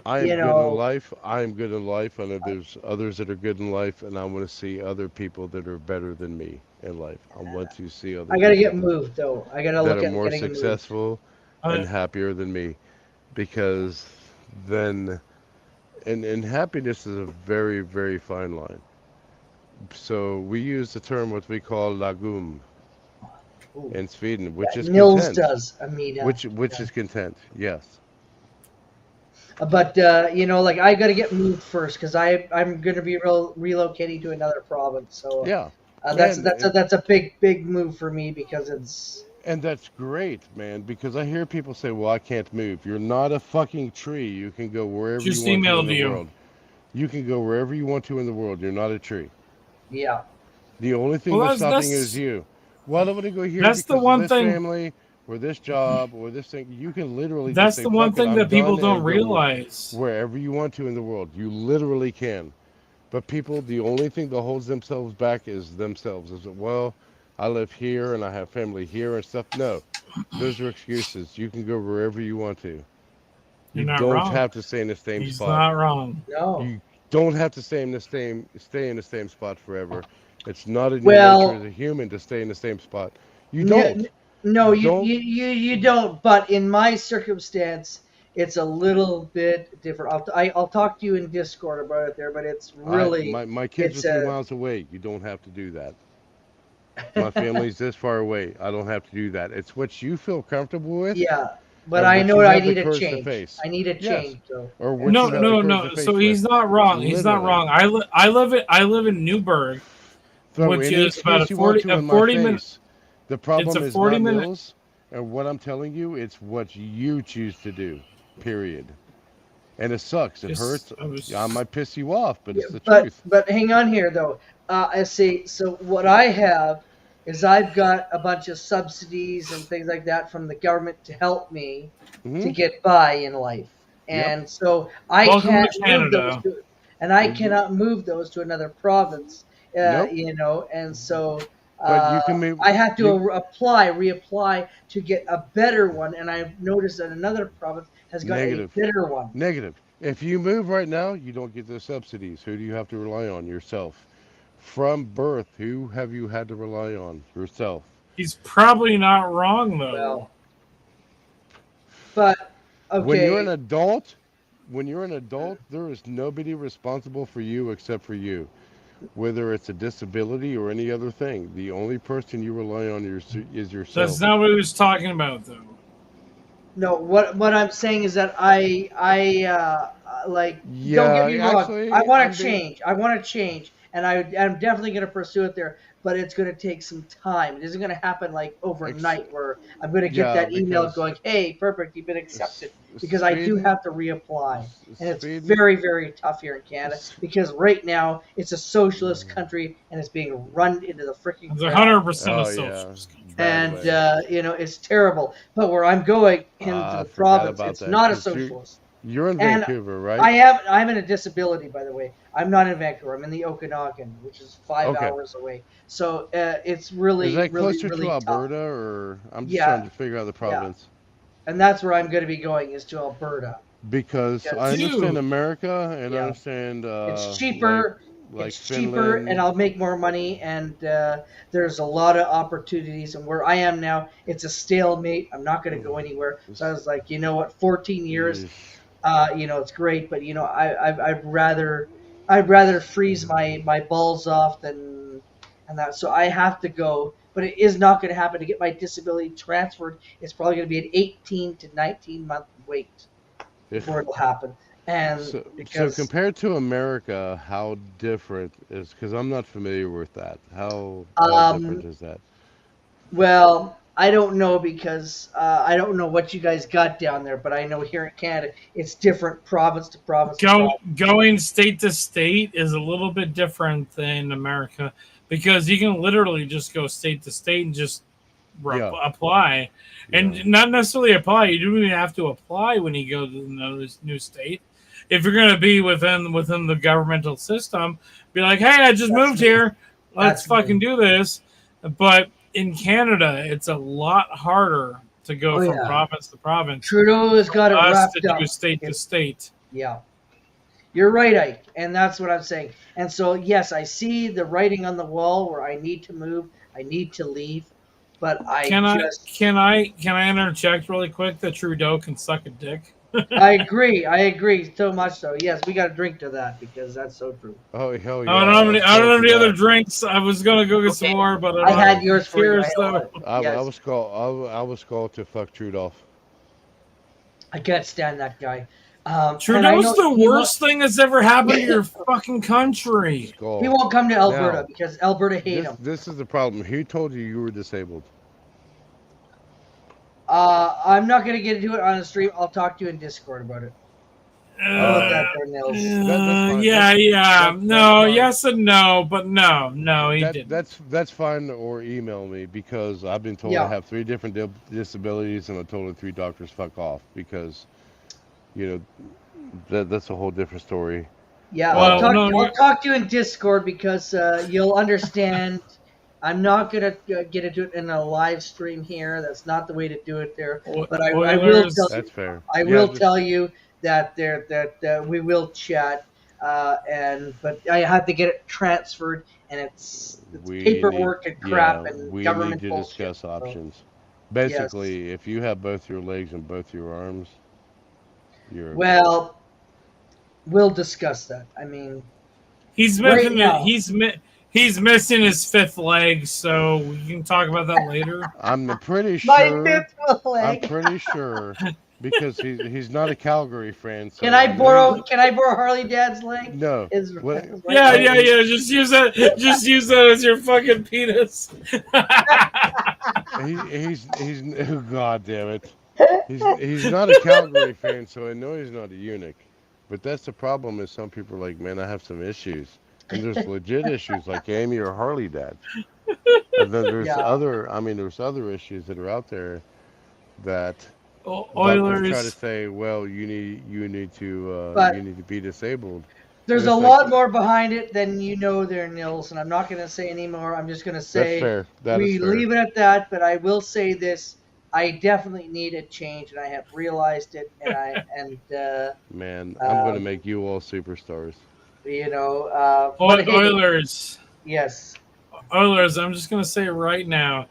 I am you good know, in life. I am good in life. I know there's others that are good in life, and I want to see other people that are better than me in life. I want to see other I got to get people moved, though. I got to that look are at more getting moved. successful and happier than me, because then, and happiness is a very, very fine line. So we use the term what we call lagom Ooh. in Sweden, which is Nils content. does, Amina. Which Yeah. is content, yes. But you know, like I got to get moved first because I'm going to be relocating to another province. So Yeah. that's a big move for me because it's. And that's great, man, because I hear people say, well, I can't move. You're not a fucking tree. You can go wherever Just you want to emailed in the you. world. You can go wherever you want to in the world. You're not a tree. Yeah. The only thing Well, that's stopping that's- is you. Well, I don't want to go here That's because the one of this thing- family or this job or this thing. You can literally That's just say, the one "Fuck it, thing I'm that people done," don't and go realize. wherever you want to in the world. You literally can. But people, the only thing that holds themselves back is themselves. Is well, I live here and I have family here and stuff. No, those are excuses. You can go wherever you want to. You're You not don't wrong. have to stay in the same He's spot. not wrong. No. You don't have to stay in the same spot forever. It's not in your Well- nature as a human to stay in the same spot. You No, don't. No, Don't- you don't. But in my circumstance, it's a little bit different. I'll talk to you in Discord about it there, but it's really my kids it's are 3 a- miles away. You don't have to do that. My family's this far away. I don't have to do that. It's what you feel comfortable with. yeah. But and I what know you I have the need a courage to change. face. I need a Yes. change, though. Or what No, you have the no, courage no. to face So he's with. not wrong. He's not Literally. wrong. I live in Newburgh, Throw which any is about a excuse you want 40 to a in my 40 minute. face. The problem a is 40 not minute- Mills, and what I'm telling you, it's what you choose to do. Period. And it sucks. It Yes, hurts. I was- I might piss you off, but it's the But truth. but hang on here though. I see. So what I have is I've got a bunch of subsidies and things like that from the government to help me to Mhm. get by in life, Yep. and so I Welcome can't to move those Canada. and I cannot move those to another province. Nope. You know, and so But you can move. I have to You, reapply to get a better one, and I've noticed that another province has got a negative. better one. Negative. If you move right now, you don't get the subsidies. Who do you have to rely on? Yourself. From birth, who have you had to rely on? Yourself. He's probably not wrong though. Well, but When you're an okay, adult, there is nobody responsible for you except for you. Whether it's a disability or any other thing, the only person you rely on is yourself. That's not what he was talking about though. no. What I'm saying is that I like. Yeah, Don't get me wrong. actually, I want I'm to being- change. I want to change, and I'm definitely going to pursue it there. But it's going to take some time. It isn't going to happen like overnight, where I'm going to get Yeah, that email because- going, "Hey, perfect, you've been accepted." Because I do Sweden- have to reapply, and it's Sweden- very, very tough here in Canada because right now it's a socialist country and it's being run into the freaking It's ground. 100% a Oh, yeah. socialist. Bad And way. it's terrible. But where I'm going into I the forgot province, about it's that, not a 'cause you- socialist. You're in and Vancouver, right? I'm in a disability, by the way. I'm not in Vancouver. I'm in the Okanagan, which is 5 Okay. hours away. So it's really, Is that really, closer really to tough. Alberta, or I'm just Yeah. trying to figure out the province? And that's where I'm going to be going is to Alberta. Because I Dude. understand America and I Yeah. understand It's cheaper. like It's cheaper, Finland. and I'll make more money. And there's a lot of opportunities. And where I am now, it's a stalemate. I'm not going to go anywhere. So I was like, you know what? 14 years. It's great, but I'd rather freeze my balls off than that. So I have to go, but it is not going to happen. To get my disability transferred, it's probably going to be an 18 to 19-month wait before it'll happen. And So because compared to America, how different is? Because I'm not familiar with that. How different is that? well, I don't know because I don't know what you guys got down there, but I know here in Canada it's different province to province. Going state to state is a little bit different than America because you can literally just go state to state and just apply, and not necessarily apply. You don't even have to apply when you go to another new state. If you're going to be within the governmental system, be like, hey, I just moved here. Let's fucking do this. But in Canada, it's a lot harder to go from province to province. Trudeau has got it us wrapped to up. do state to state. Yeah. You're right, Ike, and that's what I'm saying. And so, yes, I see the writing on the wall where I need to move, I need to leave, but Can I interject really quick that Trudeau can suck a dick? I agree so much so. Yes, we got to drink to that because that's so true. Oh hell yeah! I don't have any other drinks. I was gonna go get some more, but I had yours for you. cheers, though. I was called to fuck Trudeau. I can't stand that guy. Trudeau's the worst thing that's ever happened to your fucking country. He won't come to Alberta because Alberta hate him. This is the problem. Who told you were disabled? I'm not going to get into it on the stream. I'll talk to you in Discord about it. Yes and no, but no, he didn't. That's fine, or email me because I've been told I have 3 different disabilities and I told the 3 doctors fuck off because, that's a whole different story. Yeah, I'll talk to you in Discord because you'll understand. I'm not gonna get into it in a live stream here. That's not the way to do it there. But I will tell that's fair. I will tell you that we will chat. But I have to get it transferred, and it's paperwork and crap and government need to bullshit. discuss options. Basically, if you have both your legs and both your arms, you're we'll discuss that. I mean, he's missing he's missing his 5th leg, so we can talk about that later. I'm pretty sure. My 5th leg. I'm pretty sure because he's not a Calgary fan. So Can I borrow Harley Dad's leg? No. Yeah. Just use that as your fucking penis. He's oh, God damn it. He's not a Calgary fan, so I know he's not a eunuch. But that's the problem is some people are like, man, I have some issues. And there's legit issues like Amy or Harley Dad. And then there's there's other issues that are out there that Oilers try to say, well, you need to be disabled. There's a Yes, lot more behind it than you know there, Nils, and I'm not going to say anymore. I'm just going to That's say fair. That we is fair. leave it at that, but I will say this. I definitely need a change, and I have realized it, Man, I'm gonna um, make you all superstars. but hey, Oilers. yes. Oilers, I'm just gonna say right now,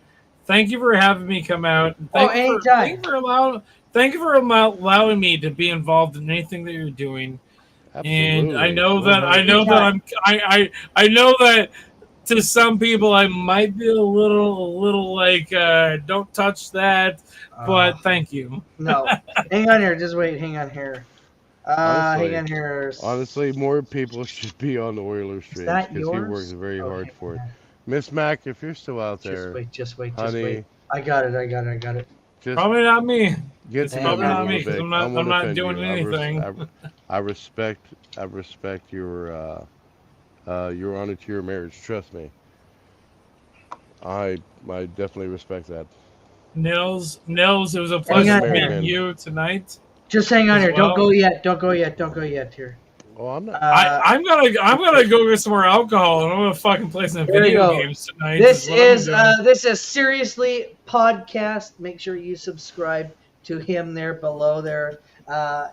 thank you for having me come out. Oh, Thank anytime. you for allowing me to be involved in anything that you're doing. And I Absolutely. know that Anytime. I know that to some people I might be a little like don't touch that, but thank you. No, hang on here. Just wait. Hang on here. Hang Honestly, on here. honestly, more people should be on the Oilers Is streams that because he works yours? very Oh, hard hang for it. on. Miss Mac, if you're still out Just there, wait. Just wait. honey, I got it. just Probably not me. get It's to probably know me a not me little because bit. I'm I not won't offend doing you. anything. I respect your honor to your marriage. Trust me. I definitely respect that. Nils, it was a Hang pleasure on married meeting man. you tonight. Just hang on As here. well. Don't go yet. Don't go yet. Here. Oh, I'm not. I'm gonna go get some more alcohol and I'm gonna fucking play some There we video go. games tonight. This what I'm is doing. this is Seriously Podcast. Make sure you subscribe to him there below there.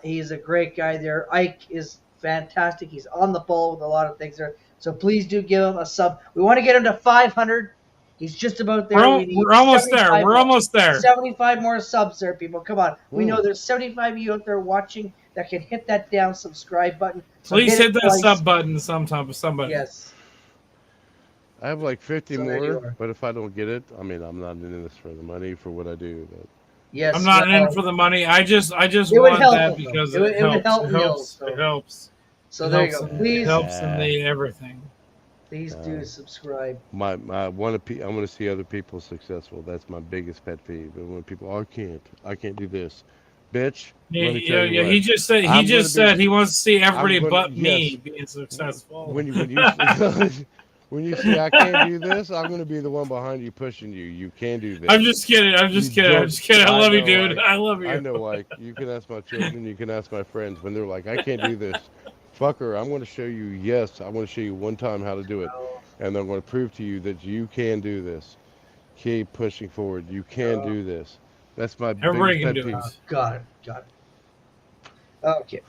He's a great guy there. Ike is fantastic. He's on the ball with a lot of things there. So please do give him a sub. We want to get him to 500. He's just about there. We need We're almost there. 75 We're more. almost there. 75 more subs there, people. Come on. We know Ooh. there's 75 of you out there watching that can hit that down subscribe button. So Please hit it that twice. sub button sometime with somebody. Yes. I have like 50 So there you more, are. but if I don't get it, I mean, I'm not in this for the money for what I do. But Yes. I'm not well, in for the money. I just It would want help that him, though. because It would helps. help It Nils, helps. so- It helps. So It there you helps go. in- Please, It helps in the everything. please do subscribe. I want to see other people successful. That's my biggest pet peeve. And when people, I can't do this, bitch. Let me tell you what. He just said I'm gonna said he wants to see everybody I'm gonna- but me yes. being successful. When you when you say I can't do this, I'm going to be the one behind you pushing you. You can do this. I'm just kidding. I'm just kidding. I love you, know, dude. Ike. I love you. I know, like you can ask my children, you can ask my friends when they're like, I can't do this. Fucker, I'm going to show you. Yes, I want to show you one time how to do it, and I'm going to prove to you that you can do this. Keep pushing forward. You can do this. That's my Everybody biggest can pet do peeve. it. Got it. Okay.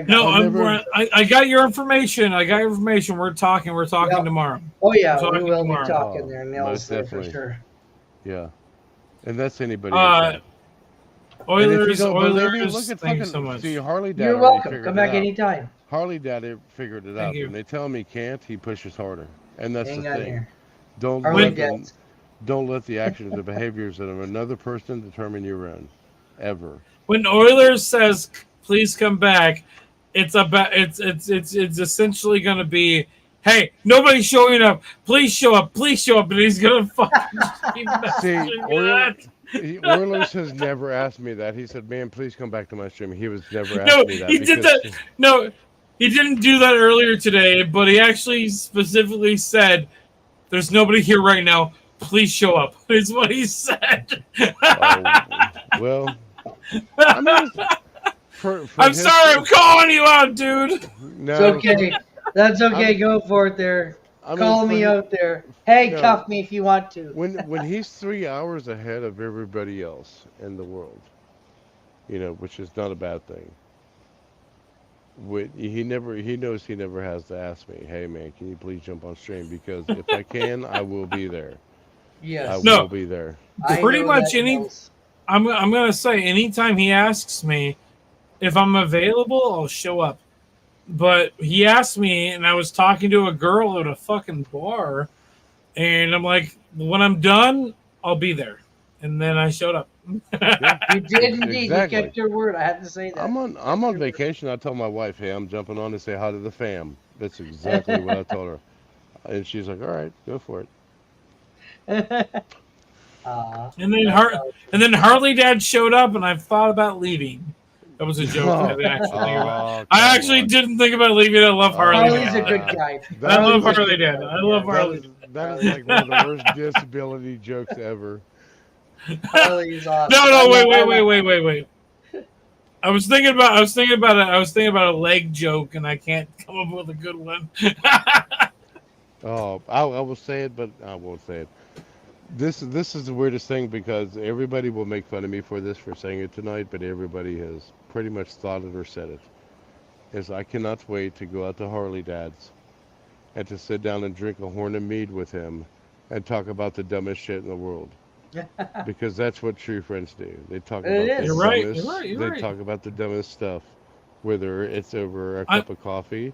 No, I'll never- I got your information. We're talking Yep. tomorrow. Oh yeah, We're we talking will be tomorrow. talking there, Nils, most there for definitely. sure. Yeah, and that's anybody. Oilers, and if you don't believe me, Oilers. look at Thank you fucking so much. see Harley Dad. You're already welcome. figured Come it back out. anytime. Harley Dad figured it Thank out. you. When they tell me he can't, he pushes harder, and that's Hang the on thing. here. Don't Harley let them, Dads. don't let the actions or behaviors of another person determine your own, ever. When Oilers says please come back, it's essentially going to be, hey, nobody's showing up. Please show up. And he's going to fucking keep See, messaging me that. Oilers has never asked me that. He said, "Man, please come back to my stream." He was never asked No, me that. he did that. No, he didn't do that earlier today, but he actually specifically said, "There's nobody here right now. Please show up." Is what he said. Well, I mean, for I'm his- sorry, I'm calling you out, dude. No, It's okay. That's okay. Go for it there. I mean, Call for me his- out there. Hey, No. cuff me if you want to. when he's 3 hours ahead of everybody else in the world, which is not a bad thing. He knows he never has to ask me, "Hey man, can you please jump on stream?" Because if I can, I will be there. Yes. I No. will be there. I Pretty know much that, any. Nils. I'm gonna say anytime he asks me if I'm available, I'll show up. But he asked me, and I was talking to a girl at a fucking bar, and I'm like, when I'm done, I'll be there. And then I showed up. You did indeed. Exactly. You kept your word. I have to say that. I'm on vacation. I told my wife, "Hey, I'm jumping on to say hi to the fam." That's exactly what I told her, and she's like, "All right, go for it." And then Harley Dad showed up, and I thought about leaving. That was a joke. I didn't actually think about. I actually didn't think about leaving. I love Harley. Harley's Dad. a good guy. I love Harley's a Harley good Dad. guy. I love Harley. That is like one of the worst disability jokes ever. Harley's awesome. No, wait. I was thinking about a leg joke, and I can't come up with a good one. Oh, I will say it, but I won't say it. This is the weirdest thing because everybody will make fun of me for this for saying it tonight, but everybody has pretty much thought it or said it. Is I cannot wait to go out to Harley Dad's and to sit down and drink a horn of mead with him and talk about the dumbest shit in the world. Because that's what true friends do. They talk It about the is. You're right, dumbest. you're right, you're They right. talk about the dumbest stuff, whether it's over a cup of coffee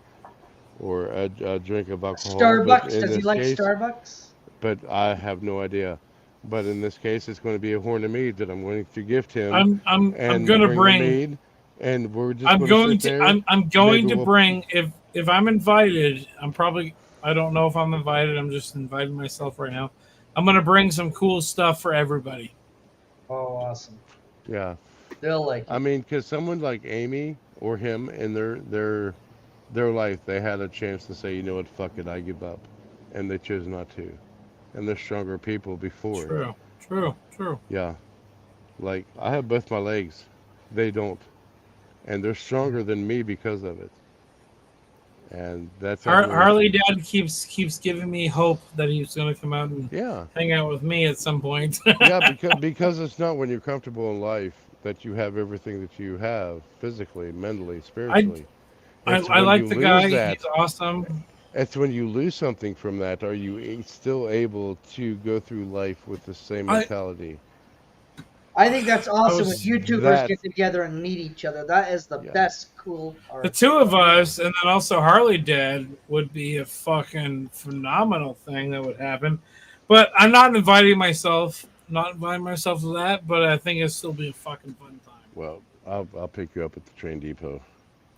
or a drink of alcohol. But Starbucks. in Does he this like case, Starbucks? but I have no idea. But in this case, it's going to be a horn of mead that I'm going to gift him. I'm and gonna the bring. mead, and we're just I'm going sit to. there. I'm going Maybe to we'll- bring. If I'm invited, I'm probably. I don't know if I'm invited. I'm just inviting myself right now. I'm gonna bring some cool stuff for everybody. Oh, awesome. Yeah. They'll like it. I mean, because someone like Amy or him in their life, they had a chance to say, you know what, fuck it, I give up, and they chose not to, and they're stronger people before. True. Yeah, like I have both my legs, they don't, and they're stronger than me because of it. And that's Harley Dad keeps giving me hope that he's going to come out and Yeah. hang out with me at some point. Yeah, because it's not when you're comfortable in life that you have everything that you have physically, mentally, spiritually. I It's when like you the lose guy. that- He's awesome. It's when you lose something from that, are you still able to go through life with the same I- mentality? I think that's awesome when was- YouTubers that- get together and meet each other. That is the best cool part. The two of us, and then also Harley Dad, would be a fucking phenomenal thing that would happen. But I'm not inviting myself to that. But I think it'll still be a fucking fun time. Well, I'll pick you up at the train depot.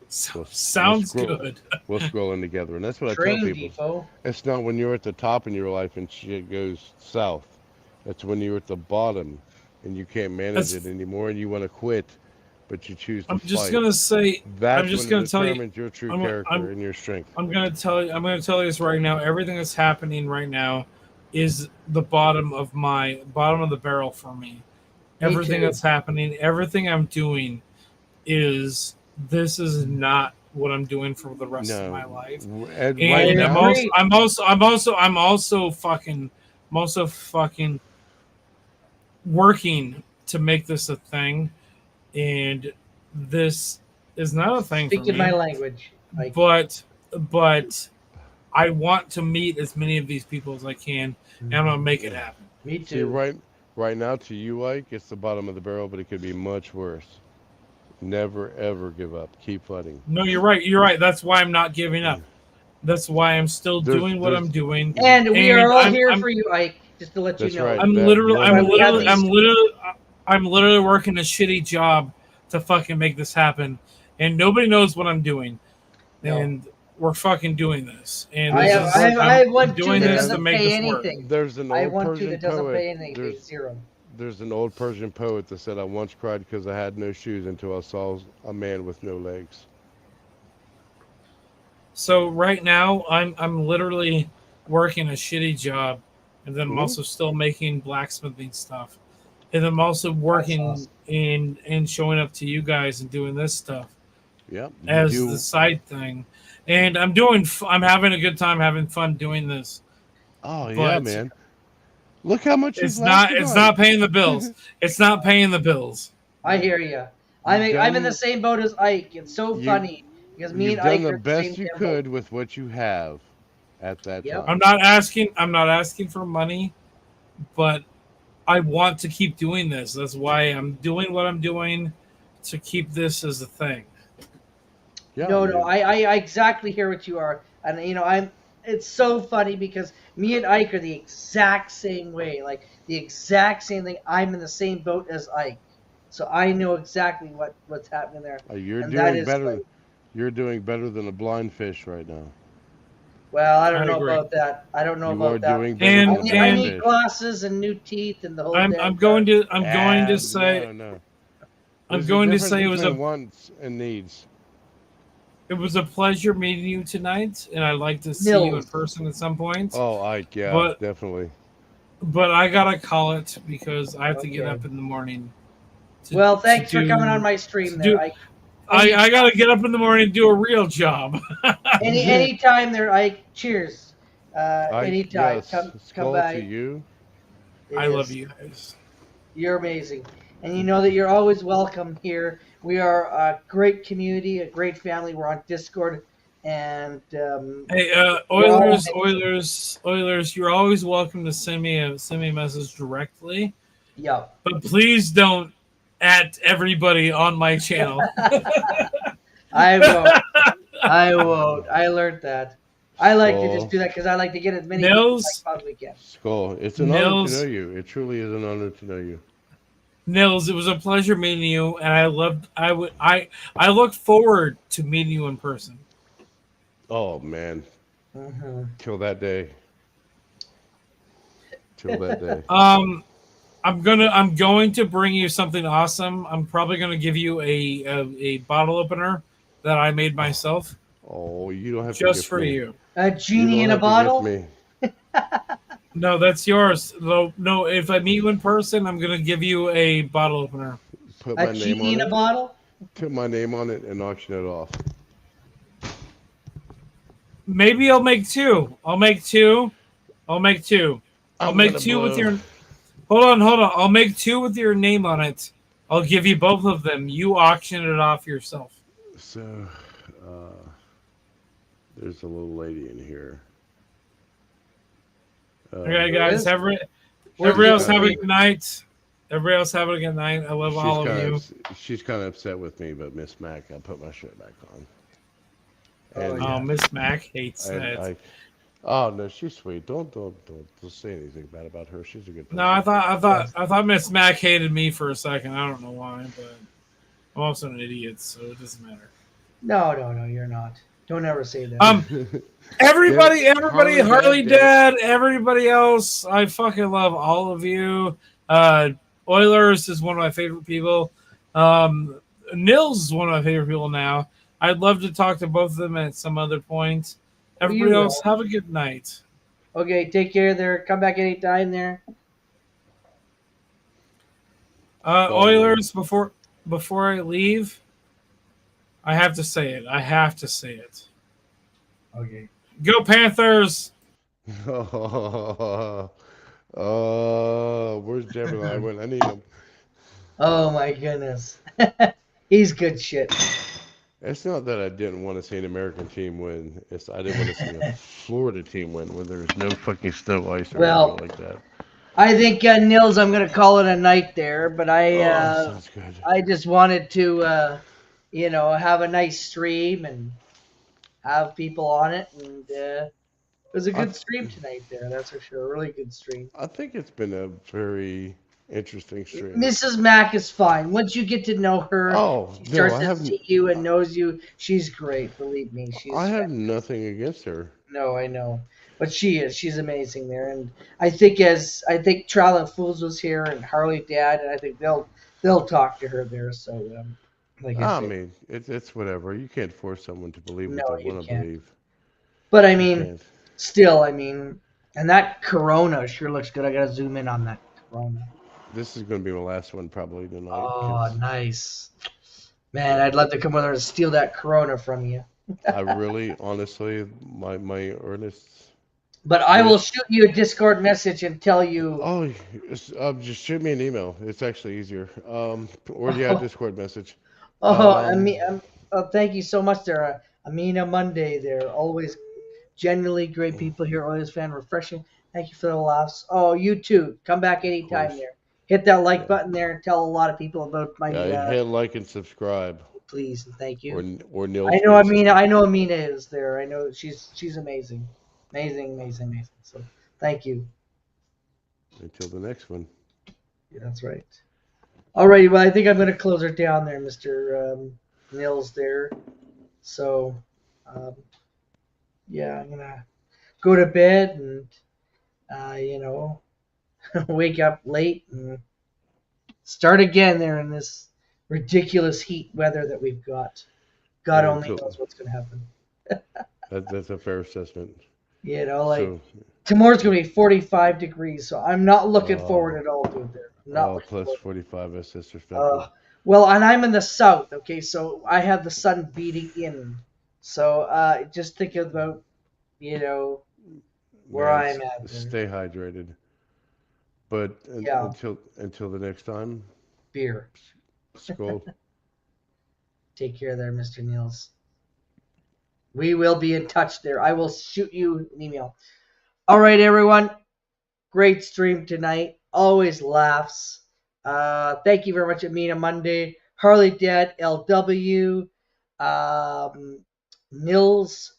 Sounds good. We'll scroll in together, and that's what I Train tell people. depot. It's not when you're at the top in your life and shit goes south. It's when you're at the bottom and you can't manage That's- it anymore and you want to quit, but you choose to I'm fight. just gonna say. That's I'm just when gonna it tell you. determines your true I'm- character I'm- and your strength. I'm gonna tell you this right now. Everything that's happening right now is the bottom of the barrel for me. Everything too. that's happening, everything I'm doing, this is not what I'm doing for the rest of my life. And right And now, I'm also fucking working to make this a thing, and this is not a thing for Speaking me. my language. Like, But I want to meet as many of these people as I can, and I'm gonna make it happen. me see, too. right now to you, Ike, it's the bottom of the barrel, but it could be much worse. Never ever give up. Keep fighting. No, you're right. You're right. That's why I'm not giving up. That's why I'm still There's- doing what there's- I'm doing. And we are all I'm- here I'm- for you, Ike. Just to let you That's know. right. I'm That- literally, that- I'm literally working a shitty job to fucking make this happen, and nobody knows what I'm doing, No. and we're fucking doing this. And I this have, is- I have, I have one too doing that this to doesn't make pay this work. anything. There's an I have old one too Persian that doesn't poet. pay anything. Zero. There's an old Persian poet that said, "I once cried because I had no shoes until I saw a man with no legs." So right now, I'm literally working a shitty job, and then I'm Mhm. also still making blacksmithing stuff, and I'm also working awesome. and showing up to you guys and doing this stuff Yep. you as do- the side thing. And I'm having a good time, having fun doing this. Oh yeah, but man. Look how much It's you've not lasted it's on. not paying the bills. It's not paying the bills. I hear you. I'm in the done- same boat as Ike. It's so You- funny because me You've and Ike done are the in the same best you tempo. could with what you have at that Yep. time. I'm not asking for money, but I want to keep doing this. That's why I'm doing what I'm doing, to keep this as a thing. Yeah, No, man. I exactly hear what you are, and it's so funny because me and Ike are the exact same way, like the exact same thing. I'm in the same boat as Ike, so I know exactly what's happening there. You're and that doing is better. like- You're doing better than a blind fish right now. Well, I don't I know agree. about that. I don't know You are about that. doing better And- than a I blind need fish. glasses and new teeth and the whole. I'm damn going thing. to say No. I'm There's a going to difference say it was between a wants and needs. it was a pleasure meeting you tonight, and I'd like to see you in Nils. person at some point. Oh, Ike, yeah, But- definitely. But I gotta call it because I have to get Okay. up in the morning Well, thanks for coming on my stream there, Ike. I gotta get up in the morning and do a real job. Anytime there, Ike. Cheers. Anytime. Yes, Come skull by. to you. It I love is. you guys. You're amazing. And you know that you're always welcome here. We are a great community, a great family. We're on Discord. And Hey, Oilers, you're always welcome to send me a message directly. Yeah. But please don't at everybody on my channel. I won't. I learned that. I like to just do that because I like to get as many people as I possibly can. Skull, it's an honor to know you. It truly is an honor to know you. Nils, it was a pleasure meeting you, and I look forward to meeting you in person. Oh man, Mm-hmm. till that day. Till that day. I'm going to bring you something awesome. I'm probably going to give you a bottle opener that I made myself. Oh, you don't have to just gift for me. you. A genie in a bottle? Me. No, that's yours. No, if I meet you in person, I'm going to give you a bottle opener. Put my A name genie on in it. a bottle? Put my name on it and auction it off. Maybe I'll make two. I'll make two with your. Hold on. I'll make two with your name on it. I'll give you both of them. You auction it off yourself. So, there's a little lady in here. Okay, guys. Everybody else have a good night. Everybody else have a good night. I love all of you. She's kind of upset with me, but Miss Mac, I'll put my shirt back on. And, Miss Mac hates that. Oh no, she's sweet. Don't say anything bad about her. She's a good person. No, I thought Miss Mac hated me for a second. I don't know why, but I'm also an idiot, so it doesn't matter. No, you're not. Don't ever say that. Everybody, Harley Dad, everybody else, I fucking love all of you. Oilers is one of my favorite people. Nils is one of my favorite people now. I'd love to talk to both of them at some other point. Everybody else, have a good night. Okay, take care there. Come back anytime there. Oilers, before I leave, I have to say it. Okay. Go Panthers! Where's Gemini? I need him. Oh my goodness. He's good shit. It's not that I didn't want to see an American team win. It's I didn't want to see a Florida team win when there's no fucking snow, ice, or anything like that. I think Nils, I'm gonna call it a night there, but sounds good. I just wanted to have a nice stream and have people on it, and it was a good stream tonight there. That's for sure. A really good stream. I think it's been a very interesting stream. Mrs. Mac is fine. Once you get to know her, she starts to see you and knows you. She's great. Believe me, I have nothing against her. No, I know, but she is. She's amazing there, and I think Traveling Fools was here and Harley Dad, and I think they'll talk to her there. So, I mean, it's whatever. You can't force someone to believe what they want to believe. But I mean, still, and that Corona sure looks good. I gotta zoom in on that Corona. This is going to be my last one probably tonight. Oh, nice. Man, I'd love to come over and steal that Corona from you. I really, honestly, my earnest... But I will shoot you a Discord message and tell you... Oh, just shoot me an email. It's actually easier. Or Discord message. Thank you so much there. Amina Monday there. Always genuinely great people here. Always fan refreshing. Thank you for the laughs. Oh, you too. Come back anytime there. Hit that like button there and tell a lot of people about my. Hit like and subscribe. Please and thank you. Or Neil. I know Amina. I know Amina is there. I know she's amazing, amazing. So thank you. Until the next one. Yeah, that's right. Alrighty, well I think I'm going to close her down there, Mr. Nils there. So, I'm gonna go to bed and wake up late and start again there in this ridiculous heat weather that we've got. God only knows what's going to happen. That's a fair assessment. Tomorrow's going to be 45 degrees, so I'm not looking forward at all to it there. Not plus 45 at Sister well, and I'm in the south, okay, so I have the sun beating in. So just think about, where I'm at. Stay hydrated. But Yeah. until the next time, Beer. Skull. Take care there, Mr. Niels. We will be in touch there. I will shoot you an email. All right, everyone. Great stream tonight. Always laughs. Thank you very much, Amina Monday, Harley Dad, LW, Nils,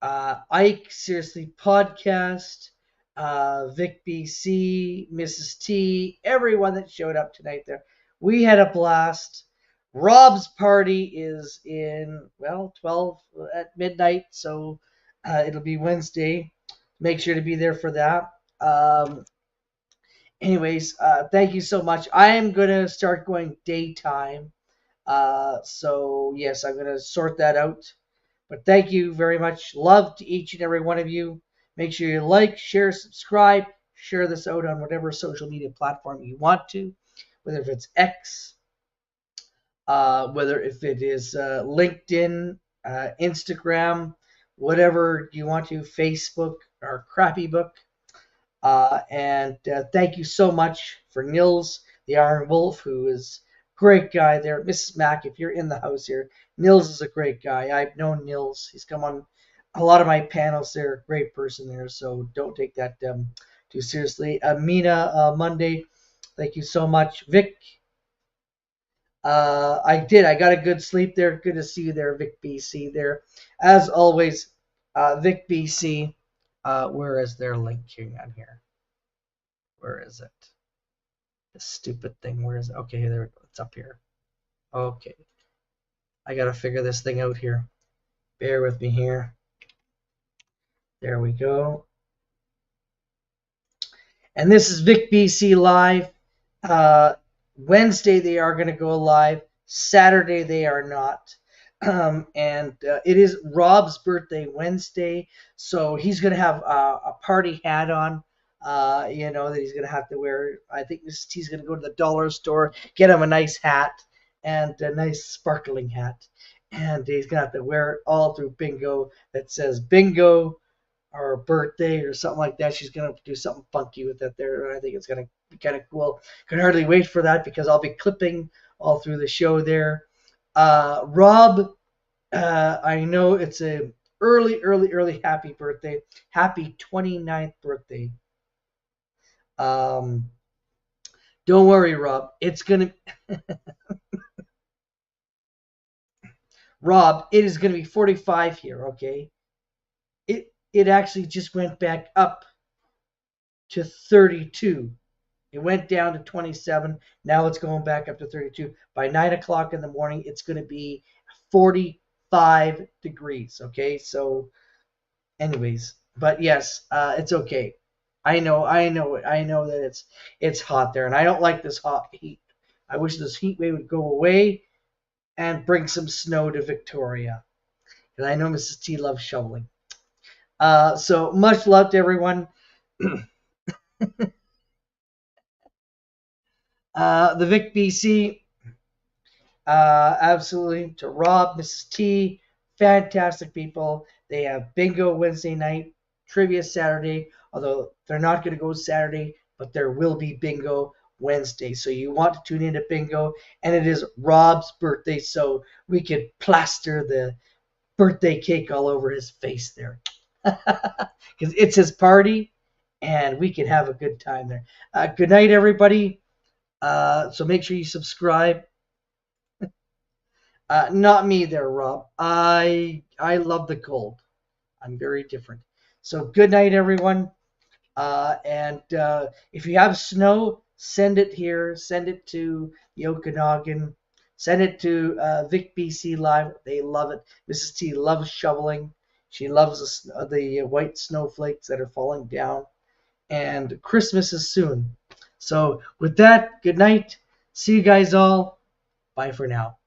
Ike, Seriously Podcast, Vic BC, Mrs. T, everyone that showed up tonight there. We had a blast. Rob's party is in, 12 at midnight, so it'll be Wednesday. Make sure to be there for that. Anyways, thank you so much. I am going to start going daytime. So, yes, I'm going to sort that out. But thank you very much. Love to each and every one of you. Make sure you like, share, subscribe, share this out on whatever social media platform you want to, whether if it's X, whether if it is LinkedIn, Instagram, whatever you want to, Facebook or Crappy Book. And thank you so much for Nils, the Iron Wolf, who is a great guy there. Mrs. Mack, if you're in the house here, Nils is a great guy. I've known Nils. He's come on a lot of my panels there. Great person there, so don't take that too seriously. Amina Monday, thank you so much. Vic, I got a good sleep there. Good to see you there, Vic BC there. As always, Vic BC, where is their link? Hang on here. Where is it? This stupid thing. Where is it? Okay, there we go. It's up here. Okay. I got to figure this thing out here. Bear with me here. There we go. And this is Vic BC Live. Wednesday they are going to go live. Saturday they are not. And it is Rob's birthday Wednesday, so he's going to have a party hat on, that he's going to have to wear. I think Mrs. T's going to go to the dollar store, get him a nice hat, and a nice sparkling hat. And he's going to have to wear it all through bingo that says bingo or birthday or something like that. She's going to do something funky with that there, and I think it's going to be kind of cool. Can hardly wait for that because I'll be clipping all through the show there. Rob, I know it's a early happy birthday. Happy 29th birthday. Don't worry, Rob. It's going to... Rob, it is going to be 45 here, okay? It actually just went back up to 32. It went down to 27. Now it's going back up to 32. By 9 o'clock in the morning, it's going to be 45 degrees, okay? So, anyways, but yes, it's okay. I know that it's hot there, and I don't like this hot heat. I wish this heat wave would go away and bring some snow to Victoria. And I know Mrs. T loves shoveling. So much love to everyone. The Vic BC, absolutely, to Rob, Mrs. T, fantastic people. They have bingo Wednesday night, trivia Saturday, although they're not going to go Saturday, but there will be bingo Wednesday. So you want to tune in to bingo, and it is Rob's birthday, so we could plaster the birthday cake all over his face there. Because it's his party, and we can have a good time there. Good night, everybody. So make sure you subscribe. Not me there, Rob. I love the cold. I'm very different. So good night, everyone. And if you have snow, send it here. Send it to the Okanagan. Send it to Vic BC Live. They love it. Mrs. T loves shoveling. She loves the white snowflakes that are falling down. And Christmas is soon. So with that, good night. See you guys all. Bye for now.